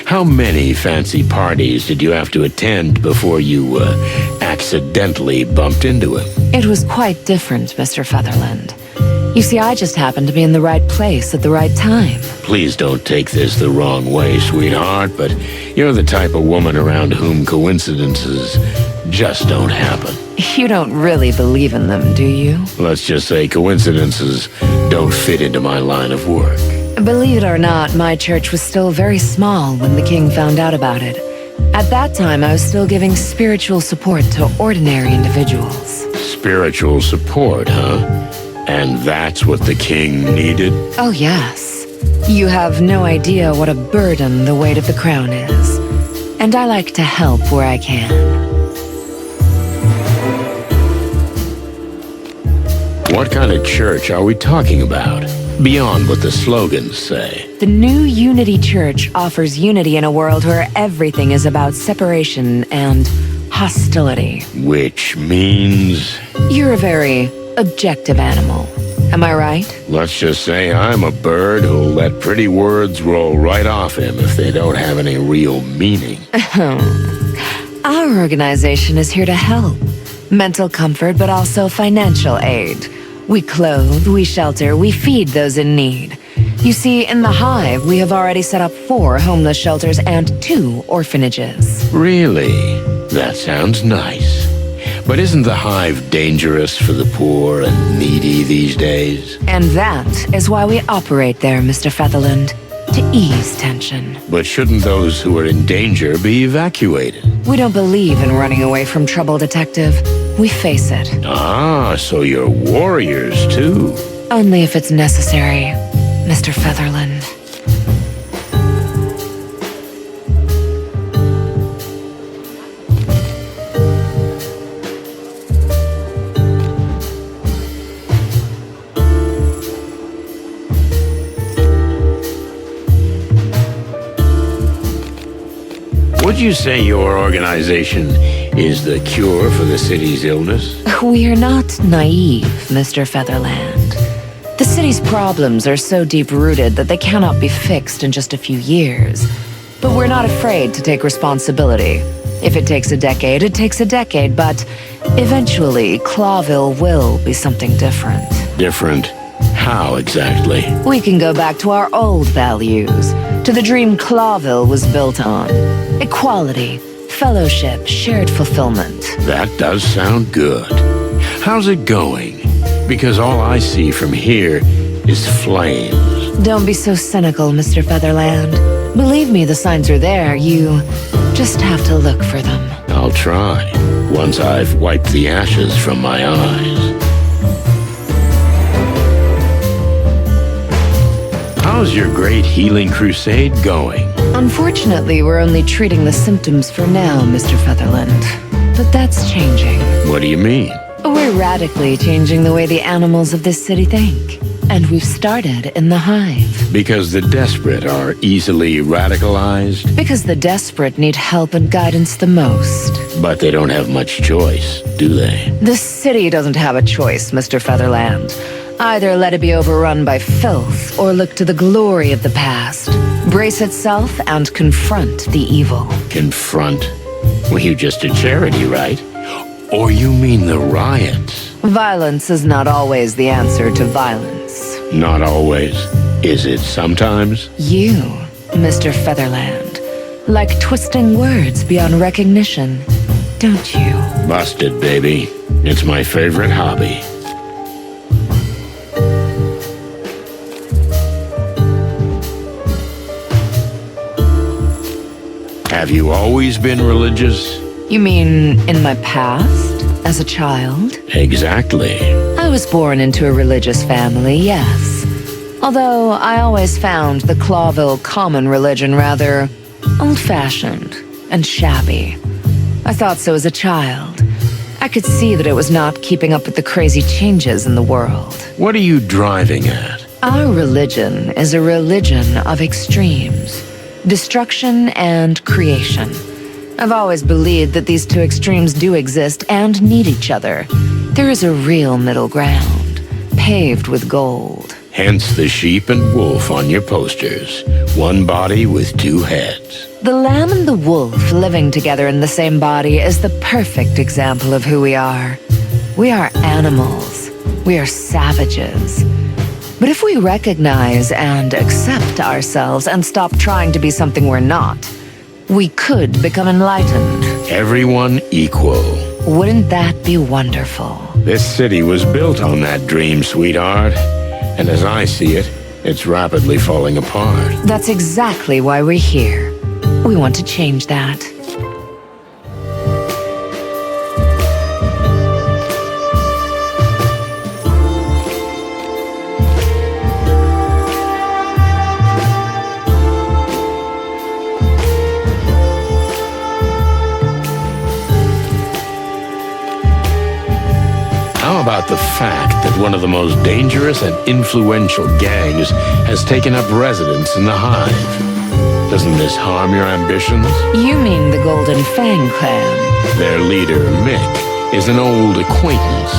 S1: How many fancy parties did you have to attend before you, accidentally bumped into him?
S4: It was quite different, Mr. Featherland. You see, I just happened to be in the right place at the right time.
S1: Please don't take this the wrong way, sweetheart, but you're the type of woman around whom coincidences just don't happen.
S4: You don't really believe in them, do you?
S1: Let's just say coincidences don't fit into my line of work.
S4: Believe it or not, my church was still very small when the king found out about it. At that time, I was still giving spiritual support to ordinary individuals.
S1: Spiritual support, huh? And that's what the king needed?
S4: Oh, yes. You have no idea what a burden the weight of the crown is. And I like to help where I can.
S1: What kind of church are we talking about? Beyond what the slogans say.
S4: The new Unity Church offers unity in a world where everything is about separation and hostility.
S1: Which means...
S4: You're a very objective animal. Am I right?
S1: Let's just say I'm a bird who'll let pretty words roll right off him if they don't have any real meaning.
S4: Our organization is here to help. Mental comfort, but also financial aid. We clothe, we shelter, we feed those in need. You see, in the Hive, we have already set up 4 homeless shelters and 2 orphanages.
S1: Really? That sounds nice. But isn't the Hive dangerous for the poor and needy these days?
S4: And that is why we operate there, Mr. Featherland, to ease tension.
S1: But shouldn't those who are in danger be evacuated?
S4: We don't believe in running away from trouble, Detective. We face it.
S1: Ah, so you're warriors, too.
S4: Only if it's necessary, Mr. Featherland.
S1: Would you say your organization is the cure for the city's illness?
S4: We are not naive, Mr. Featherland. The city's problems are so deep-rooted that they cannot be fixed in just a few years. But we're not afraid to take responsibility. If it takes a decade, it takes a decade, but eventually, Clawville will be something different.
S1: Different? How exactly?
S4: We can go back to our old values, to the dream Clawville was built on. Equality, fellowship, shared fulfillment.
S1: That does sound good. How's it going? Because all I see from here is flames.
S4: Don't be so cynical, Mr. Featherland. Believe me, the signs are there. You just have to look for them.
S1: I'll try, once I've wiped the ashes from my eyes. How's your great healing crusade going?
S4: Unfortunately, we're only treating the symptoms for now, Mr. Featherland. But that's changing.
S1: What do you mean?
S4: We're radically changing the way the animals of this city think. And we've started in the Hive.
S1: Because the desperate are easily radicalized?
S4: Because the desperate need help and guidance the most.
S1: But they don't have much choice, do they?
S4: This city doesn't have a choice, Mr. Featherland. Either let it be overrun by filth, or look to the glory of the past. Brace itself and confront the evil.
S1: Confront? Well, you're just a charity, right? Or you mean the riots?
S4: Violence is not always the answer to violence.
S1: Not always. Is it sometimes?
S4: You, Mr. Featherland, like twisting words beyond recognition, don't you?
S1: Busted, baby. It's my favorite hobby. Have you always been religious?
S4: You mean in my past, as a child?
S1: Exactly.
S4: I was born into a religious family, yes. Although I always found the Clawville common religion rather old-fashioned and shabby. I thought so as a child. I could see that it was not keeping up with the crazy changes in the world.
S1: What are you driving at?
S4: Our religion is a religion of extremes. Destruction and creation. I've always believed that these two extremes do exist and need each other. There is a real middle ground, paved with gold.
S1: Hence the sheep and wolf on your posters. One body with 2 heads.
S4: The lamb and the wolf living together in the same body is the perfect example of who we are. We are animals,
S13: We are savages. But if we recognize and accept ourselves and stop trying to be something we're not, we could become enlightened.
S1: Everyone equal.
S13: Wouldn't that be wonderful?
S1: This city was built on that dream, sweetheart. And as I see it, it's rapidly falling apart.
S13: That's exactly why we're here. We want to change that.
S1: How about the fact that one of the most dangerous and influential gangs has taken up residence in the Hive? Doesn't this harm your ambitions?
S13: You mean the Golden Fang clan?
S1: Their leader, Mick, is an old acquaintance.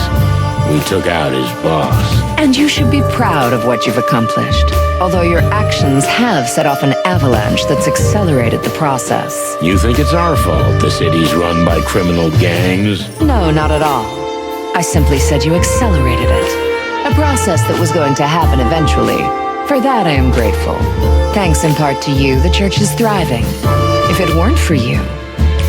S1: We took out his boss.
S13: And you should be proud of what you've accomplished. Although your actions have set off an avalanche that's accelerated the process.
S1: You think it's our fault the city's run by criminal gangs?
S13: No, not at all. I simply said you accelerated it. A process that was going to happen eventually. For that I am grateful. Thanks in part to you, the church is thriving. If it weren't for you,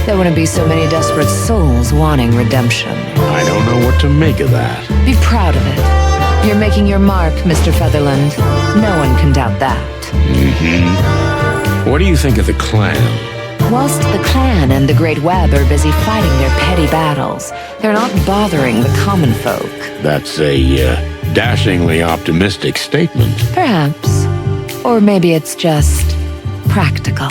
S13: there wouldn't be so many desperate souls wanting redemption.
S1: I don't know what to make of that.
S13: Be proud of it. You're making your mark, Mr. Featherland. No one can doubt that.
S1: Mm-hmm. What do you think of the clan?
S13: Whilst the clan and the Great Web are busy fighting their petty battles, they're not bothering the common folk.
S1: That's a dashingly optimistic statement.
S13: Perhaps. Or maybe it's just practical.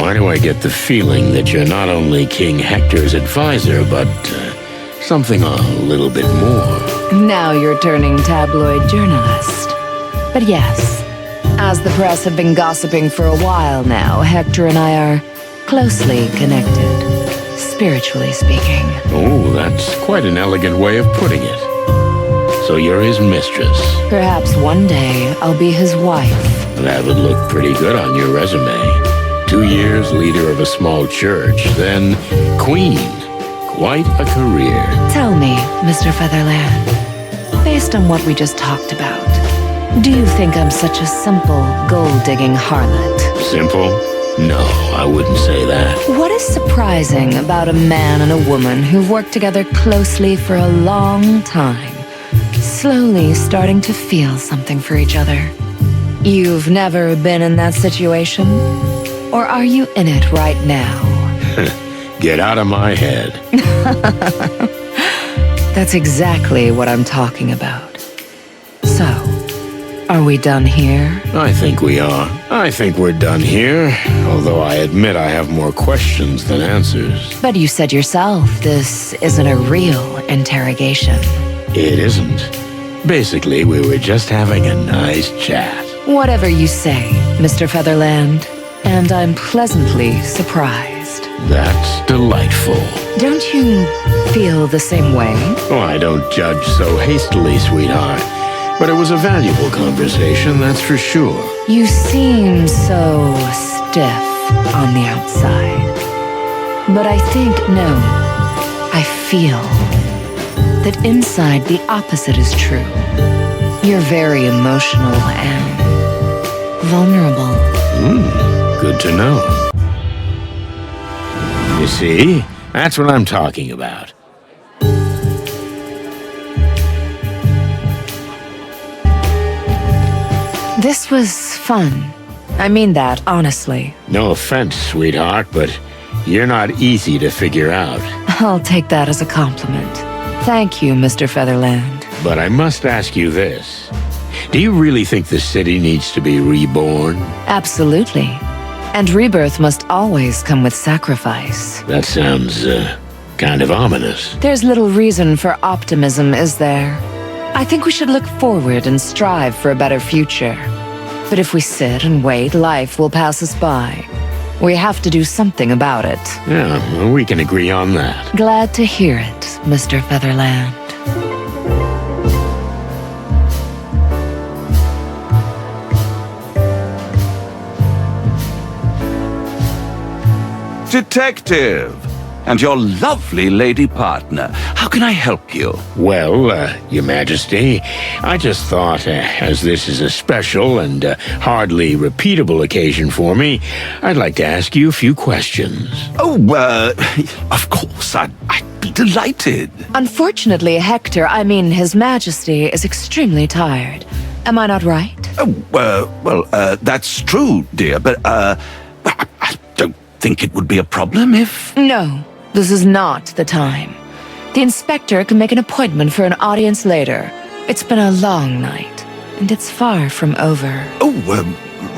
S1: Why do I get the feeling that you're not only King Hector's advisor, but something a little bit more?
S13: Now you're turning tabloid journalist. But yes, as the press have been gossiping for a while now, Hector and I are closely connected, spiritually speaking.
S1: Oh, that's quite an elegant way of putting it. So you're his mistress.
S13: Perhaps one day I'll be his wife.
S1: That would look pretty good on your resume. 2 years leader of a small church, then queen. Quite a career.
S13: Tell me, Mr. Featherland, based on what we just talked about, do you think I'm such a simple, gold-digging harlot?
S1: Simple? No, I wouldn't say that.
S13: What is surprising about a man and a woman who've worked together closely for a long time, slowly starting to feel something for each other? You've never been in that situation? Or are you in it right now?
S1: Get out of my head.
S13: That's exactly what I'm talking about. So, are we done here?
S1: I think we are. I think we're done here, although I admit I have more questions than answers.
S13: But you said yourself this isn't a real interrogation.
S1: It isn't. Basically, we were just having a nice chat.
S13: Whatever you say, Mr. Featherland, and I'm pleasantly surprised.
S1: That's delightful.
S13: Don't you feel the same way?
S1: Oh, I don't judge so hastily, sweetheart. But it was a valuable conversation, that's for sure.
S13: You seem so stiff on the outside. But I think, no, I feel that inside the opposite is true. You're very emotional and vulnerable.
S1: Good to know. You see, that's what I'm talking about.
S13: This was fun. I mean that, honestly.
S1: No offense, sweetheart, but you're not easy to figure out.
S13: I'll take that as a compliment. Thank you, Mr. Featherland.
S1: But I must ask you this. Do you really think the city needs to be reborn?
S13: Absolutely. And rebirth must always come with sacrifice.
S1: That sounds, kind of ominous.
S13: There's little reason for optimism, is there? I think we should look forward and strive for a better future. But if we sit and wait, life will pass us by. We have to do something about it.
S1: Yeah, well, we can agree on that.
S13: Glad to hear it, Mr. Featherland.
S7: Detective, and your lovely lady partner. How can I help you?
S1: Well, Your Majesty, I just thought, as this is a special and hardly repeatable occasion for me, I'd like to ask you a few questions.
S7: Oh, of course, I'd be delighted.
S13: Unfortunately, Hector, His Majesty, is extremely tired. Am I not right?
S7: Oh, that's true, dear, but, I don't think it would be a problem if...
S13: No, this is not the time. The inspector can make an appointment for an audience later. It's been a long night, and it's far from over.
S7: Oh,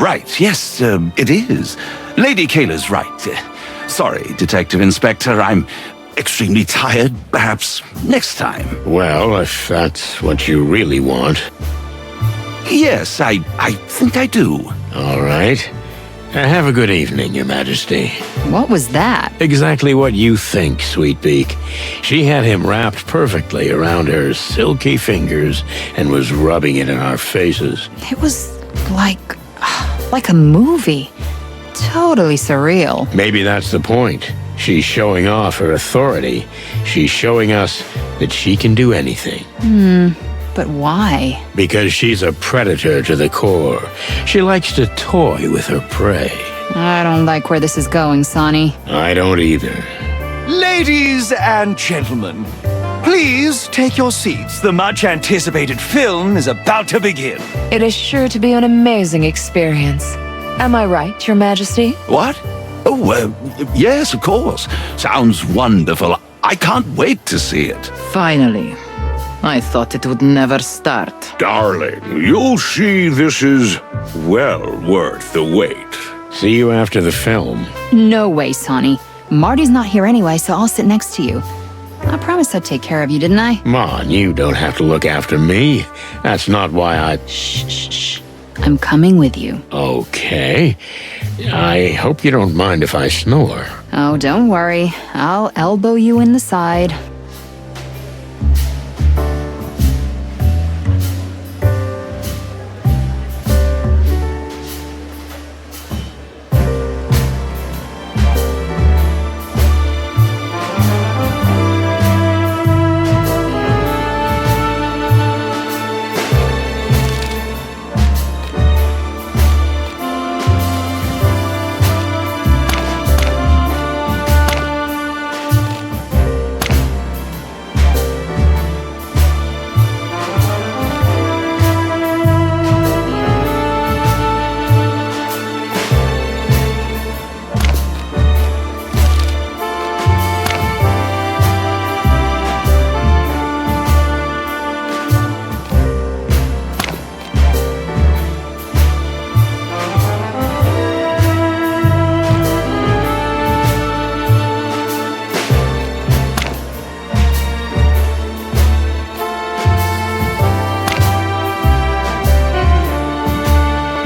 S7: right, yes, it is. Lady Kayla's right. Sorry, Detective Inspector, I'm extremely tired. Perhaps next time.
S1: Well, if that's what you really want.
S7: Yes, I think I do.
S1: All right. Have a good evening, Your Majesty.
S8: What was that?
S1: Exactly what you think, Sweetbeak. She had him wrapped perfectly around her silky fingers and was rubbing it in our faces.
S8: It was like a movie. Totally surreal.
S1: Maybe that's the point. She's showing off her authority. She's showing us that she can do anything.
S8: But why?
S1: Because she's a predator to the core. She likes to toy with her prey.
S8: I don't like where this is going, Sonny.
S1: I don't either.
S19: Ladies and gentlemen, please take your seats. The much-anticipated film is about to begin.
S13: It is sure to be an amazing experience. Am I right, Your Majesty?
S7: What? Oh, yes, of course. Sounds wonderful. I can't wait to see it.
S22: Finally. I thought it would never start.
S15: Darling, you'll see this is well worth the wait.
S1: See you after the film.
S8: No way, Sonny. Marty's not here anyway, so I'll sit next to you. I promised I'd take care of you, didn't I?
S1: Come on, you don't have to look after me. That's not why I...
S8: Shh. I'm coming with you.
S1: Okay. I hope you don't mind if I snore.
S8: Oh, don't worry. I'll elbow you in the side.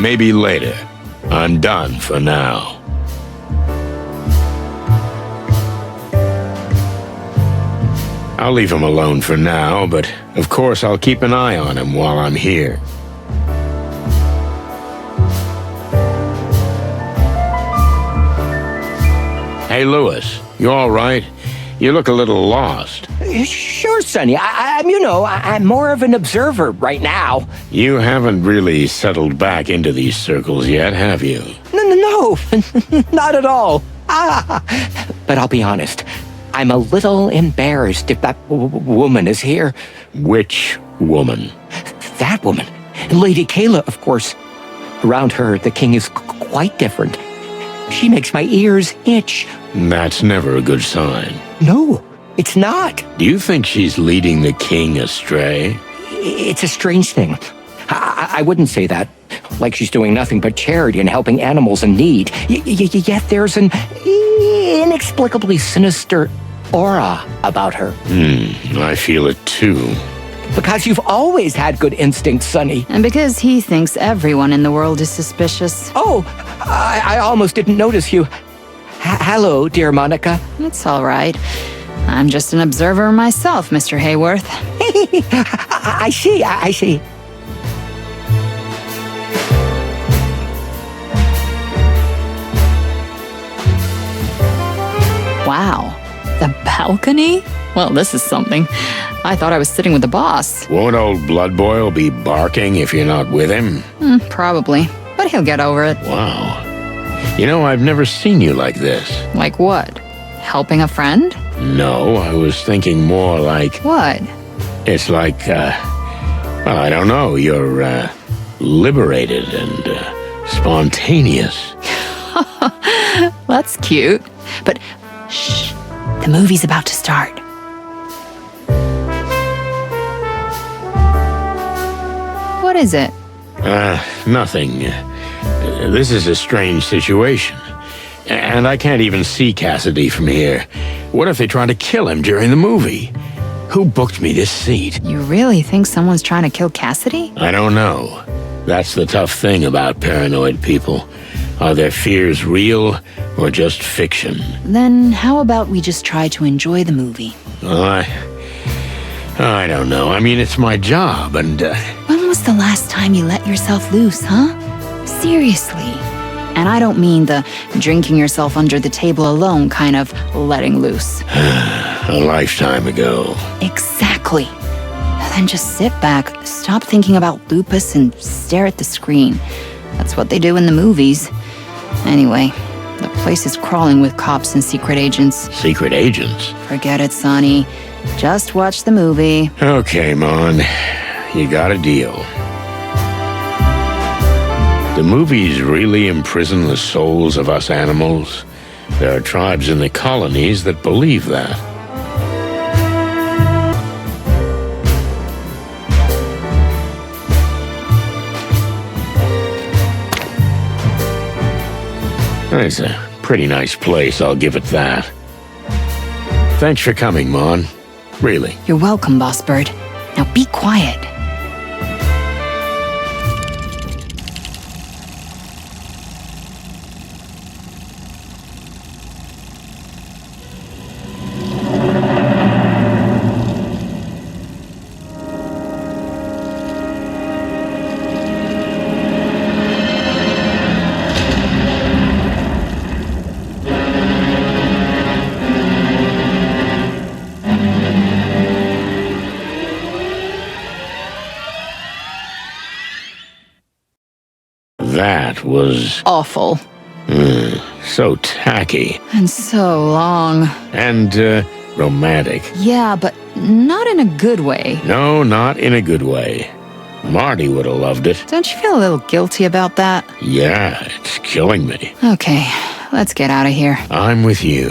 S1: Maybe later. I'm done for now. I'll leave him alone for now, but of course I'll keep an eye on him while I'm here. Hey, Lewis, you all right? You look a little lost.
S20: Sure, Sonny. I'm more of an observer right now.
S1: You haven't really settled back into these circles yet, have you?
S20: No, not at all. But I'll be honest. I'm a little embarrassed if that woman is here.
S1: Which woman?
S20: That woman. Lady Kayla, of course. Around her, the king is quite different. She makes my ears itch.
S1: That's never a good sign.
S20: No, it's not.
S1: Do you think she's leading the king astray?
S20: It's a strange thing. I wouldn't say that. Like she's doing nothing but charity and helping animals in need. Yet there's an inexplicably sinister aura about her.
S1: I feel it too.
S20: Because you've always had good instincts, Sonny.
S8: And because he thinks everyone in the world is suspicious.
S20: Oh, I almost didn't notice you. Hello, dear Monica.
S8: It's all right. I'm just an observer myself, Mr. Hayworth.
S20: I see.
S8: Wow. The balcony? Well, this is something. I thought I was sitting with the boss.
S1: Won't old Blood Boil be barking if you're not with him?
S8: Probably, but he'll get over it.
S1: Wow. You know, I've never seen you like this.
S8: Like what? Helping a friend?
S1: No, I was thinking more like...
S8: What?
S1: It's like, well, I don't know. You're, liberated and, spontaneous.
S8: That's cute. But, shh, the movie's about to start. What is it?
S1: Nothing. This is a strange situation. And I can't even see Cassidy from here. What if they try to kill him during the movie? Who booked me this seat?
S8: You really think someone's trying to kill Cassidy?
S1: I don't know. That's the tough thing about paranoid people. Are their fears real or just fiction?
S8: Then how about we just try to enjoy the movie?
S1: Well, I don't know. I mean, it's my job, and...
S8: When was the last time you let yourself loose, huh? Seriously. And I don't mean the drinking yourself under the table alone kind of letting loose.
S1: A lifetime ago.
S8: Exactly. Then just sit back, stop thinking about lupus, and stare at the screen. That's what they do in the movies. Anyway, the place is crawling with cops and secret agents.
S1: Secret agents?
S8: Forget it, Sonny. Just watch the movie.
S1: Okay, Mon. You got a deal. The movies really imprison the souls of us animals. There are tribes in the colonies that believe that. It's a pretty nice place, I'll give it that. Thanks for coming, Mon. Really.
S8: You're welcome, Boss Bird. Now be quiet.
S1: That was...
S8: awful.
S1: So tacky.
S8: And so long.
S1: And, romantic.
S8: Yeah, but not in a good way.
S1: No, not in a good way. Marty would have loved it.
S8: Don't you feel a little guilty about that?
S1: Yeah, it's killing me.
S8: Okay, let's get out of here.
S1: I'm with you.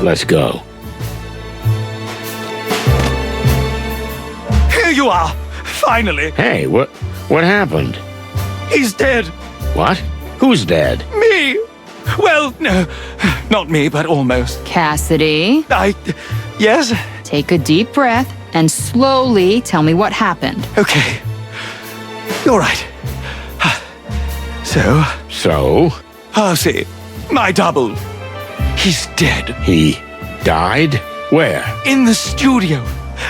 S1: Let's go.
S19: Here you are! Finally!
S1: Hey, what happened?
S19: He's dead!
S1: What? Who's dead?
S19: Me! Well, no, not me, but almost.
S8: Cassidy?
S19: Yes?
S8: Take a deep breath and slowly tell me what happened.
S19: Okay. You're right. So? See, my double. He's dead.
S1: He died? Where?
S19: In the studio.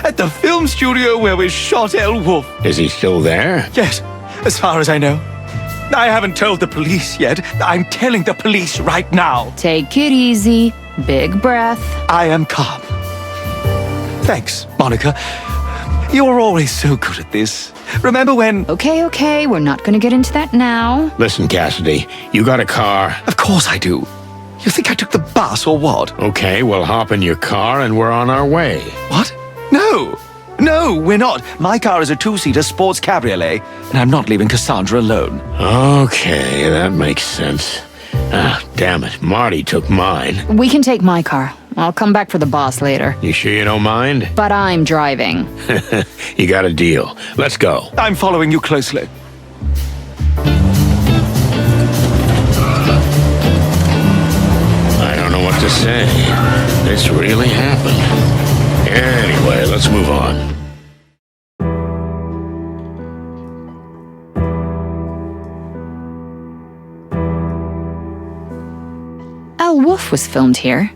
S19: At the film studio where we shot El Wolf.
S1: Is he still there?
S19: Yes, as far as I know. I haven't told the police yet. I'm telling the police right now.
S8: Take it easy. Big breath.
S19: I am calm. Thanks, Monica. You're always so good at this. Remember when...
S8: Okay, we're not gonna get into that now.
S1: Listen, Cassidy, you got a car?
S19: Of course I do. You think I took the bus or what?
S1: Okay, we'll hop in your car and we're on our way.
S19: What? No, we're not. My car is a two-seater sports cabriolet, and I'm not leaving Cassandra alone.
S1: Okay, that makes sense. Ah, damn it, Marty took mine.
S8: We can take my car. I'll come back for the boss later.
S1: You sure you don't mind?
S8: But I'm driving.
S1: You got a deal. Let's go.
S19: I'm following you closely.
S1: I don't know what to say. This really happened. Anyway, let's move on.
S8: El Wolf was filmed here.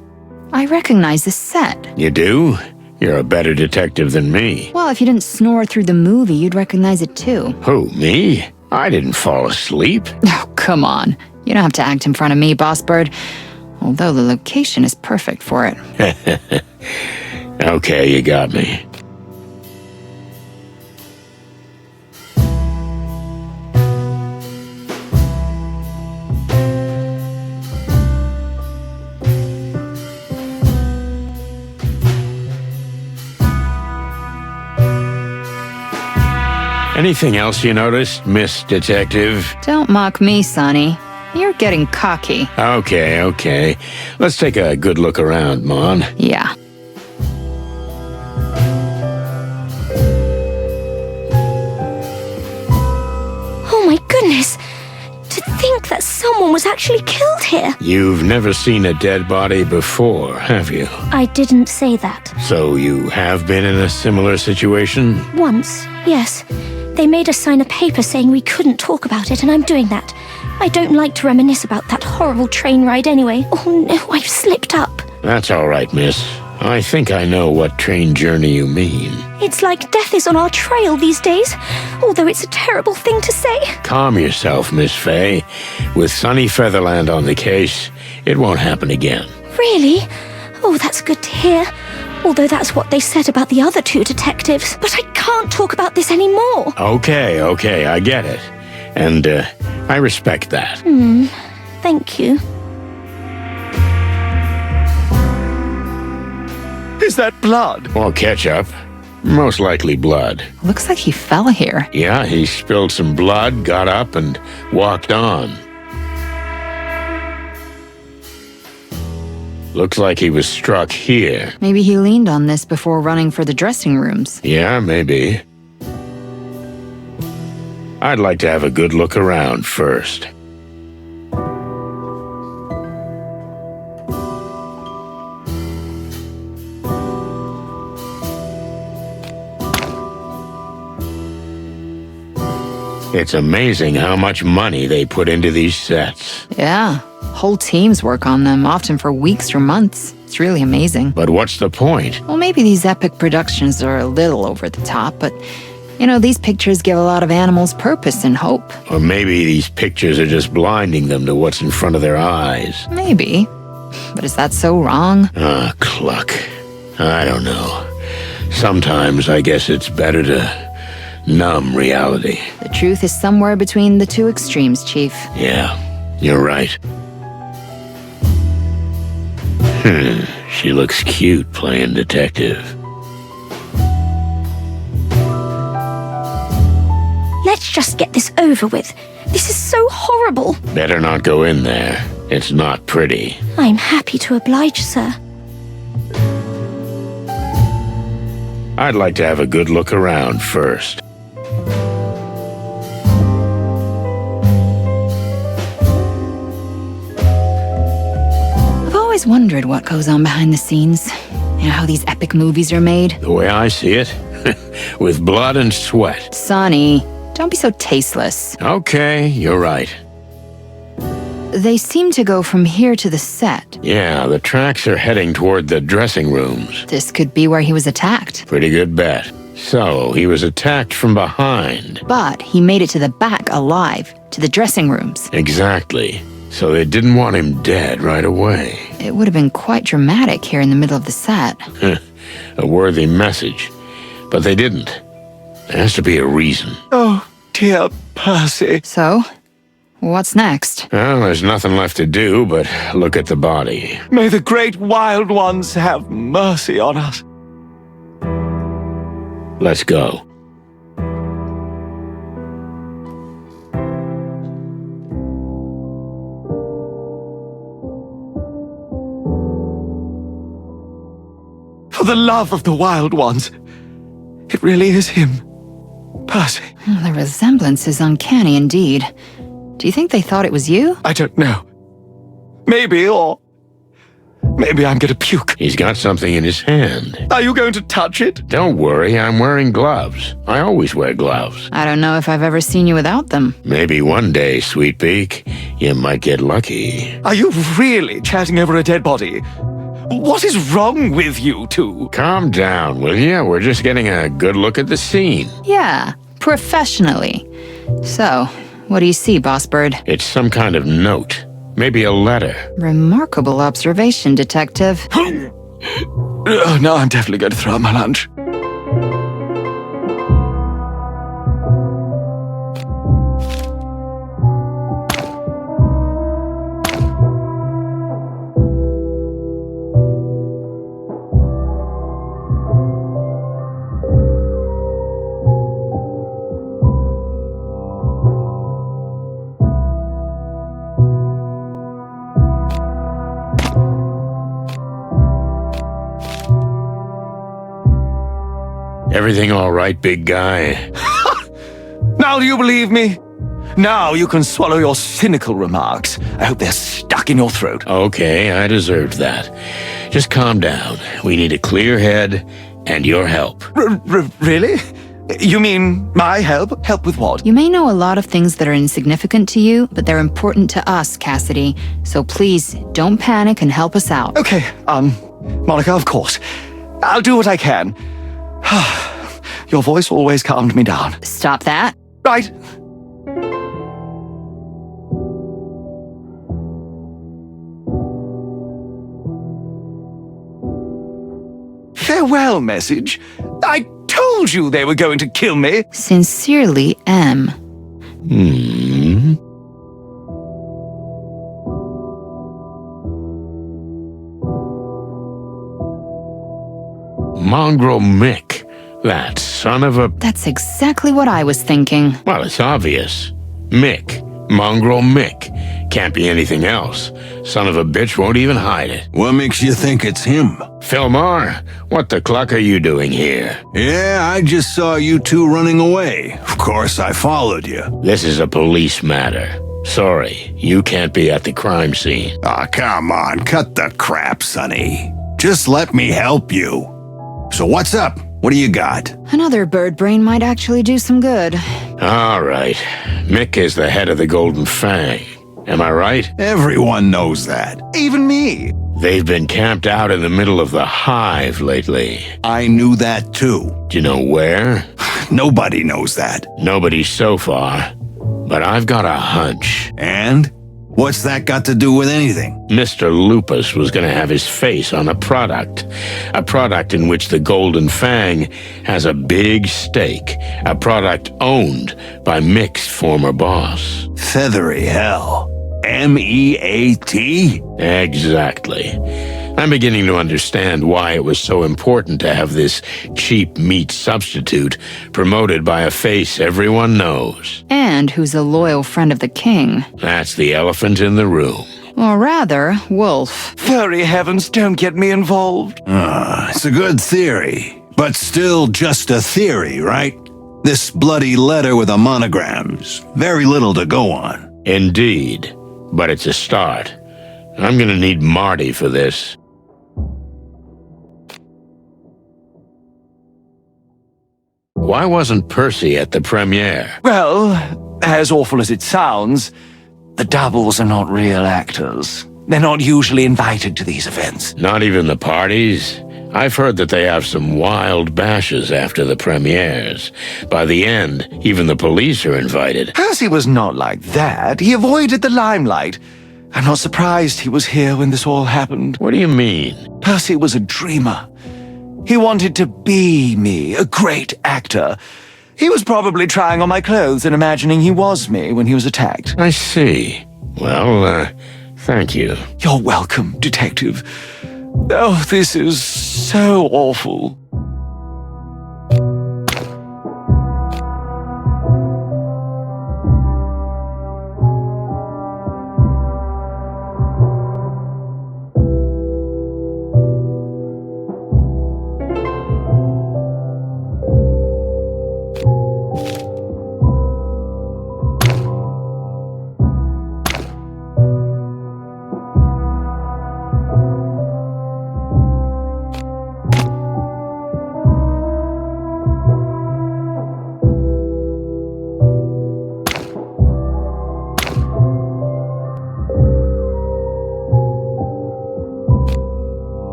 S8: I recognize this set.
S1: You do? You're a better detective than me.
S8: Well, if you didn't snore through the movie, you'd recognize it too.
S1: Who, me? I didn't fall asleep.
S8: Oh, come on. You don't have to act in front of me, Boss Bird. Although the location is perfect for it.
S1: Okay, you got me. Anything else you noticed, Miss Detective?
S8: Don't mock me, Sonny. You're getting cocky.
S1: Okay. Let's take a good look around, Mon.
S8: Yeah.
S21: Oh my goodness! To think that someone was actually killed here!
S1: You've never seen a dead body before, have you?
S21: I didn't say that.
S1: So you have been in a similar situation?
S21: Once, yes. They made us sign a paper saying we couldn't talk about it, and I'm doing that. I don't like to reminisce about that horrible train ride anyway. Oh no, I've slipped up.
S1: That's all right, miss. I think I know what train journey you mean.
S21: It's like death is on our trail these days, although it's a terrible thing to say.
S1: Calm yourself, Miss Fay. With Sunny Featherland on the case, it won't happen again.
S21: Really? Oh, that's good to hear. Although that's what they said about the other two detectives. But I can't talk about this anymore.
S1: Okay, I get it. And, I respect that.
S21: Thank you.
S19: Is that blood?
S1: Or ketchup. Most likely blood.
S8: Looks like he fell here.
S1: Yeah, he spilled some blood, got up, and walked on. Looks like he was struck here.
S8: Maybe he leaned on this before running for the dressing rooms.
S1: Yeah, maybe. I'd like to have a good look around first. It's amazing how much money they put into these sets.
S8: Yeah. Whole teams work on them, often for weeks or months. It's really amazing.
S1: But what's the point?
S8: Well, maybe these epic productions are a little over the top, but, you know, these pictures give a lot of animals purpose and hope.
S1: Or maybe these pictures are just blinding them to what's in front of their eyes.
S8: Maybe. But is that so wrong?
S1: Cluck. I don't know. Sometimes I guess it's better to numb reality.
S8: The truth is somewhere between the two extremes, Chief.
S1: Yeah, you're right. She looks cute playing detective.
S21: Let's just get this over with. This is so horrible.
S1: Better not go in there. It's not pretty.
S21: I'm happy to oblige, sir.
S1: I'd like to have a good look around first.
S8: I've always wondered what goes on behind the scenes. You know how these epic movies are made?
S1: The way I see it, with blood and sweat.
S8: Sonny, don't be so tasteless.
S1: Okay, you're right.
S8: They seem to go from here to the set.
S1: Yeah, the tracks are heading toward the dressing rooms.
S8: This could be where he was attacked.
S1: Pretty good bet. So, he was attacked from behind.
S8: But he made it to the back alive, to the dressing rooms.
S1: Exactly. So they didn't want him dead right away.
S8: It would have been quite dramatic here in the middle of the set.
S1: A worthy message. But they didn't. There has to be a reason.
S19: Oh, dear Percy.
S8: So, what's next?
S1: Well, there's nothing left to do but look at the body.
S19: May the great wild ones have mercy on us.
S1: Let's go.
S19: For the love of the wild ones, it really is him, Percy.
S8: The resemblance is uncanny indeed. Do you think they thought it was you?
S19: I don't know. Maybe I'm gonna puke.
S1: He's got something in his hand.
S19: Are you going to touch it?
S1: Don't worry, I'm wearing gloves. I always wear gloves.
S8: I don't know if I've ever seen you without them.
S1: Maybe one day, Sweetbeak, you might get lucky.
S19: Are you really chatting over a dead body? What is wrong with you two?
S1: Calm down, will you? We're just getting a good look at the scene.
S8: Yeah, professionally. So, What do you see, Boss Bird?
S1: It's some kind of note. Maybe a letter.
S8: Remarkable observation, Detective.
S19: No, I'm definitely going to throw out my lunch.
S1: Everything all right, big guy?
S19: Now do you believe me? Now you can swallow your cynical remarks. I hope they're stuck in your throat.
S1: Okay, I deserved that. Just calm down. We need a clear head and your help.
S19: Really? You mean my help? Help with what?
S8: You may know a lot of things that are insignificant to you, but they're important to us, Cassidy. So please, don't panic and help us out.
S19: Okay, Monica, of course. I'll do what I can. Your voice always calmed me down.
S8: Stop that.
S19: Right. Farewell message. I told you they were going to kill me.
S8: Sincerely, M.
S1: Mongrel Mick. That son of a...
S8: That's exactly what I was thinking.
S1: Well, it's obvious. Mick. Mongrel Mick. Can't be anything else. Son of a bitch won't even hide it.
S18: What makes you think it's him?
S1: Philmar, what the cluck are you doing here?
S18: Yeah, I just saw you two running away. Of course, I followed you.
S1: This is a police matter. Sorry, you can't be at the crime scene.
S18: Aw, come on, cut the crap, Sonny. Just let me help you. So what's up? What do you got?
S8: Another bird brain might actually do some good.
S1: All right. Mick is the head of the Golden Fang. Am I right?
S18: Everyone knows that. Even me.
S1: They've been camped out in the middle of the Hive lately.
S18: I knew that too.
S1: Do you know where?
S18: Nobody knows that.
S1: Nobody so far. But I've got a hunch.
S18: And? What's that got to do with anything?
S1: Mr. Lupus was going to have his face on a product in which the Golden Fang has a big stake, a product owned by Mick's former boss.
S18: Feathery hell. M-E-A-T?
S1: Exactly. I'm beginning to understand why it was so important to have this cheap meat substitute promoted by a face everyone knows.
S8: And who's a loyal friend of the king.
S1: That's the elephant in the room.
S8: Or rather, Wolf.
S19: Furry heavens, don't get me involved.
S18: It's a good theory, but still just a theory, right? This bloody letter with the monograms. Very little to go on.
S1: Indeed, but it's a start. I'm gonna need Marty for this. Why wasn't Percy at the premiere?
S19: Well, as awful as it sounds, the doubles are not real actors. They're not usually invited to these events.
S1: Not even the parties? I've heard that they have some wild bashes after the premieres. By the end, even the police are invited.
S19: Percy was not like that. He avoided the limelight. I'm not surprised he was here when this all happened.
S1: What do you mean?
S19: Percy was a dreamer. He wanted to be me, a great actor. He was probably trying on my clothes and imagining he was me when he was attacked.
S1: I see. Well, thank you.
S19: You're welcome, Detective. Oh, this is so awful.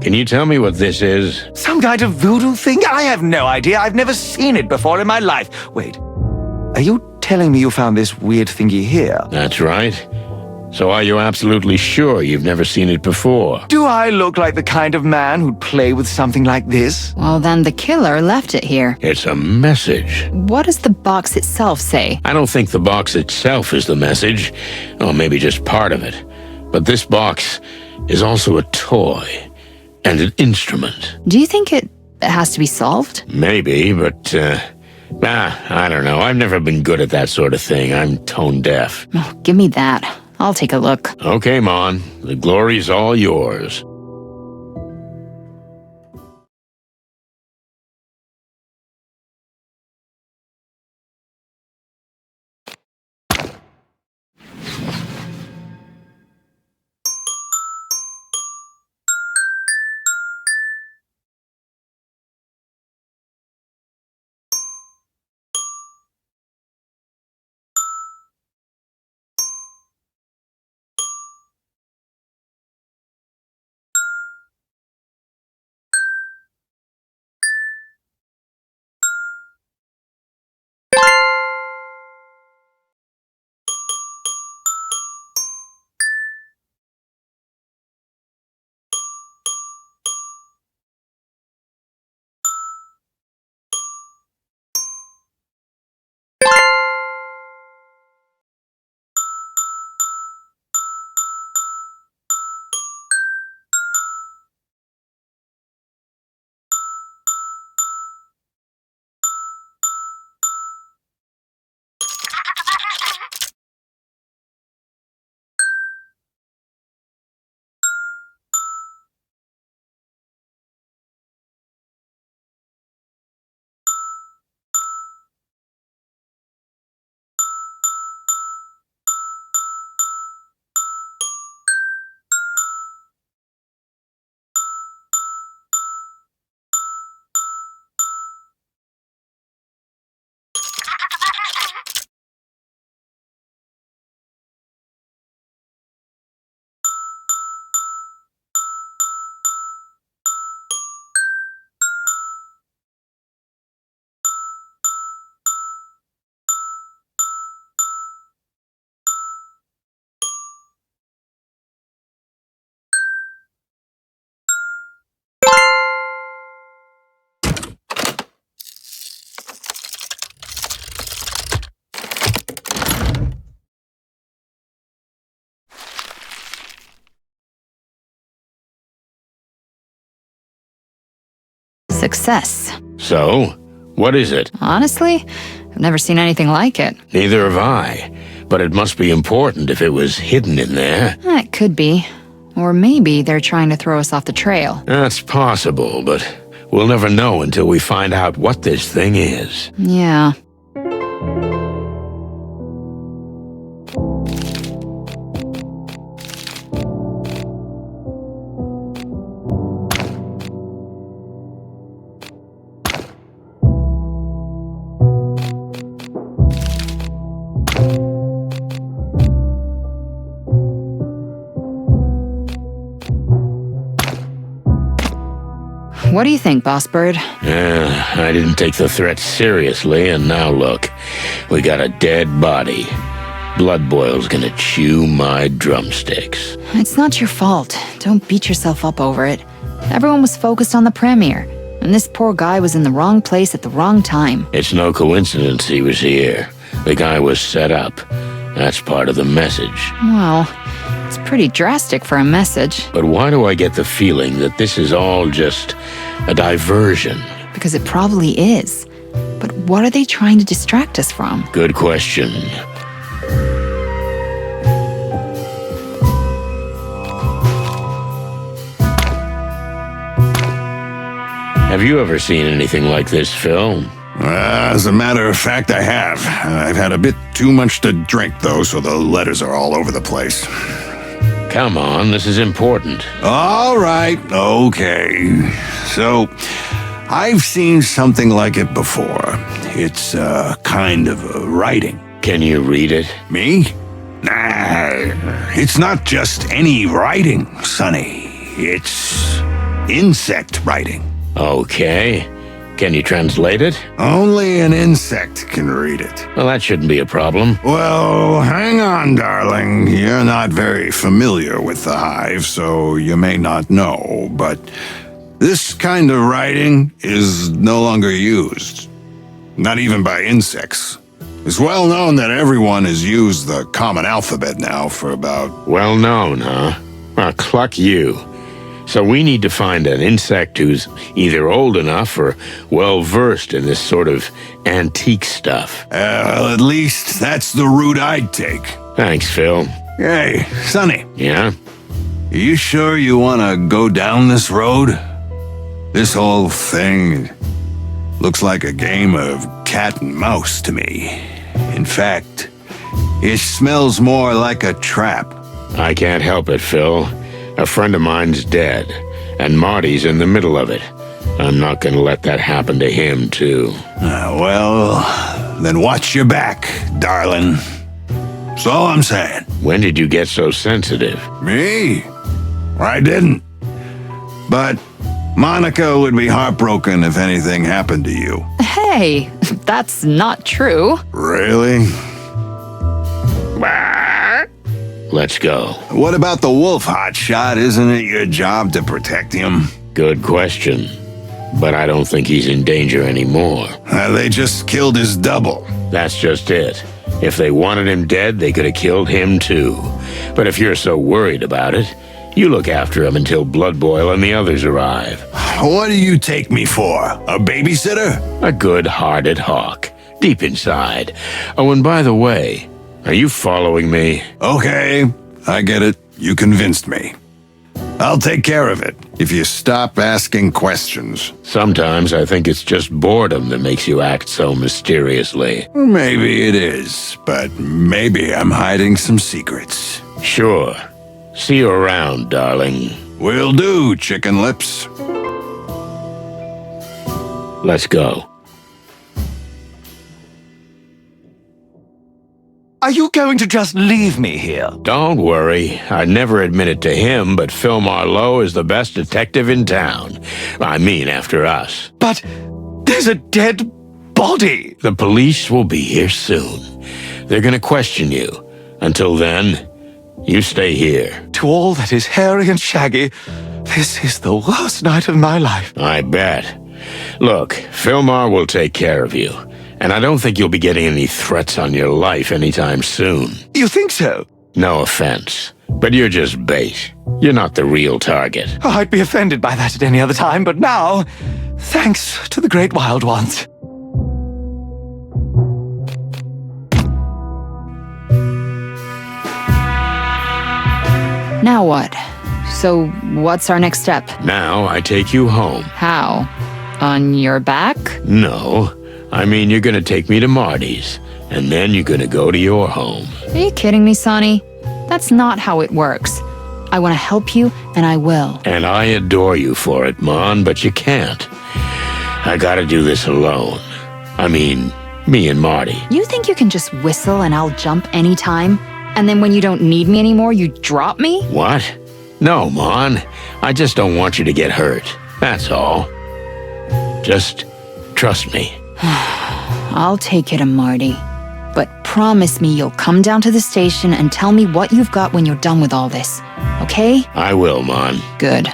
S1: Can you tell me what this is?
S19: Some kind of voodoo thing? I have no idea. I've never seen it before in my life. Wait, are you telling me you found this weird thingy here?
S1: That's right. So are you absolutely sure you've never seen it before?
S19: Do I look like the kind of man who'd play with something like this?
S8: Well, then the killer left it here.
S1: It's a message.
S8: What does the box itself say?
S1: I don't think the box itself is the message, or maybe just part of it. But this box is also a toy and an instrument.
S8: Do you think it has to be solved?
S1: Maybe, but, I don't know. I've never been good at that sort of thing. I'm tone deaf.
S8: Oh, give me that. I'll take a look.
S1: Okay, Mon. The glory's all yours.
S8: Success.
S1: So, what is it?
S8: Honestly, I've never seen anything like it.
S1: Neither have I. But it must be important if it was hidden in there.
S8: It could be. Or maybe they're trying to throw us off the trail.
S1: That's possible, but we'll never know until we find out what this thing is.
S8: Yeah. What do you think, Boss Bird?
S1: I didn't take the threat seriously, and now look. We got a dead body. Blood Boil's gonna chew my drumsticks.
S8: It's not your fault. Don't beat yourself up over it. Everyone was focused on the premiere, and this poor guy was in the wrong place at the wrong time.
S1: It's no coincidence he was here. The guy was set up. That's part of the message.
S8: Well, it's pretty drastic for a message.
S1: But why do I get the feeling that this is all just a diversion?
S8: Because it probably is. But what are they trying to distract us from?
S1: Good question. Have you ever seen anything like this, Phil?
S15: As a matter of fact, I have. I've had a bit too much to drink, though, so the letters are all over the place.
S1: Come on, this is important.
S15: All right, okay. So, I've seen something like it before. It's kind of a writing.
S1: Can you read it?
S15: Me? Nah, it's not just any writing, Sonny. It's
S2: insect writing.
S1: Okay. Can you translate it?
S2: Only an insect can read it.
S1: Well, that shouldn't be a problem.
S2: Well, hang on, darling. You're not very familiar with the Hive, so you may not know, but this kind of writing is no longer used. Not even by insects. It's well known that everyone has used the common alphabet now for about...
S1: Well known, huh? Well, cluck you. So we need to find an insect who's either old enough or well-versed in this sort of antique stuff.
S2: Well, at least that's the route I'd take.
S1: Thanks, Phil.
S2: Hey, Sonny.
S1: Yeah?
S2: You sure you want to go down this road? This whole thing looks like a game of cat and mouse to me. In fact, it smells more like a trap.
S1: I can't help it, Phil. A friend of mine's dead, and Marty's in the middle of it. I'm not gonna let that happen to him, too.
S2: Well, then watch your back, darling. That's all I'm saying.
S1: When did you get so sensitive?
S2: Me? I didn't. But Monica would be heartbroken if anything happened to you.
S8: Hey, that's not true.
S2: Really?
S1: Let's go.
S2: What about the wolf, hotshot? Isn't it your job to protect him?
S1: Good question. But I don't think he's in danger anymore.
S2: They just killed his double.
S1: That's just it. If they wanted him dead, they could have killed him too. But if you're so worried about it, you look after him until Blood Boil and the others arrive.
S2: What do you take me for? A babysitter?
S1: A good-hearted hawk. Deep inside. Oh, and by the way, are you following me?
S2: Okay, I get it. You convinced me. I'll take care of it if you stop asking questions.
S1: Sometimes I think it's just boredom that makes you act so mysteriously.
S2: Maybe it is, but maybe I'm hiding some secrets.
S1: Sure. See you around, darling.
S2: Will do, chicken lips.
S1: Let's go.
S19: Are you going to just leave me here?
S1: Don't worry. I'd never admit it to him, but Phil Marlowe is the best detective in town. I mean, after us.
S19: But there's a dead body.
S1: The police will be here soon. They're gonna question you. Until then, you stay here.
S19: To all that is hairy and shaggy, this is the worst night of my life.
S1: I bet. Look, Philmar will take care of you. And I don't think you'll be getting any threats on your life anytime soon.
S19: You think so?
S1: No offense, but you're just bait. You're not the real target.
S19: Oh, I'd be offended by that at any other time, but now, thanks to the Great Wild Ones.
S8: Now what? So, what's our next step?
S1: Now I take you home.
S8: How? On your back?
S1: No. I mean, you're gonna take me to Marty's, and then you're gonna go to your home.
S8: Are you kidding me, Sonny? That's not how it works. I want to help you, and I will.
S1: And I adore you for it, Mon, but you can't. I gotta do this alone. I mean, me and Marty.
S8: You think you can just whistle and I'll jump anytime? And then when you don't need me anymore, you drop me?
S1: What? No, Mon. I just don't want you to get hurt. That's all. Just trust me.
S8: I'll take you to Marty. But promise me you'll come down to the station and tell me what you've got when you're done with all this. Okay?
S1: I will, Mon.
S8: Good.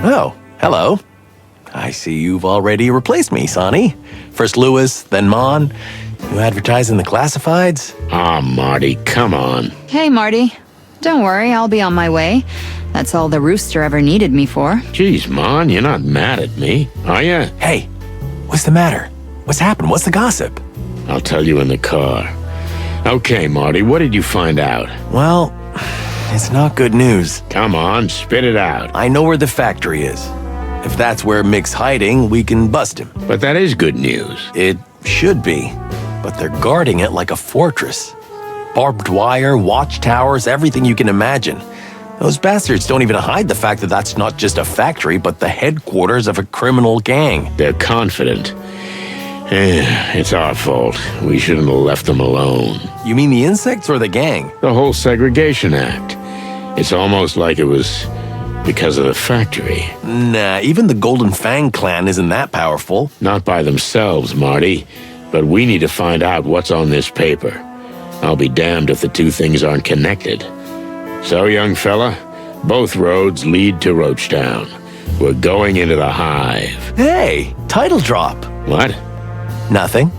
S12: Oh, hello. I see you've already replaced me, Sonny. First Lewis, then Mon. You advertise in the classifieds?
S1: Ah, Marty, come on.
S8: Hey, Marty. Don't worry, I'll be on my way. That's all the rooster ever needed me for.
S1: Jeez, Mon, you're not mad at me, are you?
S12: Hey, what's the matter? What's happened? What's the gossip?
S1: I'll tell you in the car. Okay, Marty, what did you find out?
S12: Well, it's not good news.
S1: Come on, spit it out.
S12: I know where the factory is. If that's where Mick's hiding, we can bust him.
S1: But that is good news.
S12: It should be, but they're guarding it like a fortress. Barbed wire, watchtowers, everything you can imagine. Those bastards don't even hide the fact that that's not just a factory, but the headquarters of a criminal gang.
S1: They're confident. It's our fault. We shouldn't have left them alone.
S12: You mean the insects or the gang?
S1: The whole segregation act. It's almost like it was because of the factory.
S12: Nah, even the Golden Fang clan isn't that powerful.
S1: Not by themselves, Marty. But we need to find out what's on this paper. I'll be damned if the two things aren't connected. So, young fella, both roads lead to Roachtown. We're going into the Hive.
S12: Hey, title drop.
S1: What?
S12: Nothing.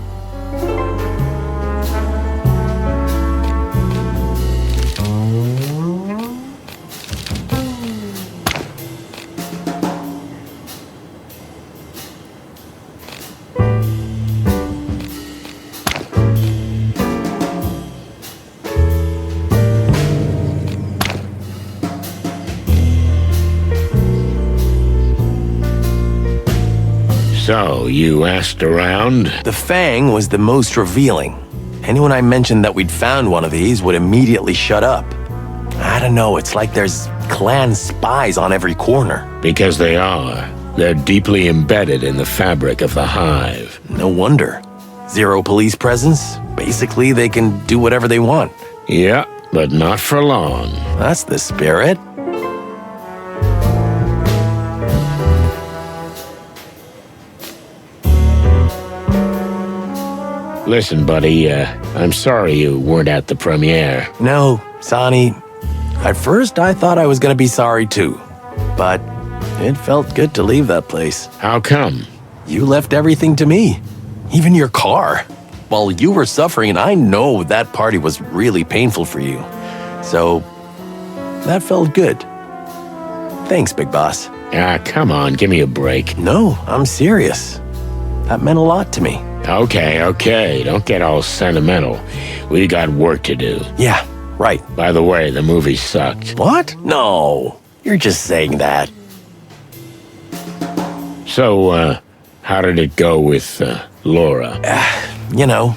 S1: So, you asked around?
S12: The Fang was the most revealing. Anyone I mentioned that we'd found one of these would immediately shut up. I don't know, it's like there's clan spies on every corner.
S1: Because they are. They're deeply embedded in the fabric of the Hive.
S12: No wonder. Zero police presence. Basically, they can do whatever they want.
S1: Yeah, but not for long.
S12: That's the spirit.
S1: Listen, buddy, I'm sorry you weren't at the premiere.
S12: No, Sonny. At first, I thought I was gonna be sorry too. But it felt good to leave that place.
S1: How come?
S12: You left everything to me. Even your car. While you were suffering, and I know that party was really painful for you. So, that felt good. Thanks, Big Boss.
S1: Ah, come on, give me a break.
S12: No, I'm serious. That meant a lot to me.
S1: Okay, don't get all sentimental. We got work to do.
S12: Yeah, right.
S1: By the way, the movie sucked.
S12: What? No, you're just saying that.
S1: So, how did it go with, Laura?
S12: You know,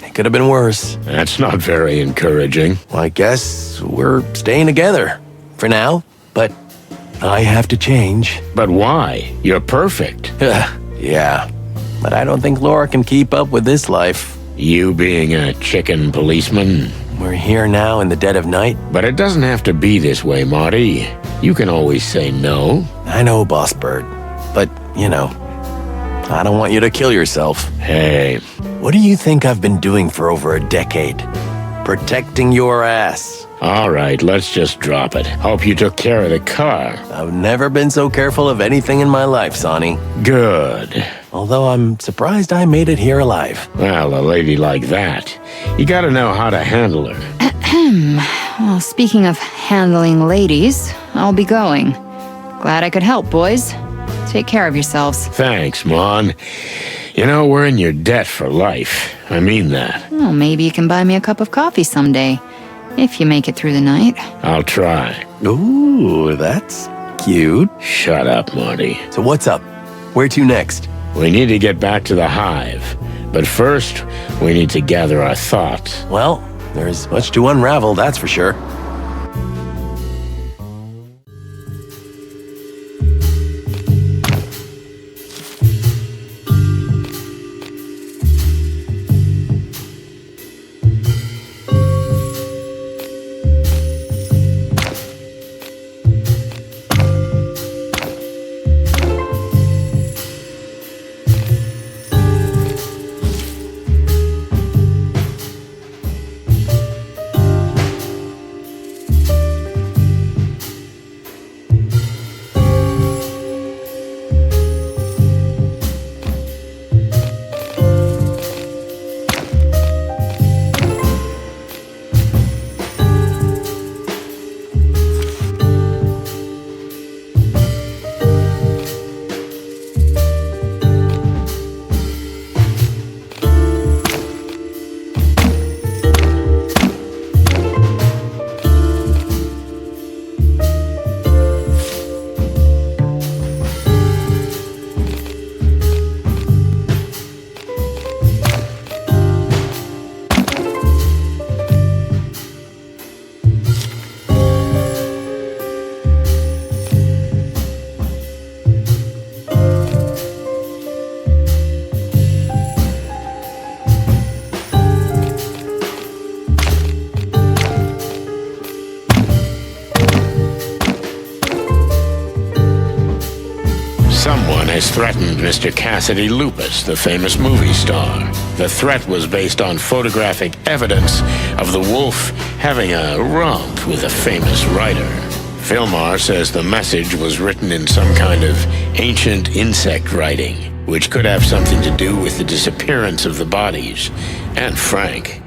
S12: it could have been worse.
S1: That's not very encouraging.
S12: Well, I guess we're staying together. For now, but I have to change.
S1: But why? You're perfect.
S12: Yeah. But I don't think Laura can keep up with this life.
S1: You being a chicken policeman?
S12: We're here now in the dead of night.
S1: But it doesn't have to be this way, Marty. You can always say no.
S12: I know, Boss Bird. But, you know, I don't want you to kill yourself.
S1: Hey.
S12: What do you think I've been doing for over a decade? Protecting your ass.
S1: All right, let's just drop it. Hope you took care of the car.
S12: I've never been so careful of anything in my life, Sonny.
S1: Good.
S12: Although I'm surprised I made it here alive.
S1: Well, a lady like that, you gotta know how to handle her.
S8: Well, speaking of handling ladies, I'll be going. Glad I could help, boys. Take care of yourselves.
S1: Thanks, Mon. You know, we're in your debt for life. I mean that.
S8: Well, maybe you can buy me a cup of coffee someday. If you make it through the night.
S1: I'll try.
S12: Ooh, that's cute.
S1: Shut up, Marty.
S12: So what's up? Where to next?
S1: We need to get back to the Hive. But first, we need to gather our thoughts.
S12: Well, there's much to unravel, that's for sure.
S1: guys threatened Mr. Cassidy Lupus, the famous movie star. The threat was based on photographic evidence of the wolf having a romp with a famous writer. Filmar says the message was written in some kind of ancient insect writing, which could have something to do with the disappearance of the bodies, and Frank.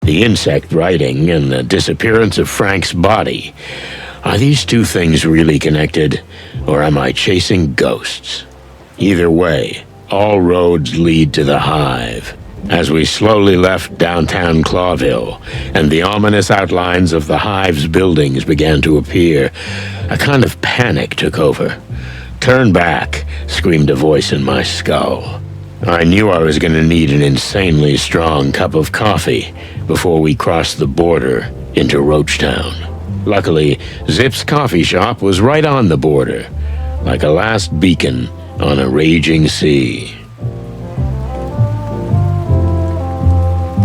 S1: The insect writing and the disappearance of Frank's body. Are these two things really connected, or am I chasing ghosts? Either way, all roads lead to the Hive. As we slowly left downtown Clawville, and the ominous outlines of the Hive's buildings began to appear, a kind of panic took over. "Turn back," screamed a voice in my skull. I knew I was going to need an insanely strong cup of coffee before we crossed the border into Roachtown. Luckily, Zip's coffee shop was right on the border, like a last beacon on a raging sea.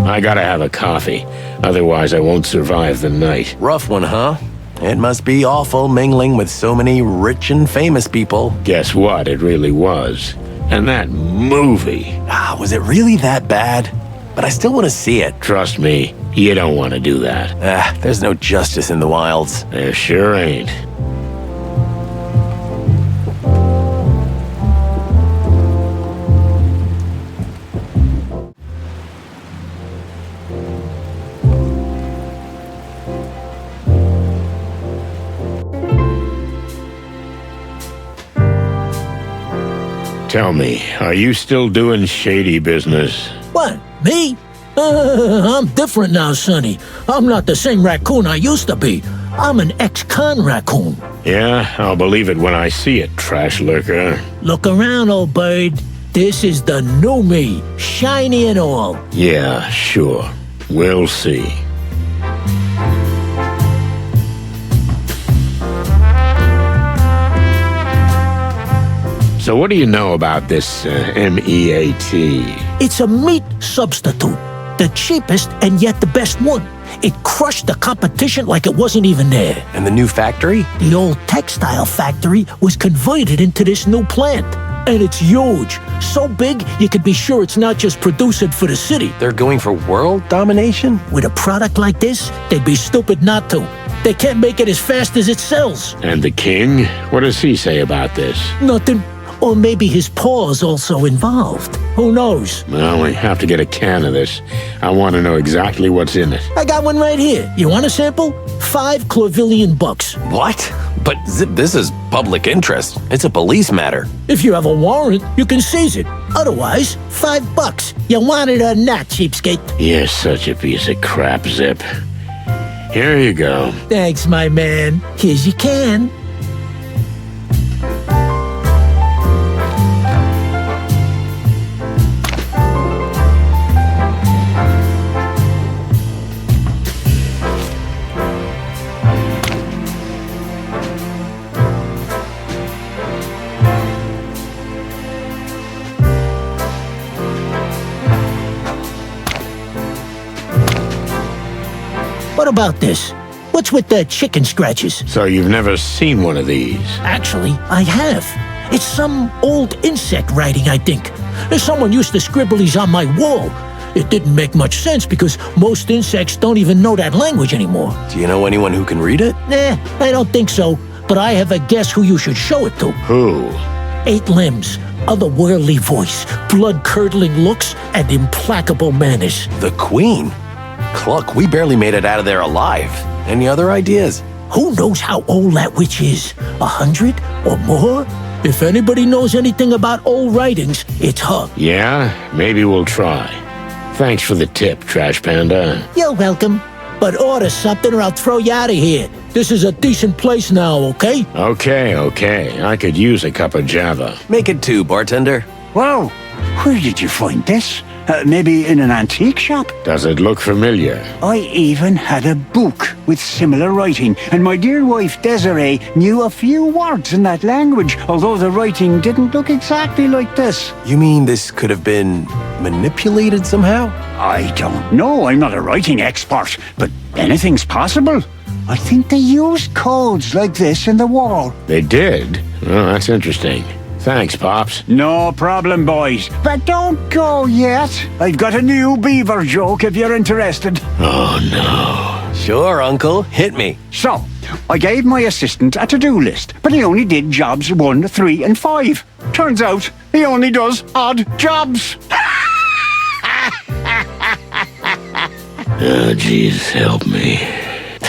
S1: I gotta have a coffee, otherwise I won't survive the night.
S12: Rough one, huh? It must be awful mingling with so many rich and famous people.
S1: Guess what? It really was. And that movie.
S12: Was it really that bad? But I still want to see it.
S1: Trust me, you don't want to do that.
S12: There's no justice in the wilds.
S1: There sure ain't. Tell me, are you still doing shady business?
S10: What, me? I'm different now, Sonny. I'm not the same raccoon I used to be. I'm an ex-con raccoon.
S1: Yeah, I'll believe it when I see it, trash lurker.
S10: Look around, old bird. This is the new me, shiny and all.
S1: Yeah, sure. We'll see. So what do you know about this MEAT?
S10: It's a meat substitute. The cheapest and yet the best one. It crushed the competition like it wasn't even there.
S12: And the new factory?
S10: The old textile factory was converted into this new plant. And it's huge. So big, you could be sure it's not just producing for the city.
S12: They're going for world domination?
S10: With a product like this, they'd be stupid not to. They can't make it as fast as it sells.
S1: And the king? What does he say about this?
S10: Nothing. Or maybe his paw's also involved. Who knows?
S1: Well, we have to get a can of this. I want to know exactly what's in it.
S10: I got one right here. You want a sample? $5 Clavillion bucks.
S12: What? But Zip, this is public interest. It's a police matter.
S10: If you have a warrant, you can seize it. Otherwise, $5. You want it or not, cheapskate?
S1: You're such a piece of crap, Zip. Here you go.
S10: Thanks, my man. Here's your can. What about this? What's with the chicken scratches?
S1: So you've never seen one of these?
S10: Actually, I have. It's some old insect writing, I think. Someone used to scribble these on my wall. It didn't make much sense because most insects don't even know that language anymore.
S12: Do you know anyone who can read it?
S10: Nah, I don't think so. But I have a guess who you should show it to.
S1: Who?
S10: 8 limbs, otherworldly voice, blood-curdling looks, and implacable manners.
S12: The Queen? Cluck, we barely made it out of there alive. Any other ideas?
S10: Who knows how old that witch is? 100 or more? If anybody knows anything about old writings, it's her.
S1: Yeah, maybe we'll try. Thanks for the tip, Trash Panda.
S10: You're welcome. But order something or I'll throw you out of here. This is a decent place now, okay?
S1: Okay. I could use a cup of Java.
S12: Make it 2, bartender.
S18: Wow, where did you find this?
S3: Maybe in an antique shop?
S1: Does it look familiar?
S3: I even had a book with similar writing, and my dear wife Desiree knew a few words in that language, although the writing didn't look exactly like this.
S12: You mean this could have been manipulated somehow?
S3: I don't know. I'm not a writing expert, but anything's possible. I think they used codes like this in the wall.
S1: They did? Oh, that's interesting. Thanks, Pops.
S3: No problem, boys. But don't go yet. I've got a new beaver joke if you're interested.
S1: Oh, no.
S12: Sure, Uncle. Hit me.
S3: So, I gave my assistant a to-do list, but he only did jobs 1, 3, and 5. Turns out, he only does odd jobs.
S1: Oh, jeez, help me.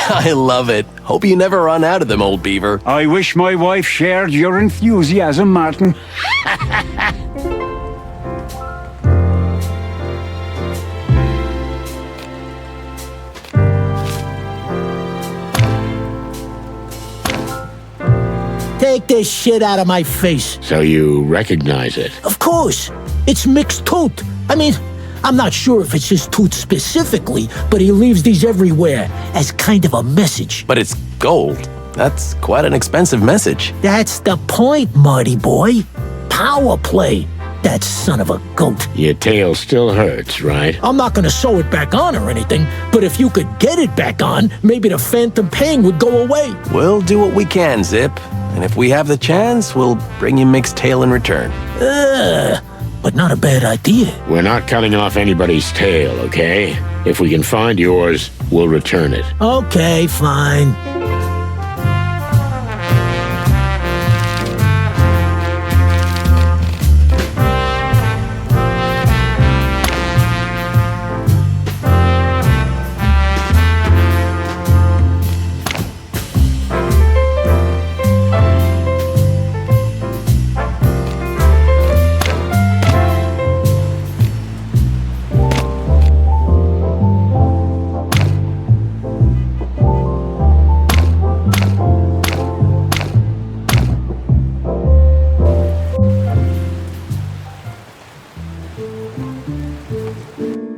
S12: I love it. Hope you never run out of them, old beaver.
S3: I wish my wife shared your enthusiasm, Martin.
S10: Take this shit out of my face.
S1: So you recognize it?
S10: Of course. It's mixed tooth. I mean, I'm not sure if it's his tooth specifically, but he leaves these everywhere as kind of a message.
S12: But it's gold. That's quite an expensive message.
S10: That's the point, Marty boy. Power play. That son of a goat.
S1: Your tail still hurts, right?
S10: I'm not gonna sew it back on or anything, but if you could get it back on, maybe the phantom pain would go away.
S12: We'll do what we can, Zip. And if we have the chance, we'll bring you Mixed Tail in return.
S10: But not a bad idea.
S1: We're not cutting off anybody's tail, okay? If we can find yours, we'll return it.
S10: Okay, fine.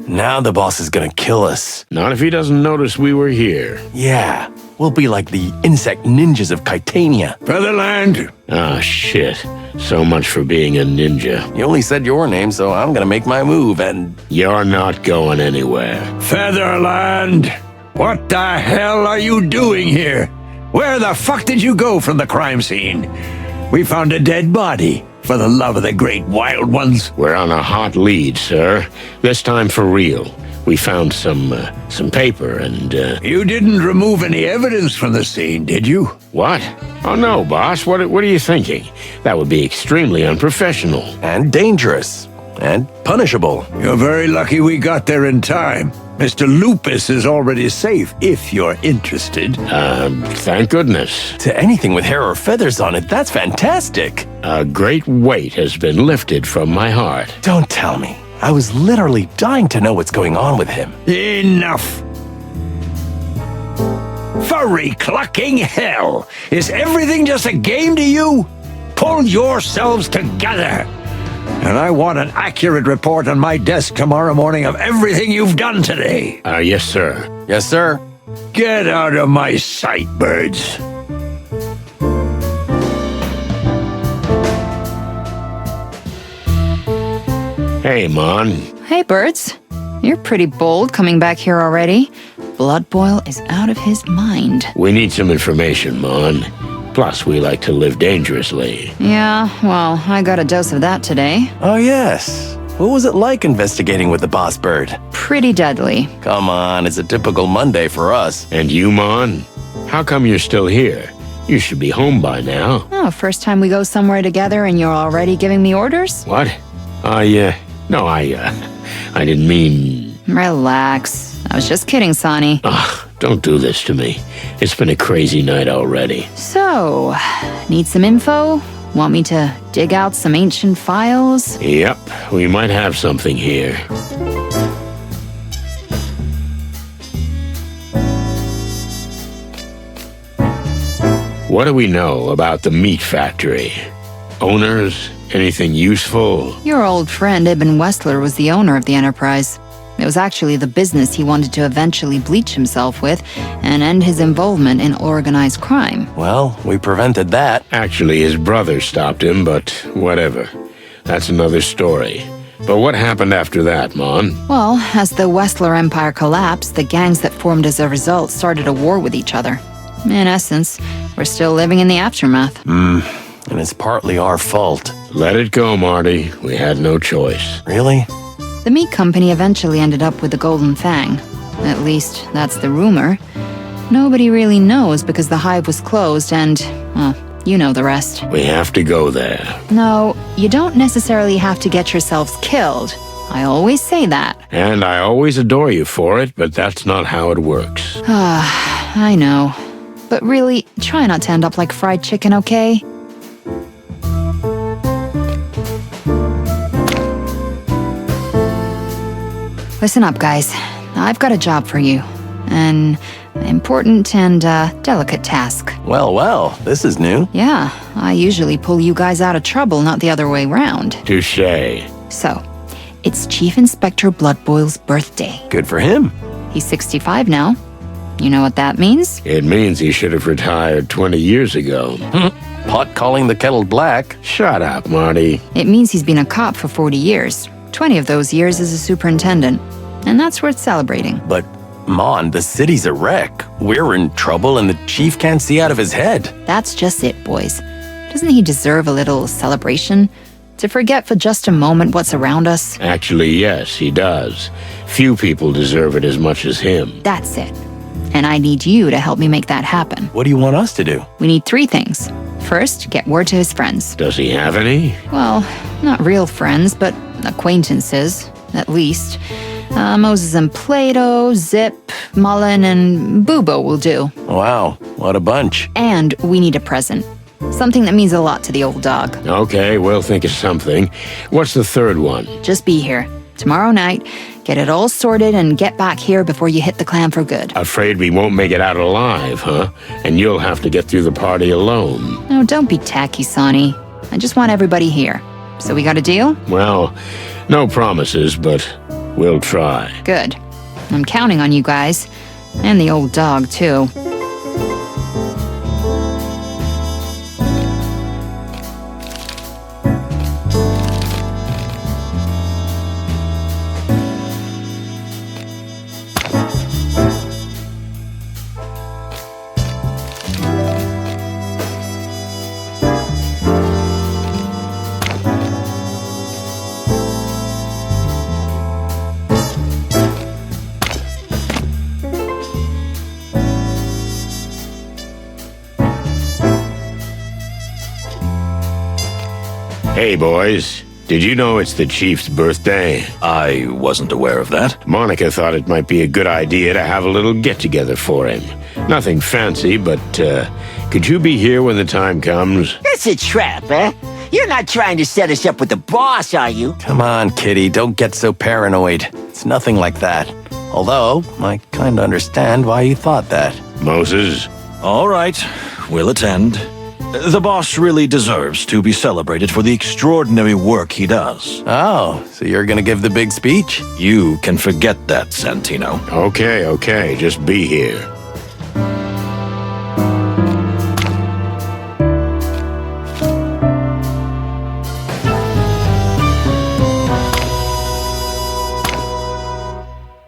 S12: Now the boss is gonna kill us.
S1: Not if he doesn't notice we were here.
S12: Yeah, we'll be like the insect ninjas of Titania.
S1: Featherland! Ah, shit. So much for being a ninja.
S12: You only said your name, so I'm gonna make my move, and...
S1: You're not going anywhere.
S18: Featherland! What the hell are you doing here? Where the fuck did you go from the crime scene? We found a dead body. For the love of the great wild ones.
S1: We're on a hot lead, sir. This time for real. We found some paper and,
S18: You didn't remove any evidence from the scene, did you?
S1: What? Oh, no, boss. What are you thinking? That would be extremely unprofessional.
S12: And dangerous. And punishable.
S18: You're very lucky we got there in time. Mr. Lupus is already safe, if you're interested.
S1: Thank goodness.
S12: To anything with hair or feathers on it, that's fantastic.
S1: A great weight has been lifted from my heart.
S12: Don't tell me. I was literally dying to know what's going on with him.
S18: Enough! Furry clucking hell! Is everything just a game to you? Pull yourselves together! And I want an accurate report on my desk tomorrow morning of everything you've done today.
S1: Yes, sir.
S12: Yes, sir.
S18: Get out of my sight, birds.
S1: Hey, Mon.
S8: Hey, Birds. You're pretty bold coming back here already. Blood Boil is out of his mind.
S1: We need some information, Mon. Plus, we like to live dangerously.
S8: Yeah, well, I got a dose of that today.
S12: Oh, yes. What was it like investigating with the boss bird?
S8: Pretty deadly.
S12: Come on, it's a typical Monday for us.
S1: And you, Mon? How come you're still here? You should be home by now.
S8: Oh, first time we go somewhere together and you're already giving me orders?
S1: What? No, I didn't mean...
S8: Relax. I was just kidding, Sonny.
S1: Ugh, don't do this to me. It's been a crazy night already.
S8: So, need some info? Want me to dig out some ancient files?
S1: Yep, we might have something here. What do we know about the meat factory? Owners, Anything useful?
S8: Your old friend Ibn Wessler was the owner of the enterprise. It was actually the business he wanted to eventually bleach himself with and end his involvement in organized crime.
S12: Well, we prevented that.
S1: Actually, his brother stopped him, but whatever. That's another story. But what happened after that, Mon?
S8: Well, as the Wessler Empire collapsed, the gangs that formed as a result started a war with each other. In essence, we're still living in the aftermath.
S12: And it's partly our fault.
S1: Let it go, Marty. We had no choice.
S12: Really?
S8: The meat company eventually ended up with the Golden Fang. At least, that's the rumor. Nobody really knows because the hive was closed and, well, you know the rest.
S1: We have to go there.
S8: No, you don't necessarily have to get yourselves killed. I always say that.
S1: And I always adore you for it, but that's not how it works.
S8: I know. But really, try not to end up like fried chicken, okay? Listen up, guys. I've got a job for you. An important and delicate task.
S12: Well, this is new.
S8: Yeah, I usually pull you guys out of trouble, not the other way round.
S1: Touché.
S8: So, it's Chief Inspector Bloodboil's birthday.
S12: Good for him.
S8: He's 65 now. You know what that means?
S1: It means he should have retired 20 years ago.
S12: Pot calling the kettle black.
S1: Shut up, Marty.
S8: It means he's been a cop for 40 years. 20 of those years as a superintendent. And that's worth celebrating.
S12: But, Mon, the city's a wreck. We're in trouble and the chief can't see out of his head.
S8: That's just it, boys. Doesn't he deserve a little celebration? To forget for just a moment what's around us?
S1: Actually, yes, he does. Few people deserve it as much as him.
S8: That's it. And I need you to help me make that happen.
S12: What do you want us to do?
S8: We need 3 things. First, get word to his friends.
S1: Does he have any?
S8: Well, not real friends, but acquaintances, at least. Moses and Plato, Zip, Mullen, and Bubo will do.
S12: Wow, what a bunch.
S8: And we need a present. Something that means a lot to the old dog.
S1: Okay, we'll think of something. What's the third one?
S8: Just be here. Tomorrow night, get it all sorted and get back here before you hit the clan for good.
S1: Afraid we won't make it out alive, huh? And you'll have to get through the party alone.
S8: No, don't be tacky, Sonny. I just want everybody here. So we got a deal?
S1: Well, no promises, but we'll try.
S8: Good. I'm counting on you guys. And the old dog, too.
S1: Hey, boys. Did you know it's the chief's birthday?
S6: I wasn't aware of that.
S1: Monica thought it might be a good idea to have a little get-together for him. Nothing fancy, but, could you be here when the time comes?
S9: It's a trap, eh? You're not trying to set us up with the boss, are you?
S12: Come on, Kitty, don't get so paranoid. It's nothing like that. Although, I kinda understand why you thought that.
S1: Moses?
S6: All right, we'll attend. The boss really deserves to be celebrated for the extraordinary work he does.
S12: Oh, so you're gonna give the big speech?
S6: You can forget that, Santino.
S1: Okay, just be here.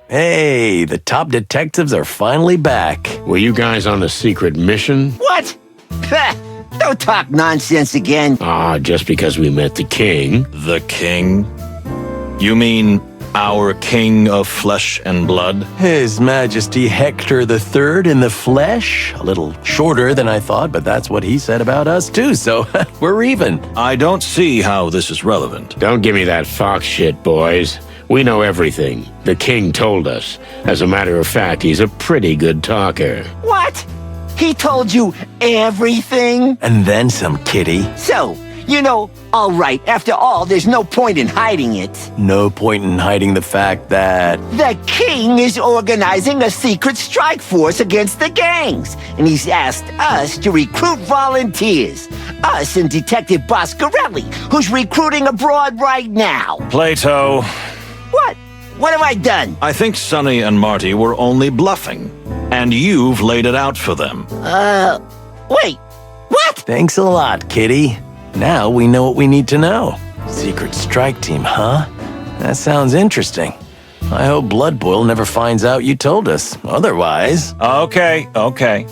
S12: Hey, the top detectives are finally back.
S1: Were you guys on a secret mission?
S9: What? Don't talk nonsense again.
S1: Just because we met the king.
S6: The king? You mean our king of flesh and blood?
S12: His Majesty Hector III in the flesh. A little shorter than I thought, but that's what he said about us too, so we're even.
S6: I don't see how this is relevant.
S1: Don't give me that fox shit, boys. We know everything. The king told us. As a matter of fact, he's a pretty good talker.
S9: What? He told you everything?
S12: And then some, Kitty.
S9: So, You know, all right, after all, there's no point in hiding it.
S12: No point in hiding the fact that...
S9: The king is organizing a secret strike force against the gangs, and he's asked us to recruit volunteers. Us and Detective Boscarelli, who's recruiting abroad right now.
S6: Plato.
S9: What? What have I done?
S6: I think Sonny and Marty were only bluffing, and you've laid it out for them.
S9: Wait, what?
S12: Thanks a lot, Kitty. Now we know what we need to know. Secret strike team, huh? That sounds interesting. I hope Blood Boil never finds out you told us. Otherwise...
S6: Okay.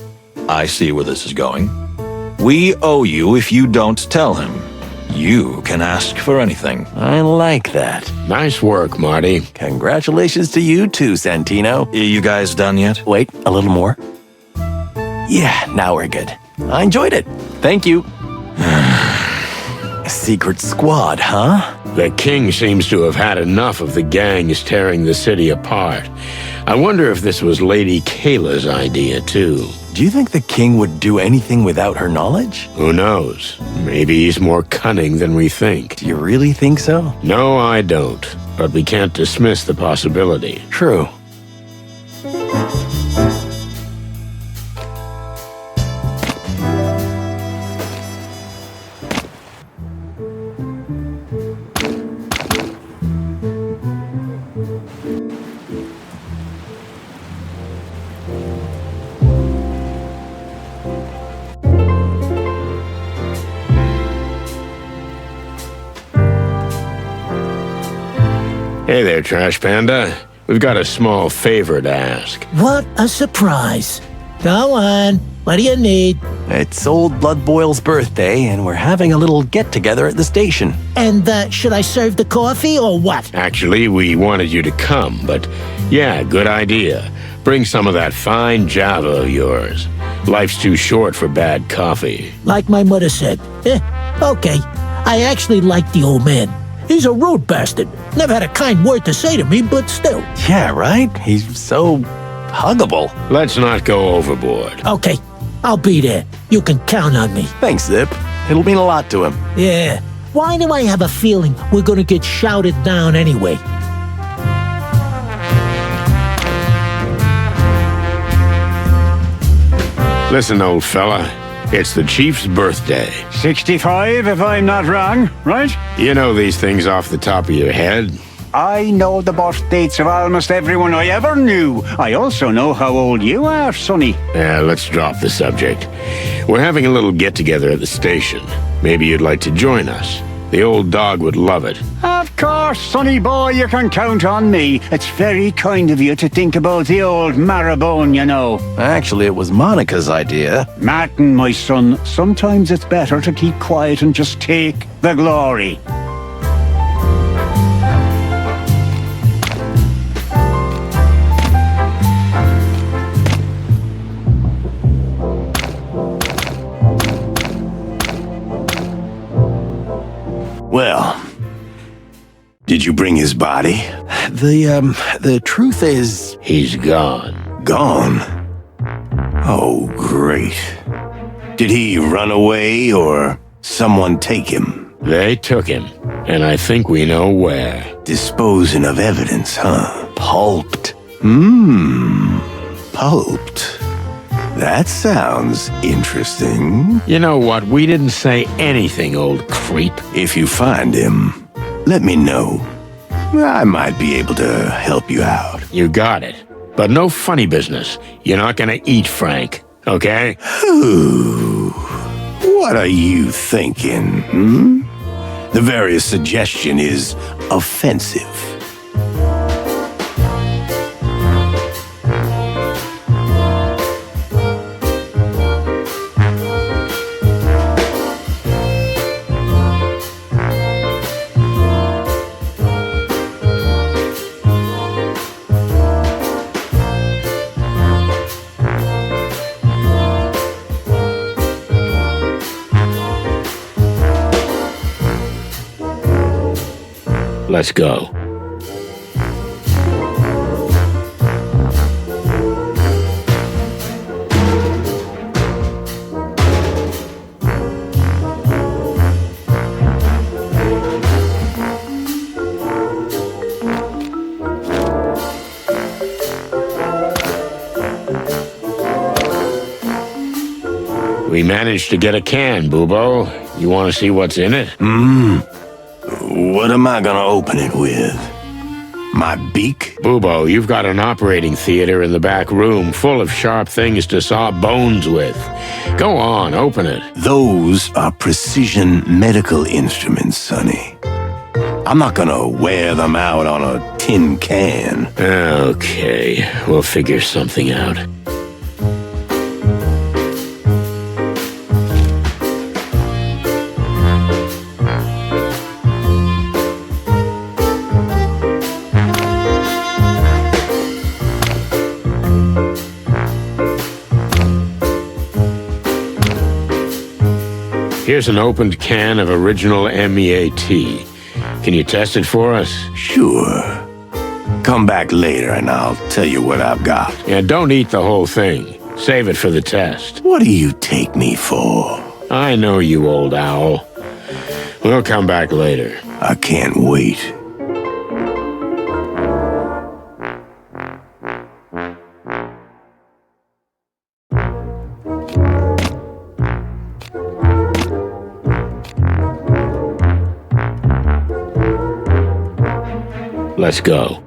S6: I see where this is going. We owe you if you don't tell him. You can ask for anything.
S12: I like that.
S1: Nice work, Marty.
S12: Congratulations to you too, Santino.
S6: You guys done yet?
S12: Wait, a little more. Yeah, now we're good. I enjoyed it. Thank you. Secret squad, huh?
S1: The king seems to have had enough of the gangs tearing the city apart. I wonder if this was Lady Kayla's idea, too.
S12: Do you think the king would do anything without her knowledge?
S1: Who knows? Maybe he's more cunning than we think.
S12: Do you really think so?
S1: No, I don't. But we can't dismiss the possibility.
S12: True.
S1: Hey there, Trash Panda. We've got a small favor to ask.
S10: What a surprise. Go on. What do you need?
S12: It's old Blood Boil's birthday, and we're having a little get-together at the station.
S10: And should I serve the coffee or what?
S1: Actually, we wanted you to come, but yeah, good idea. Bring some of that fine Java of yours. Life's too short for bad coffee.
S10: Like my mother said. Okay. I actually like the old man. He's a rude bastard. Never had a kind word to say to me, but still.
S12: Yeah, right? He's so huggable.
S1: Let's not go overboard.
S10: Okay, I'll be there. You can count on me.
S12: Thanks, Zip. It'll mean a lot to him.
S10: Yeah. Why do I have a feeling we're gonna get shouted down anyway?
S1: Listen, old fella. It's the chief's birthday.
S3: 65, if I'm not wrong, right?
S1: You know these things off the top of your head.
S3: I know the birth dates of almost everyone I ever knew. I also know how old you are, Sonny.
S1: Yeah, let's drop the subject. We're having a little get-together at the station. Maybe you'd like to join us. The old dog would love it.
S3: Of course, Sonny boy, you can count on me. It's very kind of you to think about the old marrowbone, you know.
S12: Actually, it was Monica's idea.
S3: Martin, my son, sometimes it's better to keep quiet and just take the glory.
S2: Well, did you bring his body?
S12: The truth is...
S1: He's gone.
S2: Gone? Oh, great. Did he run away or someone take him?
S1: They took him, and I think we know where.
S2: Disposing of evidence, huh?
S12: Pulped.
S2: Pulped. That sounds interesting.
S1: You know what? We didn't say anything, old creep.
S2: If you find him, let me know. I might be able to help you out.
S1: You got it. But no funny business. You're not gonna eat Frank, okay?
S2: Ooh. What are you thinking, The very suggestion is offensive.
S1: Let's go. managed to get a can, Bubo. You want to see what's in it?
S2: What am I gonna open it with? My beak?
S1: Bubo, you've got an operating theater in the back room full of sharp things to saw bones with. Go on, open it.
S2: Those are precision medical instruments, Sonny. I'm not gonna wear them out on a tin can.
S1: Okay, we'll figure something out. Here's an opened can of original MEAT. Can you test it for us?
S2: Sure. Come back later and I'll tell you what I've got.
S1: Yeah, don't eat the whole thing. Save it for the test.
S2: What do you take me for?
S1: I know you, old owl. We'll come back later.
S2: I can't wait.
S1: Let's go.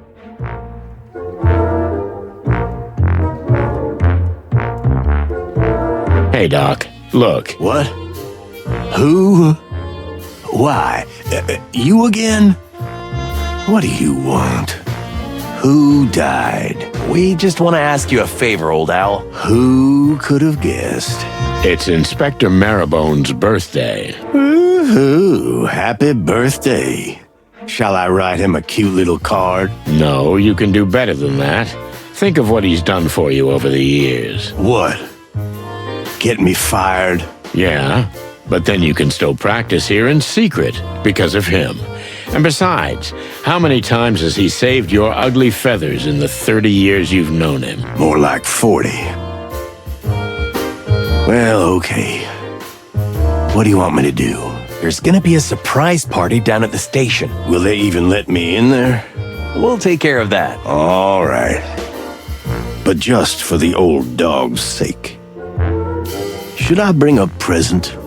S1: Hey, Doc. Look.
S2: What? Who? Why? You again? What do you want? Who died?
S12: We just want to ask you a favor, old owl.
S2: Who could have guessed?
S1: It's Inspector Marrowbone's birthday.
S2: Woohoo! Happy birthday. Shall I write him a cute little card?
S1: No, you can do better than that. Think of what he's done for you over the years.
S2: What? Get me fired?
S1: Yeah, but then you can still practice here in secret because of him. And besides, how many times has he saved your ugly feathers in the 30 years you've known him?
S2: More like 40. Well, okay. What do you want me to do?
S12: There's gonna be a surprise party down at the station.
S2: Will they even let me in there?
S12: We'll take care of that.
S2: All right. But just for the old dog's sake. Should I bring a present?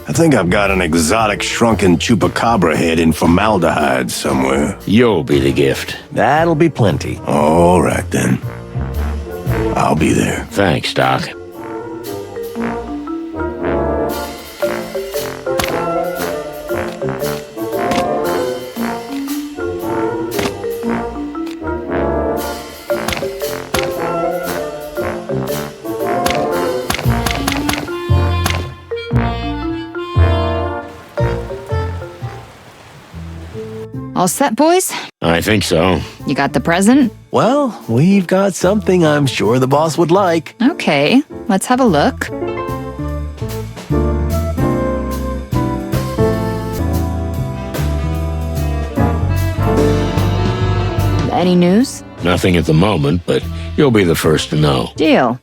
S2: I think I've got an exotic shrunken chupacabra head in formaldehyde somewhere.
S1: You'll be the gift.
S12: That'll be plenty.
S2: All right, then. I'll be there.
S1: Thanks, Doc.
S8: All set, boys?
S1: I think so.
S8: You got the present?
S12: Well, we've got something I'm sure the boss would like.
S8: Okay, let's have a look. Any news?
S1: Nothing at the moment, but you'll be the first to know.
S8: Deal.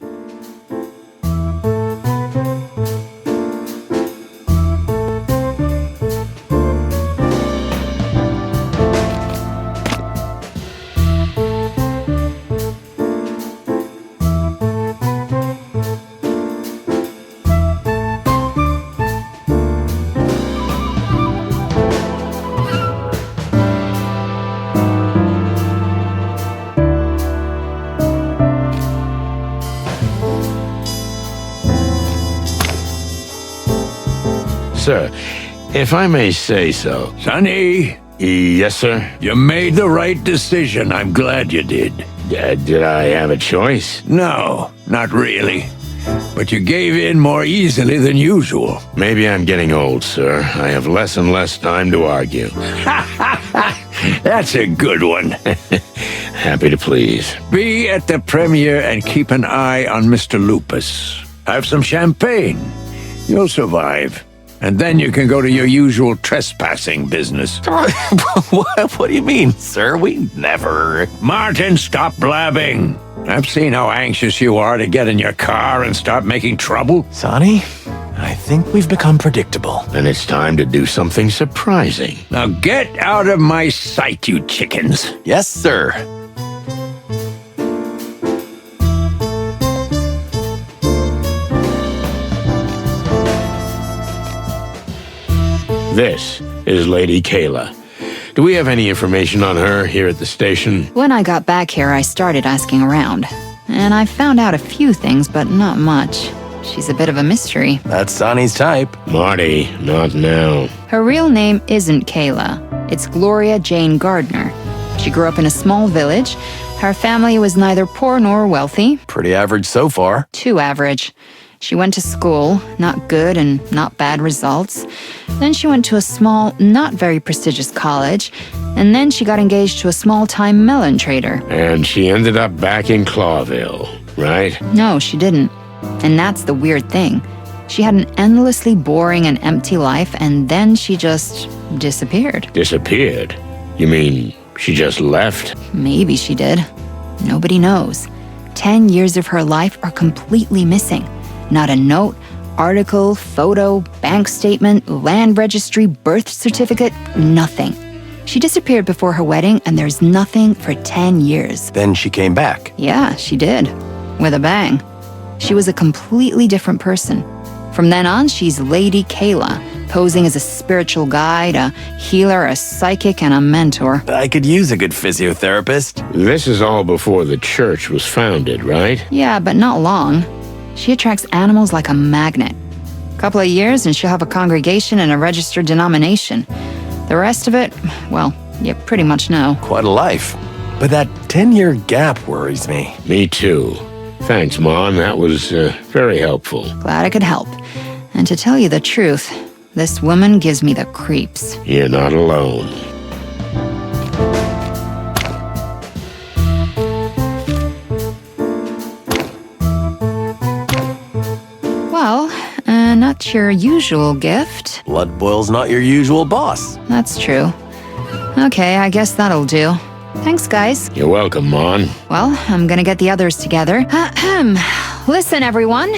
S1: Sir, if I may say so.
S18: Sonny,
S1: Yes, sir?
S18: you made the right decision. I'm glad you did.
S1: Did I have a choice?
S18: No, not really. But you gave in more easily than usual.
S1: Maybe I'm getting old, sir. I have less and less time to argue.
S18: That's a good one.
S1: Happy to please.
S18: Be at the premiere and keep an eye on Mr. Lupus. Have some champagne. You'll survive. And then you can go to your usual trespassing business.
S12: What do you mean, sir? We never...
S18: Martin, stop blabbing. I've seen how anxious you are to get in your car and start making trouble.
S12: Sonny, I think we've become predictable.
S1: And it's time to do something surprising.
S18: Now get out of my sight, you chickens.
S12: Yes, sir.
S1: This is Lady Kayla. Do we have any information on her here at the station?
S8: When I got back here, I started asking around. And I found out a few things, but not much. She's a bit of a mystery.
S12: That's Sonny's type.
S1: Marty, not now.
S8: Her real name isn't Kayla. It's Gloria Jane Gardner. She grew up in a small village. Her family was neither poor nor wealthy.
S12: Pretty average so far.
S8: Too average. She went to school, not good and not bad results. Then she went to a small, not very prestigious college. And then she got engaged to a small-time melon trader.
S1: And she ended up back in Clawville, right?
S8: No, she didn't. And that's the weird thing. She had an endlessly boring and empty life, and then she just disappeared.
S1: Disappeared? You mean she just left?
S8: Maybe she did. Nobody knows. 10 years of her life are completely missing. Not a note, article, photo, bank statement, land registry, birth certificate, nothing. She disappeared before her wedding, and there's nothing for 10 years.
S12: Then she came back.
S8: Yeah, she did. With a bang. She was a completely different person. From then on, she's Lady Kayla, posing as a spiritual guide, a healer, a psychic, and a mentor.
S12: I could use a good physiotherapist.
S1: This is all before the church was founded, right?
S8: Yeah, but not long. She attracts animals like a magnet. A couple of years and she'll have a congregation and a registered denomination. The rest of it, well, you pretty much know.
S12: Quite a life. But that 10-year gap worries me.
S1: Me too. Thanks, Mon. That was very helpful.
S8: Glad I could help. And to tell you the truth, this woman gives me the creeps.
S1: You're not alone.
S8: Well, not your usual gift.
S12: Blood boil's not your usual boss.
S8: That's true. Okay, I guess that'll do. Thanks, guys.
S1: You're welcome, Mon.
S8: Well, I'm gonna get the others together. Listen, everyone.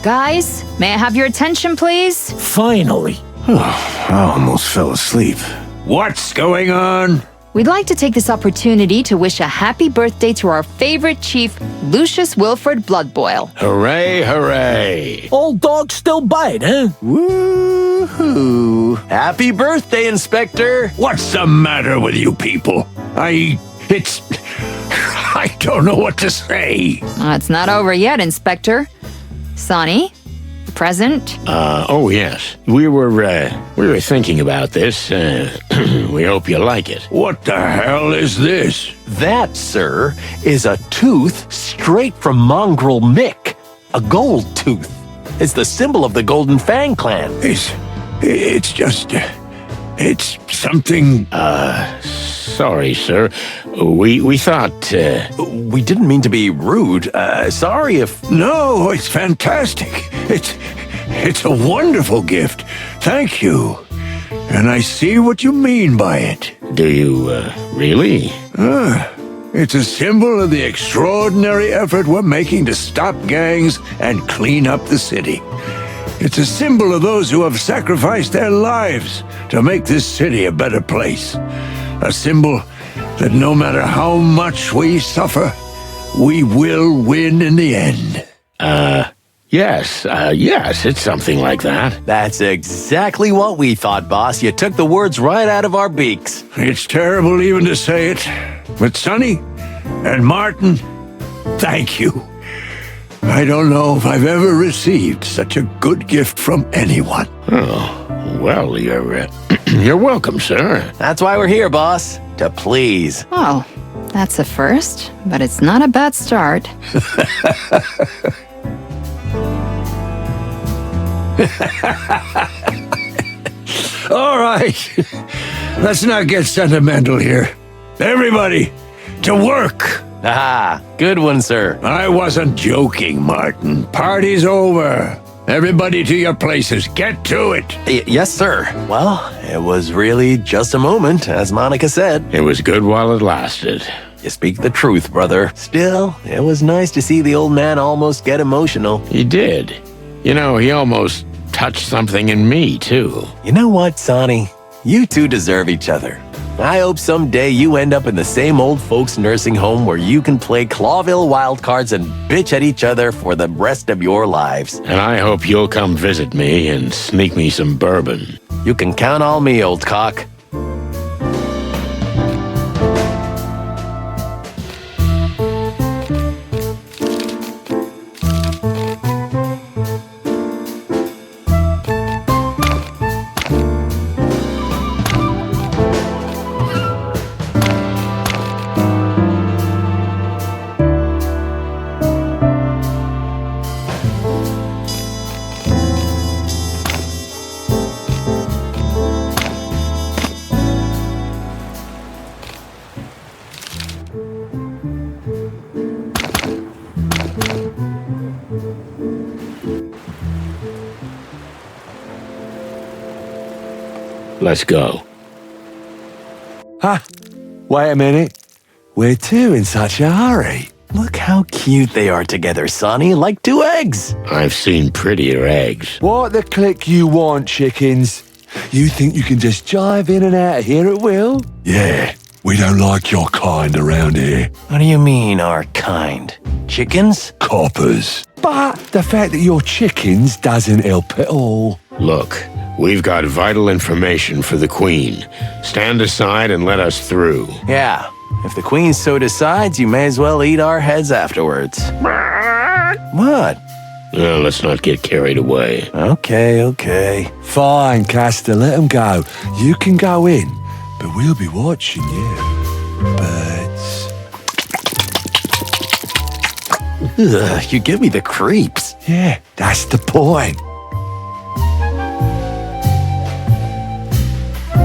S8: Guys, may I have your attention, please?
S10: Finally.
S2: I almost fell asleep.
S18: What's going on?
S8: We'd like to take this opportunity to wish a happy birthday to our favorite chief, Lucius Wilfred Bloodboil.
S1: Hooray, hooray.
S10: Old dog still bite, huh?
S12: Woohoo! Happy birthday, Inspector!
S18: What's the matter with you people? I don't know what to say.
S8: It's not over yet, Inspector. Sonny? Present?
S1: Oh yes. We were thinking about this. We hope you like it.
S18: What the hell is this?
S12: That, sir, is a tooth straight from Mongrel Mick. A gold tooth. It's the symbol of the Golden Fang clan.
S18: It's just... It's something...
S1: Sorry, sir. We thought...
S12: We didn't mean to be rude. Sorry if...
S18: No, it's fantastic. It's a wonderful gift. Thank you. And I see what you mean by it.
S1: Do you, really?
S18: It's a symbol of the extraordinary effort we're making to stop gangs and clean up the city. It's a symbol of those who have sacrificed their lives to make this city a better place. A symbol that no matter how much we suffer, we will win in the end.
S1: Yes, it's something like that.
S12: That's exactly what we thought, boss. You took the words right out of our beaks.
S18: It's terrible even to say it, but Sonny and Martin, thank you. I don't know if I've ever received such a good gift from anyone.
S1: Oh, well, you're welcome, sir.
S12: That's why we're here, boss. To please.
S8: Oh, that's a first, but it's not a bad start.
S18: All right, let's not get sentimental here. Everybody, to work.
S12: Ah, good one, sir.
S18: I wasn't joking, Martin. Party's over. Everybody to your places. Get to it.
S12: Yes, sir. Well, it was really just a moment, as Monica said.
S1: It was good while it lasted.
S12: You speak the truth, brother. Still, it was nice to see the old man almost get emotional.
S1: He did. You know, he almost touched something in me, too.
S12: You know what, Sonny? You two deserve each other. I hope someday you end up in the same old folks nursing home where you can play Clawville wildcards and bitch at each other for the rest of your lives.
S1: And I hope you'll come visit me and sneak me some bourbon.
S12: You can count on me, old cock.
S1: Let's go.
S12: Huh? Wait a minute. Where to in such a hurry? Look how cute they are together, Sonny, like two eggs.
S1: I've seen prettier eggs.
S14: What the click you want, chickens? You think you can just jive in and out of here at will?
S2: Yeah, we don't like your kind around here.
S12: What do you mean, our kind? Chickens?
S2: Coppers.
S14: But the fact that you're chickens doesn't help at all.
S1: Look, we've got vital information for the Queen. Stand aside and let us through.
S12: Yeah, if the Queen so decides, you may as well eat our heads afterwards. What?
S1: Well, let's not get carried away.
S12: Okay.
S14: Fine, Castor, let them go. You can go in, but we'll be watching you. Birds.
S12: Ugh, you give me the creeps.
S14: Yeah, that's the point.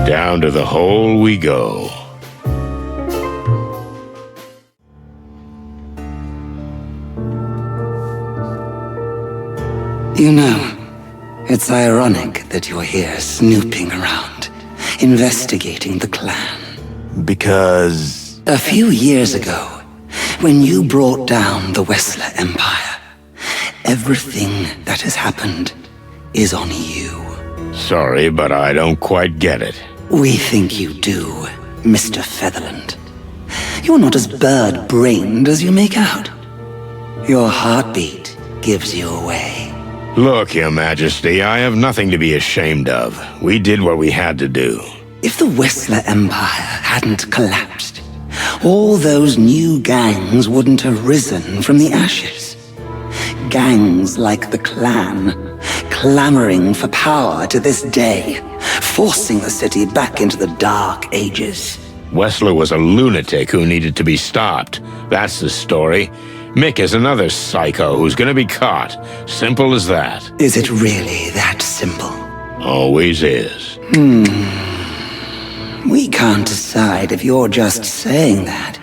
S1: Down to the hole we go.
S16: You know, it's ironic that you're here snooping around, investigating the clan.
S12: Because...
S16: A few years ago, when you brought down the Wessler Empire, everything that has happened is on you.
S1: Sorry, but I don't quite get it.
S16: We think you do, Mr. Featherland. You're not as bird-brained as you make out. Your heartbeat gives you away.
S1: Look, Your Majesty, I have nothing to be ashamed of. We did what we had to do.
S16: If the Wessler Empire hadn't collapsed, all those new gangs wouldn't have risen from the ashes. Gangs like the clan, clamoring for power to this day, forcing the city back into the Dark Ages.
S1: Wessler was a lunatic who needed to be stopped. That's the story. Mick is another psycho who's gonna be caught. Simple as that.
S16: Is it really that simple?
S1: Always is.
S16: We can't decide if you're just saying that,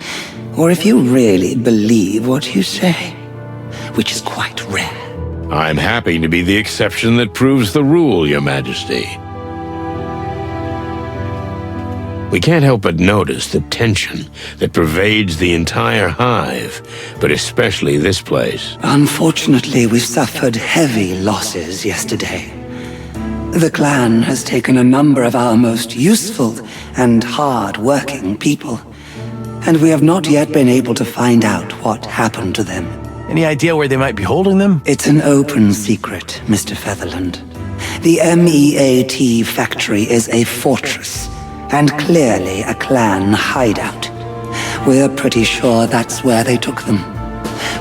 S16: or if you really believe what you say, which is quite rare.
S1: I'm happy to be the exception that proves the rule, Your Majesty. We can't help but notice the tension that pervades the entire Hive, but especially this place.
S16: Unfortunately, we suffered heavy losses yesterday. The clan has taken a number of our most useful and hard-working people, and we have not yet been able to find out what happened to them.
S12: Any idea where they might be holding them?
S16: It's an open secret, Mr. Featherland. The MEAT factory is a fortress, and clearly a clan hideout. We're pretty sure that's where they took them.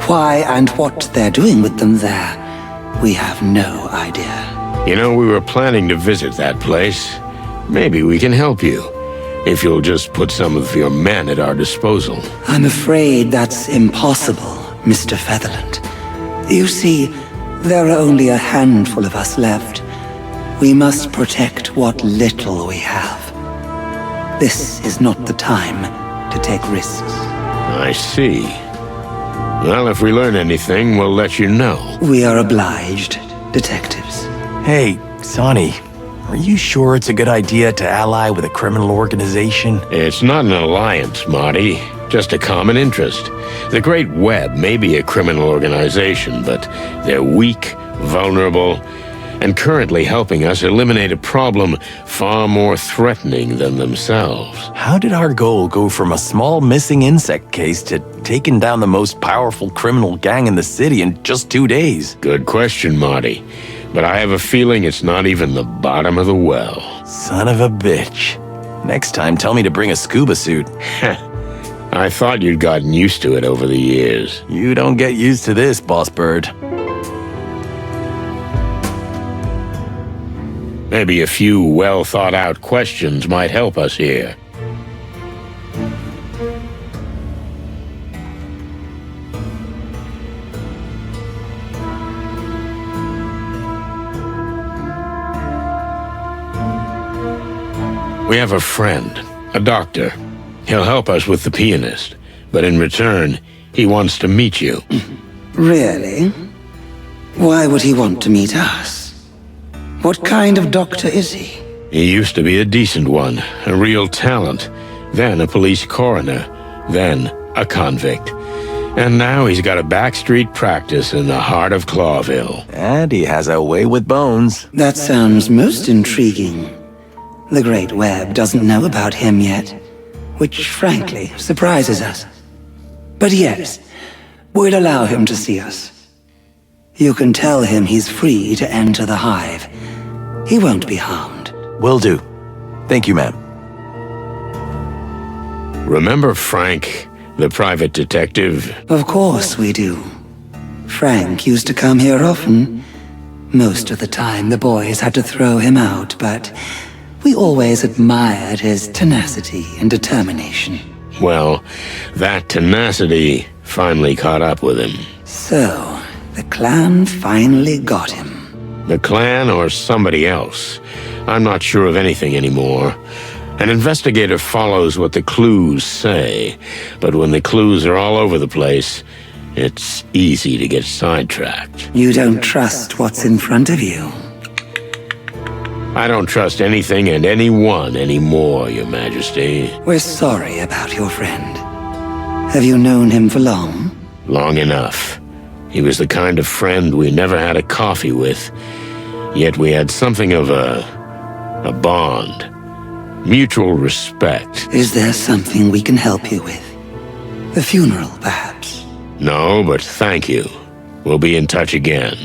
S16: Why and what they're doing with them there, we have no idea.
S1: You know, we were planning to visit that place. Maybe we can help you, if you'll just put some of your men at our disposal.
S16: I'm afraid that's impossible, Mr. Featherland. You see, there are only a handful of us left. We must protect what little we have. This is not the time to take risks.
S1: I see. Well, if we learn anything, we'll let you know.
S16: We are obliged, detectives.
S12: Hey, Sonny, are you sure it's a good idea to ally with a criminal organization?
S1: It's not an alliance, Marty. Just a common interest. The Great Web may be a criminal organization, but they're weak, vulnerable, and currently helping us eliminate a problem far more threatening than themselves.
S12: How did our goal go from a small missing insect case to taking down the most powerful criminal gang in the city in just 2 days?
S1: Good question, Marty. But I have a feeling it's not even the bottom of the well.
S12: Son of a bitch. Next time, tell me to bring a scuba suit.
S1: I thought you'd gotten used to it over the years.
S12: You don't get used to this, Boss Bird.
S1: Maybe a few well-thought-out questions might help us here. We have a friend, a doctor. He'll help us with the pianist, but in return, he wants to meet you.
S16: Really? Why would he want to meet us? What kind of doctor is he?
S1: He used to be a decent one, a real talent, then a police coroner, then a convict. And now he's got a backstreet practice in the heart of Clawville.
S12: And he has a way with bones.
S16: That sounds most intriguing. The Great Web doesn't know about him yet, which frankly surprises us. But yes, we'll allow him to see us. You can tell him he's free to enter the Hive. He won't be harmed.
S12: Will do. Thank you, ma'am.
S1: Remember Frank, the private detective?
S16: Of course we do. Frank used to come here often. Most of the time the boys had to throw him out, but we always admired his tenacity and determination.
S1: Well, that tenacity finally caught up with him.
S16: So, the clan finally got him.
S1: The clan or somebody else. I'm not sure of anything anymore. An investigator follows what the clues say, but when the clues are all over the place, it's easy to get sidetracked.
S16: You don't trust what's in front of you.
S1: I don't trust anything and anyone anymore, Your Majesty.
S16: We're sorry about your friend. Have you known him for long?
S1: Long enough. He was the kind of friend we never had a coffee with, yet we had something of a bond. Mutual respect.
S16: Is there something we can help you with? The funeral, perhaps?
S1: No, but thank you. We'll be in touch again.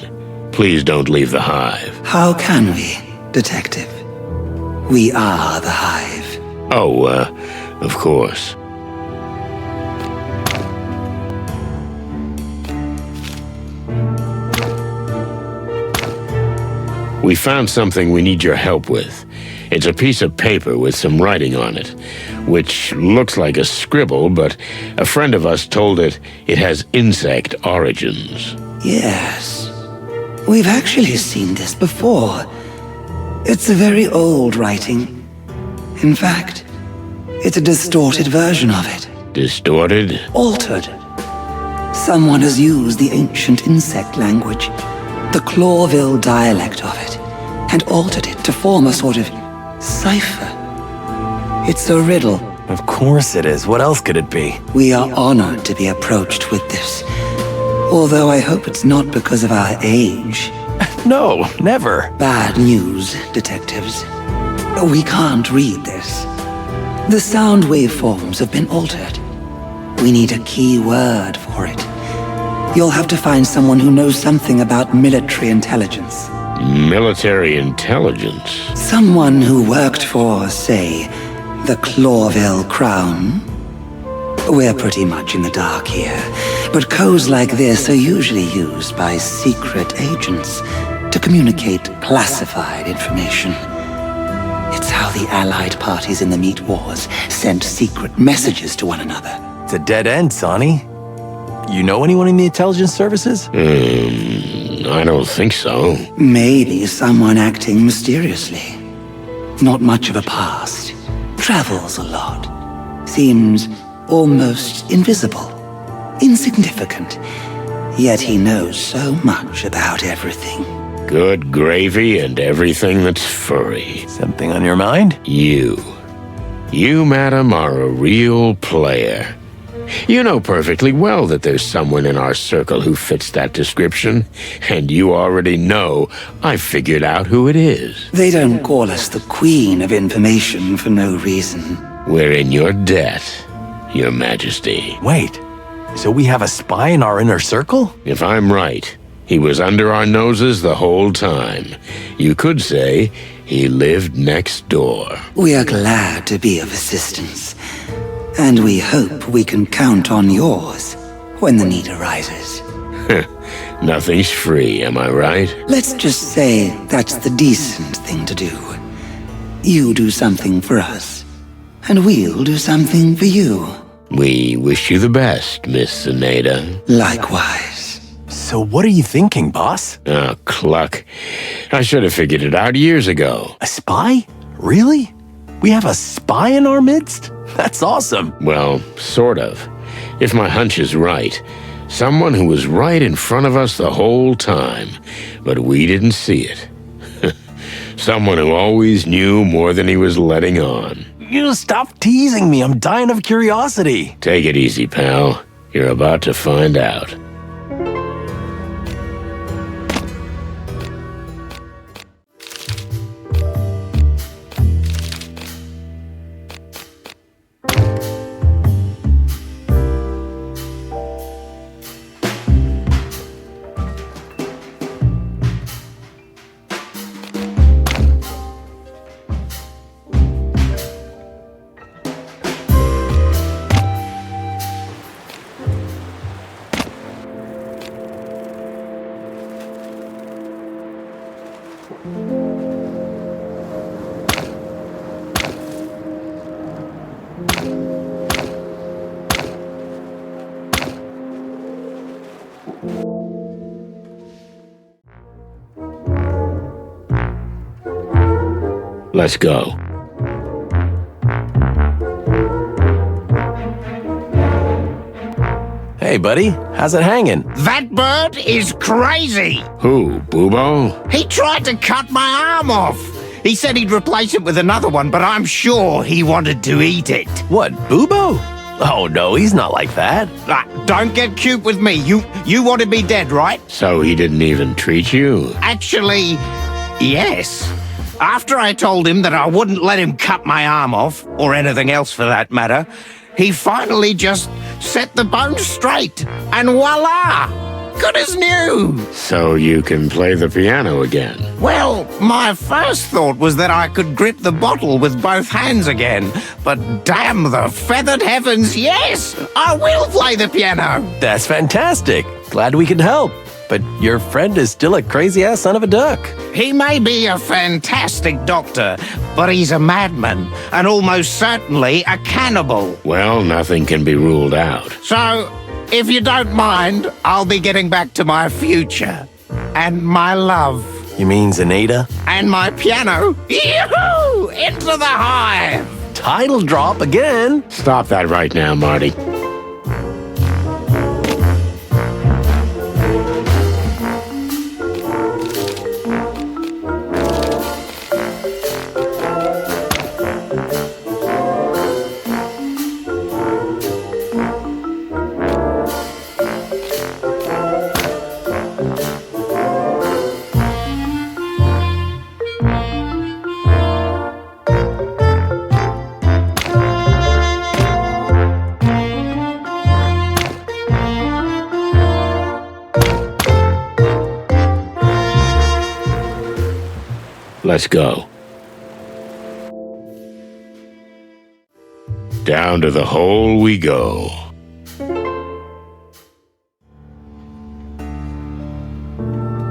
S1: Please don't leave the Hive.
S16: How can we, Detective? We are the Hive.
S1: Oh, of course. We found something we need your help with. It's a piece of paper with some writing on it, which looks like a scribble, but a friend of us told it has insect origins.
S16: Yes. We've actually seen this before. It's a very old writing. In fact, it's a distorted version of it.
S1: Distorted?
S16: Altered. Someone has used the ancient insect language, the Clawville dialect of it, and altered it to form a sort of cipher. It's a riddle.
S12: Of course it is. What else could it be?
S16: We are honored to be approached with this. Although I hope it's not because of our age.
S12: No, never.
S16: Bad news, detectives. We can't read this. The sound waveforms have been altered. We need a key word for it. You'll have to find someone who knows something about military intelligence.
S1: Military intelligence?
S16: Someone who worked for, say, the Clawville Crown. We're pretty much in the dark here, but codes like this are usually used by secret agents to communicate classified information. It's how the Allied parties in the Meat Wars sent secret messages to one another.
S12: It's a dead end, Sonny. You know anyone in the intelligence services?
S1: I don't think so.
S16: Maybe someone acting mysteriously. Not much of a past. Travels a lot. Seems almost invisible. Insignificant. Yet he knows so much about everything.
S1: Good gravy and everything that's furry.
S12: Something on your mind?
S1: You, madam, are a real player. You know perfectly well that there's someone in our circle who fits that description, and you already know I figured out who it is.
S16: They don't call us the Queen of Information for no reason.
S1: We're in your debt, Your Majesty.
S12: Wait, so we have a spy in our inner circle?
S1: If I'm right, He was under our noses the whole time. You could say he lived next door.
S16: We are glad to be of assistance, and we hope we can count on yours when the need arises.
S1: Nothing's free, am I right?
S16: Let's just say that's the decent thing to do. You do something for us, and we'll do something for you.
S1: We wish you the best, Miss Zaneta.
S16: Likewise.
S12: So what are you thinking, boss?
S1: Oh, cluck. I should have figured it out years ago.
S12: A spy? Really? We have a spy in our midst? That's awesome.
S1: Well, sort of. If my hunch is right, someone who was right in front of us the whole time, but we didn't see it. Someone who always knew more than he was letting on.
S12: You stop teasing me. I'm dying of curiosity.
S1: Take it easy, pal. You're about to find out. Let's go.
S12: Hey, buddy. How's it hanging?
S11: That bird is crazy!
S1: Who, Bubo?
S11: He tried to cut my arm off. He said he'd replace it with another one, but I'm sure he wanted to eat it.
S12: What, Bubo? Oh, no, he's not like that.
S11: Don't get cute with me. You wanted me dead, right?
S1: So he didn't even treat you?
S11: Actually, yes. After I told him that I wouldn't let him cut my arm off, or anything else for that matter, he finally just set the bone straight, and voila! Good as new!
S1: So you can play the piano again?
S11: Well, my first thought was that I could grip the bottle with both hands again, but damn the feathered heavens, yes! I will play the piano!
S12: That's fantastic. Glad we could help. But your friend is still a crazy-ass son of a duck.
S11: He may be a fantastic doctor, but he's a madman, and almost certainly a cannibal.
S1: Well, nothing can be ruled out.
S11: So, if you don't mind, I'll be getting back to my future. And my love.
S12: You mean Zaneta?
S11: And my piano. Yoo-hoo! Into the hive!
S12: Title drop again.
S1: Stop that right now, Marty. Let's go. Down to the hole we go.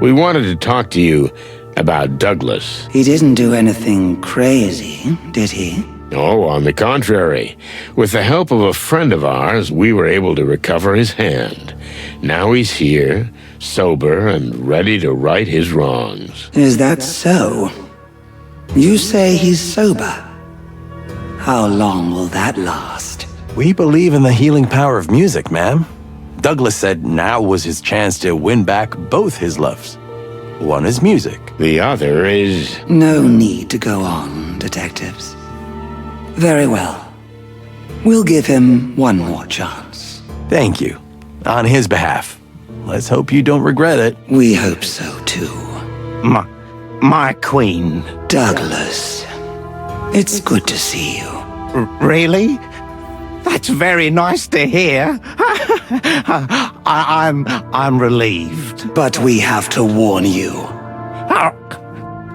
S1: We wanted to talk to you about Douglas.
S16: He didn't do anything crazy, did he?
S1: Oh, on the contrary. With the help of a friend of ours, we were able to recover his hand. Now he's here, sober and ready to right his wrongs.
S16: Is that so? You say he's sober. How long will that last?
S12: We believe in the healing power of music, ma'am. Douglas said now was his chance to win back both his loves. One is music.
S1: The other is...
S16: No need to go on, detectives. Very well. We'll give him one more chance.
S12: Thank you. On his behalf. Let's hope you don't regret it.
S16: We hope so, too.
S11: My queen.
S16: Douglas. It's good to see you.
S11: Really? That's very nice to hear. I'm relieved.
S16: But we have to warn you.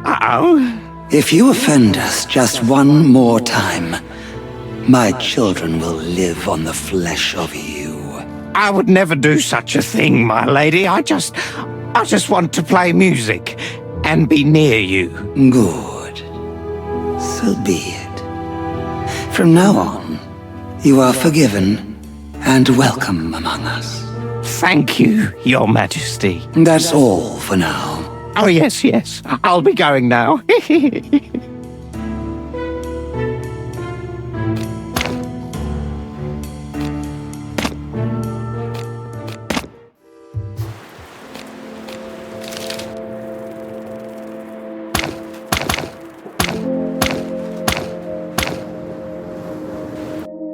S11: Uh-oh.
S16: If you offend us just one more time, my children will live on the flesh of you.
S11: I would never do such a thing, my lady. I just want to play music and be near you.
S16: Good. So be it. From now on, you are forgiven and welcome among us.
S11: Thank you, Your Majesty.
S16: That's all for now.
S11: Oh, yes. I'll be going now.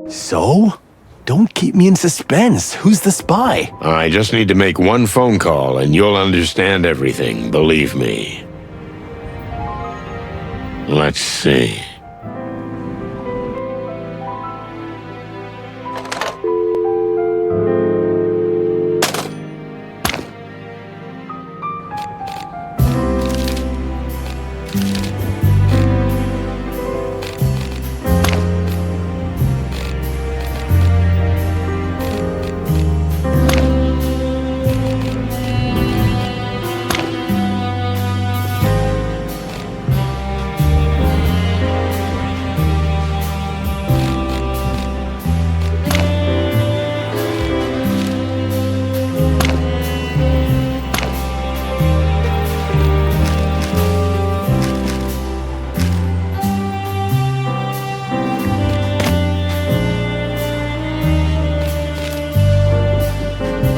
S12: So? Don't keep me in suspense. Who's the spy?
S1: I just need to make one phone call and you'll understand everything, believe me. Let's see.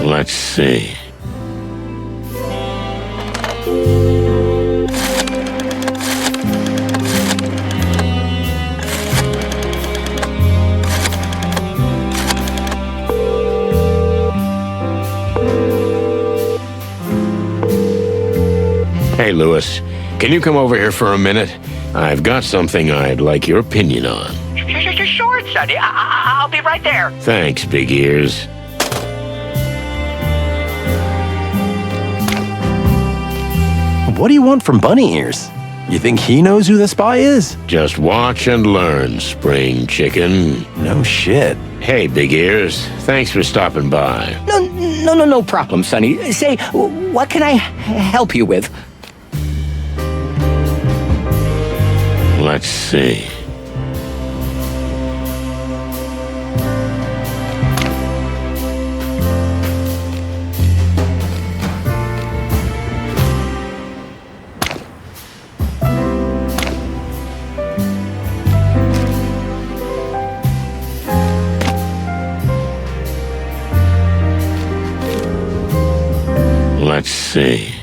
S1: Let's see. Hey, Lewis, can you come over here for a minute? I've got something I'd like your opinion on.
S5: Sure, Sonny. I'll be right there.
S1: Thanks, Big Ears.
S12: What do you want from Bunny Ears? You think he knows who the spy is?
S1: Just watch and learn, Spring Chicken.
S12: No shit.
S1: Hey, Big Ears. Thanks for stopping by.
S20: No problem, Sonny. Say, what can I help you with?
S1: Let's see. Let's see.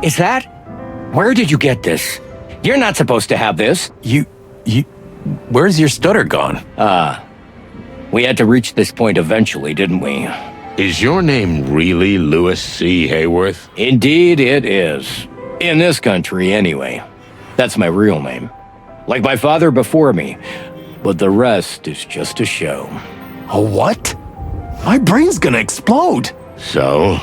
S20: Is that? Where did you get this? You're not supposed to have this.
S12: Where's your stutter gone?
S20: We had to reach this point eventually, didn't we?
S1: Is your name really Lewis C. Hayworth?
S20: Indeed it is. In this country, anyway. That's my real name. Like my father before me. But the rest is just a show.
S12: A what? My brain's gonna explode.
S1: So,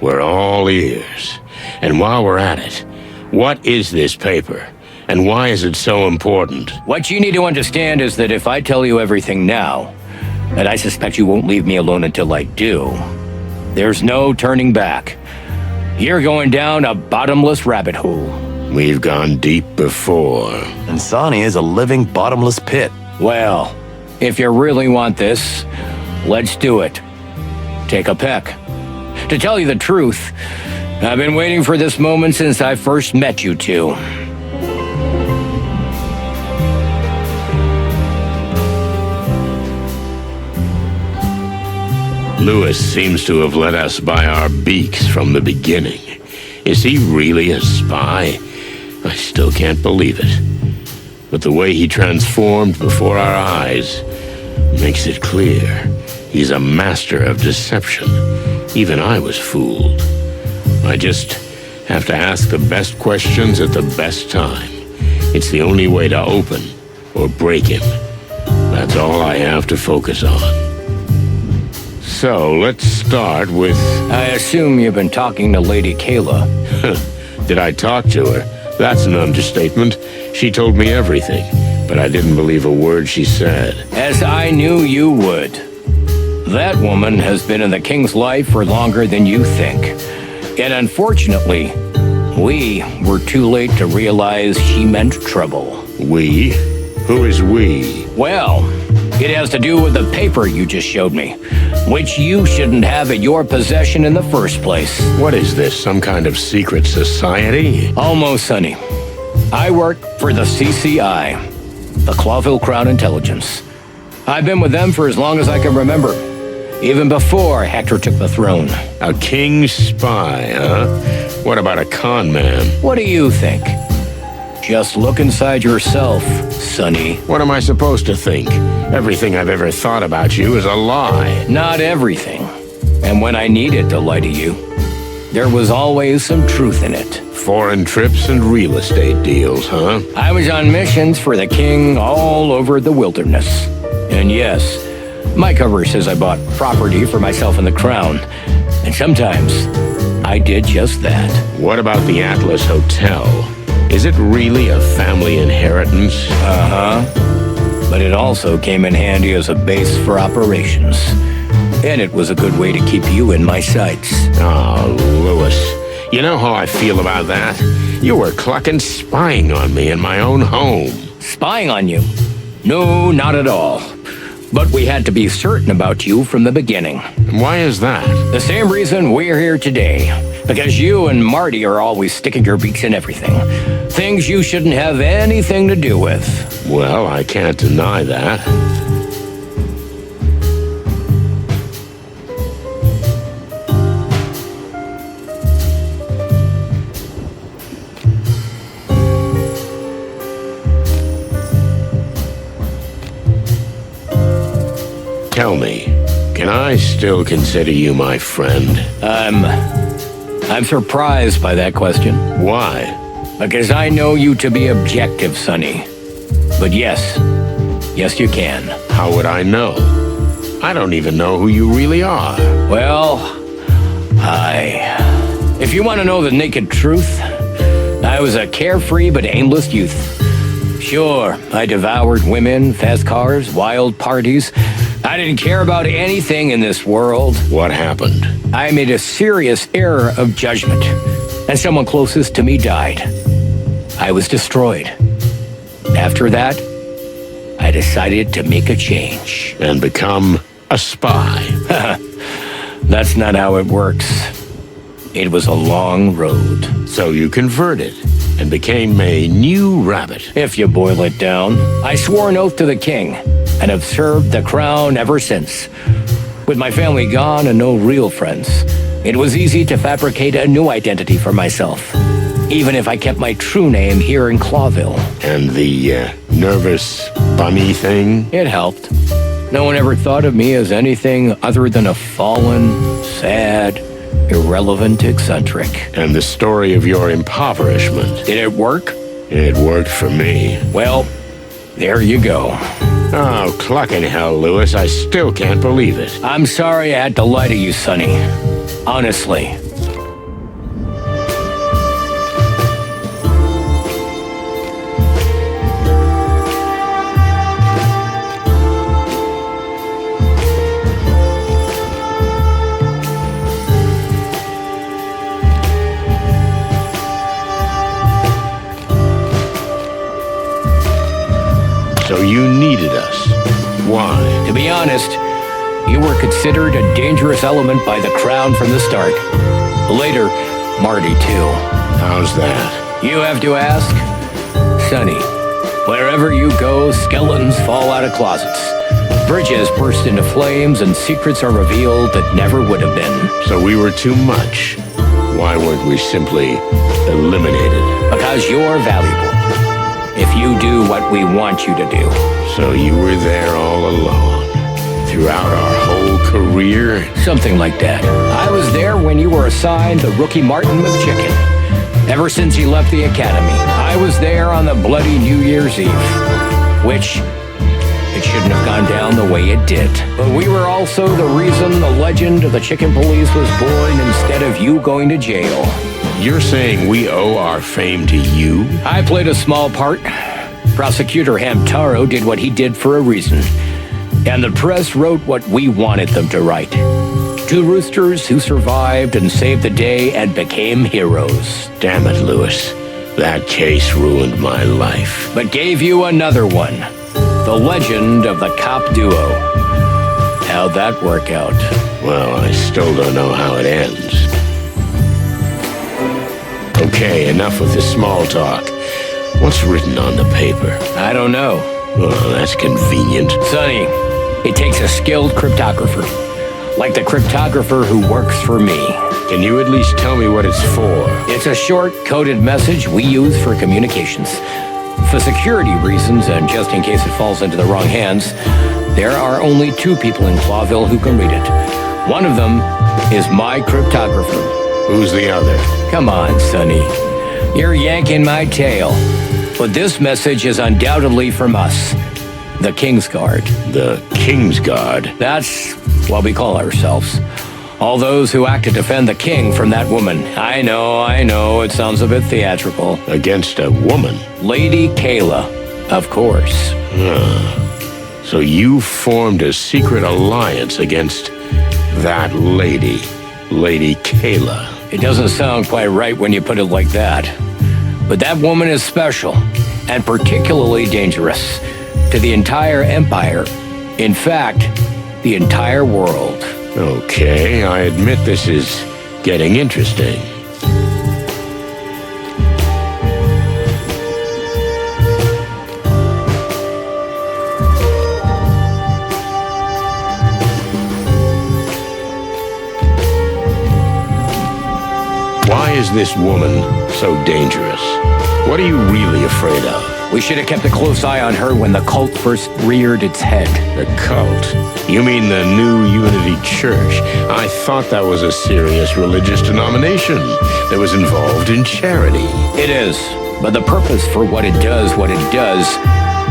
S1: We're all ears. And while we're at it, what is this paper? And why is it so important?
S20: What you need to understand is that if I tell you everything now, and I suspect you won't leave me alone until I do, there's no turning back. You're going down a bottomless rabbit hole.
S1: We've gone deep before.
S12: And Sonny is a living bottomless pit.
S20: Well, if you really want this, let's do it. Take a peck. To tell you the truth, I've been waiting for this moment since I first met you two.
S1: Lewis seems to have led us by our beaks from the beginning. Is he really a spy? I still can't believe it. But the way he transformed before our eyes makes it clear. He's a master of deception. Even I was fooled. I just have to ask the best questions at the best time. It's the only way to open or break him. That's all I have to focus on. So, let's start with...
S20: I assume you've been talking to Lady Kayla.
S1: Did I talk to her? That's an understatement. She told me everything, but I didn't believe a word she said.
S20: As I knew you would. That woman has been in the king's life for longer than you think. And unfortunately, we were too late to realize she meant trouble.
S1: We? Who is we?
S20: Well, it has to do with the paper you just showed me, which you shouldn't have at your possession in the first place.
S1: What is this, some kind of secret society?
S20: Almost, Sonny. I work for the CCI, the Clawville Crown Intelligence. I've been with them for as long as I can remember, even before Hector took the throne.
S1: A king's spy, huh? What about a con man?
S20: What do you think? Just look inside yourself, Sonny.
S1: What am I supposed to think? Everything I've ever thought about you is a lie.
S20: Not everything. And when I needed to lie to you, there was always some truth in it.
S1: Foreign trips and real estate deals, huh?
S20: I was on missions for the king all over the wilderness. And yes, my cover says I bought property for myself and the crown. And sometimes I did just that.
S1: What about the Atlas Hotel? Is it really a family inheritance?
S20: Uh-huh. But it also came in handy as a base for operations. And it was a good way to keep you in my sights.
S1: Oh, Lewis. You know how I feel about that? You were clucking spying on me in my own home.
S20: Spying on you? No, not at all. But we had to be certain about you from the beginning.
S1: Why is that?
S20: The same reason we're here today. Because you and Marty are always sticking your beaks in everything. Things you shouldn't have anything to do with.
S1: Well, I can't deny that. Tell me, can I still consider you my friend?
S20: I'm surprised by that question.
S1: Why?
S20: Because I know you to be objective, Sonny. But yes, you can.
S1: How would I know? I don't even know who you really are.
S20: Well, if you want to know the naked truth, I was a carefree but aimless youth. Sure, I devoured women, fast cars, wild parties. I didn't care about anything in this world.
S1: What happened?
S20: I made a serious error of judgment, and someone closest to me died. I was destroyed. After that, I decided to make a change.
S1: And become a spy.
S20: That's not how it works. It was a long road.
S1: So you converted and became a new rabbit.
S20: If you boil it down, I swore an oath to the king and have served the crown ever since. With my family gone and no real friends, it was easy to fabricate a new identity for myself, even if I kept my true name here in Clawville.
S1: And the nervous bunny thing?
S20: It helped. No one ever thought of me as anything other than a fallen, sad, irrelevant eccentric.
S1: And the story of your impoverishment.
S20: Did it work?
S1: It worked for me.
S20: Well, there you go.
S1: Oh, clucking hell, Lewis. I still can't believe it.
S20: I'm sorry I had to lie to you, Sonny. Honestly.
S1: Why?
S4: To be honest, you were considered a dangerous element by the Crown from the start. Later, Marty too.
S1: How's that?
S4: You have to ask? Sonny, wherever you go, skeletons fall out of closets. Bridges burst into flames and secrets are revealed that never would have been.
S1: So we were too much. Why weren't we simply eliminated?
S4: Because you're valuable. If you do what we want you to do.
S1: So you were there all along? Throughout our whole career?
S4: Something like that. I was there when you were assigned the rookie Martin McChicken. Ever since he left the academy, I was there on the bloody New Year's Eve. Which, it shouldn't have gone down the way it did. But we were also the reason the legend of the Chicken Police was born instead of you going to jail.
S1: You're saying we owe our fame to you?
S4: I played a small part. Prosecutor Hamtaro did what he did for a reason. And the press wrote what we wanted them to write. Two roosters who survived and saved the day and became heroes.
S1: Damn it, Lewis. That case ruined my life.
S4: But gave you another one. The legend of the cop duo. How'd that work out?
S1: Well, I still don't know how it ends. Okay, enough of this small talk. What's written on the paper?
S4: I don't know.
S1: Well, that's convenient.
S4: Sonny, it takes a skilled cryptographer. Like the cryptographer who works for me.
S1: Can you at least tell me what it's for?
S4: It's a short, coded message we use for communications. For security reasons, and just in case it falls into the wrong hands, there are only 2 people in Clawville who can read it. One of them is my cryptographer.
S1: Who's the other?
S4: Come on, Sonny. You're yanking my tail. But this message is undoubtedly from us. The King's Guard.
S1: The King's Guard?
S4: That's what we call ourselves. All those who act to defend the king from that woman. I know, it sounds a bit theatrical.
S1: Against a woman?
S4: Lady Kayla, of course.
S1: So you formed a secret alliance against that lady, Lady Kayla.
S4: It doesn't sound quite right when you put it like that. But that woman is special, and particularly dangerous to the entire empire. In fact, the entire world.
S1: Okay, I admit this is getting interesting. Why is this woman so dangerous? What are you really afraid of?
S4: We should have kept a close eye on her when the cult first reared its head.
S1: The cult? You mean the New Unity Church? I thought that was a serious religious denomination that was involved in charity.
S4: It is, but the purpose for what it does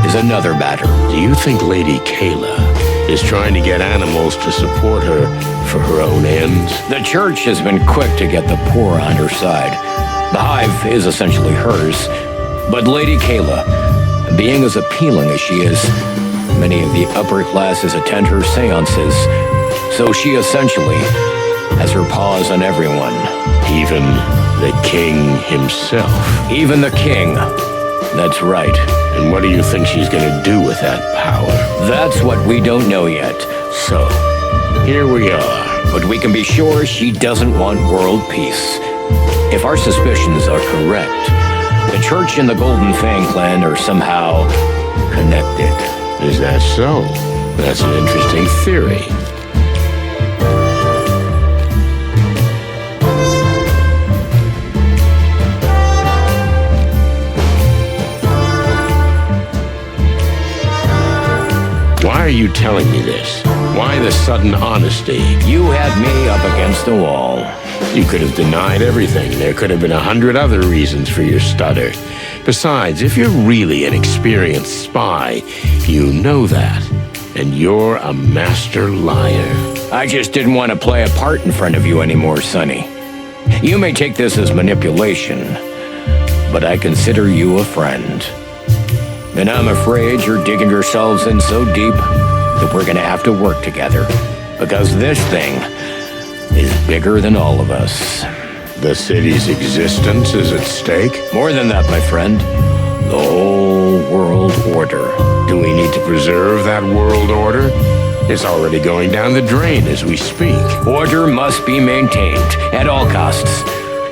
S4: is another matter.
S1: Do you think Lady Kayla is trying to get animals to support her for her own ends?
S4: The church has been quick to get the poor on her side. The Hive is essentially hers. But Lady Kayla, being as appealing as she is, many of the upper classes attend her seances. So she essentially has her paws on everyone.
S1: Even the king himself?
S4: Even the king. That's right.
S1: And what do you think she's gonna do with that power?
S4: That's what we don't know yet.
S1: So, here we are.
S4: But we can be sure she doesn't want world peace. If our suspicions are correct, the church and the Golden Fang clan are somehow connected.
S1: Is that so? That's an interesting theory. Why are you telling me this? Why the sudden honesty?
S4: You had me up against the wall.
S1: You could have denied everything. There could have been 100 other reasons for your stutter. Besides, if you're really an experienced spy, you know that. And you're a master liar.
S4: I just didn't want to play a part in front of you anymore, Sonny. You may take this as manipulation, but I consider you a friend. And I'm afraid you're digging yourselves in so deep that we're gonna have to work together. Because this thing is bigger than all of us.
S1: The city's existence is at stake?
S4: More than that, my friend. The whole world order.
S1: Do we need to preserve that world order? It's already going down the drain as we speak.
S4: Order must be maintained at all costs.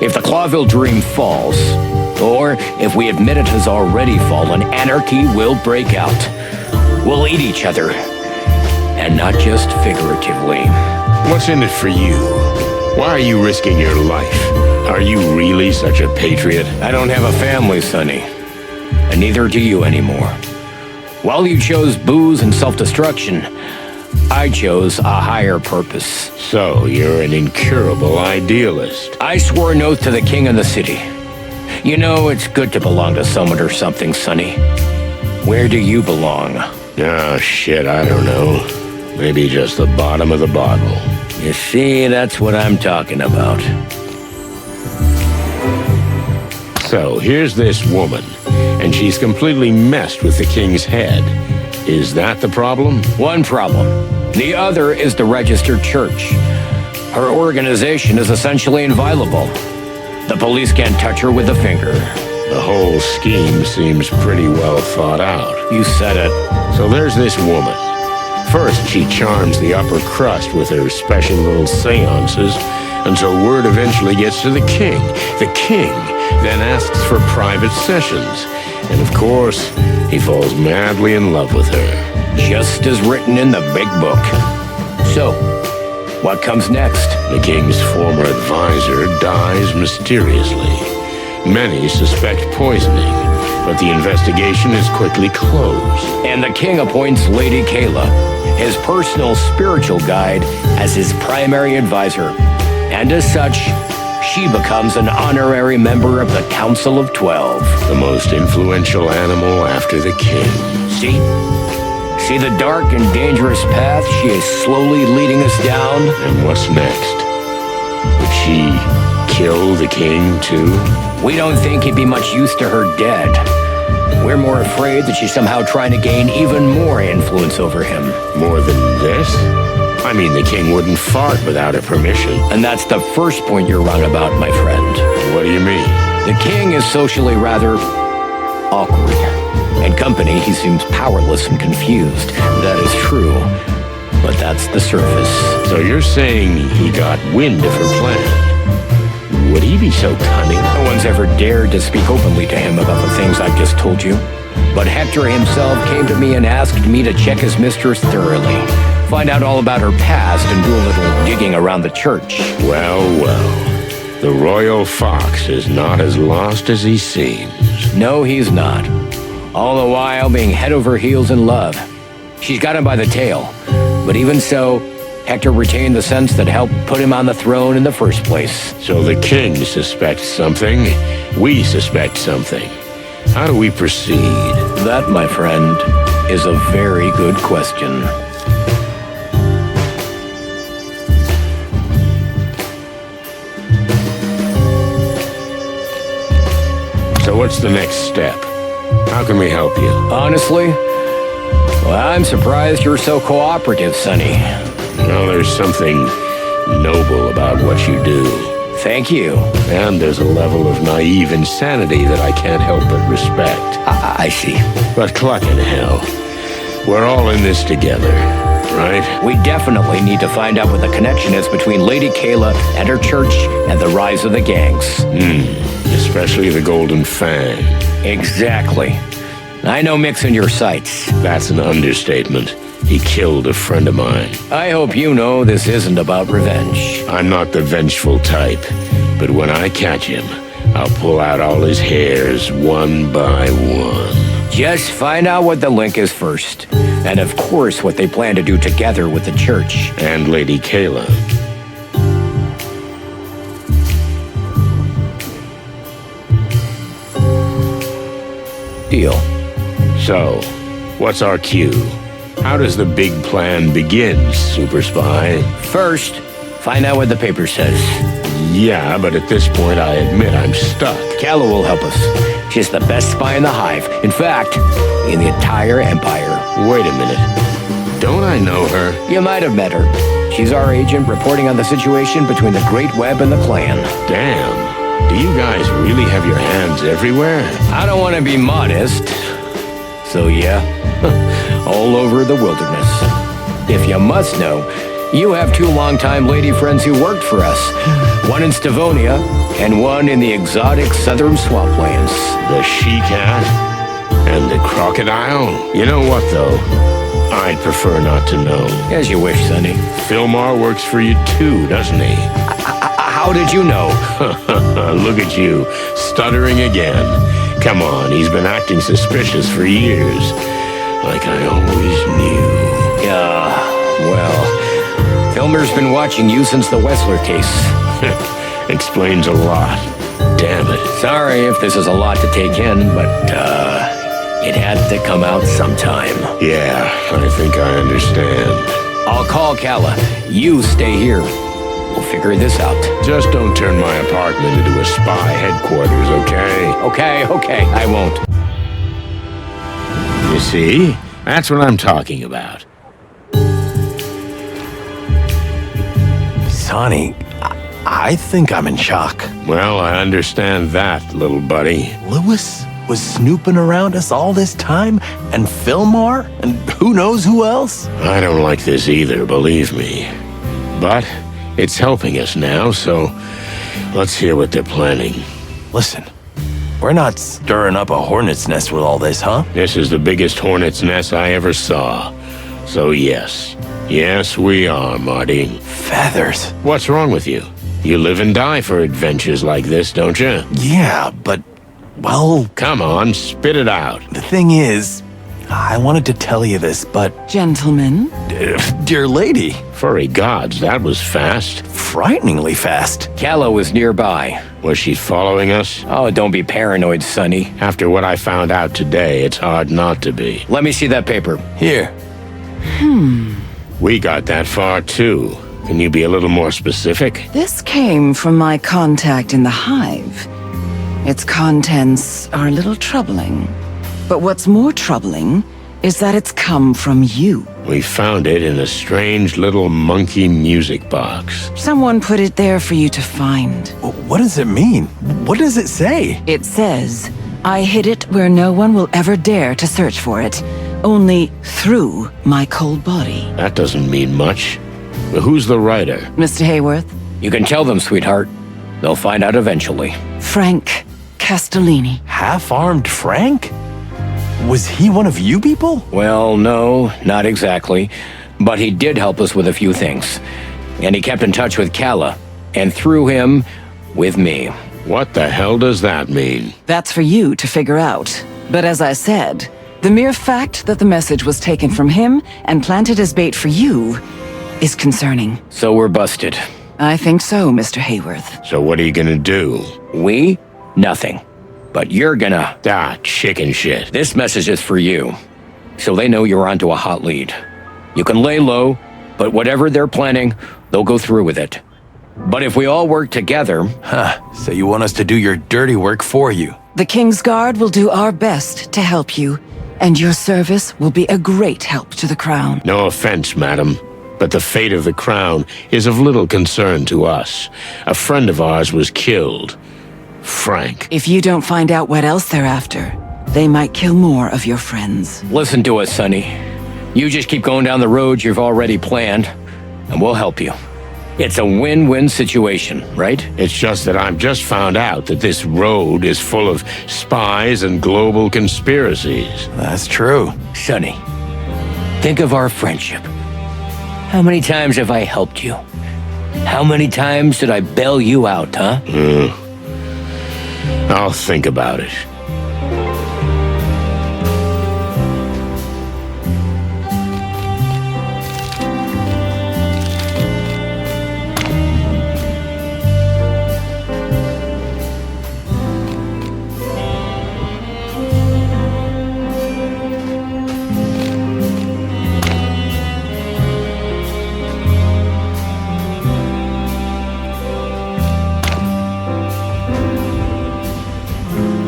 S4: If the Clawville dream falls, or if we admit it has already fallen, anarchy will break out. We'll eat each other. And not just figuratively.
S1: What's in it for you? Why are you risking your life? Are you really such a patriot?
S4: I don't have a family, Sonny. And neither do you anymore. While you chose booze and self-destruction, I chose a higher purpose.
S1: So, you're an incurable idealist.
S4: I swore an oath to the king of the city. You know, it's good to belong to someone or something, Sonny. Where do you belong?
S1: Oh, shit, I don't know. Maybe just the bottom of the bottle.
S4: You see, that's what I'm talking about.
S1: So, here's this woman, and she's completely messed with the king's head. Is that the problem?
S4: One problem. The other is the registered church. Her organization is essentially inviolable. The police can't touch her with a finger.
S1: The whole scheme seems pretty well thought out.
S4: You said it.
S1: So there's this woman. First, she charms the upper crust with her special little seances until word eventually gets to the king. The king then asks for private sessions. And of course, he falls madly in love with her.
S4: Just as written in the big book. So, what comes next?
S1: The king's former advisor dies mysteriously. Many suspect poisoning, but the investigation is quickly closed.
S4: And the king appoints Lady Kayla, his personal spiritual guide, as his primary advisor. And as such, she becomes an honorary member of the Council of 12.
S1: The most influential animal after the king.
S4: See? See the dark and dangerous path she is slowly leading us down?
S1: And what's next? Would she kill the king, too?
S4: We don't think he'd be much use to her dead. We're more afraid that she's somehow trying to gain even more influence over him.
S1: More than this? I mean, the king wouldn't fart without her permission.
S4: And that's the first point you're wrong about, my friend.
S1: What do you mean?
S4: The king is socially rather awkward. In company, he seems powerless and confused. That is true. But that's the surface.
S1: So you're saying he got wind of her plan? Would he be so cunning?
S4: No one's ever dared to speak openly to him about the things I've just told you. But Hector himself came to me and asked me to check his mistress thoroughly. Find out all about her past and do a little digging around the church.
S1: Well, well. The royal fox is not as lost as he seems.
S4: No, he's not. All the while being head over heels in love. She's got him by the tail. But even so, Hector retained the sense that helped put him on the throne in the first place.
S1: So the king suspects something, we suspect something. How do we proceed?
S4: That, my friend, is a very good question.
S1: So what's the next step? How can we help you?
S4: Honestly? Well, I'm surprised you're so cooperative, Sonny.
S1: Well, there's something noble about what you do.
S4: Thank you.
S1: And there's a level of naive insanity that I can't help but respect.
S4: I see.
S1: But clucking hell, we're all in this together, right?
S4: We definitely need to find out what the connection is between Lady Kayla and her church and the rise of the gangs.
S1: Especially the Golden Fang.
S4: Exactly. I know Mick's in your sights.
S1: That's an understatement. He killed a friend of mine.
S4: I hope you know this isn't about revenge.
S1: I'm not the vengeful type, but when I catch him, I'll pull out all his hairs one by one.
S4: Just find out what the link is first. And of course what they plan to do together with the church.
S1: And Lady Kayla.
S4: Deal.
S1: So, what's our cue? How does the big plan begin, Super Spy?
S4: First, find out what the paper says.
S1: Yeah, but at this point I admit I'm stuck.
S4: Calla will help us. She's the best spy in the Hive. In fact, in the entire Empire.
S1: Wait a minute. Don't I know her?
S4: You might have met her. She's our agent reporting on the situation between the Great Web and the Clan.
S1: Damn. Do you guys really have your hands everywhere?
S4: I don't want to be modest. So yeah, all over the wilderness. If you must know, you have two longtime lady friends who worked for us. One in Stavonia, and one in the exotic southern swamplands.
S1: The she-cat and the crocodile? You know what, though? I'd prefer not to know.
S4: As you wish, Sonny.
S1: Philmar works for you too, doesn't he?
S4: How did you know?
S1: Look at you, stuttering again. Come on, he's been acting suspicious for years. Like I always knew.
S4: Yeah, well, Filmer's been watching you since the Wessler case.
S1: Explains a lot. Damn it.
S4: Sorry if this is a lot to take in, but, it had to come out sometime.
S1: Yeah, I think I understand.
S4: I'll call Calla. You stay here. We'll figure this out.
S1: Just don't turn my apartment into a spy headquarters, okay?
S4: Okay, I won't.
S1: You see? That's what I'm talking about.
S12: Sonny, I think I'm in shock.
S1: Well, I understand that, little buddy.
S12: Lewis was snooping around us all this time, and Philmar, and who knows who else?
S1: I don't like this either, believe me. But it's helping us now, so let's hear what they're planning.
S12: Listen, we're not stirring up a hornet's nest with all this, huh?
S1: This is the biggest hornet's nest I ever saw. So yes. Yes, we are, Marty.
S12: Feathers.
S1: What's wrong with you? You live and die for adventures like this, don't you?
S12: Yeah, but, well...
S1: Come on, spit it out.
S12: The thing is, I wanted to tell you this, but...
S22: Gentlemen?
S12: Dear lady.
S1: Furry gods, that was fast.
S12: Frighteningly fast.
S4: Calla was nearby.
S1: Was she following us?
S4: Oh, don't be paranoid, Sonny.
S1: After what I found out today, it's hard not to be.
S4: Let me see that paper.
S12: Here.
S1: We got that far, too. Can you be a little more specific?
S22: This came from my contact in the Hive. Its contents are a little troubling. But what's more troubling is that it's come from you.
S1: We found it in a strange little monkey music box.
S22: Someone put it there for you to find.
S12: What does it mean? What does it say?
S22: It says, I hid it where no one will ever dare to search for it. Only through my cold body.
S1: That doesn't mean much. But who's the writer?
S22: Mr. Hayworth?
S4: You can tell them, sweetheart. They'll find out eventually.
S22: Frank Castellini.
S12: Half-armed Frank? Was he one of you people?
S4: Well, no, not exactly. But he did help us with a few things. And he kept in touch with Calla. And through him, with me.
S1: What the hell does that mean?
S22: That's for you to figure out. But as I said, the mere fact that the message was taken from him and planted as bait for you is concerning.
S4: So we're busted.
S22: I think so, Mr. Hayworth.
S1: So what are you gonna do?
S4: We? Nothing. But you're gonna...
S1: chicken shit.
S4: This message is for you. So they know you're onto a hot lead. You can lay low, but whatever they're planning, they'll go through with it. But if we all work together...
S12: So you want us to do your dirty work for you?
S22: The King's Guard will do our best to help you, and your service will be a great help to the Crown.
S1: No offense, madam, but the fate of the Crown is of little concern to us. A friend of ours was killed. Frank.
S22: If you don't find out what else they're after, they might kill more of your friends.
S4: Listen to us, Sonny. You just keep going down the road you've already planned, and we'll help you. It's a win-win situation, right?
S1: It's just that I've just found out that this road is full of spies and global conspiracies.
S12: That's true.
S4: Sonny, think of our friendship. How many times have I helped you? How many times did I bail you out, huh?
S1: I'll think about it.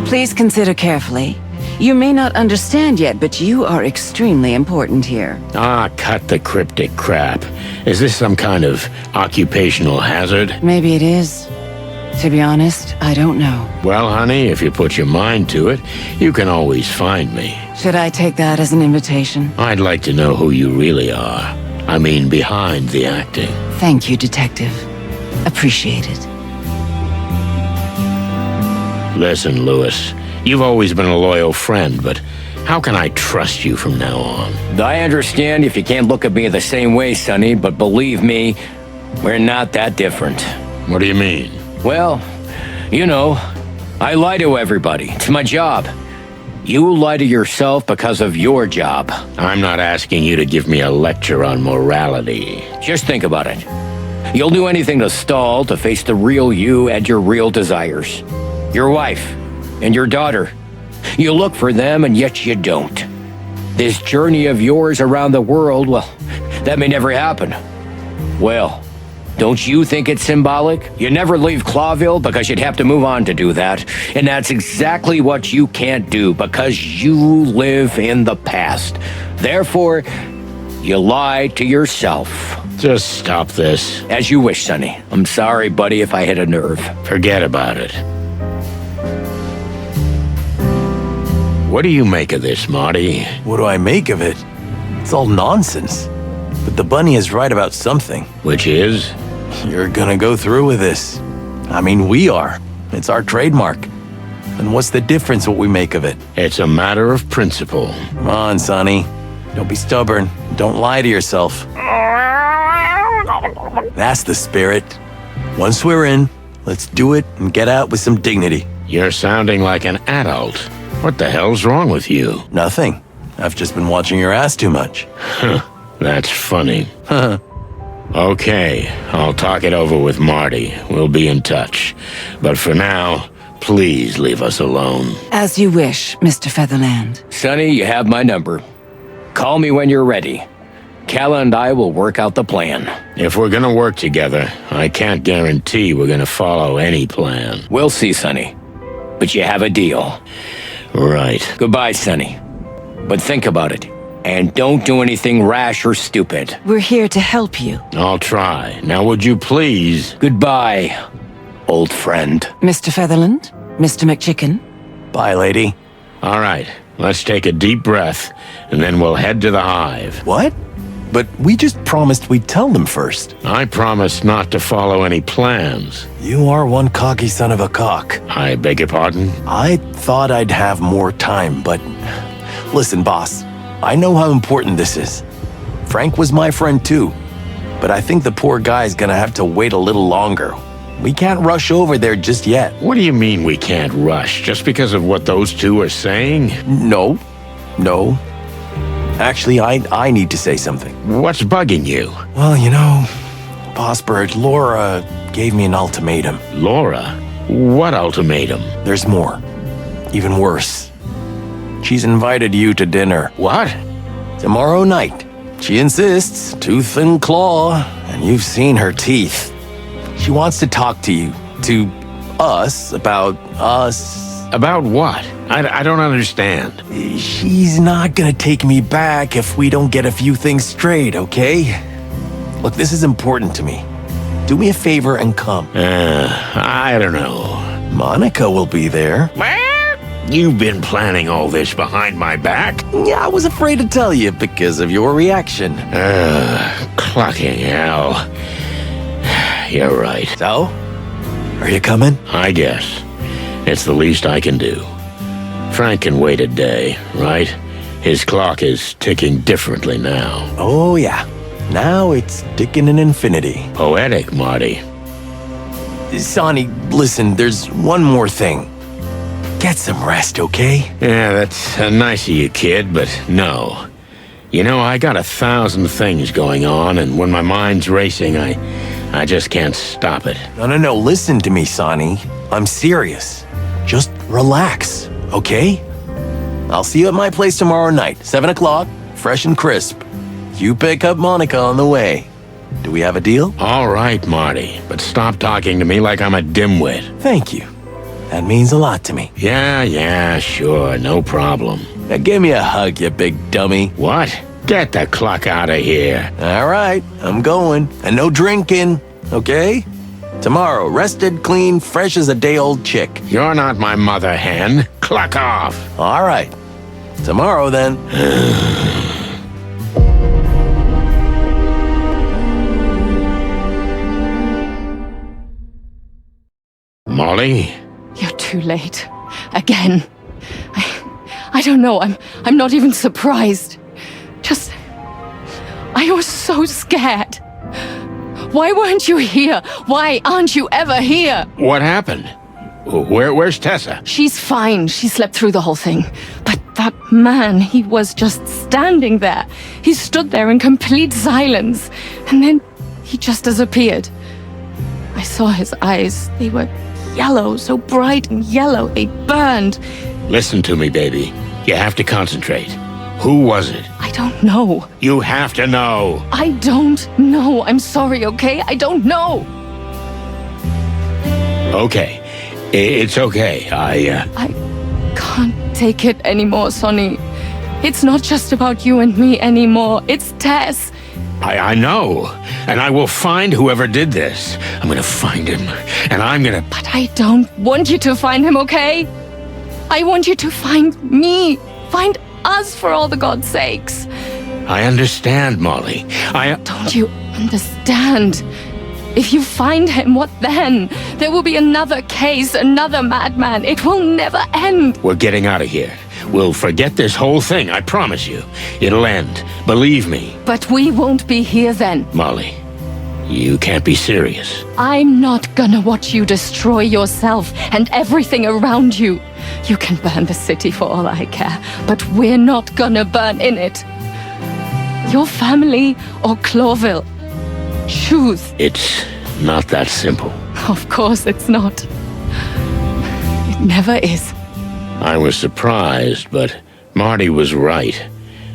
S22: Please consider carefully. You may not understand yet, but you are extremely important here.
S1: Cut the cryptic crap. Is this some kind of occupational hazard?
S22: Maybe it is.
S8: To be honest, I don't know.
S1: Well, honey, if you put your mind to it, you can always find me.
S8: Should I take that as an invitation?
S1: I'd like to know who you really are. I mean, behind the acting.
S8: Thank you, Detective. Appreciate it.
S1: Listen, Lewis, you've always been a loyal friend, but how can I trust you from now on?
S4: I understand if you can't look at me the same way, Sonny, but believe me, we're not that different.
S1: What do you mean?
S4: Well, you know, I lie to everybody. It's my job. You lie to yourself because of your job.
S1: I'm not asking you to give me a lecture on morality.
S4: Just think about it. You'll do anything to stall, to face the real you and your real desires. Your wife and your daughter. You look for them and yet you don't. This journey of yours around the world, well, that may never happen. Well, don't you think it's symbolic? You never leave Clawville because you'd have to move on to do that. And that's exactly what you can't do because you live in the past. Therefore, you lie to yourself.
S1: Just stop this.
S4: As you wish, Sonny. I'm sorry, buddy, if I hit a nerve.
S1: Forget about it. What do you make of this, Marty?
S12: What do I make of it? It's all nonsense. But the bunny is right about something.
S1: Which is?
S12: You're gonna go through with this. I mean, we are. It's our trademark. And what's the difference what we make of it?
S1: It's a matter of principle.
S12: Come on, Sonny. Don't be stubborn. Don't lie to yourself. That's the spirit. Once we're in, let's do it and get out with some dignity.
S1: You're sounding like an adult. What the hell's wrong with you?
S12: Nothing. I've just been watching your ass too much.
S1: Huh. That's funny. Okay, I'll talk it over with Marty. We'll be in touch. But for now, please leave us alone.
S8: As you wish, Mr. Featherland.
S4: Sonny, you have my number. Call me when you're ready. Calla and I will work out the plan.
S1: If we're gonna work together, I can't guarantee we're gonna follow any plan.
S4: We'll see, Sonny. But you have a deal.
S1: Right.
S4: Goodbye, Sonny. But think about it. And don't do anything rash or stupid.
S8: We're here to help you.
S1: I'll try. Now would you please?
S4: Goodbye, old friend.
S8: Mr. Featherland? Mr. McChicken?
S12: Bye, lady.
S1: All right. Let's take a deep breath, and then we'll head to the Hive.
S12: What? But we just promised we'd tell them first.
S1: I promised not to follow any plans.
S12: You are one cocky son of a cock.
S1: I beg your pardon?
S12: I thought I'd have more time, but... Listen, boss. I know how important this is. Frank was my friend too. But I think the poor guy's gonna have to wait a little longer. We can't rush over there just yet.
S1: What do you mean we can't rush? Just because of what those two are saying?
S12: No. Actually, I need to say something.
S1: What's bugging you?
S12: Well, you know, Boss Bird, Laura gave me an ultimatum.
S1: Laura? What ultimatum?
S12: There's more. Even worse. She's invited you to dinner.
S1: What?
S12: Tomorrow night. She insists, tooth and claw, and you've seen her teeth. She wants to talk to you, to us, about us.
S1: About what? I don't understand.
S12: She's not gonna take me back if we don't get a few things straight, okay? Look, this is important to me. Do me a favor and come.
S1: I don't know.
S12: Monica will be there.
S1: You've been planning all this behind my back?
S12: Yeah, I was afraid to tell you because of your reaction.
S1: Clucking hell. You're right.
S12: So? Are you coming?
S1: I guess. It's the least I can do. Frank can wait a day, right? His clock is ticking differently now.
S12: Oh, yeah. Now it's ticking in infinity.
S1: Poetic, Marty.
S12: Sonny, listen, there's one more thing. Get some rest, okay?
S1: Yeah, that's nice of you, kid, but no. You know, I got 1,000 things going on, and when my mind's racing, I just can't stop it.
S12: No, listen to me, Sonny. I'm serious. Just relax, okay? I'll see you at my place tomorrow night, 7 o'clock, fresh and crisp. You pick up Monica on the way. Do we have a deal?
S1: All right, Marty, but stop talking to me like I'm a dimwit.
S12: Thank you. That means a lot to me.
S1: Yeah, sure, no problem.
S12: Now give me a hug, you big dummy.
S1: What? Get the cluck out of here.
S12: All right, I'm going. And no drinking, okay? Tomorrow, rested, clean, fresh as a day-old chick.
S1: You're not my mother hen. Cluck off.
S12: All right. Tomorrow, then.
S1: Molly?
S13: You're too late. Again. I don't know. I'm not even surprised. Just... I was so scared. Why weren't you here? Why aren't you ever here?
S1: What happened? Where's Tessa?
S13: She's fine. She slept through the whole thing. But that man, he was just standing there. He stood there in complete silence. And then he just disappeared. I saw his eyes. They were yellow, so bright and yellow. They burned.
S1: Listen to me, baby. You have to concentrate. Who was it?
S13: I don't know.
S1: You have to know.
S13: I don't know. I'm sorry, okay? I don't know.
S1: Okay. It's okay.
S13: I can't take it anymore, Sonny. It's not just about you and me anymore. It's Tess.
S1: I know. And I will find whoever did this. I'm gonna find him. And I'm gonna...
S13: But I don't want you to find him, okay? I want you to find me. Find us, for all the God's sakes.
S1: I understand, Molly.
S13: Don't you understand? If you find him, what then? There will be another case, another madman. It will never end.
S1: We're getting out of here. We'll forget this whole thing, I promise you. It'll end. Believe me.
S13: But we won't be here then.
S1: Molly, you can't be serious.
S13: I'm not gonna watch you destroy yourself and everything around you. You can burn the city for all I care, but we're not gonna burn in it. Your family or Clawville? Choose.
S1: It's not that simple.
S13: Of course it's not. It never is.
S1: I was surprised, but Marty was right.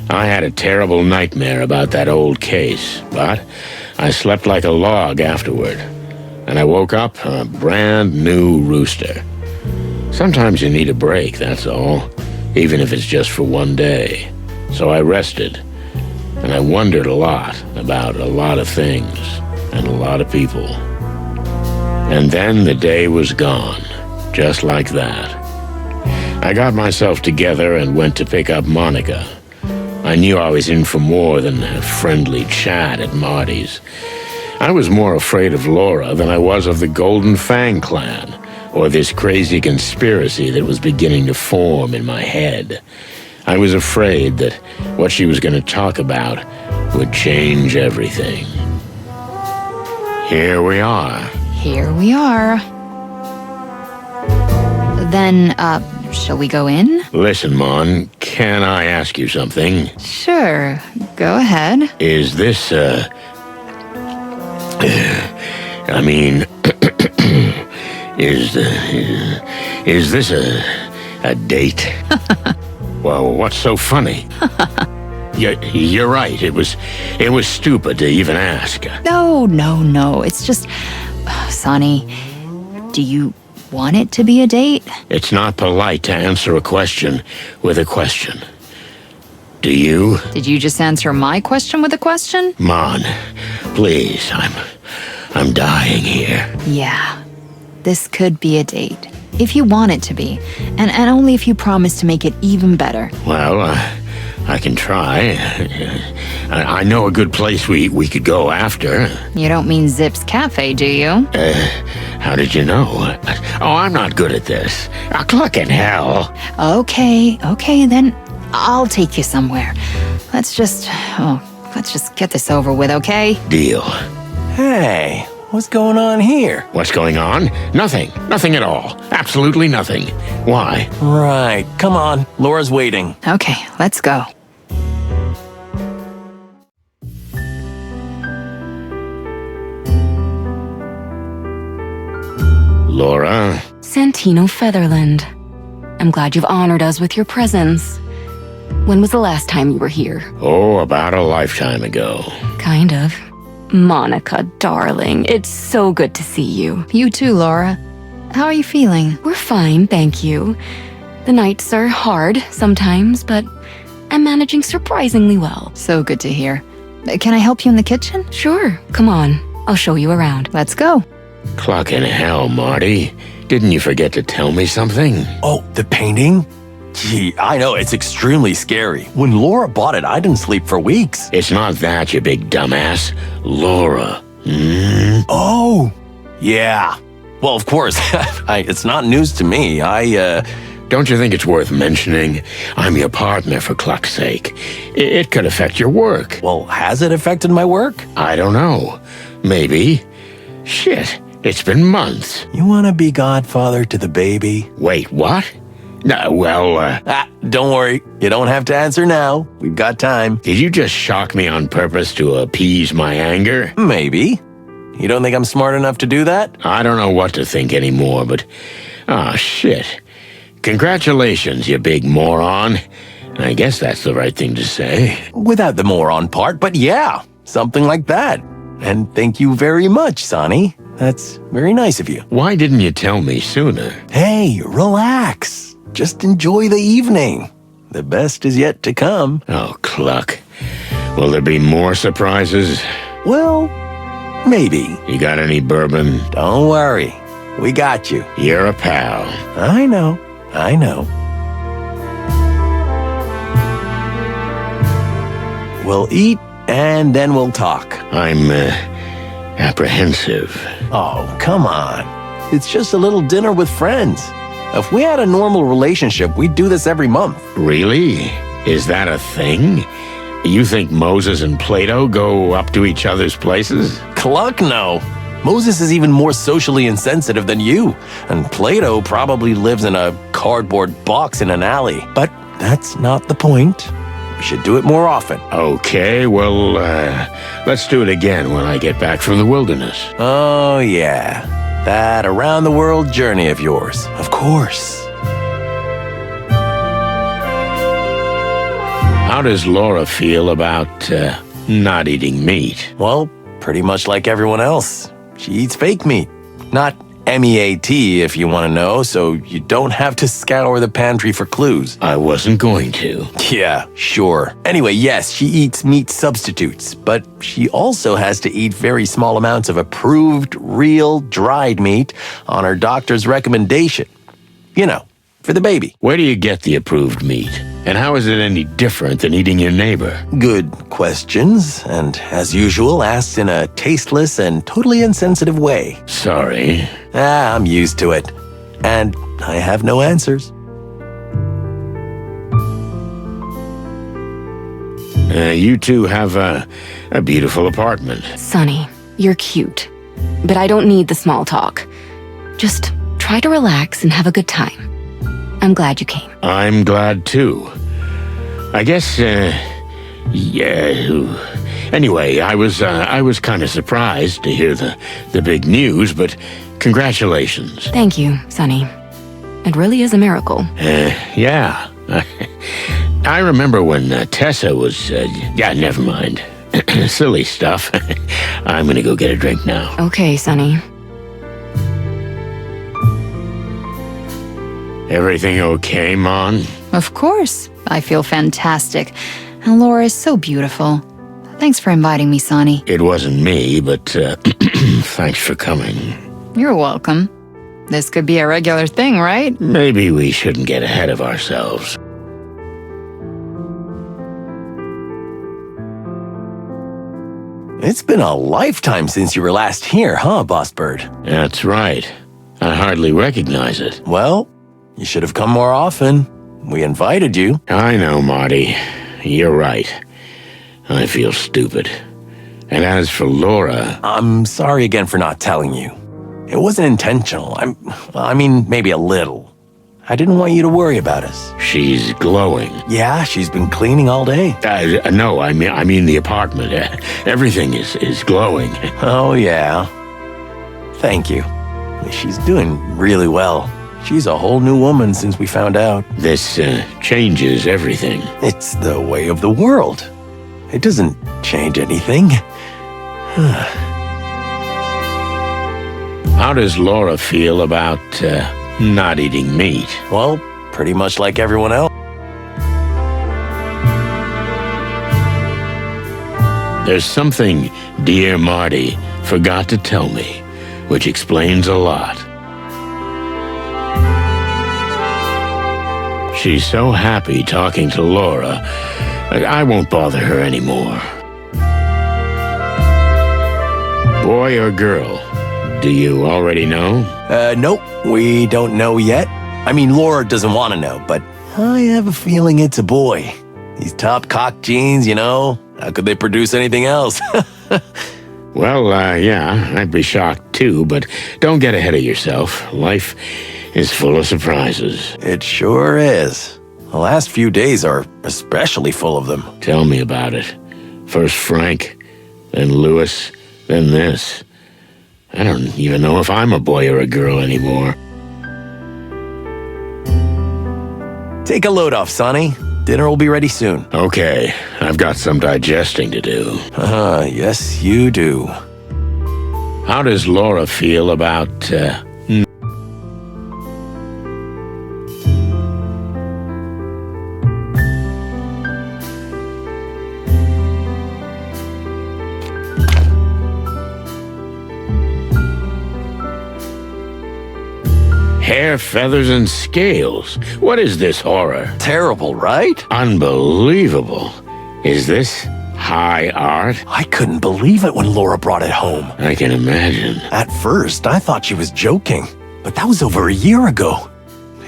S1: I had a terrible nightmare about that old case, but I slept like a log afterward. And I woke up a brand new rooster. Sometimes you need a break, that's all. Even if it's just for one day. So I rested. And I wondered a lot about a lot of things and a lot of people. And then the day was gone, just like that. I got myself together and went to pick up Monica. I knew I was in for more than a friendly chat at Marty's. I was more afraid of Laura than I was of the Golden Fang clan, or this crazy conspiracy that was beginning to form in my head. I was afraid that what she was going to talk about would change everything. Here we are.
S8: Here we are. Then, shall we go in?
S1: Listen, Mon, can I ask you something?
S8: Sure, go ahead.
S1: Is this, I mean, is this a date? Well, what's so funny? You're right. It was stupid to even ask.
S8: No. It's just... Sonny, do you want it to be a date?
S1: It's not polite to answer a question with a question. Do you?
S8: Did you just answer my question with a question?
S1: Mon, please, I'm dying here.
S8: Yeah, this could be a date. If you want it to be. And only if you promise to make it even better.
S1: Well, I can try. I know a good place we could go after.
S8: You don't mean Zip's Cafe, do you?
S1: How did you know? Oh, I'm not good at this. Cluck in hell.
S8: Okay, then I'll take you somewhere. Let's just get this over with, okay?
S1: Deal.
S12: Hey, what's going on here?
S1: What's going on? Nothing. Nothing at all. Absolutely nothing. Why?
S12: Right. Come on. Laura's waiting.
S8: Okay, let's go.
S1: Laura?
S17: Santino Featherland. I'm glad you've honored us with your presence. When was the last time you were here?
S1: Oh, about a lifetime ago.
S17: Kind of. Monica, darling, it's so good to see you.
S8: You too, Laura. How are you feeling?
S17: We're fine, thank you. The nights are hard sometimes, but I'm managing surprisingly well.
S8: So good to hear. Can I help you in the kitchen?
S17: Sure, come on. I'll show you around.
S8: Let's go.
S1: Clucking hell, Marty. Didn't you forget to tell me something?
S12: Oh, the painting? Gee, I know, it's extremely scary. When Laura bought it, I didn't sleep for weeks.
S1: It's not that, you big dumbass. Laura.
S12: Oh, yeah. Well, of course, it's not news to me.
S1: Don't you think it's worth mentioning? I'm your partner, for cluck's sake. It could affect your work.
S12: Well, has it affected my work?
S1: I don't know. Maybe. Shit, it's been months.
S12: You want to be godfather to the baby?
S1: Wait, what? No, well,
S12: don't worry. You don't have to answer now. We've got time.
S1: Did you just shock me on purpose to appease my anger?
S12: Maybe. You don't think I'm smart enough to do that?
S1: I don't know what to think anymore, but... shit. Congratulations, you big moron. I guess that's the right thing to say.
S12: Without the moron part, but yeah, something like that. And thank you very much, Sonny. That's very nice of you.
S1: Why didn't you tell me sooner?
S12: Hey, relax. Just enjoy the evening. The best is yet to come.
S1: Oh, cluck. Will there be more surprises?
S12: Well, maybe.
S1: You got any bourbon?
S12: Don't worry. We got you.
S1: You're a pal.
S12: I know. We'll eat and then we'll talk.
S1: I'm, apprehensive.
S12: Oh, come on. It's just a little dinner with friends. If we had a normal relationship, we'd do this every month.
S1: Really? Is that a thing? You think Moses and Plato go up to each other's places?
S12: Cluck, no. Moses is even more socially insensitive than you, and Plato probably lives in a cardboard box in an alley. But that's not the point. We should do it more often.
S1: Okay, well, let's do it again when I get back from the wilderness.
S12: Oh, yeah. That around-the-world journey of yours. Of course.
S1: How does Laura feel about, not eating meat?
S12: Well, pretty much like everyone else. She eats fake meat. Not M-E-A-T, if you want to know, so you don't have to scour the pantry for clues.
S1: I wasn't going to.
S12: Yeah, sure. Anyway, yes, she eats meat substitutes, but she also has to eat very small amounts of approved, real, dried meat on her doctor's recommendation. You know, for the baby.
S1: Where do you get the approved meat? And how is it any different than eating your neighbor?
S12: Good questions, and as usual, asked in a tasteless and totally insensitive way.
S1: Sorry.
S12: I'm used to it. And I have no answers.
S1: You two have a beautiful apartment.
S17: Sonny, you're cute. But I don't need the small talk. Just try to relax and have a good time. I'm glad you came.
S1: I'm glad too. I guess, yeah. Anyway, I was kind of surprised to hear the big news, but congratulations.
S17: Thank you, Sonny. It really is a miracle.
S1: Yeah. I remember when Tessa was, yeah, never mind. Silly stuff. I'm gonna go get a drink now.
S17: Okay, Sonny.
S1: Everything okay, Mon?
S8: Of course. I feel fantastic. And Laura is so beautiful. Thanks for inviting me, Sonny.
S1: It wasn't me, but thanks for coming.
S8: You're welcome. This could be a regular thing, right?
S1: Maybe we shouldn't get ahead of ourselves.
S12: It's been a lifetime since you were last here, huh, Boss Bird?
S1: That's right. I hardly recognize it.
S12: Well, you should have come more often. We invited you.
S1: I know, Marty. You're right. I feel stupid. And as for Laura...
S12: I'm sorry again for not telling you. It wasn't intentional. I mean, maybe a little. I didn't want you to worry about us.
S1: She's glowing.
S12: Yeah, she's been cleaning all day.
S1: No, I mean the apartment. Everything is glowing.
S12: Oh, yeah. Thank you. She's doing really well. She's a whole new woman since we found out.
S1: This changes everything.
S12: It's the way of the world. It doesn't change anything.
S1: How does Laura feel about not eating meat?
S12: Well, pretty much like everyone else.
S1: There's something dear Marty forgot to tell me. which explains a lot. She's so happy talking to Laura, I won't bother her anymore. Boy or girl? Do you already know?
S12: Nope, we don't know yet. I mean, Laura doesn't want to know, but I have a feeling it's a boy. These top-cock genes, you know, how could they produce anything else?
S1: Well, yeah, I'd be shocked too, but don't get ahead of yourself. Life is full of surprises.
S12: It sure is. The last few days are especially full of them.
S1: Tell me about it. First Frank, then Lewis, then this. I don't even know if I'm a boy or a girl anymore.
S12: Take a load off, Sonny. Dinner will be ready soon.
S1: Okay, I've got some digesting to do.
S12: Yes, you do.
S1: How does Laura feel about, hair, feathers, and scales? What is this horror?
S12: Terrible, right?
S1: Unbelievable. Is this high art?
S12: I couldn't believe it when Laura brought it home.
S1: I can imagine.
S12: At first, I thought she was joking, but that was over a year ago.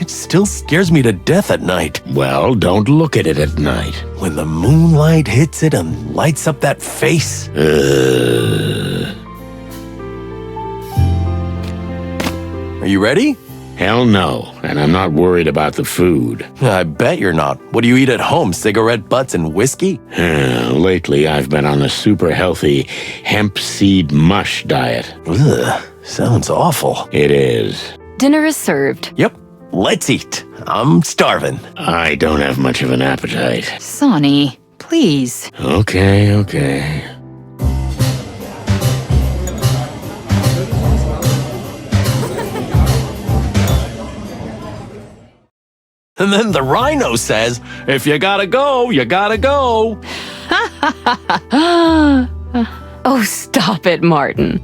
S12: It still scares me to death at night.
S1: Well, don't look at it at night.
S12: When the moonlight hits it and lights up that face. Are you ready?
S1: Hell no, and I'm not worried about the food.
S12: I bet you're not. What do you eat at home, cigarette butts and whiskey?
S1: Lately, I've been on a super healthy hemp seed mush diet.
S12: Ugh, sounds awful.
S1: It is.
S17: Dinner is served.
S12: Yep, let's eat. I'm starving.
S1: I don't have much of an appetite.
S8: Sonny, please.
S1: Okay.
S12: And then the rhino says, if you gotta go, you gotta go.
S17: Oh, stop it, Martin.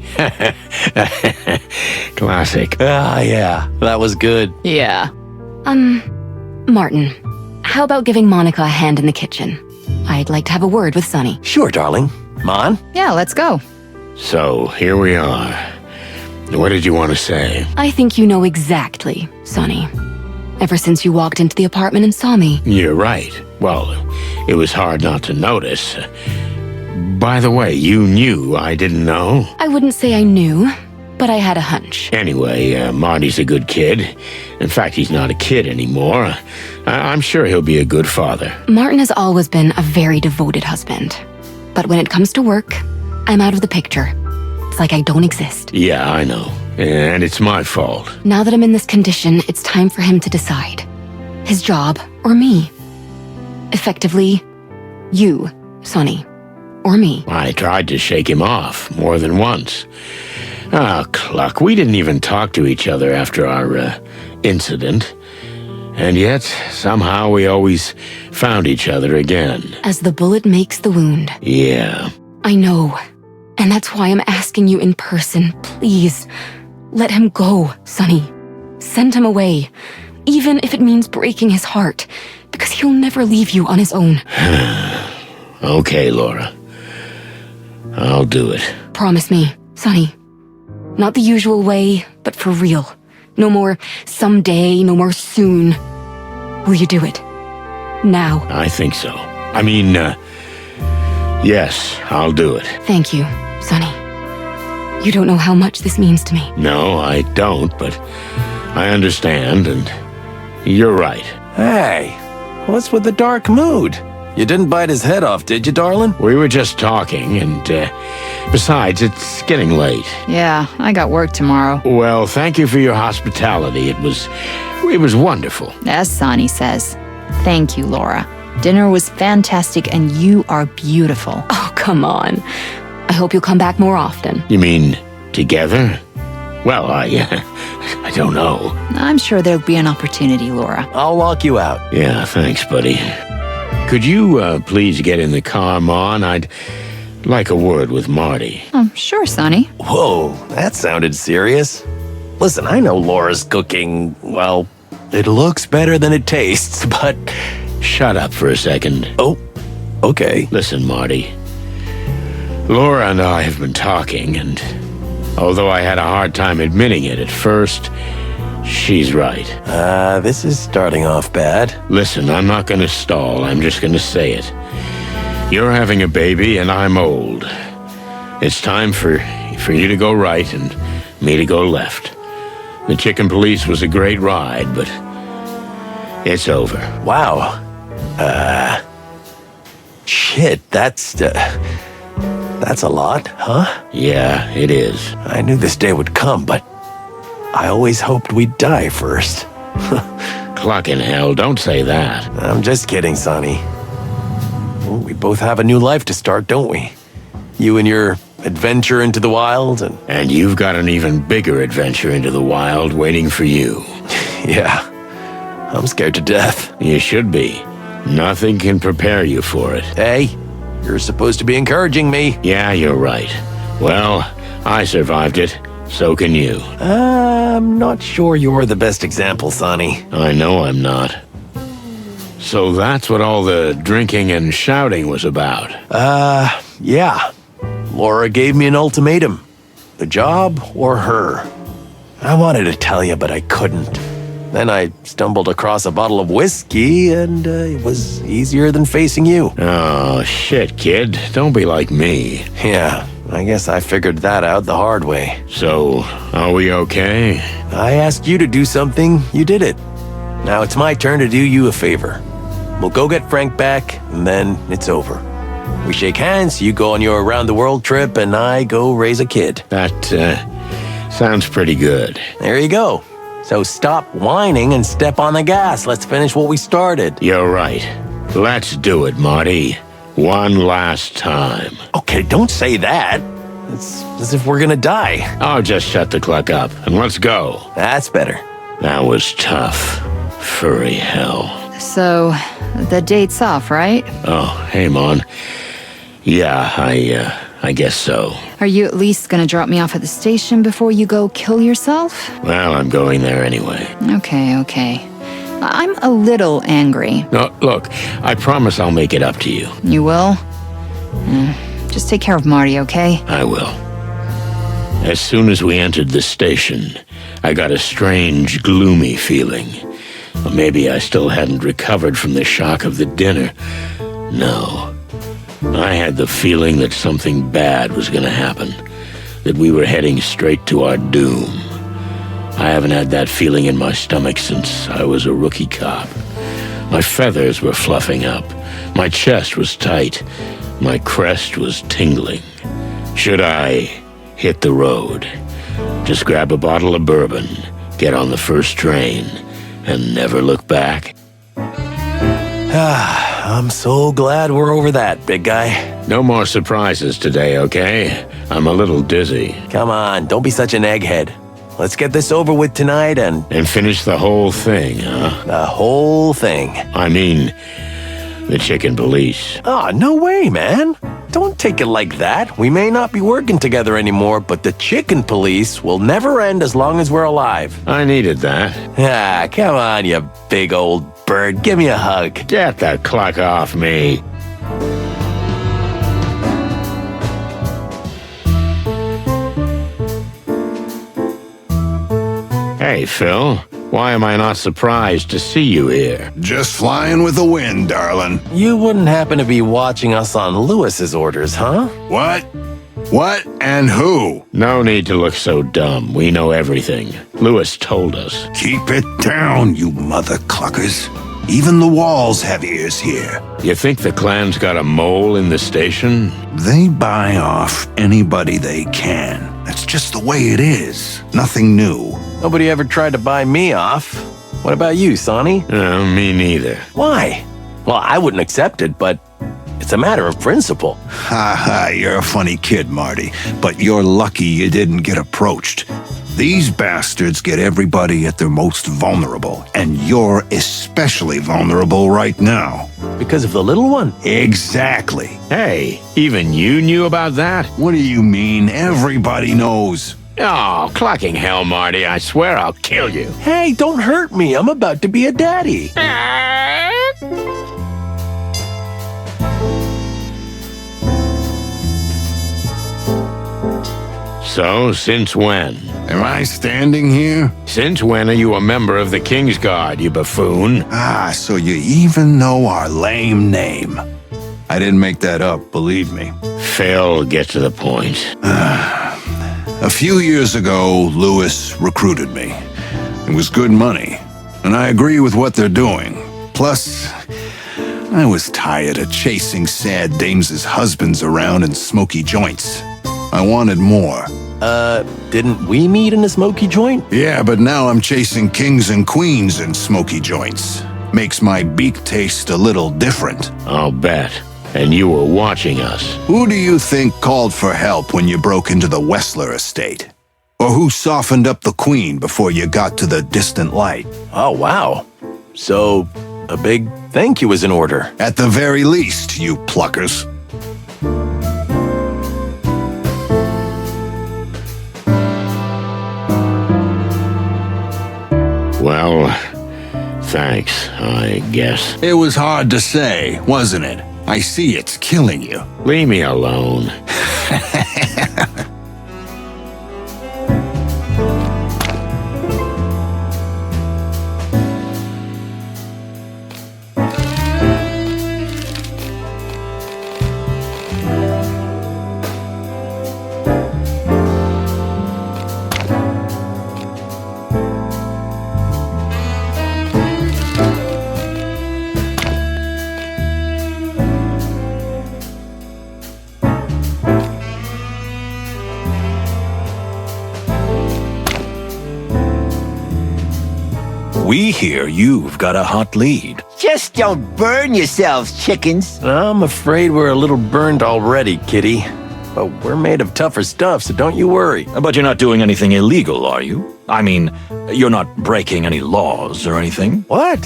S1: Classic.
S12: Yeah, that was good.
S8: Yeah.
S17: Martin, how about giving Monica a hand in the kitchen? I'd like to have a word with Sonny.
S12: Sure, darling. Mon?
S8: Yeah, let's go.
S1: So, here we are. What did you want to say?
S17: I think you know exactly, Sonny. Ever since you walked into the apartment and saw me.
S1: You're right. Well, it was hard not to notice. By the way, you knew I didn't know?
S17: I wouldn't say I knew, but I had a hunch.
S1: Anyway, Marty's a good kid. In fact, he's not a kid anymore. I'm sure he'll be a good father.
S17: Martin has always been a very devoted husband. But when it comes to work, I'm out of the picture. It's like I don't exist.
S1: Yeah, I know. And it's my fault.
S17: Now that I'm in this condition, it's time for him to decide. His job or me. Effectively, you, Sonny, or me.
S1: I tried to shake him off more than once. Cluck, we didn't even talk to each other after our incident. And yet, somehow we always found each other again.
S17: As the bullet makes the wound.
S1: Yeah.
S17: I know. And that's why I'm asking you in person, please. Let him go, Sonny. Send him away. Even if it means breaking his heart. Because he'll never leave you on his own.
S1: Okay, Laura. I'll do it.
S17: Promise me, Sonny. Not the usual way, but for real. No more someday, no more soon. Will you do it? Now.
S1: I think so. I mean, yes, I'll do it.
S17: Thank you, Sonny. You don't know how much this means to me.
S1: No, I don't, but I understand, and you're right.
S12: Hey, what's with the dark mood? You didn't bite his head off, did you, darling?
S1: We were just talking, and besides, it's getting late.
S8: Yeah, I got work tomorrow.
S1: Well, thank you for your hospitality. It was wonderful.
S8: As Sonny says. Thank you, Laura. Dinner was fantastic, and you are beautiful.
S17: Oh, come on. I hope you'll come back more often.
S1: You mean together? Well, I don't know.
S8: I'm sure there'll be an opportunity, Laura.
S12: I'll lock you out.
S1: Yeah, thanks, buddy. Could you please get in the car, Mon? I'd like a word with Marty.
S8: Sure, Sonny.
S12: Whoa, that sounded serious. Listen, I know Laura's cooking, well, it looks better than it tastes, but...
S1: Shut up for a second.
S12: Oh, okay.
S1: Listen, Marty. Laura and I have been talking, and although I had a hard time admitting it at first, she's right.
S12: This is starting off bad.
S1: Listen, I'm not gonna stall, I'm just gonna say it. You're having a baby, and I'm old. It's time for you to go right and me to go left. The Chicken Police was a great ride, but it's over.
S12: Wow. Shit, that's a lot, huh?
S1: Yeah, it is.
S12: I knew this day would come, but I always hoped we'd die first.
S1: Clucking hell, don't say that.
S12: I'm just kidding, Sonny. Well, we both have a new life to start, don't we? You and your adventure into the wild,
S1: and you've got an even bigger adventure into the wild waiting for you.
S12: Yeah. I'm scared to death.
S1: You should be. Nothing can prepare you for it.
S12: Hey, you're supposed to be encouraging me.
S1: Yeah, you're right. Well, I survived it. So can you.
S12: I'm not sure you're the best example, Sonny.
S1: I know I'm not. So that's what all the drinking and shouting was about?
S12: Yeah. Laura gave me an ultimatum. The job or her. I wanted to tell you, but I couldn't. Then I stumbled across a bottle of whiskey, and it was easier than facing you.
S1: Oh, shit, kid. Don't be like me.
S12: Yeah, I guess I figured that out the hard way.
S1: So, are we okay?
S12: I asked you to do something, you did it. Now it's my turn to do you a favor. We'll go get Frank back, and then it's over. We shake hands, you go on your around-the-world trip, and I go raise a kid.
S1: That, sounds pretty good.
S12: There you go. So stop whining and step on the gas. Let's finish what we started.
S1: You're right. Let's do it, Marty. One last time.
S12: Okay, don't say that. It's as if we're gonna die.
S1: Oh, just shut the clock up and let's go.
S12: That's better.
S1: That was tough. Furry hell.
S8: So, the date's off, right?
S1: Oh, hey, Mon. Yeah, I guess so.
S8: Are you at least gonna drop me off at the station before you go kill yourself?
S1: Well, I'm going there anyway.
S8: Okay. I'm a little angry.
S1: No, look, I promise I'll make it up to you.
S8: You will? Just take care of Marty, okay?
S1: I will. As soon as we entered the station, I got a strange, gloomy feeling. Or maybe I still hadn't recovered from the shock of the dinner. No. I had the feeling that something bad was going to happen, that we were heading straight to our doom. I haven't had that feeling in my stomach since I was a rookie cop. My feathers were fluffing up, my chest was tight, my crest was tingling. Should I hit the road? Just grab a bottle of bourbon, get on the first train, and never look back?
S12: I'm so glad we're over that, big guy.
S1: No more surprises today, okay? I'm a little dizzy.
S12: Come on, don't be such an egghead. Let's get this over with tonight and
S1: finish the whole thing, huh?
S12: The whole thing.
S1: I mean, the Chicken Police.
S12: Oh, no way, man. Don't take it like that. We may not be working together anymore, but the Chicken Police will never end as long as we're alive.
S1: I needed that.
S12: Ah, come on, you big old bird. Give me a hug.
S1: Get that clock off me. Hey, Phil. Why am I not surprised to see you here?
S7: Just flying with the wind, darling.
S12: You wouldn't happen to be watching us on Lewis's orders, huh?
S7: What? What and who?
S1: No need to look so dumb. We know everything. Lewis told us.
S7: Keep it down, you mother cluckers. Even the walls have ears here.
S1: You think the clan's got a mole in the station?
S7: They buy off anybody they can. That's just the way it is. Nothing new.
S12: Nobody ever tried to buy me off. What about you, Sonny?
S1: Me neither.
S12: Why? Well, I wouldn't accept it, but it's a matter of principle.
S7: Ha ha, you're a funny kid, Marty. But you're lucky you didn't get approached. These bastards get everybody at their most vulnerable, and you're especially vulnerable right now.
S12: Because of the little one?
S7: Exactly.
S1: Hey, even you knew about that?
S7: What do you mean? Everybody knows.
S1: Oh, clucking hell, Marty. I swear I'll kill you.
S12: Hey, don't hurt me. I'm about to be a daddy.
S1: So, since when?
S7: Am I standing here?
S1: Since when are you a member of the King's Guard, you buffoon?
S7: Ah, so you even know our lame name. I didn't make that up, believe me.
S1: Phil, get to the point.
S7: A few years ago, Lewis recruited me. It was good money, and I agree with what they're doing. Plus, I was tired of chasing sad dames' husbands around in smoky joints. I wanted more.
S12: Didn't we meet in a smoky joint?
S7: Yeah, but now I'm chasing kings and queens in smoky joints. Makes my beak taste a little different.
S1: I'll bet. And you were watching us.
S7: Who do you think called for help when you broke into the Wessler estate? Or who softened up the queen before you got to the distant light?
S12: Oh, wow. So, a big thank you is in order.
S7: At the very least, you pluckers.
S1: Well, thanks, I guess.
S7: It was hard to say, wasn't it? I see it's killing you.
S1: Leave me alone.
S6: We hear you've got a hot lead.
S9: Just don't burn yourselves, chickens.
S12: I'm afraid we're a little burned already, kitty. But we're made of tougher stuff, so don't you worry.
S6: But you're not doing anything illegal, are you? I mean, you're not breaking any laws or anything?
S12: What?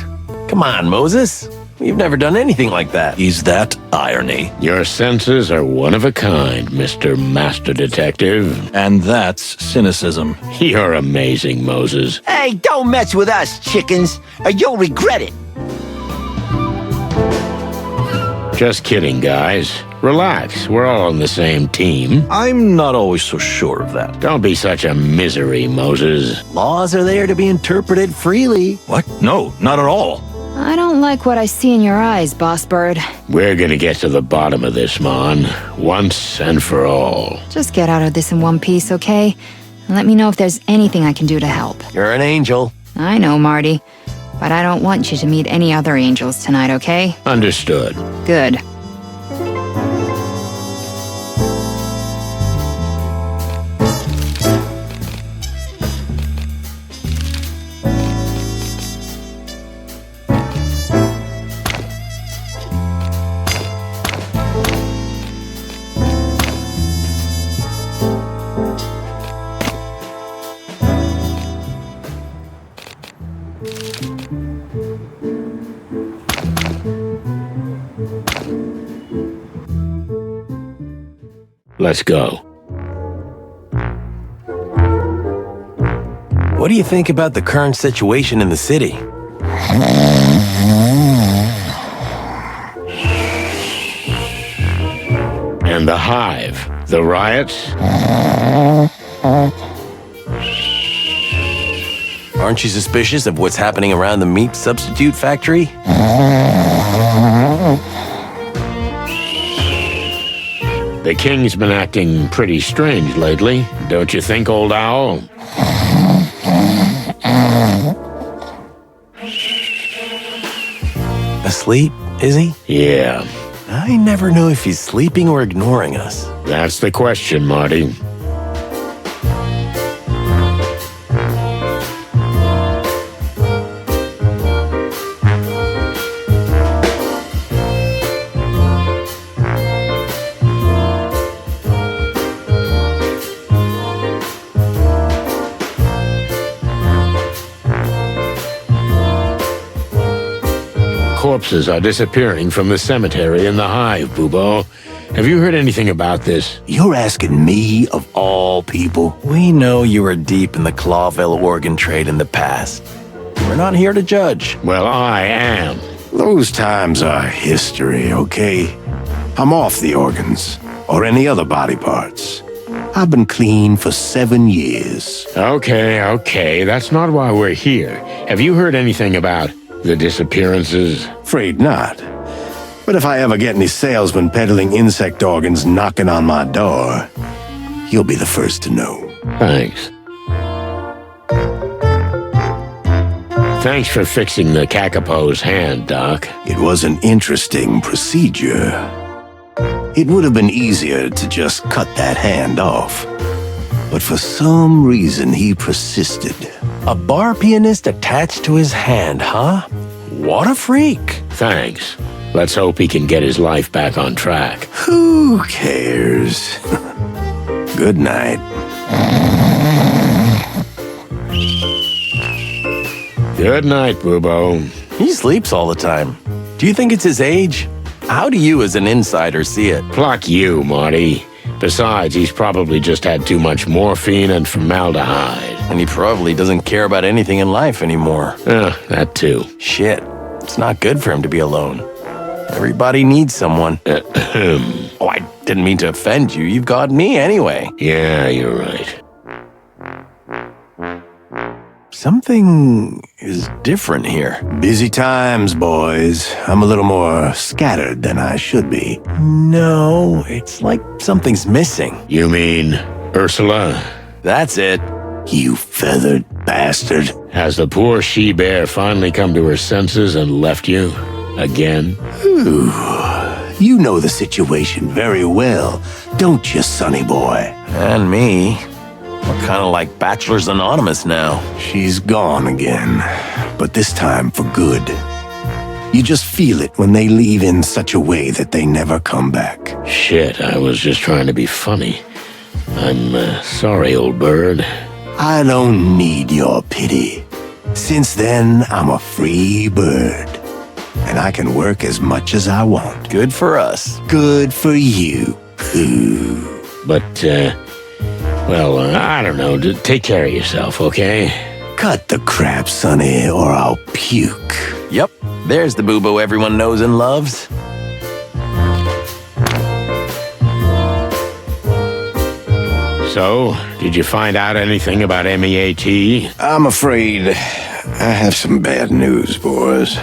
S12: Come on, Moses. We've never done anything like that.
S6: Is that irony?
S1: Your senses are one of a kind, Mr. Master Detective.
S6: And that's cynicism.
S1: You're amazing, Moses.
S9: Hey, don't mess with us, chickens, or you'll regret it.
S1: Just kidding, guys. Relax, we're all on the same team.
S6: I'm not always so sure of that.
S1: Don't be such a misery, Moses.
S12: Laws are there to be interpreted freely.
S6: What? No, not at all.
S8: I don't like what I see in your eyes, Boss Bird.
S1: We're gonna get to the bottom of this, Mon, once and for all.
S8: Just get out of this in one piece, okay? And let me know if there's anything I can do to help.
S12: You're an angel.
S8: I know, Marty. But I don't want you to meet any other angels tonight, okay?
S1: Understood.
S8: Good.
S1: Let's go.
S12: What do you think about the current situation in the city?
S1: And the Hive, the riots?
S12: Aren't you suspicious of what's happening around the meat substitute factory?
S1: The King's been acting pretty strange lately, don't you think, old owl?
S12: Asleep, is he?
S1: Yeah.
S12: I never know if he's sleeping or ignoring us.
S1: That's the question, Marty. corpses are disappearing from the cemetery in the Hive, Bubo. Have you heard anything about this?
S2: You're asking me of all people?
S12: We know you were deep in the Clawville organ trade in the past. We're not here to judge.
S1: Well, I am.
S2: Those times are history, okay? I'm off the organs, or any other body parts. I've been clean for 7 years.
S1: Okay, that's not why we're here. Have you heard anything about the disappearances?
S2: Afraid not. But if I ever get any salesmen peddling insect organs knocking on my door, you'll be the first to know.
S1: Thanks. Thanks for fixing the Kakapo's hand, Doc.
S2: It was an interesting procedure. It would have been easier to just cut that hand off. But for some reason, he persisted.
S12: A bar pianist attached to his hand, huh? What a freak.
S1: Thanks. Let's hope he can get his life back on track.
S2: Who cares? Good night.
S1: Good night, Bubo.
S12: He sleeps all the time. Do you think it's his age? How do you, as an insider, see it?
S1: Pluck you, Marty. Besides, he's probably just had too much morphine and formaldehyde.
S12: And he probably doesn't care about anything in life anymore.
S1: That too.
S12: Shit. It's not good for him to be alone. Everybody needs someone. Oh, I didn't mean to offend you. You've got me anyway.
S1: Yeah, you're right.
S12: Something is different here.
S2: Busy times, boys. I'm a little more scattered than I should be.
S12: No, it's like something's missing.
S1: You mean Ursula?
S12: That's it.
S2: You feathered bastard.
S1: Has the poor she-bear finally come to her senses and left you? Again?
S2: Ooh, you know the situation very well, don't you, sonny boy?
S12: And me. We're kind of like Bachelors Anonymous now.
S2: She's gone again, but this time for good. You just feel it when they leave in such a way that they never come back.
S1: Shit, I was just trying to be funny. I'm sorry, old bird.
S2: I don't need your pity. Since then, I'm a free bird. And I can work as much as I want.
S12: Good for us.
S2: Good for you. Ooh.
S1: But, well, I don't know. Take care of yourself, okay?
S2: Cut the crap, Sonny, or I'll puke.
S12: Yep, there's the Bubo everyone knows and loves.
S1: So, did you find out anything about MEAT?
S2: I'm afraid I have some bad news, boys.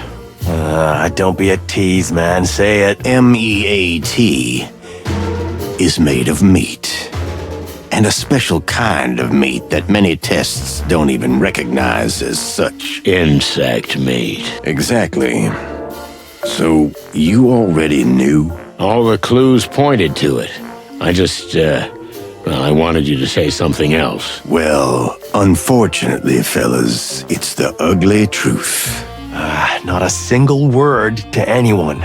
S12: Don't be a tease, man. Say it.
S2: MEAT is made of meat. And a special kind of meat that many tests don't even recognize as such.
S1: Insect meat.
S2: Exactly. So, you already knew?
S1: All the clues pointed to it. I just, well, I wanted you to say something else.
S2: Well, unfortunately, fellas, it's the ugly truth.
S12: Not a single word to anyone.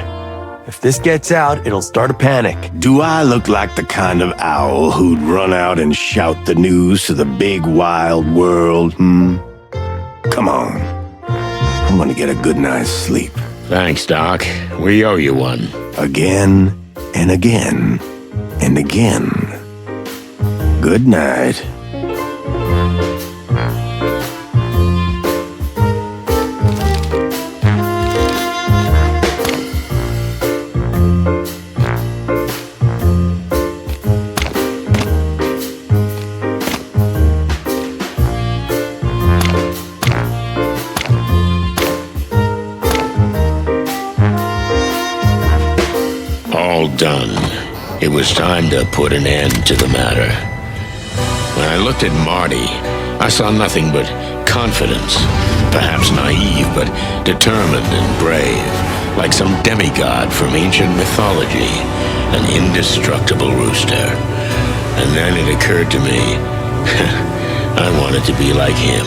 S12: If this gets out, it'll start a panic.
S2: Do I look like the kind of owl who'd run out and shout the news to the big wild world, Come on. I'm gonna get a good night's sleep.
S1: Thanks, Doc. We owe you one.
S2: Again and again and again. Good night.
S1: All done. It was time to put an end to the matter. When I looked at Marty, I saw nothing but confidence. Perhaps naive, but determined and brave. Like some demigod from ancient mythology. An indestructible rooster. And then it occurred to me, I wanted to be like him.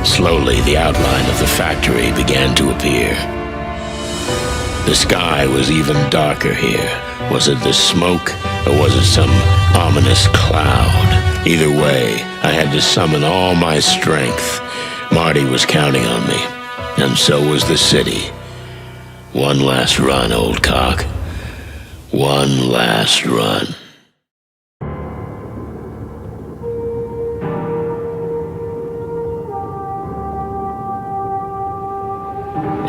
S1: Slowly, the outline of the factory began to appear. The sky was even darker here. Was it the smoke, or was it some ominous cloud? Either way, I had to summon all my strength. Marty was counting on me, and so was the city. One last run, old cock. One last run.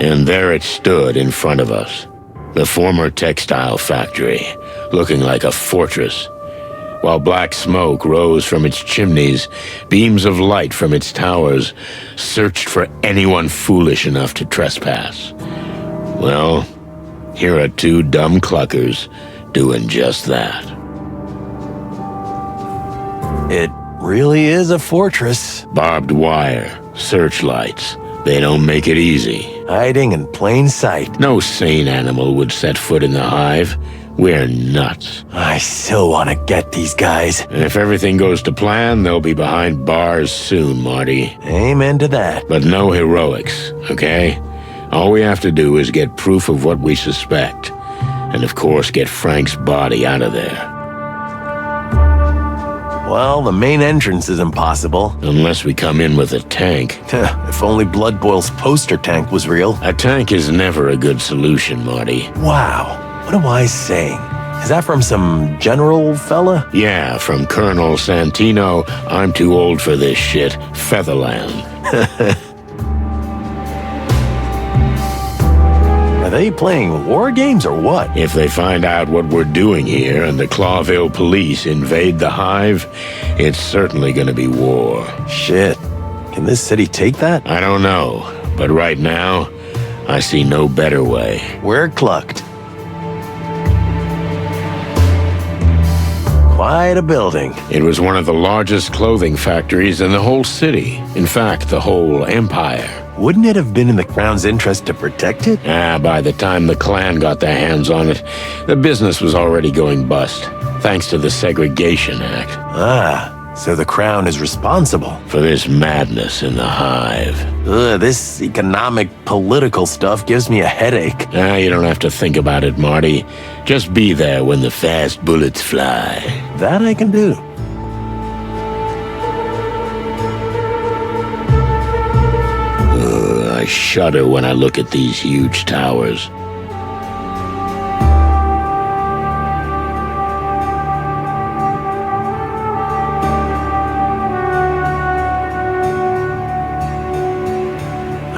S1: And there it stood in front of us. The former textile factory, looking like a fortress. While black smoke rose from its chimneys, beams of light from its towers searched for anyone foolish enough to trespass. Well, here are two dumb cluckers doing just that.
S12: It really is a fortress.
S1: Barbed wire, searchlights. They don't make it easy.
S12: Hiding in plain sight.
S1: No sane animal would set foot in the Hive. We're nuts.
S12: I still want to get these guys.
S1: And if everything goes to plan, they'll be behind bars soon, Marty.
S12: Amen to that.
S1: But no heroics, okay? All we have to do is get proof of what we suspect. And of course, get Frank's body out of there.
S12: Well, the main entrance is impossible.
S1: Unless we come in with a tank.
S12: If only Blood Boil's poster tank was real.
S1: A tank is never a good solution, Marty.
S12: Wow. What a wise saying. Is that from some general fella?
S1: Yeah, from Colonel Santino, I'm too old for this shit, Featherland.
S12: Are they playing war games or what?
S1: If they find out what we're doing here and the Clawville police invade the Hive, it's certainly gonna be war.
S12: Shit. Can this city take that?
S1: I don't know, but right now, I see no better way.
S12: We're clucked. Quite a building.
S1: It was one of the largest clothing factories in the whole city. In fact, the whole empire.
S12: Wouldn't it have been in the Crown's interest to protect it?
S1: By the time the Klan got their hands on it, the business was already going bust, thanks to the Segregation Act.
S12: So the Crown is responsible
S1: for this madness in the Hive.
S12: This economic, political stuff gives me a headache.
S1: You don't have to think about it, Marty. Just be there when the fast bullets fly.
S12: That I can do.
S1: I shudder when I look at these huge towers.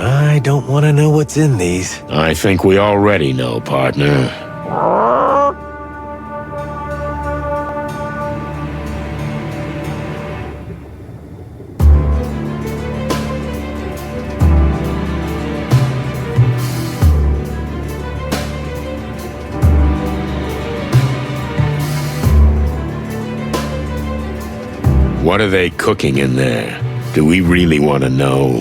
S12: I don't want to know what's in these.
S1: I think we already know, partner. What are they cooking in there? Do we really want to know?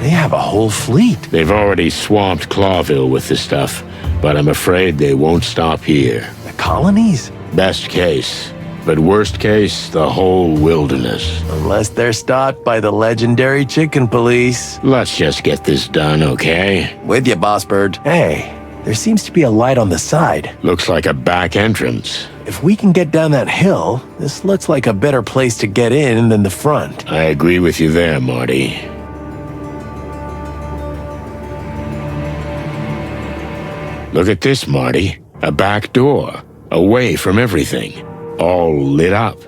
S12: They have a whole fleet.
S1: They've already swamped Clawville with this stuff, but I'm afraid they won't stop here.
S12: The colonies?
S1: Best case. But worst case, the whole wilderness.
S12: Unless they're stopped by the legendary chicken police.
S1: Let's just get this done, okay?
S12: With you, Boss Bird. Hey, there seems to be a light on the side.
S1: Looks like a back entrance.
S12: If we can get down that hill, this looks like a better place to get in than the front.
S1: I agree with you there, Marty. Look at this, Marty. A back door. Away from everything. All lit up.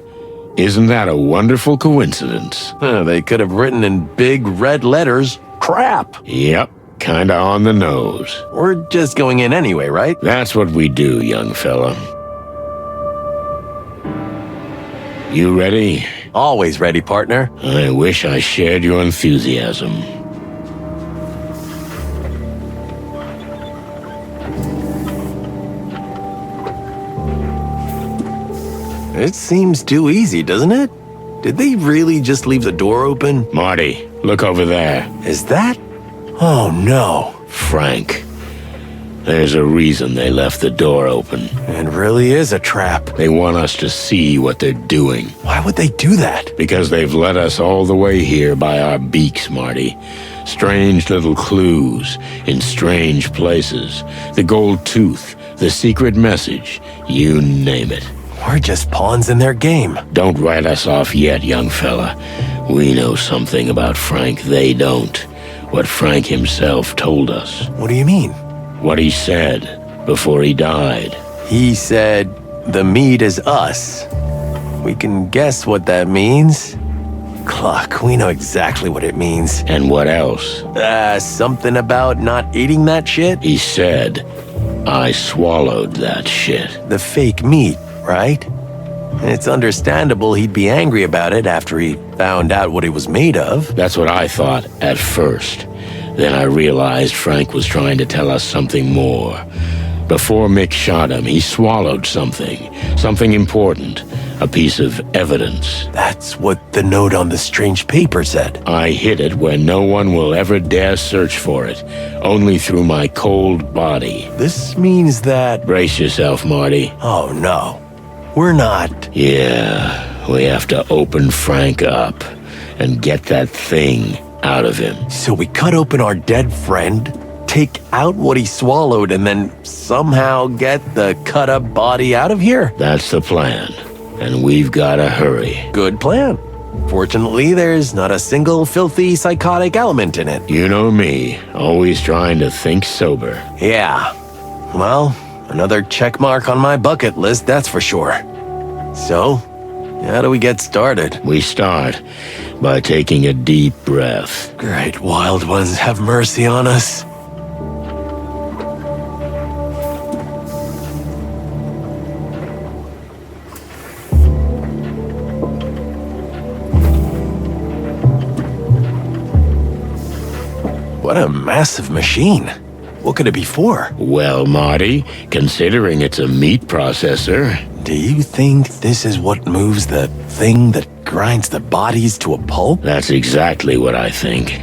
S1: Isn't that a wonderful coincidence?
S12: They could have written in big red letters, crap.
S1: Yep, kinda on the nose.
S12: We're just going in anyway, right?
S1: That's what we do, young fella. You ready?
S12: Always ready, partner.
S1: I wish I shared your enthusiasm.
S12: It seems too easy, doesn't it? Did they really just leave the door open?
S1: Marty, look over there.
S12: Is that? Oh, no.
S1: Frank. There's a reason they left the door open.
S12: It really is a trap.
S1: They want us to see what they're doing.
S12: Why would they do that?
S1: Because they've led us all the way here by our beaks, Marty. Strange little clues in strange places. The gold tooth, the secret message, you name it.
S15: We're just pawns in their game.
S1: Don't write us off yet, young fella. We know something about Frank they don't. What Frank himself told us.
S15: What do you mean?
S1: What he said before he died.
S15: He said, the meat is us. We can guess what that means. Cluck, we know exactly what it means.
S1: And what else?
S15: Something about not eating that shit?
S1: He said, I swallowed that shit.
S15: The fake meat, right? It's understandable he'd be angry about it after he found out what it was made of.
S1: That's what I thought at first. Then I realized Frank was trying to tell us something more. Before Mick shot him, he swallowed something important, a piece of evidence.
S15: That's what the note on the strange paper said.
S1: I hid it where no one will ever dare search for it, only through my cold body.
S15: This means that...
S1: Brace yourself, Marty.
S15: Oh, no. We're not.
S1: Yeah, we have to open Frank up and get that thing out of him.
S15: So we cut open our dead friend, take out what he swallowed, and then somehow get the cut-up body out of here?
S1: That's the plan, and we've gotta hurry.
S15: Good plan. Fortunately, there's not a single filthy psychotic element in it.
S1: You know me, always trying to think sober.
S15: Yeah. Well, another check mark on my bucket list, that's for sure. So, how do we get started?
S1: We start by taking a deep breath.
S15: Great wild ones, have mercy on us. What a massive machine. What could it be for?
S1: Well, Marty, considering it's a meat processor...
S15: Do you think this is what moves the thing that grinds the bodies to a pulp?
S1: That's exactly what I think.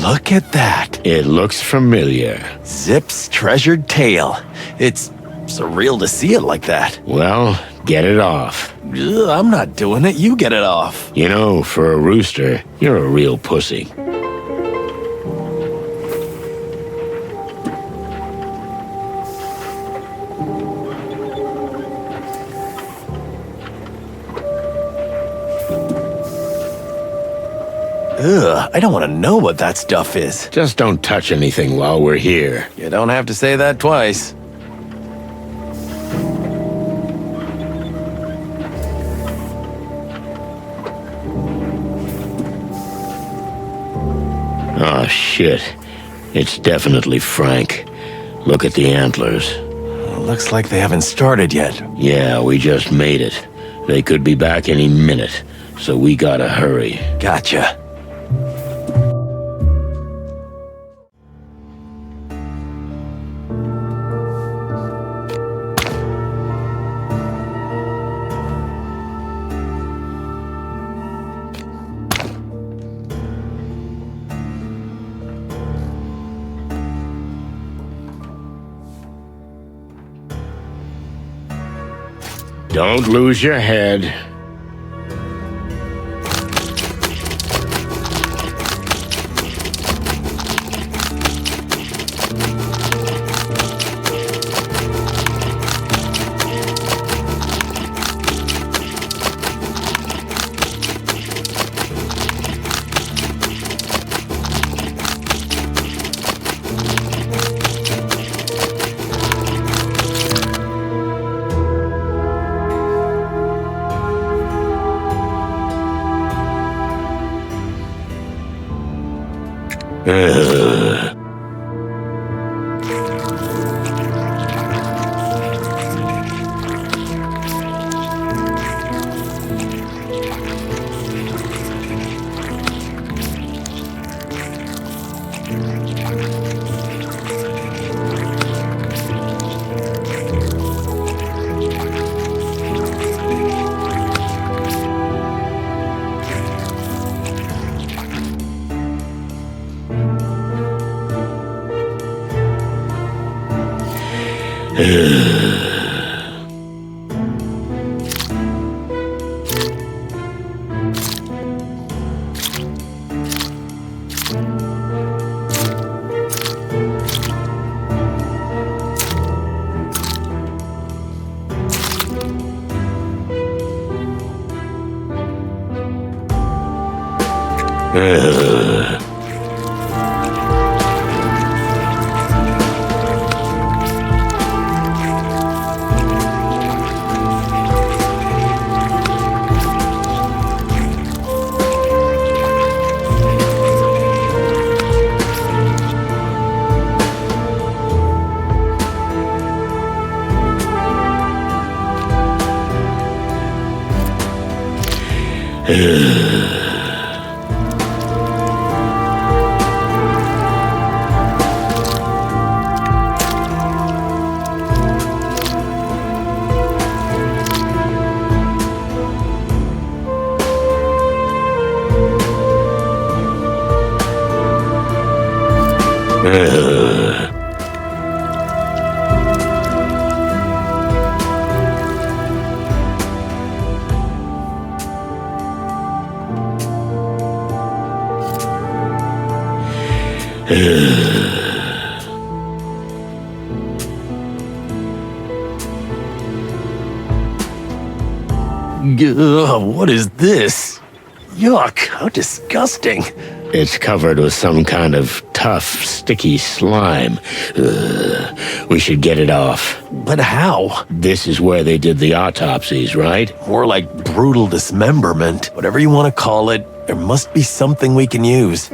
S15: Look at that.
S1: It looks familiar.
S15: Zip's treasured tail. It's surreal to see it like that.
S1: Well, get it off.
S15: Ugh, I'm not doing it. You get it off.
S1: You know, for a rooster, you're a real pussy.
S15: Ugh, I don't want to know what that stuff is.
S1: Just don't touch anything while we're here.
S15: You don't have to say that twice.
S1: Oh, shit. It's definitely Frank. Look at the antlers.
S15: Looks like they haven't started yet.
S1: Yeah, we just made it. They could be back any minute, so we gotta hurry.
S15: Gotcha.
S1: Don't lose your head.
S15: What is this? Yuck, how disgusting.
S1: It's covered with some kind of tough, sticky slime. We should get it off.
S15: But how?
S1: This is where they did the autopsies, right?
S15: More like brutal dismemberment. Whatever you want to call it, there must be something we can use.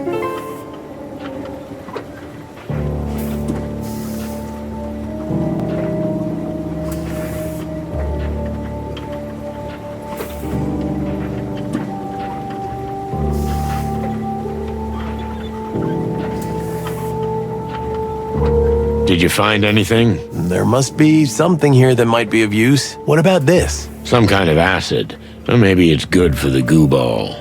S1: Did you find anything?
S15: There must be something here that might be of use. What about this?
S1: Some kind of acid. Or maybe it's good for the goo ball.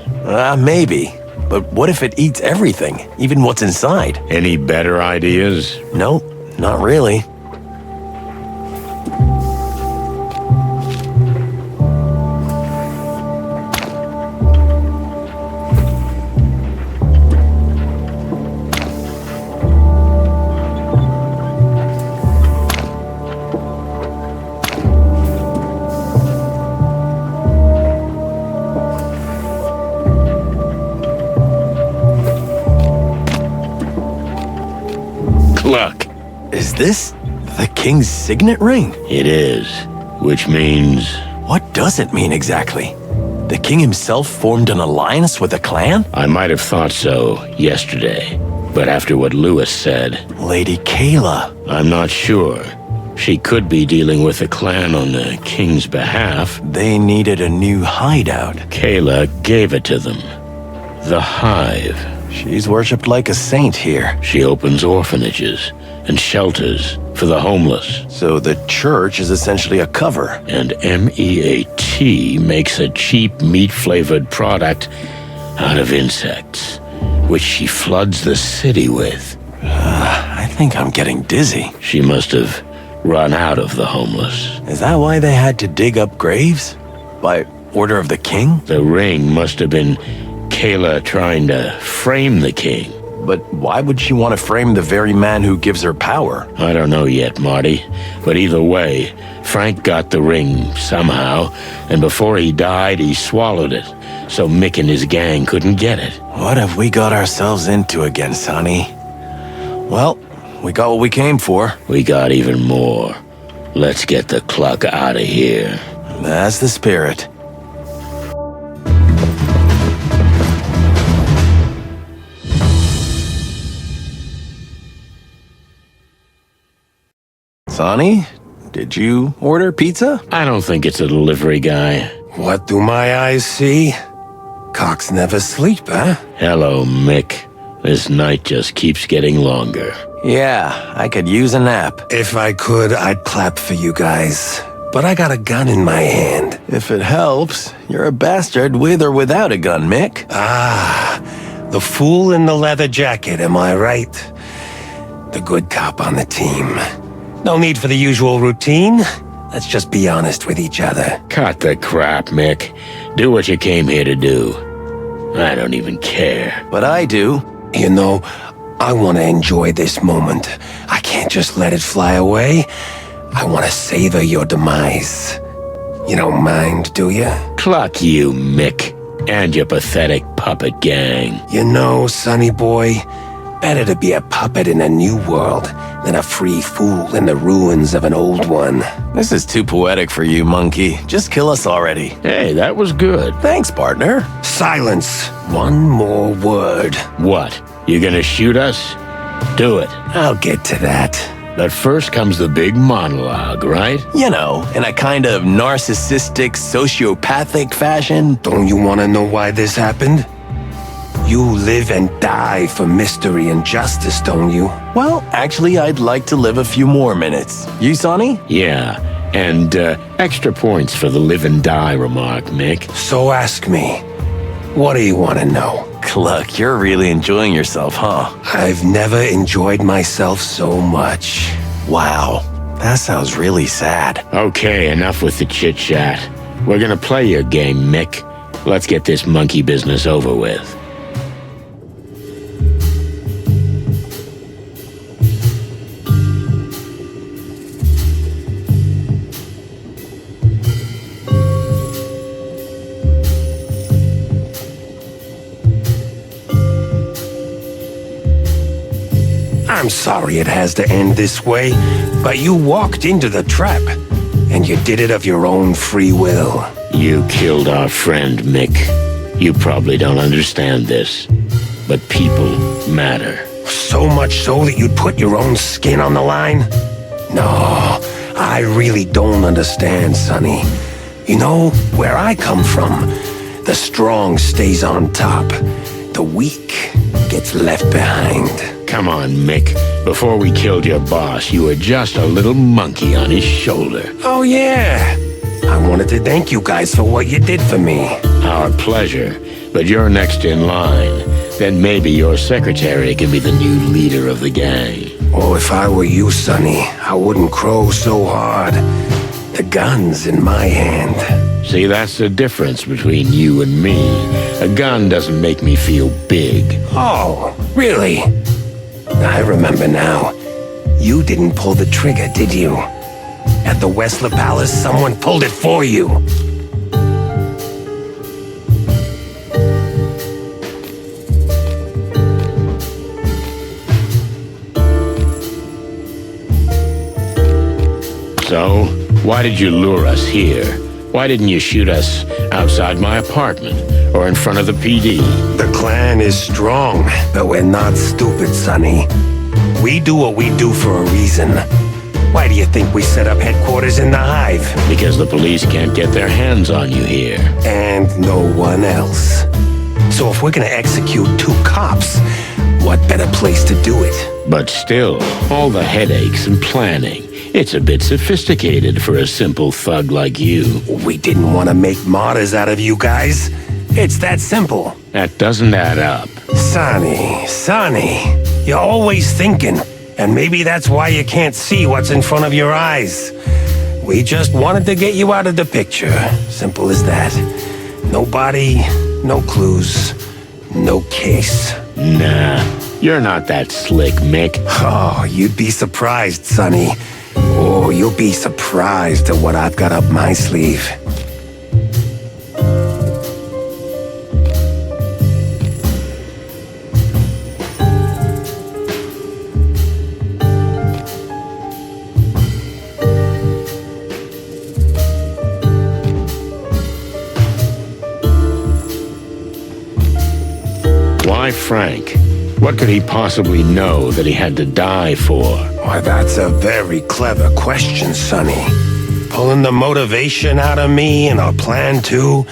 S15: Maybe. But what if it eats everything, even what's inside?
S1: Any better ideas?
S15: Nope, not really.
S1: Look.
S15: Is this the king's signet ring?
S1: It is. Which means...
S15: What does it mean exactly? The king himself formed an alliance with a clan?
S1: I might have thought so yesterday. But after what Lewis said...
S15: Lady Kayla.
S1: I'm not sure. She could be dealing with the clan on the king's behalf.
S15: They needed a new hideout.
S1: Kayla gave it to them. The Hive.
S15: She's worshipped like a saint here.
S1: She opens orphanages and shelters for the homeless.
S15: So the church is essentially a cover.
S1: And MEAT makes a cheap meat-flavored product out of insects, which she floods the city with.
S15: I think I'm getting dizzy.
S1: She must have run out of the homeless.
S15: Is that why they had to dig up graves? By order of the king?
S1: The ring must have been Kayla trying to frame the king.
S15: But why would she want to frame the very man who gives her power?
S1: I don't know yet, Marty. But either way, Frank got the ring somehow, and before he died, he swallowed it, so Mick and his gang couldn't get it.
S15: What have we got ourselves into again, Sonny? Well, we got what we came for.
S1: We got even more. Let's get the cluck out of here.
S15: That's the spirit. Sonny, did you order pizza?
S1: I don't think it's a delivery guy.
S2: What do my eyes see? Cocks never sleep, huh?
S1: Hello, Mick. This night just keeps getting longer.
S15: Yeah, I could use a nap.
S2: If I could, I'd clap for you guys. But I got a gun in my hand.
S15: If it helps, you're a bastard with or without a gun, Mick.
S2: Ah, the fool in the leather jacket, am I right? The good cop on the team. No need for the usual routine. Let's just be honest with each other.
S1: Cut the crap, Mick. Do what you came here to do. I don't even care.
S15: But I do.
S2: You know, I want to enjoy this moment. I can't just let it fly away. I want to savor your demise. You don't mind, do you?
S1: Cluck you, Mick. And your pathetic puppet gang.
S2: You know, sonny boy, better to be a puppet in a new world than a free fool in the ruins of an old one.
S15: This is too poetic for you, monkey. Just kill us already.
S1: Hey, that was good.
S15: Thanks, partner.
S2: Silence. One more word.
S1: What? You gonna shoot us? Do it.
S2: I'll get to that.
S1: But first comes the big monologue, right?
S15: You know, in a kind of narcissistic, sociopathic fashion.
S2: Don't you want to know why this happened? You live and die for mystery and justice, don't you?
S15: Well, actually, I'd like to live a few more minutes. You, Sonny?
S1: Yeah, and extra points for the live and die remark, Mick.
S2: So ask me, what do you want to know?
S15: Cluck, you're really enjoying yourself, huh?
S2: I've never enjoyed myself so much.
S15: Wow, that sounds really sad.
S1: Okay, enough with the chit-chat. We're gonna play your game, Mick. Let's get this monkey business over with.
S2: I'm sorry it has to end this way, but you walked into the trap, and you did it of your own free will.
S1: You killed our friend, Mick. You probably don't understand this, but people matter.
S2: So much so that you'd put your own skin on the line? No, I really don't understand, Sonny. You know, where I come from, the strong stays on top. The weak gets left behind.
S1: Come on, Mick. Before we killed your boss, you were just a little monkey on his shoulder.
S2: Oh, yeah. I wanted to thank you guys for what you did for me.
S1: Our pleasure. But you're next in line. Then maybe your secretary can be the new leader of the gang.
S2: Oh, if I were you, Sonny, I wouldn't crow so hard. The gun's in my hand.
S1: See, that's the difference between you and me. A gun doesn't make me feel big.
S2: Oh, really? I remember now. You didn't pull the trigger, did you? At the Westler Palace, someone pulled it for you.
S1: So, why did you lure us here? Why didn't you shoot us outside my apartment or in front of the PD?
S2: The clan is strong, but we're not stupid, Sonny. We do what we do for a reason. Why do you think we set up headquarters in the Hive?
S1: Because the police can't get their hands on you here.
S2: And no one else. So if we're gonna execute 2 cops, what better place to do it?
S1: But still, all the headaches and planning. It's a bit sophisticated for a simple thug like you.
S2: We didn't want to make martyrs out of you guys. It's that simple.
S1: That doesn't add up.
S2: Sonny, you're always thinking, and maybe that's why you can't see what's in front of your eyes. We just wanted to get you out of the picture. Simple as that. No body, no clues, no case.
S1: Nah, you're not that slick, Mick.
S2: Oh, you'd be surprised, Sonny. Oh, you'll be surprised at what I've got up my sleeve.
S1: Why Frank? What could he possibly know that he had to die for?
S2: Why, that's a very clever question, Sonny. Pulling the motivation out of me and our plan too.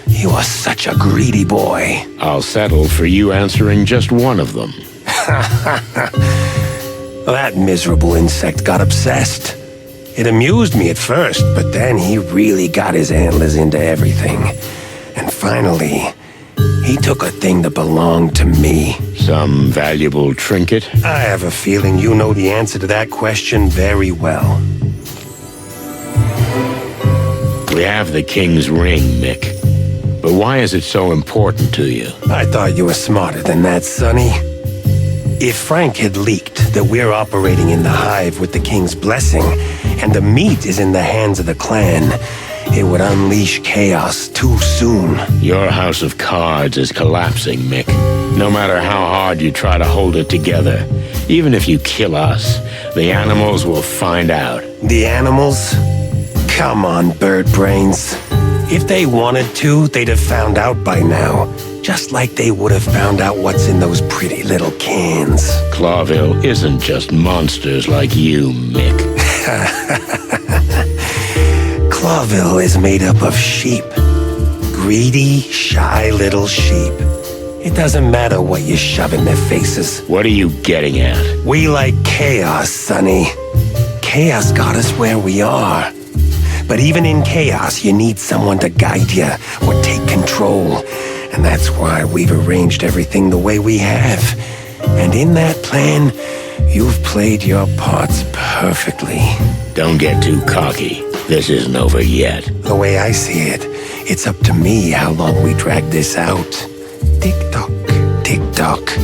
S2: You are such a greedy boy.
S1: I'll settle for you answering just one of them.
S2: That miserable insect got obsessed. It amused me at first, but then he really got his antlers into everything. And finally, He took a thing that belonged to me.
S1: Some valuable trinket?
S2: I have a feeling you know the answer to that question very well.
S1: We have the king's ring, Mick. But why is it so important to you?
S2: I thought you were smarter than that, Sonny. If Frank had leaked that we're operating in the Hive with the king's blessing, and the meat is in the hands of the clan, it would unleash chaos too soon.
S1: Your house of cards is collapsing, Mick. No matter how hard you try to hold it together, even if you kill us, the animals will find out.
S2: The animals? Come on, bird brains. If they wanted to, they'd have found out by now. Just like they would have found out what's in those pretty little cans.
S1: Clawville isn't just monsters like you, Mick.
S2: Clawville is made up of sheep. Greedy, shy little sheep. It doesn't matter what you shove in their faces.
S1: What are you getting at?
S2: We like chaos, Sonny. Chaos got us where we are. But even in chaos, you need someone to guide you or take control. And that's why we've arranged everything the way we have. And in that plan, you've played your parts perfectly.
S1: Don't get too cocky. This isn't over yet.
S2: The way I see it, it's up to me how long we drag this out. Tick-tock, tick-tock.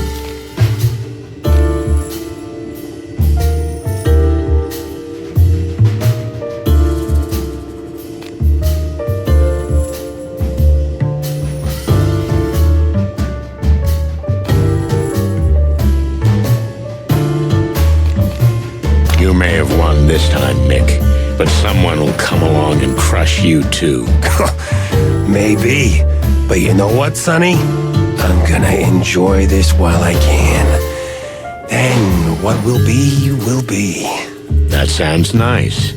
S1: You may have won this time, Mick, but someone will come along and crush you too.
S2: Maybe. But you know what, Sonny? I'm gonna enjoy this while I can. Then what will be, will be.
S1: That sounds nice.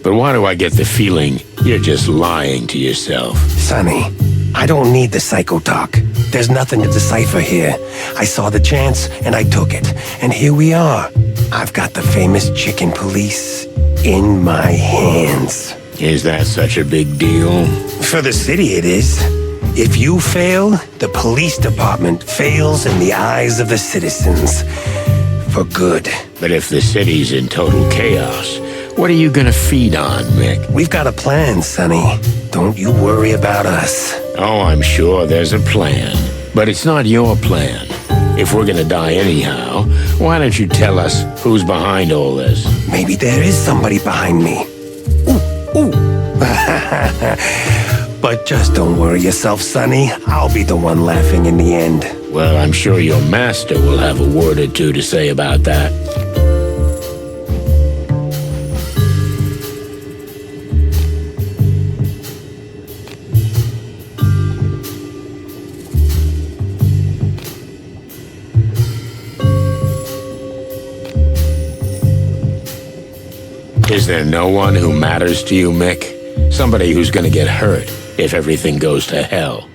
S1: But why do I get the feeling you're just lying to yourself?
S2: Sonny, I don't need the psycho talk. There's nothing to decipher here. I saw the chance, and I took it. And here we are. I've got the famous chicken police in my hands.
S1: Is that such a big deal?
S2: For the city, it is. If you fail, the police department fails in the eyes of the citizens. For good.
S1: But if the city's in total chaos, what are you gonna feed on, Mick?
S2: We've got a plan, Sonny. Don't you worry about us.
S1: Oh, I'm sure there's a plan. But it's not your plan. If we're gonna die anyhow, why don't you tell us who's behind all this?
S2: Maybe there is somebody behind me. Ooh. But just don't worry yourself, Sonny. I'll be the one laughing in the end.
S1: Well, I'm sure your master will have a word or two to say about that. Is there no one who matters to you, Mick? Somebody who's gonna get hurt if everything goes to hell.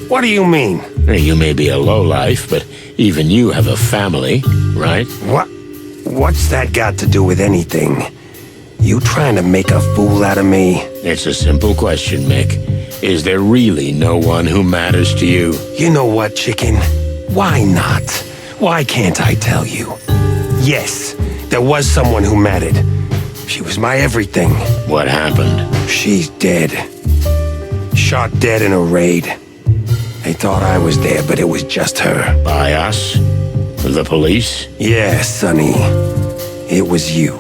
S2: What do you mean?
S1: You may be a lowlife, but even you have a family, right?
S2: What's that got to do with anything? You trying to make a fool out of me?
S1: It's a simple question, Mick. Is there really no one who matters to you?
S2: You know what, chicken? Why not? Why can't I tell you? Yes, there was someone who mattered. She was my everything.
S1: What happened?
S2: She's dead. Shot dead in a raid. They thought I was there, but it was just her.
S1: By us? The police?
S2: Yeah, Sonny. It was you.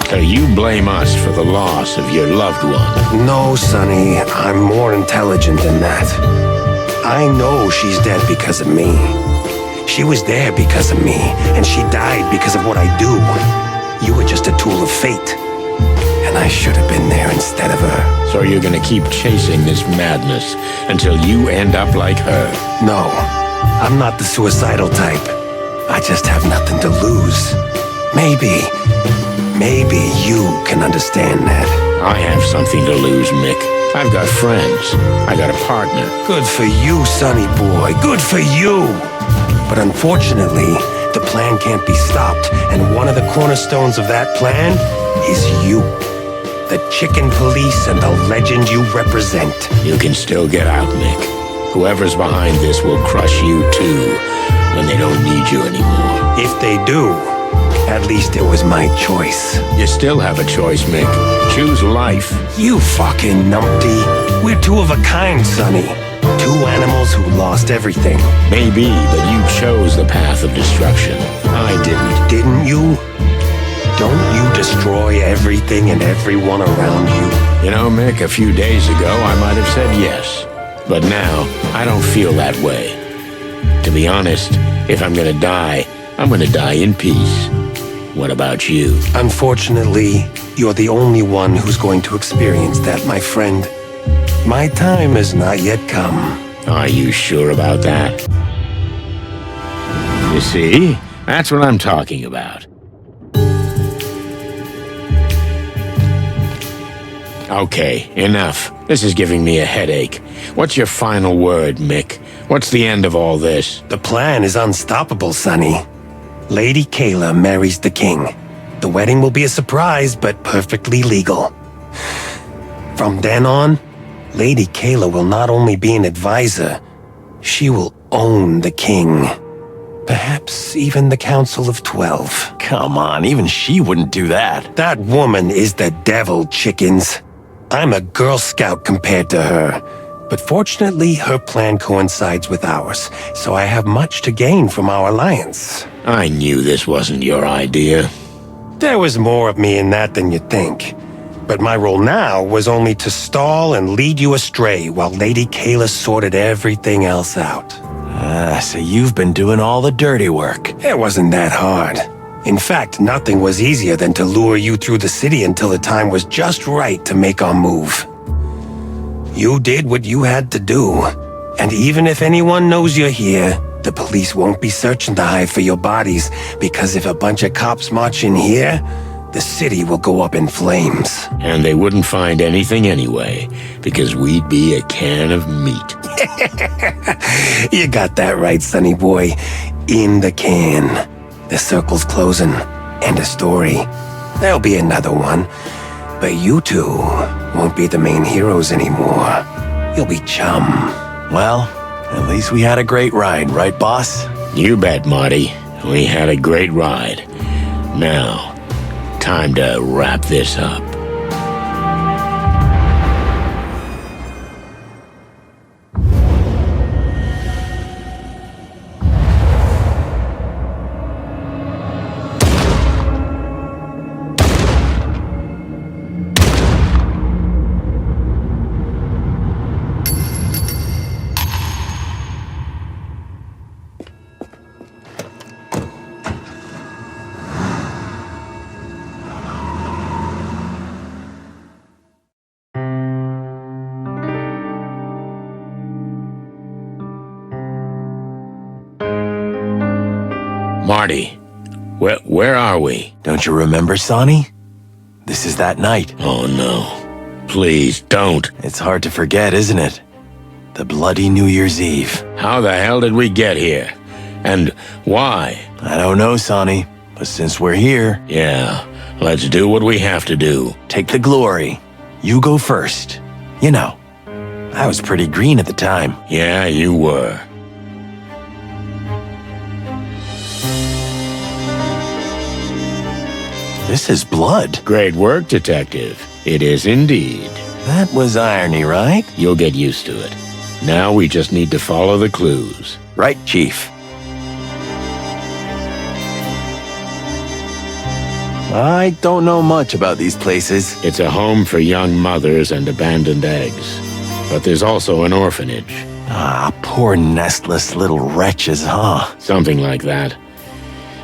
S1: So you blame us for the loss of your loved one?
S2: No, Sonny. I'm more intelligent than that. I know she's dead because of me. She was there because of me, and she died because of what I do. You were just a tool of fate. And I should have been there instead of her.
S1: So you're gonna keep chasing this madness until you end up like her?
S2: No, I'm not the suicidal type. I just have nothing to lose. Maybe you can understand that.
S1: I have something to lose, Mick. I've got friends. I got a partner.
S2: Good for you, Sonny boy. Good for you. But unfortunately, the plan can't be stopped, and one of the cornerstones of that plan is you. the chicken police and the legend you represent.
S1: You can still get out, Mick. Whoever's behind this will crush you too when they don't need you anymore.
S2: If they do, at least it was my choice.
S1: You still have a choice, Mick. Choose life.
S2: You fucking numpty. We're two of a kind, Sonny. Two animals who lost everything.
S1: Maybe, but you chose the path of destruction. I didn't.
S2: Didn't you? Don't you destroy everything and everyone around you?
S1: You know, Mick, a few days ago I might have said yes. But now, I don't feel that way. To be honest, if I'm gonna die, I'm gonna die in peace. What about you?
S2: Unfortunately, you're the only one who's going to experience that, my friend. My time has not yet come.
S1: Are you sure about that? You see? That's what I'm talking about. Okay, enough. This is giving me a headache. What's your final word, Mick? What's the end of all this?
S2: The plan is unstoppable, Sonny. Lady Kayla marries the king. The wedding will be a surprise, but perfectly legal. From then on, Lady Kayla will not only be an advisor, she will own the king. Perhaps even the Council of 12.
S15: Come on, even she wouldn't do that.
S2: That woman is the devil, chickens. I'm a Girl Scout compared to her. But fortunately, her plan coincides with ours, so I have much to gain from our alliance.
S1: I knew this wasn't your idea.
S2: There was more of me in that than you'd think. But my role now was only to stall and lead you astray while Lady Kayla sorted everything else out.
S15: So you've been doing all the dirty work.
S2: It wasn't that hard. In fact, nothing was easier than to lure you through the city until the time was just right to make our move. You did what you had to do. And even if anyone knows you're here, the police won't be searching the Hive for your bodies, because if a bunch of cops march in here, the city will go up in flames.
S1: And they wouldn't find anything anyway, because we'd be a can of meat.
S2: You got that right, sonny boy. In the can. The circle's closing. End of story. There'll be another one. But you two won't be the main heroes anymore. You'll be chum.
S15: Well, at least we had a great ride, right, boss?
S1: You bet, Marty. We had a great ride. Now, time to wrap this up. Marty, where are we?
S15: Don't you remember, Sonny? This is that night.
S1: Oh no. Please, don't.
S15: It's hard to forget, isn't it? The bloody New Year's Eve.
S1: How the hell did we get here? And why?
S15: I don't know, Sonny. But since we're here...
S1: Yeah, let's do what we have to do.
S15: Take the glory. You go first. You know, I was pretty green at the time.
S1: Yeah, you were.
S15: This is blood.
S1: Great work, Detective. It is indeed.
S15: That was irony, right?
S1: You'll get used to it. Now we just need to follow the clues.
S15: Right, Chief. I don't know much about these places.
S1: It's a home for young mothers and abandoned eggs. But there's also an orphanage.
S15: Ah, poor nestless little wretches, huh?
S1: Something like that.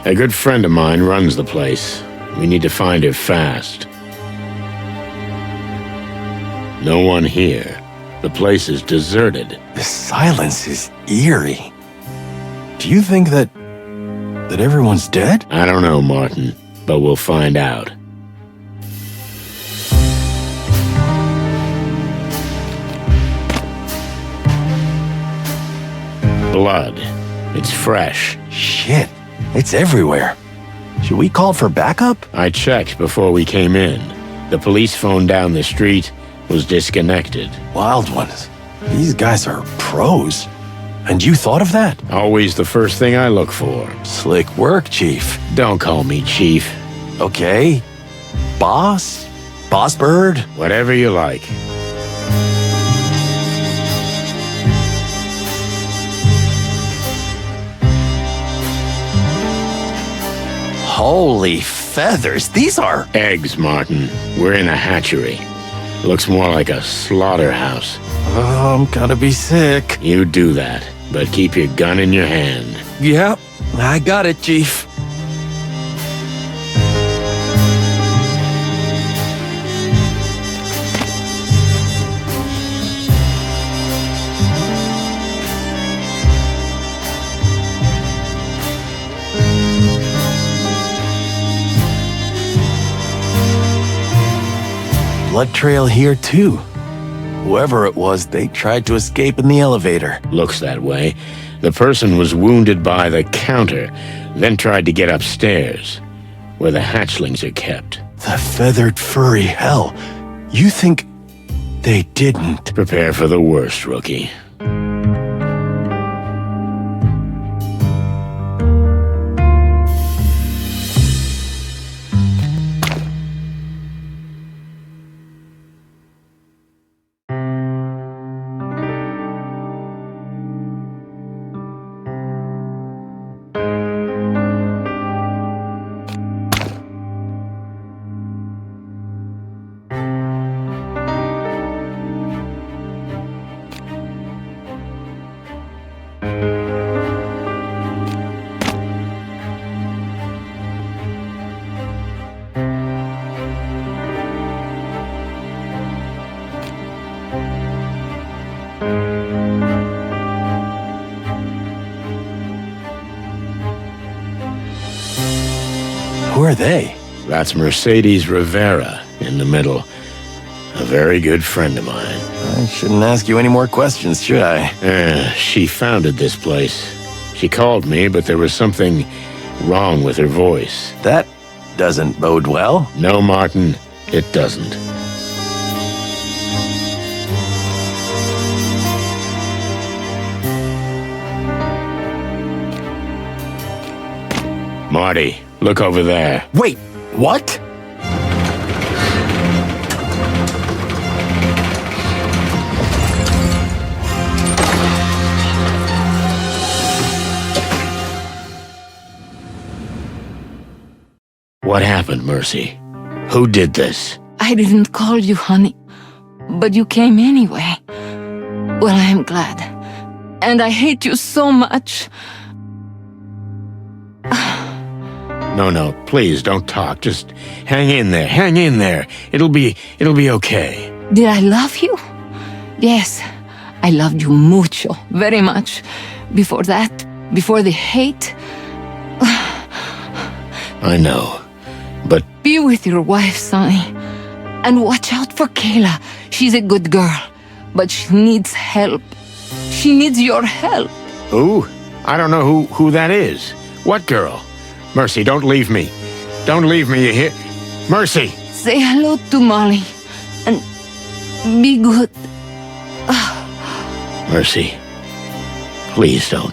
S1: A good friend of mine runs the place. We need to find her fast. No one here. The place is deserted.
S15: The silence is eerie. Do you think that everyone's dead?
S1: I don't know, Martin, but we'll find out. Blood. It's fresh.
S15: Shit, it's everywhere. Should we call for backup?
S1: I checked before we came in. The police phone down the street was disconnected.
S15: Wild ones. These guys are pros. And you thought of that?
S1: Always the first thing I look for.
S15: Slick work, Chief.
S1: Don't call me Chief.
S15: Okay. Boss? Boss Bird?
S1: Whatever you like.
S15: Holy feathers, these are...
S1: Eggs, Martin. We're in a hatchery. Looks more like a slaughterhouse.
S15: Oh, I'm gonna be sick.
S1: You do that, but keep your gun in your hand.
S15: Yep, I got it, Chief. Blood trail here, too. Whoever it was, they tried to escape in the elevator.
S1: Looks that way. The person was wounded by the counter, then tried to get upstairs, where the hatchlings are kept.
S15: The feathered furry hell. You think they didn't?
S1: Prepare for the worst, rookie.
S15: Who are they?
S1: That's Mercedes Rivera in the middle. A very good friend of mine.
S15: I shouldn't ask you any more questions, should I?
S1: She founded this place. She called me, but there was something wrong with her voice.
S15: That doesn't bode well.
S1: No, Martin, it doesn't. Marty, look over there.
S15: Wait, what?
S1: What happened, Mercy? Who did this?
S17: I didn't call you, honey, but you came anyway. Well, I am glad. And I hate you so much.
S1: No, please don't talk. Just hang in there. Hang in there. It'll be okay.
S17: Did I love you? Yes, I loved you mucho, very much. Before that, before the hate.
S1: I know, but...
S17: Be with your wife, Sonny. And watch out for Kayla. She's a good girl, but she needs help. She needs your help.
S1: Who? I don't know who that is. What girl? Mercy, don't leave me. Don't leave me, you hear? Mercy!
S17: Say hello to Molly. And be good.
S1: Mercy, please don't.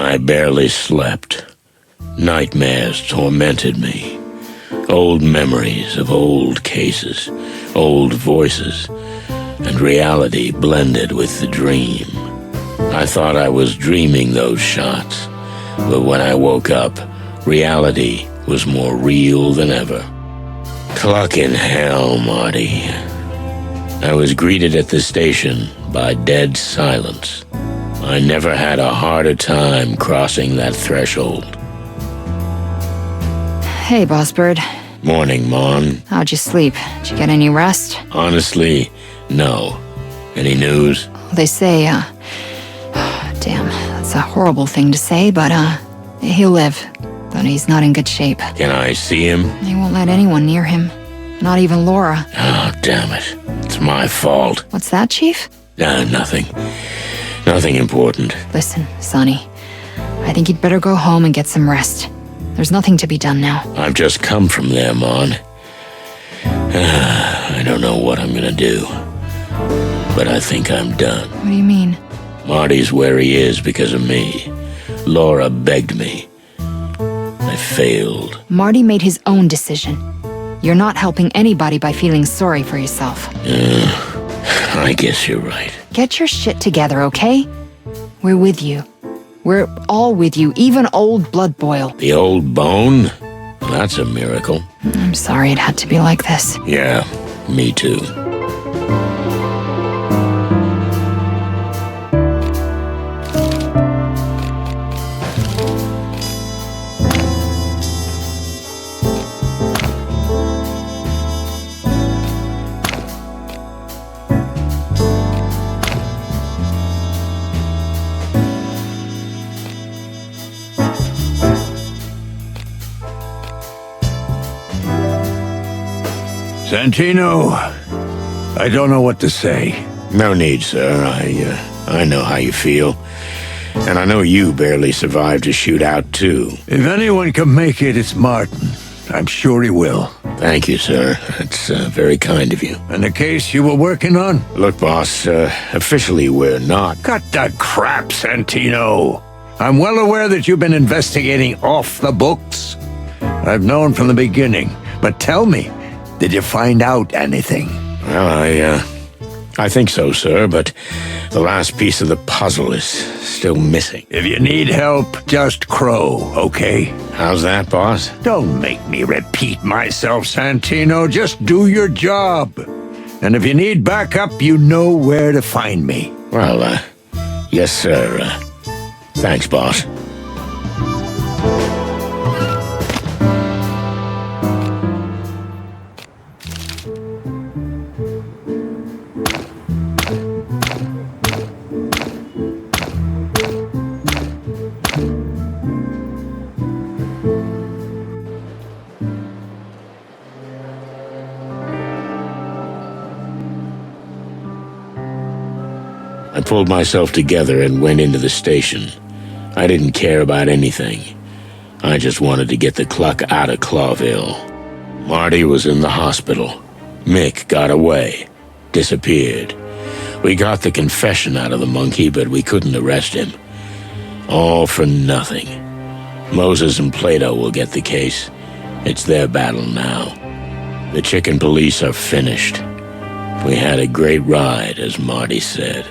S1: I barely slept. Nightmares tormented me. Old memories of old cases, old voices, and reality blended with the dream. I thought I was dreaming those shots, but when I woke up, reality was more real than ever. Clucking hell, Marty. I was greeted at the station by dead silence. I never had a harder time crossing that threshold.
S8: Hey, Boss Bird.
S1: Morning, Mon.
S8: How'd you sleep? Did you get any rest?
S1: Honestly, no. Any news?
S8: They say, damn, that's a horrible thing to say, but, he'll live. But he's not in good shape.
S1: Can I see him?
S8: He won't let anyone near him. Not even Laura.
S1: Oh, damn it. It's my fault.
S8: What's that, Chief?
S1: Nothing. Nothing important.
S8: Listen, Sonny. I think you'd better go home and get some rest. There's nothing to be done now.
S1: I've just come from there, Mon. I don't know what I'm gonna do. But I think I'm done.
S8: What do you mean?
S1: Marty's where he is because of me. Laura begged me. I failed.
S8: Marty made his own decision. You're not helping anybody by feeling sorry for yourself.
S1: I guess you're right.
S8: Get your shit together, okay? We're with you. We're all with you, even old Blood Boil.
S1: The old bone? That's a miracle.
S8: I'm sorry it had to be like this.
S1: Yeah, me too.
S18: Santino, I don't know what to say.
S1: No need, sir. I know how you feel. And I know you barely survived a shootout, too.
S18: If anyone can make it, it's Martin. I'm sure he will.
S1: Thank you, sir. That's very kind of you.
S18: And the case you were working on?
S1: Look, boss, officially we're not.
S18: Cut the crap, Santino. I'm well aware that you've been investigating off the books. I've known from the beginning. But tell me, did you find out anything?
S1: Well, I think so, sir, but the last piece of the puzzle is still missing.
S18: If you need help, just crow, okay?
S1: How's that, boss?
S18: Don't make me repeat myself, Santino. Just do your job. And if you need backup, you know where to find me.
S1: Well, yes, sir. Thanks, boss. I pulled myself together and went into the station. I didn't care about anything. I just wanted to get the cluck out of Clawville. Marty was in the hospital. Mick got away. Disappeared. We got the confession out of the monkey, but we couldn't arrest him. All for nothing. Moses and Plato will get the case. It's their battle now. The chicken police are finished. We had a great ride, as Marty said.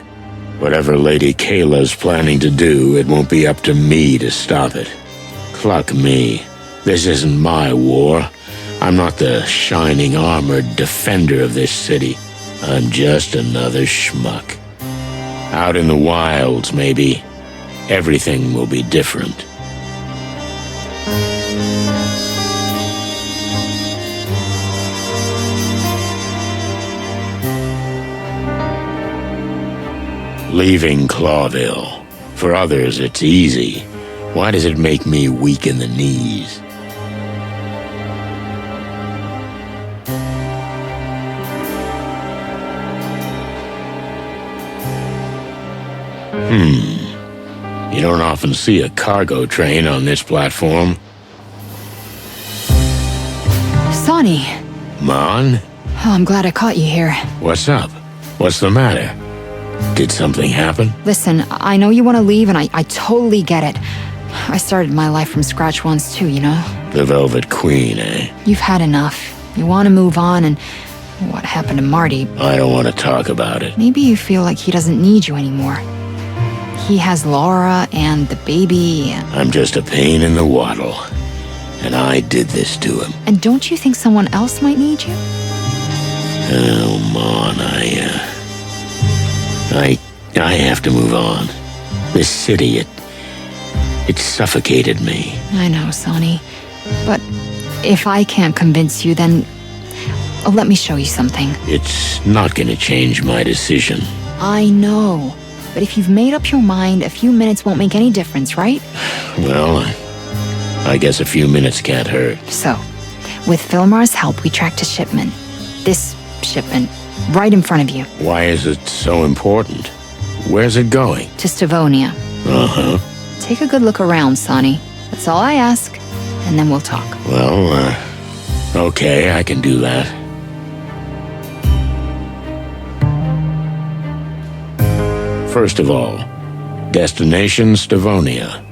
S1: Whatever Lady Kayla's planning to do, it won't be up to me to stop it. Cluck me. This isn't my war. I'm not the shining armored defender of this city. I'm just another schmuck. Out in the wilds, maybe, everything will be different. Leaving Clawville. For others, it's easy. Why does it make me weak in the knees? You don't often see a cargo train on this platform.
S8: Sonny.
S1: Mon?
S8: Oh, I'm glad I caught you here.
S1: What's up? What's the matter? Did something happen?
S8: Listen, I know you want to leave, and I totally get it. I started my life from scratch once too, you know?
S1: The Velvet Queen, eh?
S8: You've had enough. You want to move on, and what happened to Marty?
S1: I don't want to talk about it.
S8: Maybe you feel like he doesn't need you anymore. He has Laura and the baby.
S1: I'm just a pain in the waddle. And I did this to him.
S8: And don't you think someone else might need you?
S1: Oh, Mon, I have to move on. This city, it suffocated me.
S8: I know, Sonny. But if I can't convince you, then let me show you something.
S1: It's not going to change my decision.
S8: I know. But if you've made up your mind, a few minutes won't make any difference, right?
S1: Well, I guess a few minutes can't hurt.
S8: So, with Philmar's help, we tracked a shipment. This shipment, right in front of you.
S1: Why is it so important? Where's it going?
S8: To Stavonia.
S1: Uh-huh.
S8: Take a good look around, Sonny. That's all I ask, and then we'll talk.
S1: Well, okay, I can do that. First of all, destination Stavonia.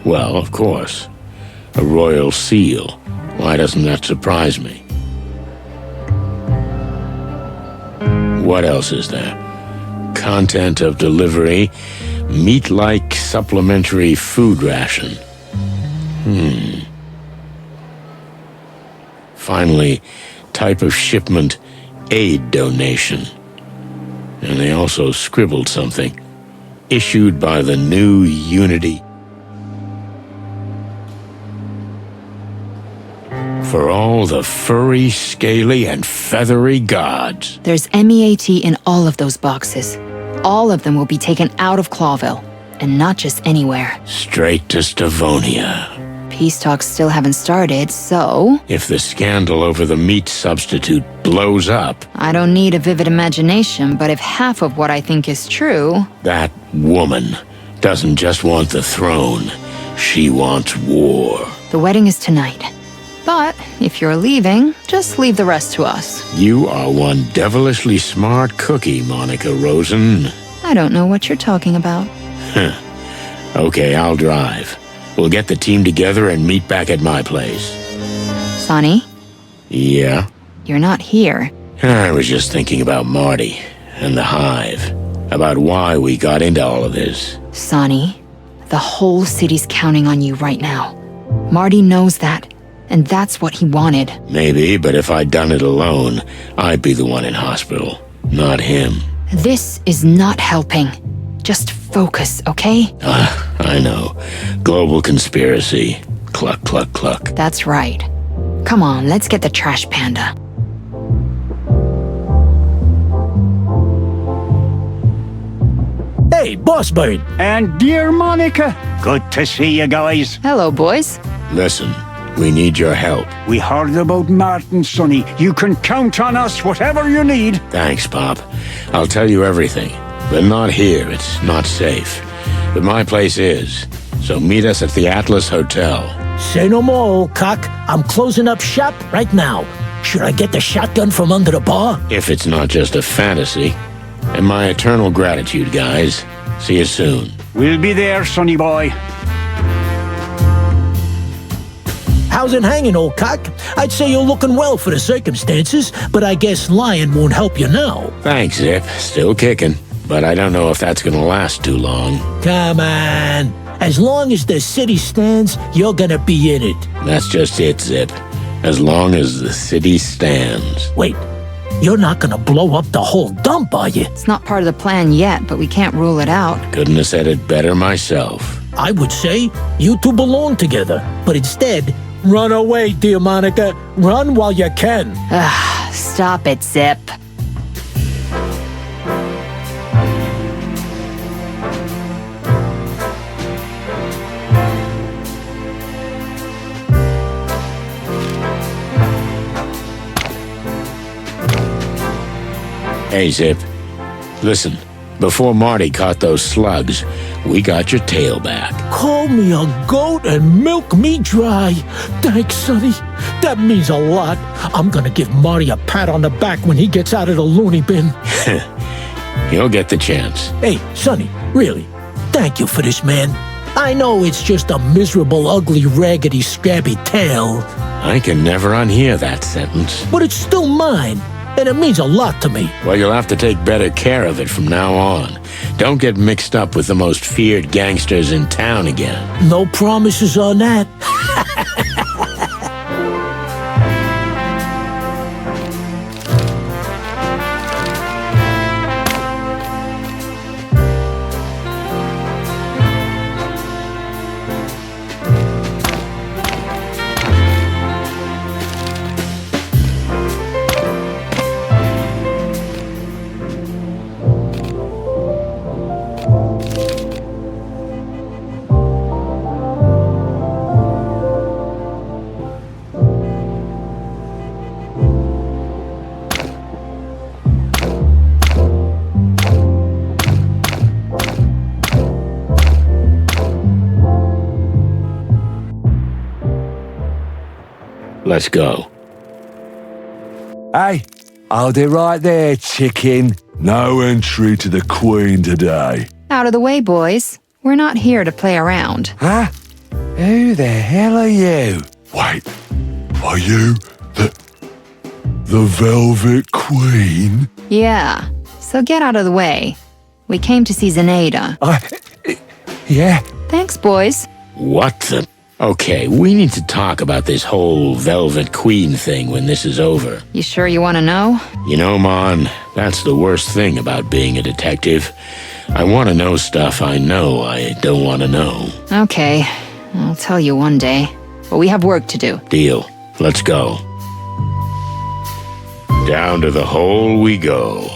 S1: Well, of course. A royal seal. Why doesn't that surprise me? What else is there? Content of delivery, meat-like supplementary food ration. Finally, type of shipment, aid donation. And they also scribbled something. Issued by the new Unity. For all the furry, scaly, and feathery gods.
S8: There's MEAT in all of those boxes. All of them will be taken out of Clawville, and not just anywhere.
S1: Straight to Stavonia.
S8: Peace talks still haven't started, so...
S1: If the scandal over the meat substitute blows up...
S8: I don't need a vivid imagination, but if half of what I think is true...
S1: That woman doesn't just want the throne. She wants war.
S8: The wedding is tonight. But if you're leaving, just leave the rest to us.
S1: You are one devilishly smart cookie, Monica Rosen.
S8: I don't know what you're talking about.
S1: Okay, I'll drive. We'll get the team together and meet back at my place.
S8: Sonny?
S1: Yeah?
S8: You're not here.
S1: I was just thinking about Marty and the Hive. About why we got into all of this.
S8: Sonny, the whole city's counting on you right now. Marty knows that, and that's what he wanted.
S1: Maybe, but if I'd done it alone, I'd be the one in hospital, not him.
S8: This is not helping. Just focus, okay?
S1: I know. Global conspiracy. Cluck, cluck, cluck.
S8: That's right. Come on, let's get the trash panda.
S10: Hey, Boss Bird.
S3: And dear Monica. Good to see you guys.
S8: Hello, boys.
S1: Listen, we need your help.
S3: We heard about Martin, Sonny. You can count on us, whatever you need.
S1: Thanks, Pop. I'll tell you everything. But not here, it's not safe. But my place is. So meet us at the Atlas Hotel.
S10: Say no more, old cock. I'm closing up shop right now. Should I get the shotgun from under the bar?
S1: If it's not just a fantasy. And my eternal gratitude, guys. See you soon.
S3: We'll be there, Sonny boy.
S10: How's it hanging, old cock? I'd say you're looking well for the circumstances, but I guess lying won't help you now.
S1: Thanks, Zip. Still kicking. But I don't know if that's gonna last too long.
S10: Come on. As long as the city stands, you're gonna be in it.
S1: That's just it, Zip. As long as the city stands.
S10: Wait, you're not gonna blow up the whole dump, are you?
S8: It's not part of the plan yet, but we can't rule it out.
S1: Couldn't have said it better myself.
S10: I would say you two belong together, but instead, run away, dear Monica. Run while you can.
S8: Stop it, Zip.
S1: Hey, Zip. Listen, before Marty caught those slugs, we got your tail back.
S10: Call me a goat and milk me dry. Thanks, Sonny. That means a lot. I'm gonna give Marty a pat on the back when he gets out of the loony bin.
S1: He'll get the chance.
S10: Hey, Sonny, really, thank you for this, man. I know it's just a miserable, ugly, raggedy, scabby tale.
S1: I can never unhear that sentence.
S10: But it's still mine, and it means a lot to me.
S1: Well, you'll have to take better care of it from now on. Don't get mixed up with the most feared gangsters in town again.
S10: No promises on that.
S1: Let's go.
S14: Hey, hold it right there, chicken. No entry to the Queen today.
S8: Out of the way, boys. We're not here to play around.
S14: Huh? Who the hell are you? Wait, are you the Velvet Queen?
S8: Yeah, so get out of the way. We came to see Zenaida.
S14: Yeah.
S8: Thanks, boys.
S1: What the? Okay, we need to talk about this whole Velvet Queen thing when this is over.
S8: You sure you want to know?
S1: You know, Mon, that's the worst thing about being a detective. I want to know stuff I know I don't want to know.
S8: Okay, I'll tell you one day. But we have work to do.
S1: Deal. Let's go. Down to the hole we go.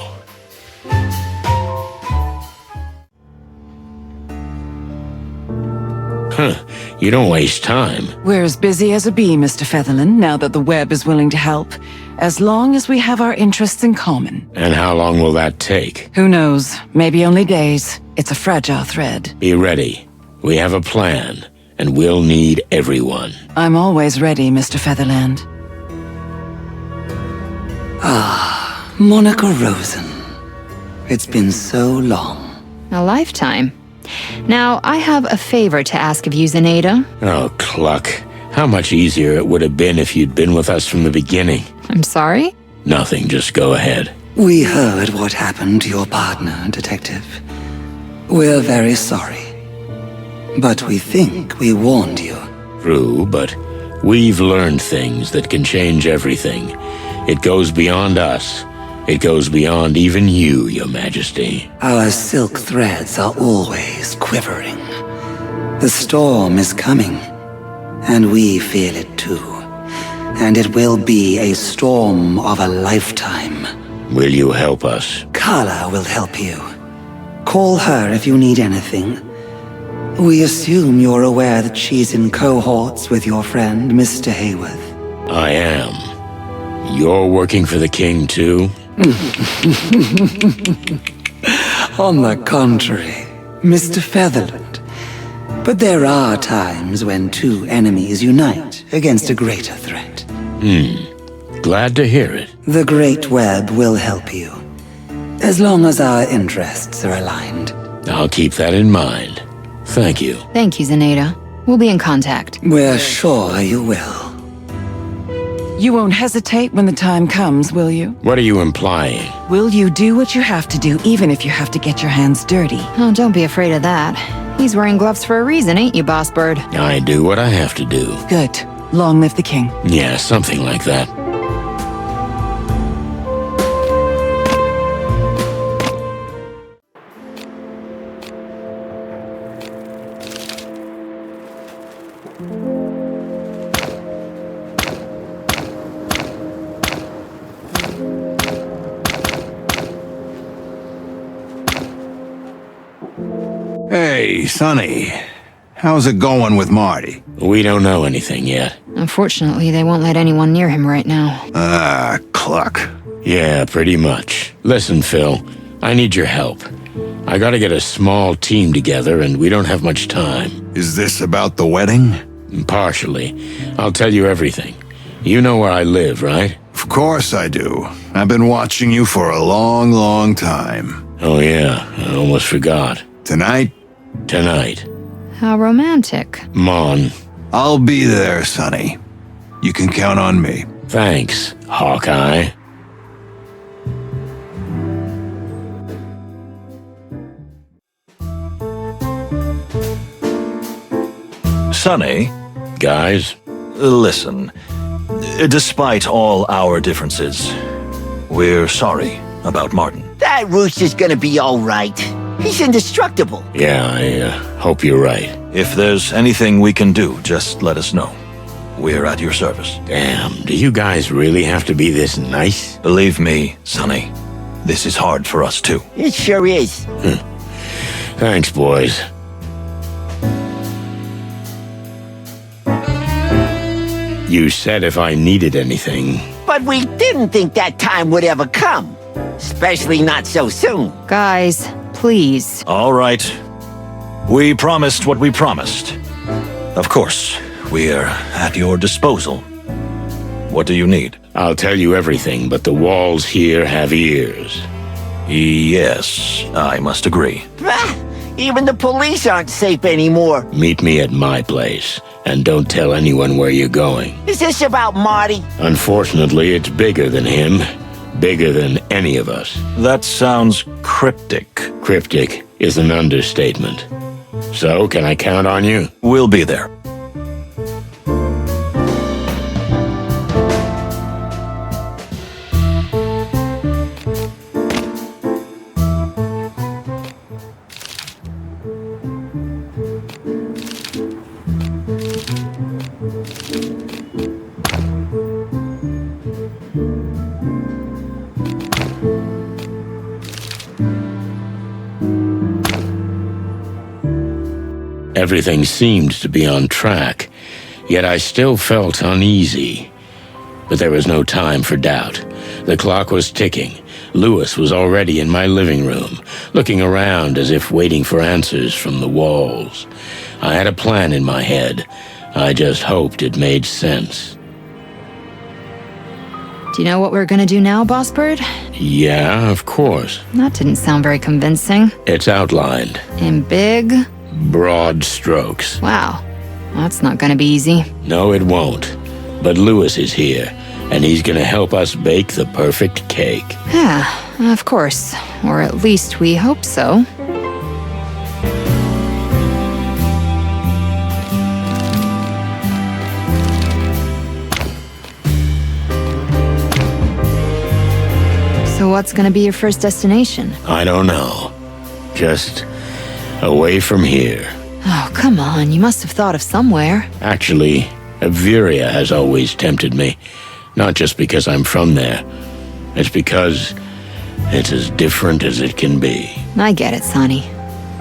S1: Huh. You don't waste time.
S19: We're as busy as a bee, Mr. Featherland, now that the web is willing to help. As long as we have our interests in common.
S1: And how long will that take?
S19: Who knows? Maybe only days. It's a fragile thread.
S1: Be ready. We have a plan, and we'll need everyone.
S19: I'm always ready, Mr. Featherland.
S16: Ah, Monica Rosen. It's been so long.
S8: A lifetime. Now, I have a favor to ask of you, Zenaida.
S1: Oh, Cluck. How much easier it would have been if you'd been with us from the beginning.
S8: I'm sorry?
S1: Nothing, just go ahead.
S16: We heard what happened to your partner, Detective. We're very sorry. But we think we warned you.
S1: True, but we've learned things that can change everything. It goes beyond us. It goes beyond even you, Your Majesty.
S16: Our silk threads are always quivering. The storm is coming, and we feel it too. And it will be a storm of a lifetime.
S1: Will you help us?
S16: Carla will help you. Call her if you need anything. We assume you're aware that she's in cohorts with your friend, Mr. Hayworth.
S1: I am. You're working for the king, too?
S16: On the contrary, Mr. Featherland. But there are times when two enemies unite against a greater threat.
S1: Glad to hear it.
S16: The Great Web will help you, as long as our interests are aligned.
S1: I'll keep that in mind. Thank you.
S8: Thank you, Zenaida. We'll be in contact.
S16: We're sure you will.
S19: You won't hesitate when the time comes, will you?
S1: What are you implying?
S19: Will you do what you have to do, even if you have to get your hands dirty?
S8: Oh, don't be afraid of that. He's wearing gloves for a reason, ain't you, Boss Bird?
S1: I do what I have to do.
S19: Good. Long live the king.
S1: Yeah, something like that.
S7: Hey, Sonny. How's it going with Marty?
S1: We don't know anything yet.
S8: Unfortunately, they won't let anyone near him right now.
S7: Cluck.
S1: Yeah, pretty much. Listen, Phil, I need your help. I gotta get a small team together, and we don't have much time.
S7: Is this about the wedding?
S1: Partially. I'll tell you everything. You know where I live, right?
S7: Of course I do. I've been watching you for a long, long time.
S1: Oh yeah, I almost forgot.
S7: Tonight?
S1: Tonight.
S8: How romantic.
S1: Mon.
S7: I'll be there, Sonny. You can count on me.
S1: Thanks, Hawkeye.
S6: Sonny?
S1: Guys?
S6: Listen, despite all our differences, we're sorry about Martin.
S9: That rooster's gonna be all right. He's indestructible.
S1: Yeah, I hope you're right.
S6: If there's anything we can do, just let us know. We're at your service.
S1: Damn, do you guys really have to be this nice?
S6: Believe me, Sonny, this is hard for us too.
S9: It sure is.
S1: Thanks, boys. You said if I needed anything.
S9: But we didn't think that time would ever come. Especially not so soon.
S8: Guys, please.
S6: All right. We promised what we promised. Of course, we're at your disposal. What do you need?
S1: I'll tell you everything, but the walls here have ears.
S6: Yes, I must agree.
S9: Bah! Even the police aren't safe anymore.
S1: Meet me at my place, and don't tell anyone where you're going.
S9: Is this about Marty?
S1: Unfortunately, it's bigger than him. Bigger than any of us.
S6: That sounds cryptic.
S1: Cryptic is an understatement. So, can I count on you?
S6: We'll be there.
S1: Everything seemed to be on track, yet I still felt uneasy. But there was no time for doubt. The clock was ticking. Lewis was already in my living room, looking around as if waiting for answers from the walls. I had a plan in my head. I just hoped it made sense.
S8: Do you know what we're gonna do now, Boss Bird?
S1: Yeah, of course.
S8: That didn't sound very convincing.
S1: It's outlined.
S8: In big,
S1: broad strokes.
S8: Wow. That's not gonna be easy.
S1: No, it won't. But Lewis is here, and he's gonna help us bake the perfect cake.
S8: Yeah, of course. Or at least we hope so. So what's gonna be your first destination?
S1: I don't know. Just away from here.
S8: Oh, come on. You must have thought of somewhere.
S1: Actually, Averia has always tempted me. Not just because I'm from there. It's because it's as different as it can be.
S8: I get it, Sonny.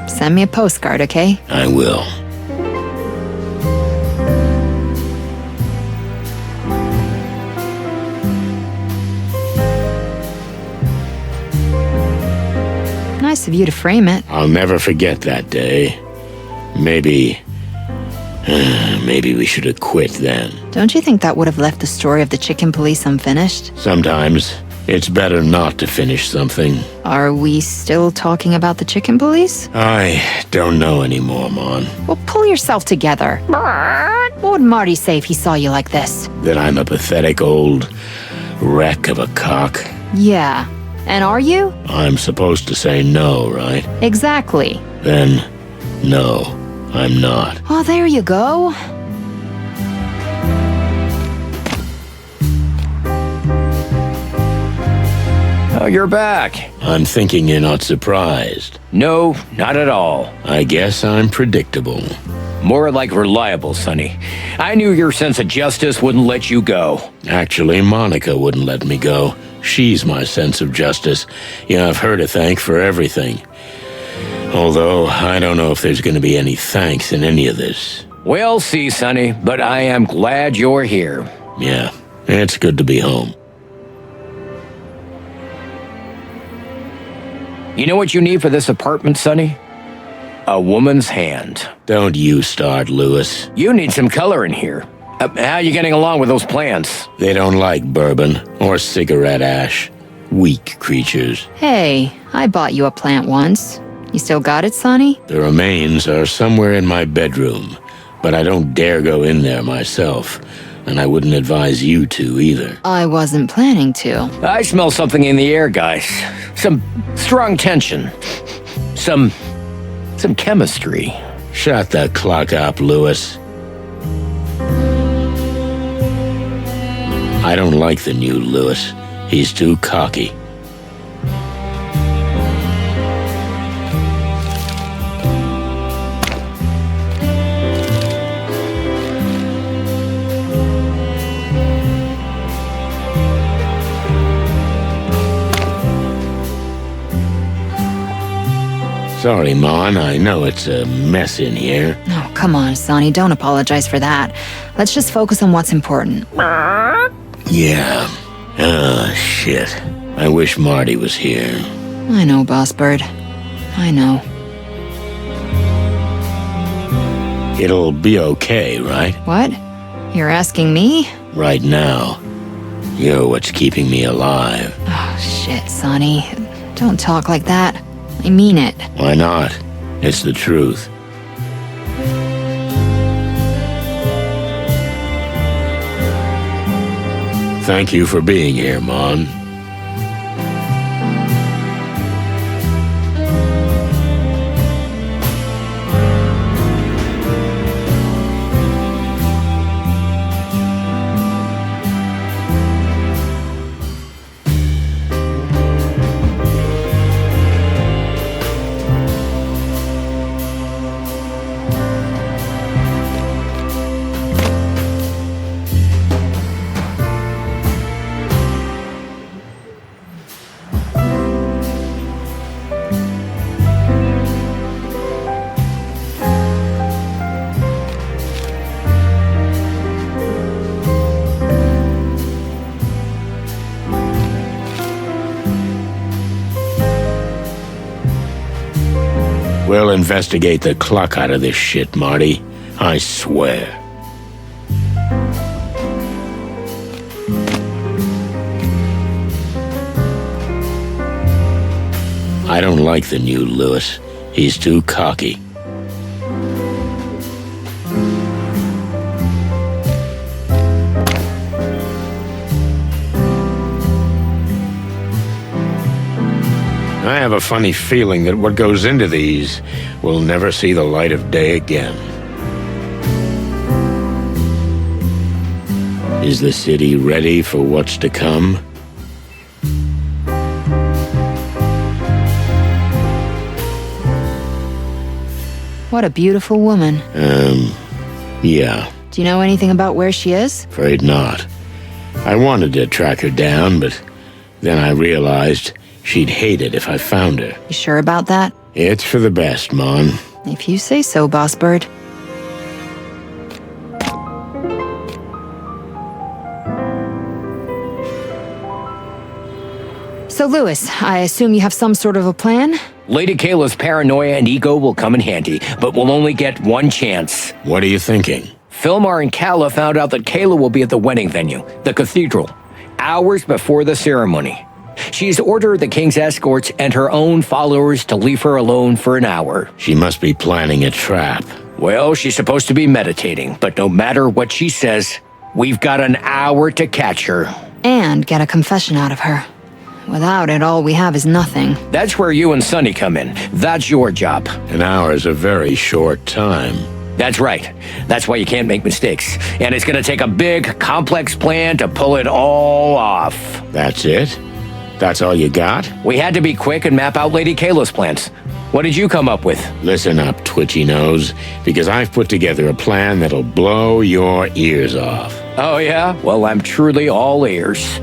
S8: Send me a postcard, okay?
S1: I will.
S8: Nice of you to frame it.
S1: I'll never forget that day. Maybe we should have quit then.
S8: Don't you think that would have left the story of the chicken police unfinished?
S1: Sometimes it's better not to finish something.
S8: Are we still talking about the chicken police?
S1: I don't know anymore, Mon.
S8: Well, pull yourself together. What would Marty say if he saw you like this?
S1: That I'm a pathetic old wreck of a cock.
S8: Yeah. And are you?
S1: I'm supposed to say no, right?
S8: Exactly.
S1: Then, no, I'm not.
S8: Well, there you go.
S4: Oh, you're back.
S1: I'm thinking you're not surprised.
S4: No, not at all.
S1: I guess I'm predictable.
S4: More like reliable, Sonny. I knew your sense of justice wouldn't let you go.
S1: Actually, Monica wouldn't let me go. She's my sense of justice. Yeah, I've her to thank for everything. Although, I don't know if there's going to be any thanks in any of this.
S4: We'll see, Sonny, but I am glad you're here.
S1: Yeah, it's good to be home.
S4: You know what you need for this apartment, Sonny? A woman's hand.
S1: Don't you start, Lewis.
S4: You need some color in here. How are you getting along with those plants?
S1: They don't like bourbon or cigarette ash. weak creatures.
S8: Hey, I bought you a plant once. You still got it, Sonny?
S1: The remains are somewhere in my bedroom, but I don't dare go in there myself, and I wouldn't advise you to either.
S8: I wasn't planning to.
S4: I smell something in the air, guys. Some strong tension. Some chemistry.
S1: Shut the clock up, Lewis. I don't like the new Lewis. He's too cocky. Sorry, Mon. I know it's a mess in here.
S8: Oh, come on, Sonny. Don't apologize for that. Let's just focus on what's important.
S1: Yeah. Ah, shit. I wish Marty was here.
S8: I know, Boss Bird. I know.
S1: It'll be okay, right?
S8: What? You're asking me?
S1: Right now. You're what's keeping me alive.
S8: Oh, shit, Sonny. Don't talk like that. I mean it.
S1: Why not? It's the truth. Thank you for being here, Mon. We'll investigate the cluck out of this shit, Marty. I swear. I don't like the new Lewis. He's too cocky. I have a funny feeling that what goes into these will never see the light of day again. Is the city ready for what's to come?
S8: What a beautiful woman.
S1: Yeah.
S8: Do you know anything about where she is?
S1: Afraid not. I wanted to track her down, but then I realized she'd hate it if I found her.
S8: You sure about that?
S1: It's for the best, Mon.
S8: If you say so, Boss Bird. So, Lewis, I assume you have some sort of a plan?
S4: Lady Kayla's paranoia and ego will come in handy, but we'll only get one chance.
S1: What are you thinking?
S4: Philmar and Kala found out that Kayla will be at the wedding venue, the cathedral, hours before the ceremony. She's ordered the king's escorts and her own followers to leave her alone for an hour.
S1: She must be planning a trap.
S4: Well, she's supposed to be meditating, but no matter what she says, we've got an hour to catch her.
S8: And get a confession out of her. Without it, all we have is nothing.
S4: That's where you and Sonny come in. That's your job.
S1: An hour is a very short time.
S4: That's right. That's why you can't make mistakes. And it's gonna take a big, complex plan to pull it all off.
S1: That's it? That's all you got?
S4: We had to be quick and map out Lady Kayla's plans. What did you come up with?
S1: Listen up, twitchy nose, because I've put together a plan that'll blow your ears off.
S4: Oh yeah? Well, I'm truly all ears.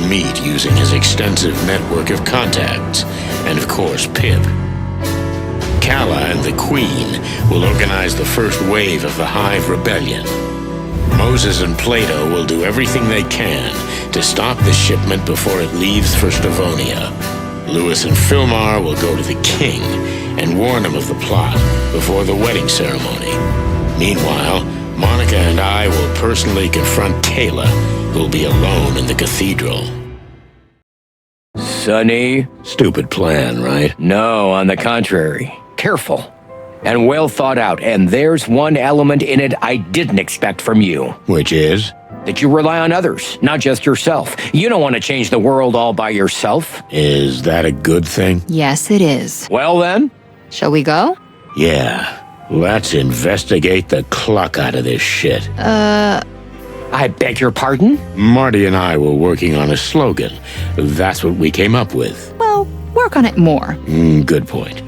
S1: meet using his extensive network of contacts, and of course, Pip. Kala and the Queen will organize the first wave of the Hive rebellion. Moses and Plato will do everything they can to stop the shipment before it leaves for Stavonia. Lewis and Filmar will go to the king and warn him of the plot before the wedding ceremony. Meanwhile, Monica and I will personally confront Kayla, who'll be alone in the cathedral.
S4: Sonny?
S1: Stupid plan, right?
S4: No, on the contrary. Careful. And well thought out, and there's one element in it I didn't expect from you.
S1: Which is?
S4: That you rely on others, not just yourself. You don't want to change the world all by yourself.
S1: Is that a good thing?
S8: Yes, it is.
S4: Well then?
S8: Shall we go?
S1: Yeah. Let's investigate the cluck out of this shit.
S4: I beg your pardon?
S1: Marty and I were working on a slogan. That's what we came up with.
S8: Well, work on it more.
S1: Good point.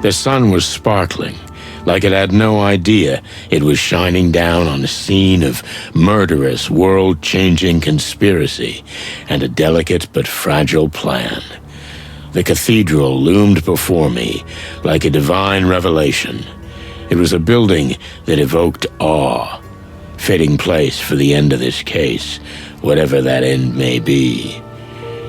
S1: The sun was sparkling, like it had no idea it was shining down on a scene of murderous, world-changing conspiracy and a delicate but fragile plan. The cathedral loomed before me like a divine revelation. It was a building that evoked awe, fitting place for the end of this case, whatever that end may be.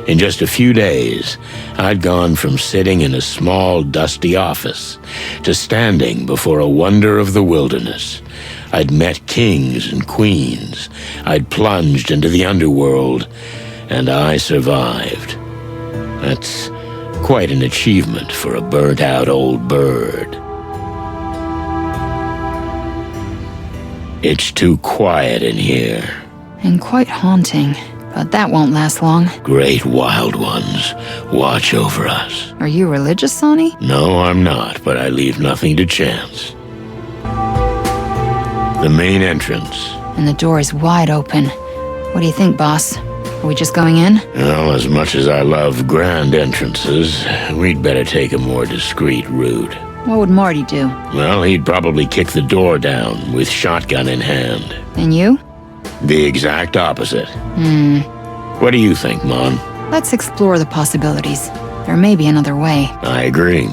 S1: In just a few days, I'd gone from sitting in a small, dusty office to standing before a wonder of the wilderness. I'd met kings and queens. I'd plunged into the underworld, and I survived. That's quite an achievement for a burnt-out old bird. It's too quiet in here.
S8: And quite haunting. But that won't last long.
S1: Great wild ones, watch over us.
S8: Are you religious, Sonny?
S1: No, I'm not, but I leave nothing to chance. The main entrance.
S8: And the door is wide open. What do you think, boss? Are we just going in?
S1: Well, as much as I love grand entrances, we'd better take a more discreet route.
S8: What would Marty do?
S1: Well, he'd probably kick the door down with shotgun in hand.
S8: And you?
S1: The exact opposite. What do you think, Mon?
S8: Let's explore the possibilities. There may be another way.
S1: I agree.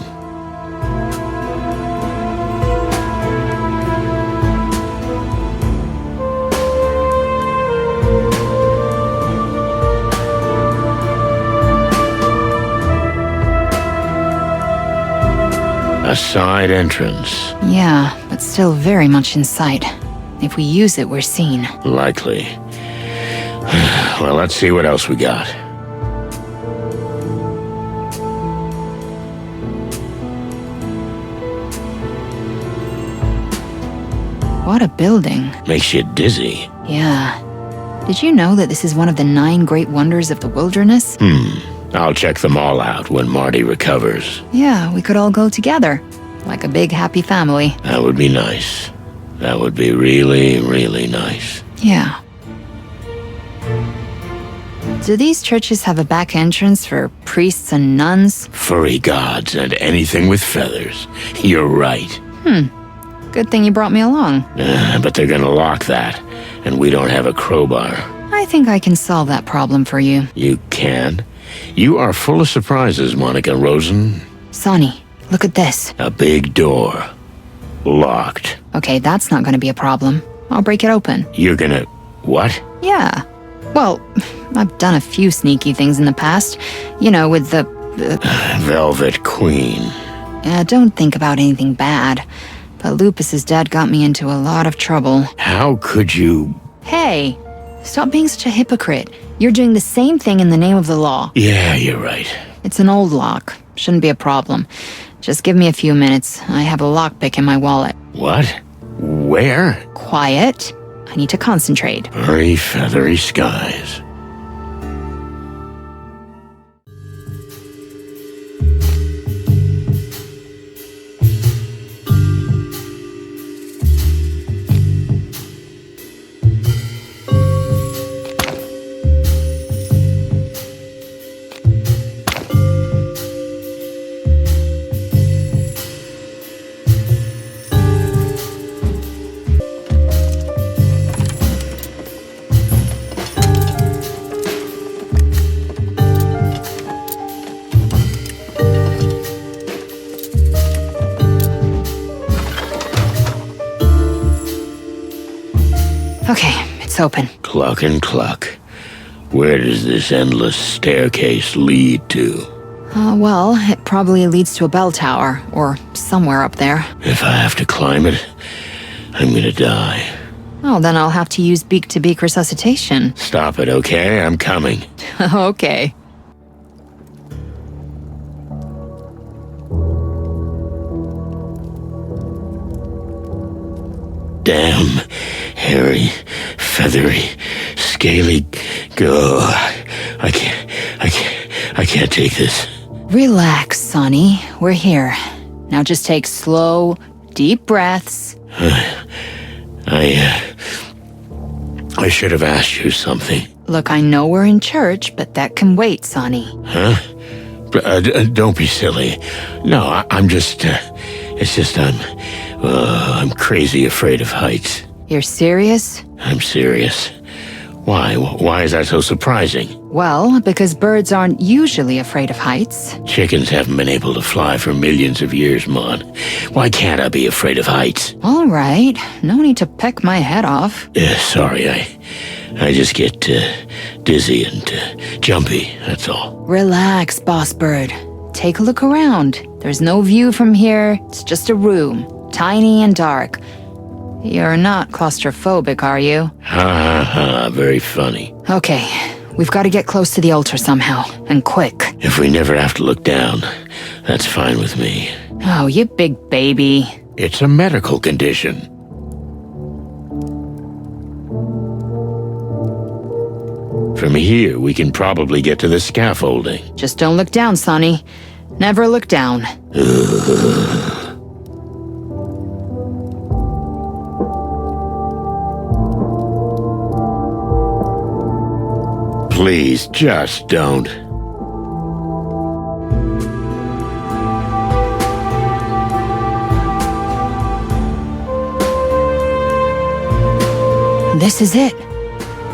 S1: A side entrance.
S8: Yeah, but still very much in sight. If we use it, we're seen.
S1: Likely. Well, let's see what else we got.
S8: What a building.
S1: Makes you dizzy.
S8: Yeah. Did you know that this is one of the 9 great wonders of the wilderness?
S1: I'll check them all out when Marty recovers.
S8: Yeah, we could all go together. Like a big, happy family.
S1: That would be nice. That would be really, really nice.
S8: Yeah. Do these churches have a back entrance for priests and nuns?
S1: Furry gods and anything with feathers. You're right.
S8: Good thing you brought me along.
S1: But they're gonna lock that, and we don't have a crowbar.
S8: I think I can solve that problem for you.
S1: You can? You are full of surprises, Monica Rosen.
S8: Sonny, look at this.
S1: A big door. Locked.
S8: Okay, that's not gonna be a problem. I'll break it open.
S1: You're gonna... what?
S8: Yeah. Well, I've done a few sneaky things in the past. You know, with the...
S1: Velvet Queen.
S8: Don't think about anything bad. But Lupus's dad got me into a lot of trouble.
S1: How could you...
S8: Hey, stop being such a hypocrite. You're doing the same thing in the name of the law.
S1: Yeah, you're right.
S8: It's an old lock. Shouldn't be a problem. Just give me a few minutes. I have a lockpick in my wallet.
S1: What? Where?
S8: Quiet. I need to concentrate.
S1: Furry, feathery skies.
S8: It's open.
S1: Cluck and cluck. Where does this endless staircase lead to?
S8: Well, it probably leads to a bell tower, or somewhere up there.
S1: If I have to climb it, I'm gonna die.
S8: Oh, then I'll have to use beak-to-beak resuscitation.
S1: Stop it, okay? I'm coming.
S8: Okay.
S1: Damn, hairy, feathery, scaly. Go. I can't take this.
S8: Relax, Sonny. We're here. Now just take slow, deep breaths.
S1: I should have asked you something.
S8: Look, I know we're in church, but that can wait, Sonny.
S1: Huh? Don't be silly. No, I'm just... it's just I'm crazy afraid of heights.
S8: You're serious?
S1: I'm serious. Why? Why is that so surprising?
S8: Well, because birds aren't usually afraid of heights.
S1: Chickens haven't been able to fly for millions of years, Mon. Why can't I be afraid of heights?
S8: All right. No need to peck my head off.
S1: Sorry, I just get dizzy and jumpy, that's all.
S8: Relax, boss bird. Take a look around. There's no view from here. It's just a room. Tiny and dark. You're not claustrophobic, are you?
S1: Ha ha ha, very funny.
S8: Okay, we've got to get close to the altar somehow, and quick.
S1: If we never have to look down, that's fine with me.
S8: Oh, you big baby.
S1: It's a medical condition. From here, we can probably get to the scaffolding.
S8: Just don't look down, Sonny. Never look down.
S1: Please, just don't.
S8: This is it.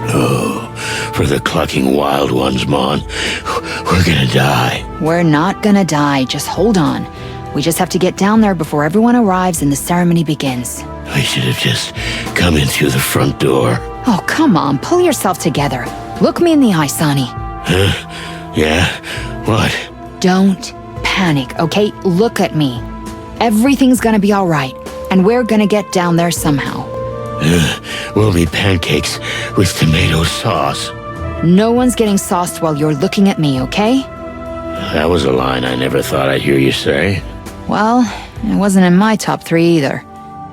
S1: Oh, for the clucking wild ones, Mon. We're gonna die.
S8: We're not gonna die. Just hold on. We just have to get down there before everyone arrives and the ceremony begins.
S1: We should have just come in through the front door.
S8: Oh, come on. Pull yourself together. Look me in the eye, Sonny.
S1: Huh? Yeah? What?
S8: Don't panic, okay? Look at me. Everything's gonna be all right, and we're gonna get down there somehow.
S1: We'll be pancakes with tomato sauce.
S8: No one's getting sauced while you're looking at me, okay?
S1: That was a line I never thought I'd hear you say.
S8: Well, it wasn't in my top 3 either.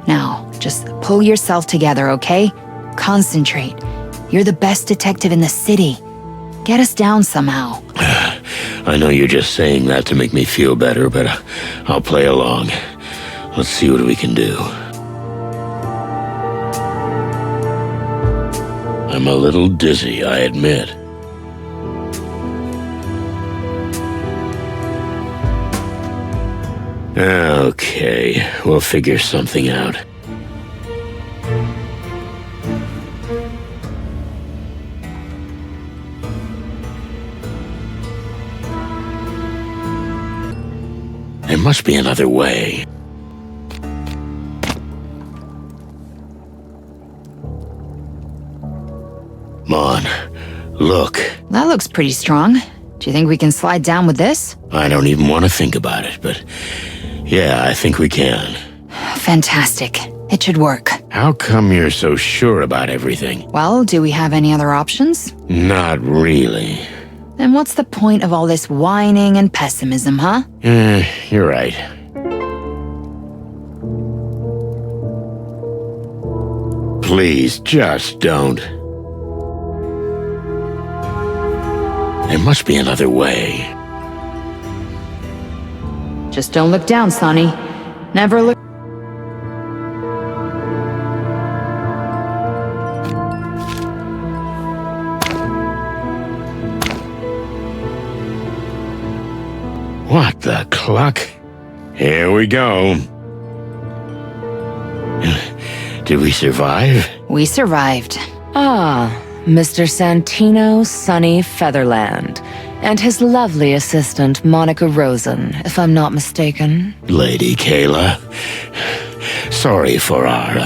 S8: Now, just pull yourself together, okay? Concentrate. You're the best detective in the city. Get us down somehow.
S1: I know you're just saying that to make me feel better, but I'll play along. Let's see what we can do. I'm a little dizzy, I admit. Okay, we'll figure something out. There must be another way. Mon, look.
S8: That looks pretty strong. Do you think we can slide down with this?
S1: I don't even want to think about it, but yeah, I think we can.
S8: Fantastic. It should work.
S1: How come you're so sure about everything?
S8: Well, do we have any other options?
S1: Not really.
S8: Then what's the point of all this whining and pessimism, huh?
S1: You're right. Please, just don't. There must be another way.
S8: Just don't look down, Sonny. Never look...
S1: What the cluck? Here we go. Did we survive?
S8: We survived.
S22: Ah, Mr. Santino Sonny Featherland, and his lovely assistant Monica Rosen, if I'm not mistaken.
S1: Lady Kayla. Sorry for our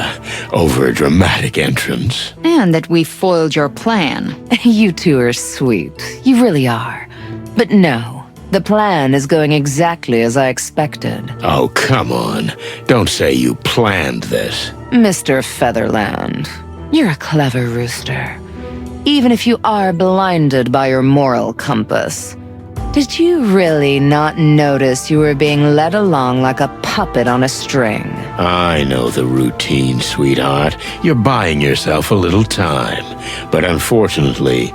S1: over-dramatic entrance.
S8: And that we foiled your plan.
S22: You two are sweet. You really are. But no, the plan is going exactly as I expected.
S1: Oh, come on. Don't say you planned this.
S22: Mr. Featherland, you're a clever rooster. Even if you are blinded by your moral compass. Did you really not notice you were being led along like a puppet on a string?
S1: I know the routine, sweetheart. You're buying yourself a little time. But unfortunately,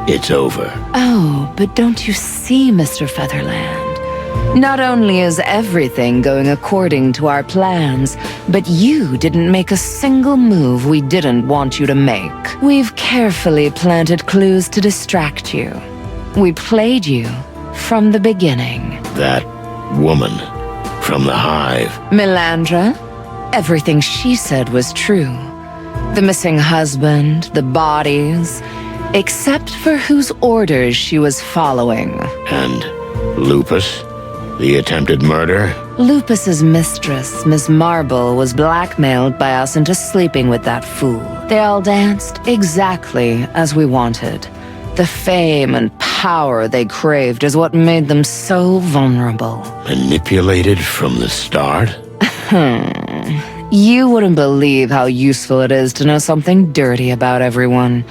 S1: it's over.
S22: Oh, but don't you see, Mr. Featherland? Not only is everything going according to our plans, but you didn't make a single move we didn't want you to make. We've carefully planted clues to distract you. We played you from the beginning.
S1: That woman from the Hive.
S22: Melandra? Everything she said was true. The missing husband, the bodies, except for whose orders she was following.
S1: And Lupus? The attempted murder?
S22: Lupus's mistress, Miss Marble, was blackmailed by us into sleeping with that fool. They all danced exactly as we wanted. The fame and power they craved is what made them so vulnerable.
S1: Manipulated from the start?
S22: You wouldn't believe how useful it is to know something dirty about everyone.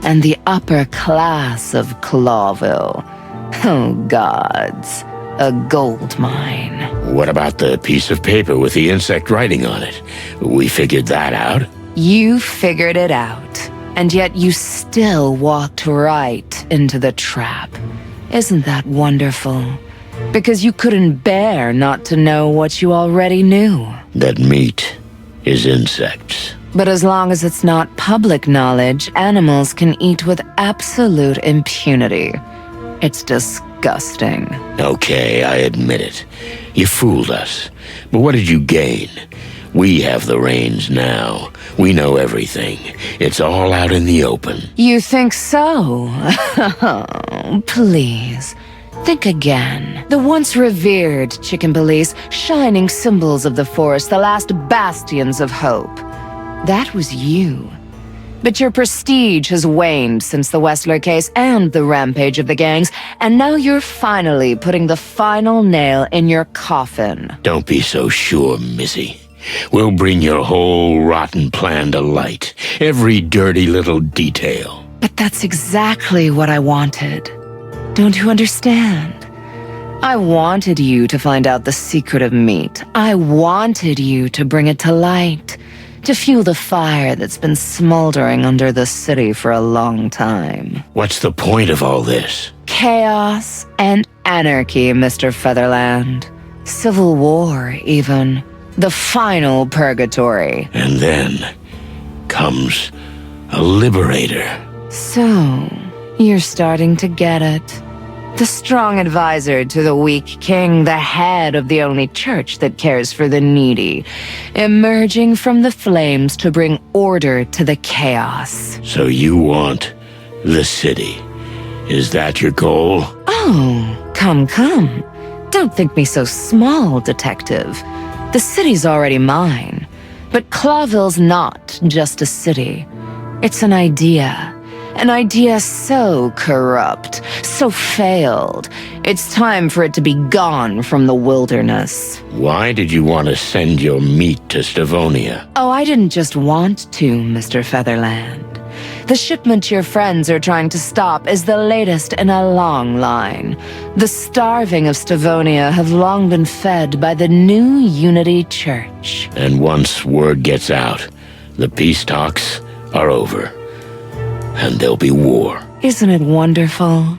S22: And the upper class of Clawville. Oh, gods. A gold mine.
S1: What about the piece of paper with the insect writing on it? We figured that out.
S22: You figured it out. And yet you still walked right into the trap. Isn't that wonderful? Because you couldn't bear not to know what you already knew.
S1: That meat is insects.
S22: But as long as it's not public knowledge, animals can eat with absolute impunity. It's disgusting.
S1: Okay, I admit it. You fooled us. But what did you gain? We have the reins now. We know everything. It's all out in the open.
S22: You think so? Please, think again. The once revered chicken police, shining symbols of the forest, the last bastions of hope. That was you. But your prestige has waned since the Westler case and the rampage of the gangs, and now you're finally putting the final nail in your coffin.
S1: Don't be so sure, Missy. We'll bring your whole rotten plan to light. Every dirty little detail.
S22: But that's exactly what I wanted. Don't you understand? I wanted you to find out the secret of meat. I wanted you to bring it to light. To fuel the fire that's been smoldering under the city for a long time.
S1: What's the point of all this?
S22: Chaos and anarchy, Mr. Featherland. Civil war, even. The final purgatory.
S1: And then comes a liberator.
S22: So, you're starting to get it. The strong advisor to the weak king, the head of the only church that cares for the needy, emerging from the flames to bring order to the chaos.
S1: So you want the city. Is that your goal?
S22: Oh, come. Don't think me so small, detective. The city's already mine. But Clawville's not just a city. It's an idea. An idea so corrupt, so failed. It's time for it to be gone from the wilderness.
S1: Why did you want to send your meat to Stavonia?
S22: Oh, I didn't just want to, Mr. Featherland. The shipment your friends are trying to stop is the latest in a long line. The starving of Stavonia have long been fed by the new Unity Church.
S1: And once word gets out, the peace talks are over. And there'll be war.
S22: Isn't it wonderful?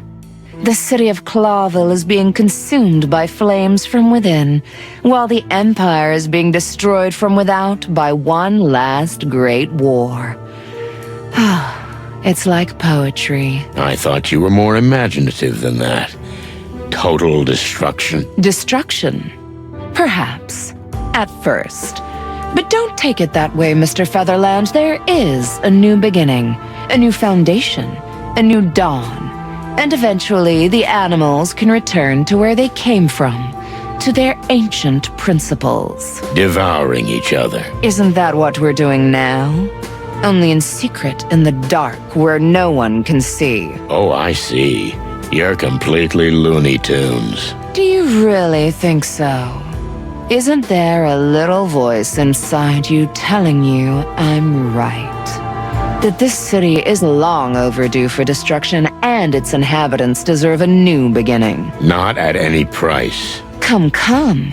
S22: The city of Clawville is being consumed by flames from within, while the Empire is being destroyed from without by one last great war. It's like poetry.
S1: I thought you were more imaginative than that. Total destruction.
S22: Destruction? Perhaps. At first. But don't take it that way, Mr. Featherland. There is a new beginning, a new foundation, a new dawn. And eventually, the animals can return to where they came from.
S19: to their ancient principles.
S1: Devouring each other.
S19: Isn't that what we're doing now? Only in secret in the dark where no one can see.
S1: Oh, I see. You're completely Looney Tunes.
S19: Do you really think so? Isn't there a little voice inside you telling you I'm right? That this city is long overdue for destruction and its inhabitants deserve a new beginning.
S1: Not at any price.
S19: Come.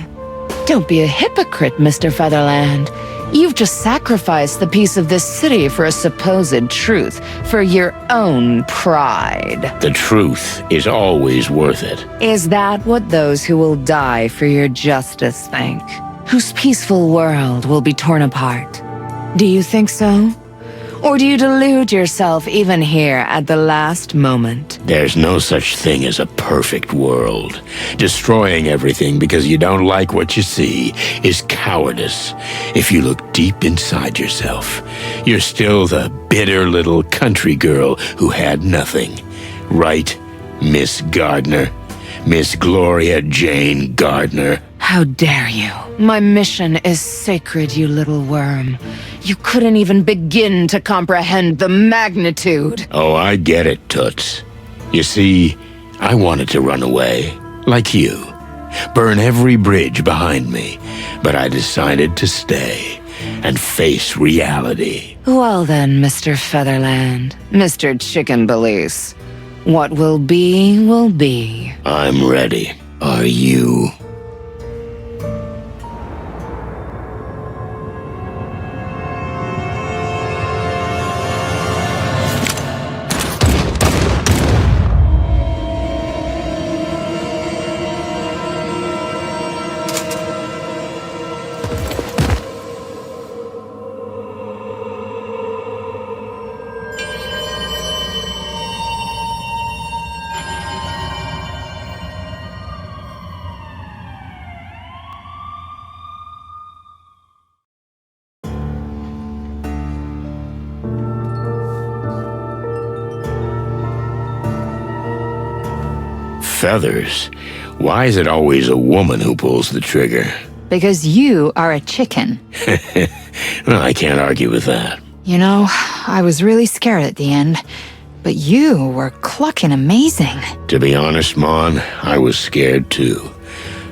S19: Don't be a hypocrite, Mr. Featherland. You've just sacrificed the peace of this city for a supposed truth, for your own pride.
S1: The truth is always worth it.
S19: Is that what those who will die for your justice think? Whose peaceful world will be torn apart? Do you think so? Or do you delude yourself even here at the last moment?
S1: There's no such thing as a perfect world. Destroying everything because you don't like what you see is cowardice. If you look deep inside yourself, you're still the bitter little country girl who had nothing. Right, Miss Gardner? Miss Gloria Jane Gardner?
S19: How dare you? My mission is sacred, you little worm. You couldn't even begin to comprehend the magnitude.
S1: Oh, I get it, Toots. You see, I wanted to run away, like you. Burn every bridge behind me. But I decided to stay and face reality.
S19: Well then, Mr. Featherland, Mr. Chicken Police. What will be, will be.
S1: I'm ready. Are you? Feathers? Why is it always a woman who pulls the trigger?
S8: Because you are a chicken.
S1: Well, I can't argue with that.
S8: You know, I was really scared at the end, but you were clucking amazing.
S1: To be honest, Mon, I was scared too.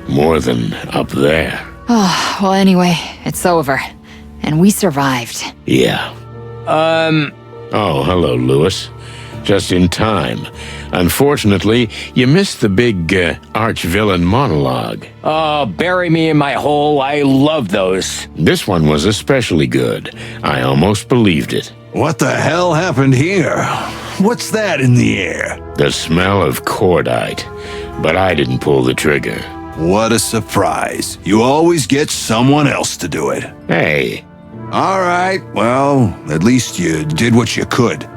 S1: More than up there.
S8: Oh, well, anyway, it's over. And we survived.
S1: Yeah. Oh, hello, Lewis. Just in time. Unfortunately, you missed the big arch-villain monologue.
S4: Oh, bury me in my hole. I love those.
S1: This one was especially good. I almost believed it.
S7: What the hell happened here? What's that in the air?
S1: The smell of cordite. But I didn't pull the trigger.
S7: What a surprise. You always get someone else to do it.
S1: Hey.
S7: All right, well, at least you did what you could.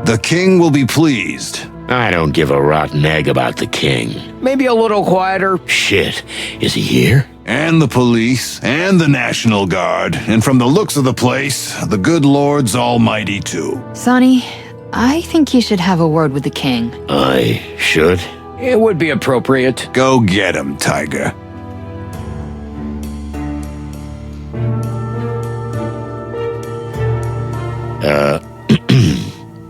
S7: The king will be pleased.
S1: I don't give a rotten egg about the king.
S4: Maybe a little quieter.
S1: Shit, is he here?
S7: And the police, and the National Guard, and from the looks of the place, the good Lord's almighty too.
S8: Sonny, I think you should have a word with the king.
S1: I should?
S4: It would be appropriate.
S7: Go get him, Tiger.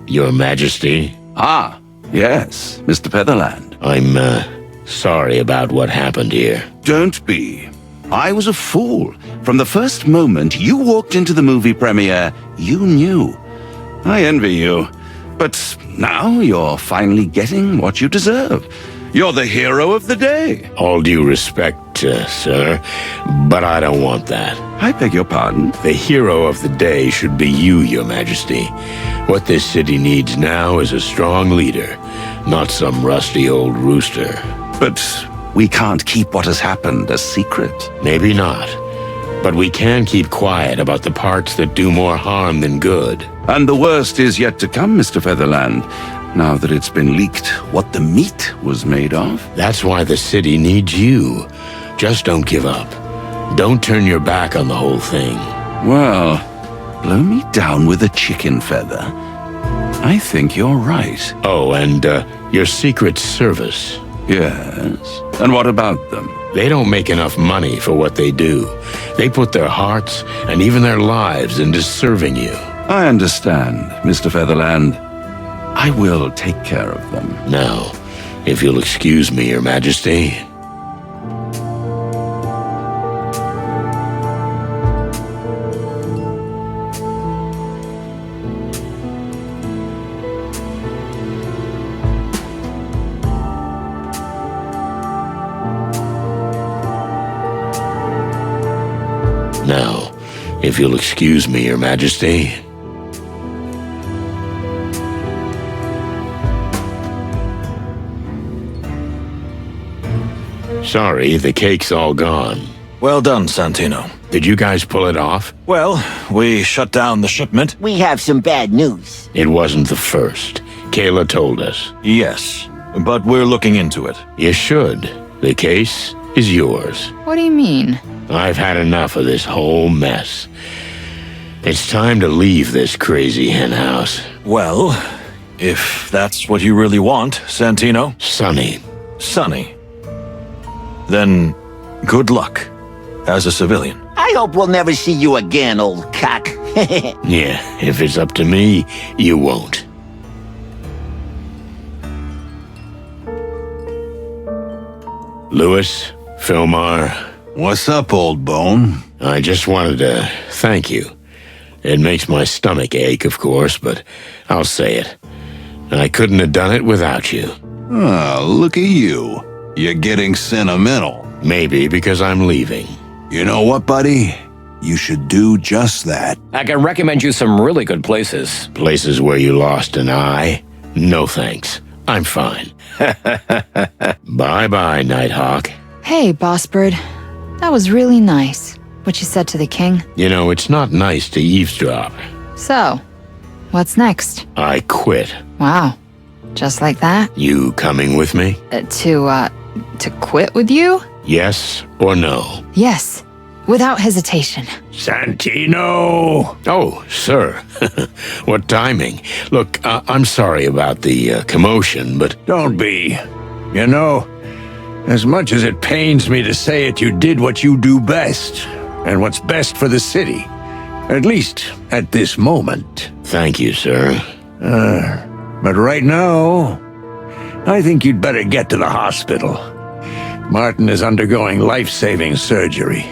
S1: Your Majesty?
S11: Ah, yes, Mr. Featherland.
S1: I'm, sorry about what happened here.
S11: Don't be. I was a fool. From the first moment you walked into the movie premiere, you knew. I envy you. But now you're finally getting what you deserve. You're the hero of the day.
S1: All due respect, sir, but I don't want that.
S11: I beg your pardon?
S1: The hero of the day should be you, Your Majesty. What this city needs now is a strong leader, not some rusty old rooster.
S11: But we can't keep what has happened a secret.
S1: Maybe not. But we can keep quiet about the parts that do more harm than good.
S11: And the worst is yet to come, Mr. Featherland. Now that it's been leaked what the meat was made of.
S1: That's why the city needs you. Just don't give up. Don't turn your back on the whole thing.
S11: Well, blow me down with a chicken feather. I think you're right.
S1: Oh, and your Secret Service.
S11: Yes? And what about them?
S1: They don't make enough money for what they do. They put their hearts and even their lives into serving you.
S11: I understand, Mr. Featherland. I will take care of them.
S1: Now, if you'll excuse me, Your Majesty. Now, if you'll excuse me, Your Majesty. Sorry, the cake's all gone.
S6: Well done, Santino.
S1: Did you guys pull it off?
S6: Well, we shut down the shipment.
S9: We have some bad news.
S1: It wasn't the first. Kayla told us.
S6: Yes, but we're looking into it.
S1: You should. The case is yours.
S8: What do you mean?
S1: I've had enough of this whole mess. It's time to leave this crazy henhouse.
S6: Well, if that's what you really want, Santino.
S1: Sonny.
S6: Sonny. Then, good luck, as a civilian.
S9: I hope we'll never see you again, old cock.
S1: Yeah, if it's up to me, you won't. Lewis, Philmar.
S7: What's up, old bone?
S1: I just wanted to thank you. It makes my stomach ache, of course, but I'll say it. I couldn't have done it without you.
S7: Oh, look at you. You're getting sentimental.
S1: Maybe because I'm leaving.
S7: You know what, buddy? You should do just that.
S4: I can recommend you some really good places.
S1: Places where you lost an eye? No thanks. I'm fine. Bye-bye, Nighthawk.
S8: Hey, Boss Bird. That was really nice, what you said to the king.
S1: You know, it's not nice to eavesdrop.
S8: So, what's next?
S1: I quit.
S8: Wow. Just like that?
S1: You coming with me?
S8: To quit with you?
S1: Yes or no?
S8: Yes, without hesitation.
S1: Santino! Oh, sir. What timing. Look, I'm sorry about the commotion, but...
S18: Don't be. You know, as much as it pains me to say it, you did what you do best, and what's best for the city. At least, at this moment.
S1: Thank you, sir.
S18: But right now, I think you'd better get to the hospital. Martin is undergoing life-saving surgery.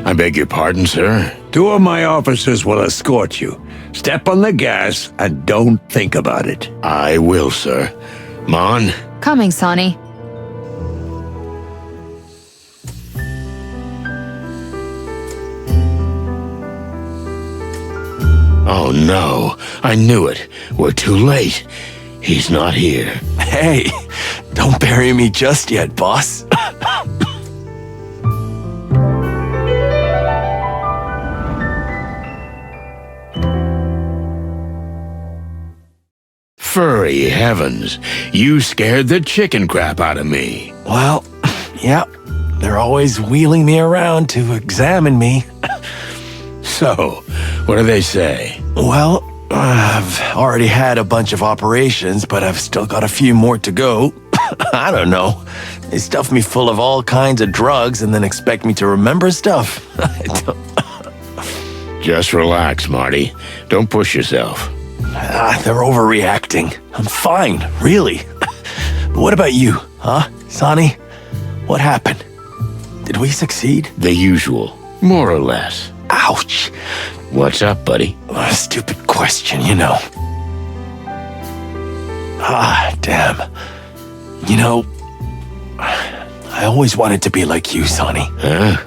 S1: I beg your pardon, sir?
S18: 2 of my officers will escort you. Step on the gas and don't think about it.
S1: I will, sir. Mon?
S8: Coming, Sonny.
S1: Oh no, I knew it. We're too late. He's not here.
S15: Hey, don't bury me just yet, boss.
S1: Furry heavens, you scared the chicken crap out of me.
S15: Well, yeah, they're always wheeling me around to examine me.
S1: So, what do they say?
S15: Well, I've already had a bunch of operations, but I've still got a few more to go. I don't know. They stuff me full of all kinds of drugs and then expect me to remember stuff.
S1: Just relax, Marty. Don't push yourself.
S15: They're overreacting. I'm fine, really. What about you, huh, Sonny? What happened? Did we succeed?
S1: The usual, more or less.
S15: Ouch.
S1: What's up, buddy?
S15: A stupid question, you know. Damn. You know, I always wanted to be like you, Sonny.
S1: Huh?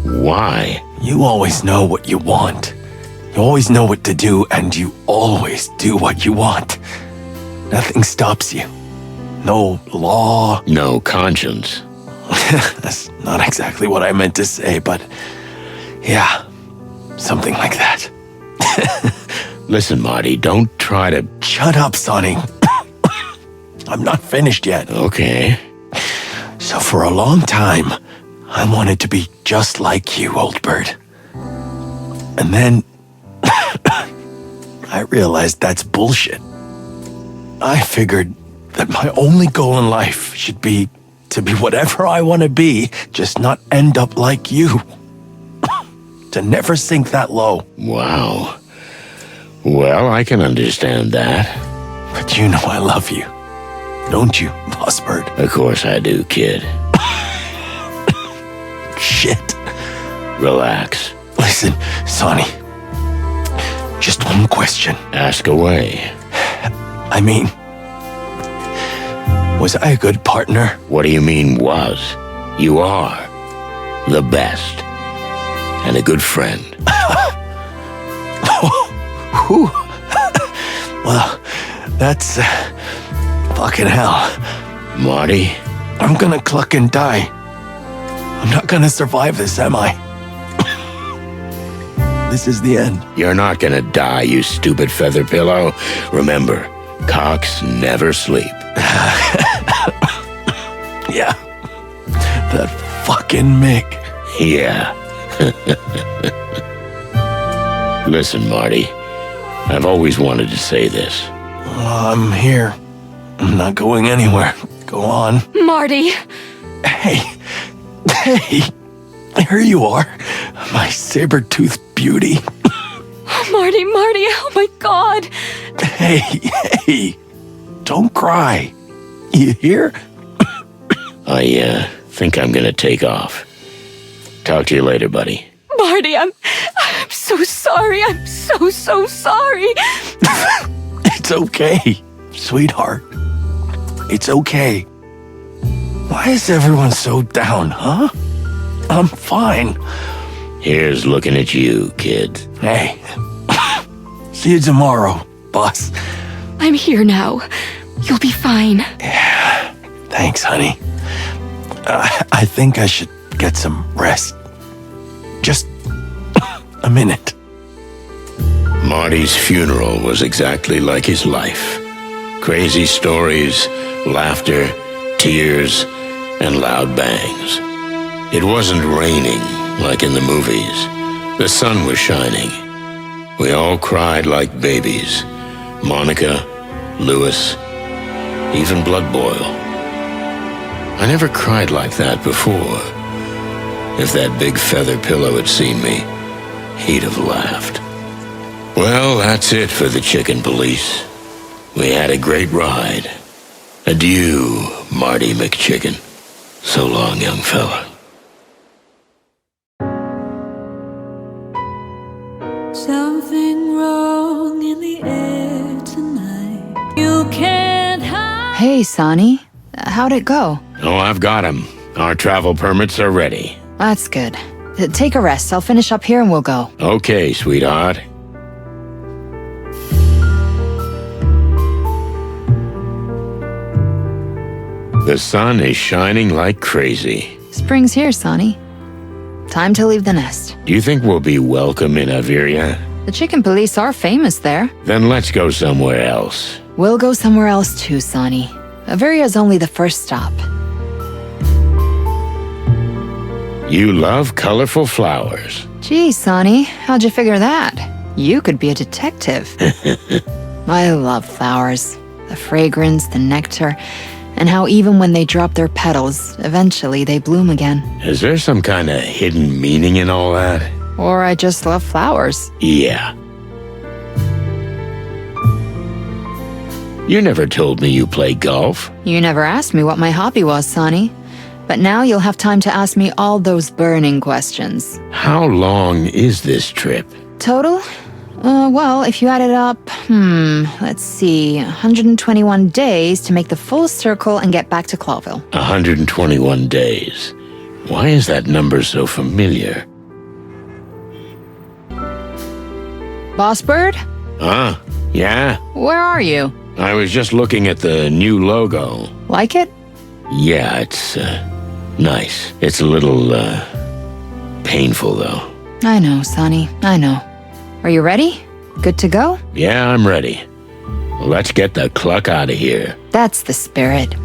S1: Why?
S15: You always know what you want. You always know what to do, and you always do what you want. Nothing stops you. No law.
S1: No conscience.
S15: That's not exactly what I meant to say, but yeah, something like that.
S1: Listen, Marty, don't try to...
S15: Shut up, Sonny. I'm not finished yet.
S1: Okay.
S15: So for a long time, I wanted to be just like you, old bird. And then I realized that's bullshit. I figured that my only goal in life should be to be whatever I want to be, just not end up like you. To never sink that low.
S1: Wow. Well, I can understand that.
S15: But you know I love you. Don't you, Boss Bird?
S1: Of course I do, kid.
S15: Shit.
S1: Relax.
S15: Listen, Sonny. Just one question.
S1: Ask away.
S15: I mean, was I a good partner?
S1: What do you mean, was? You are. The best. And a good friend.
S15: Whew. Well, that's fucking hell.
S1: Marty?
S15: I'm gonna cluck and die. I'm not gonna survive this, am I? This is the end.
S1: You're not gonna die, you stupid feather pillow. Remember, cocks never sleep.
S15: Yeah. That fucking Mick.
S1: Yeah. Listen, Marty. I've always wanted to say this.
S15: I'm here. I'm not going anywhere. Go on.
S17: Marty!
S15: Hey. Hey. Here you are. My saber-toothed beauty.
S17: Marty, oh my God!
S15: Hey. Don't cry. You hear?
S1: I think I'm gonna take off. Talk to you later, buddy.
S17: Marty, I'm so sorry. I'm so sorry.
S15: It's okay, sweetheart. It's okay. Why is everyone so down, huh? I'm fine.
S1: Here's looking at you, kid.
S15: Hey. See you tomorrow, boss.
S17: I'm here now. You'll be fine.
S15: Yeah. Thanks, honey. I think I should get some rest. Just a minute.
S1: Marty's funeral was exactly like his life. Crazy stories, laughter, tears, and loud bangs. It wasn't raining like in the movies. The sun was shining. We all cried like babies. Monica, Louis, even Blood Boil. I never cried like that before. If that big feather pillow had seen me, he'd have laughed. Well, that's it for the Chicken Police. We had a great ride. Adieu, Marty McChicken. So long, young fella.
S5: Something wrong in the air tonight. You can't hide.
S8: Hey, Sonny. How'd it go?
S1: Oh, I've got him. Our travel permits are ready.
S8: That's good. Take a rest. I'll finish up here and we'll go.
S1: Okay, sweetheart. The sun is shining like crazy.
S8: Spring's here, Sonny. Time to leave the nest.
S1: Do you think we'll be welcome in Averia?
S8: The Chicken Police are famous there.
S1: Then let's go somewhere else.
S8: We'll go somewhere else too, Sonny. Averia's only the first stop.
S1: You love colorful flowers.
S8: Gee, Sonny, how'd you figure that? You could be a detective. I love flowers. The fragrance, the nectar, and how even when they drop their petals, eventually they bloom again.
S1: Is there some kind of hidden meaning in all that?
S8: Or I just love flowers.
S1: Yeah. You never told me you play golf.
S8: You never asked me what my hobby was, Sonny. But now you'll have time to ask me all those burning questions.
S1: How long is this trip?
S8: Total? Well, if you add it up, let's see, 121 days to make the full circle and get back to Clawville.
S1: 121 days. Why is that number so familiar?
S8: Boss Bird?
S1: Huh? Yeah?
S8: Where are you?
S1: I was just looking at the new logo.
S8: Like it?
S1: Yeah, it's, nice. It's a little, painful, though.
S8: I know, Sonny, I know. Are you ready? Good to go?
S1: Yeah, I'm ready. Let's get the cluck out of here.
S8: That's the spirit.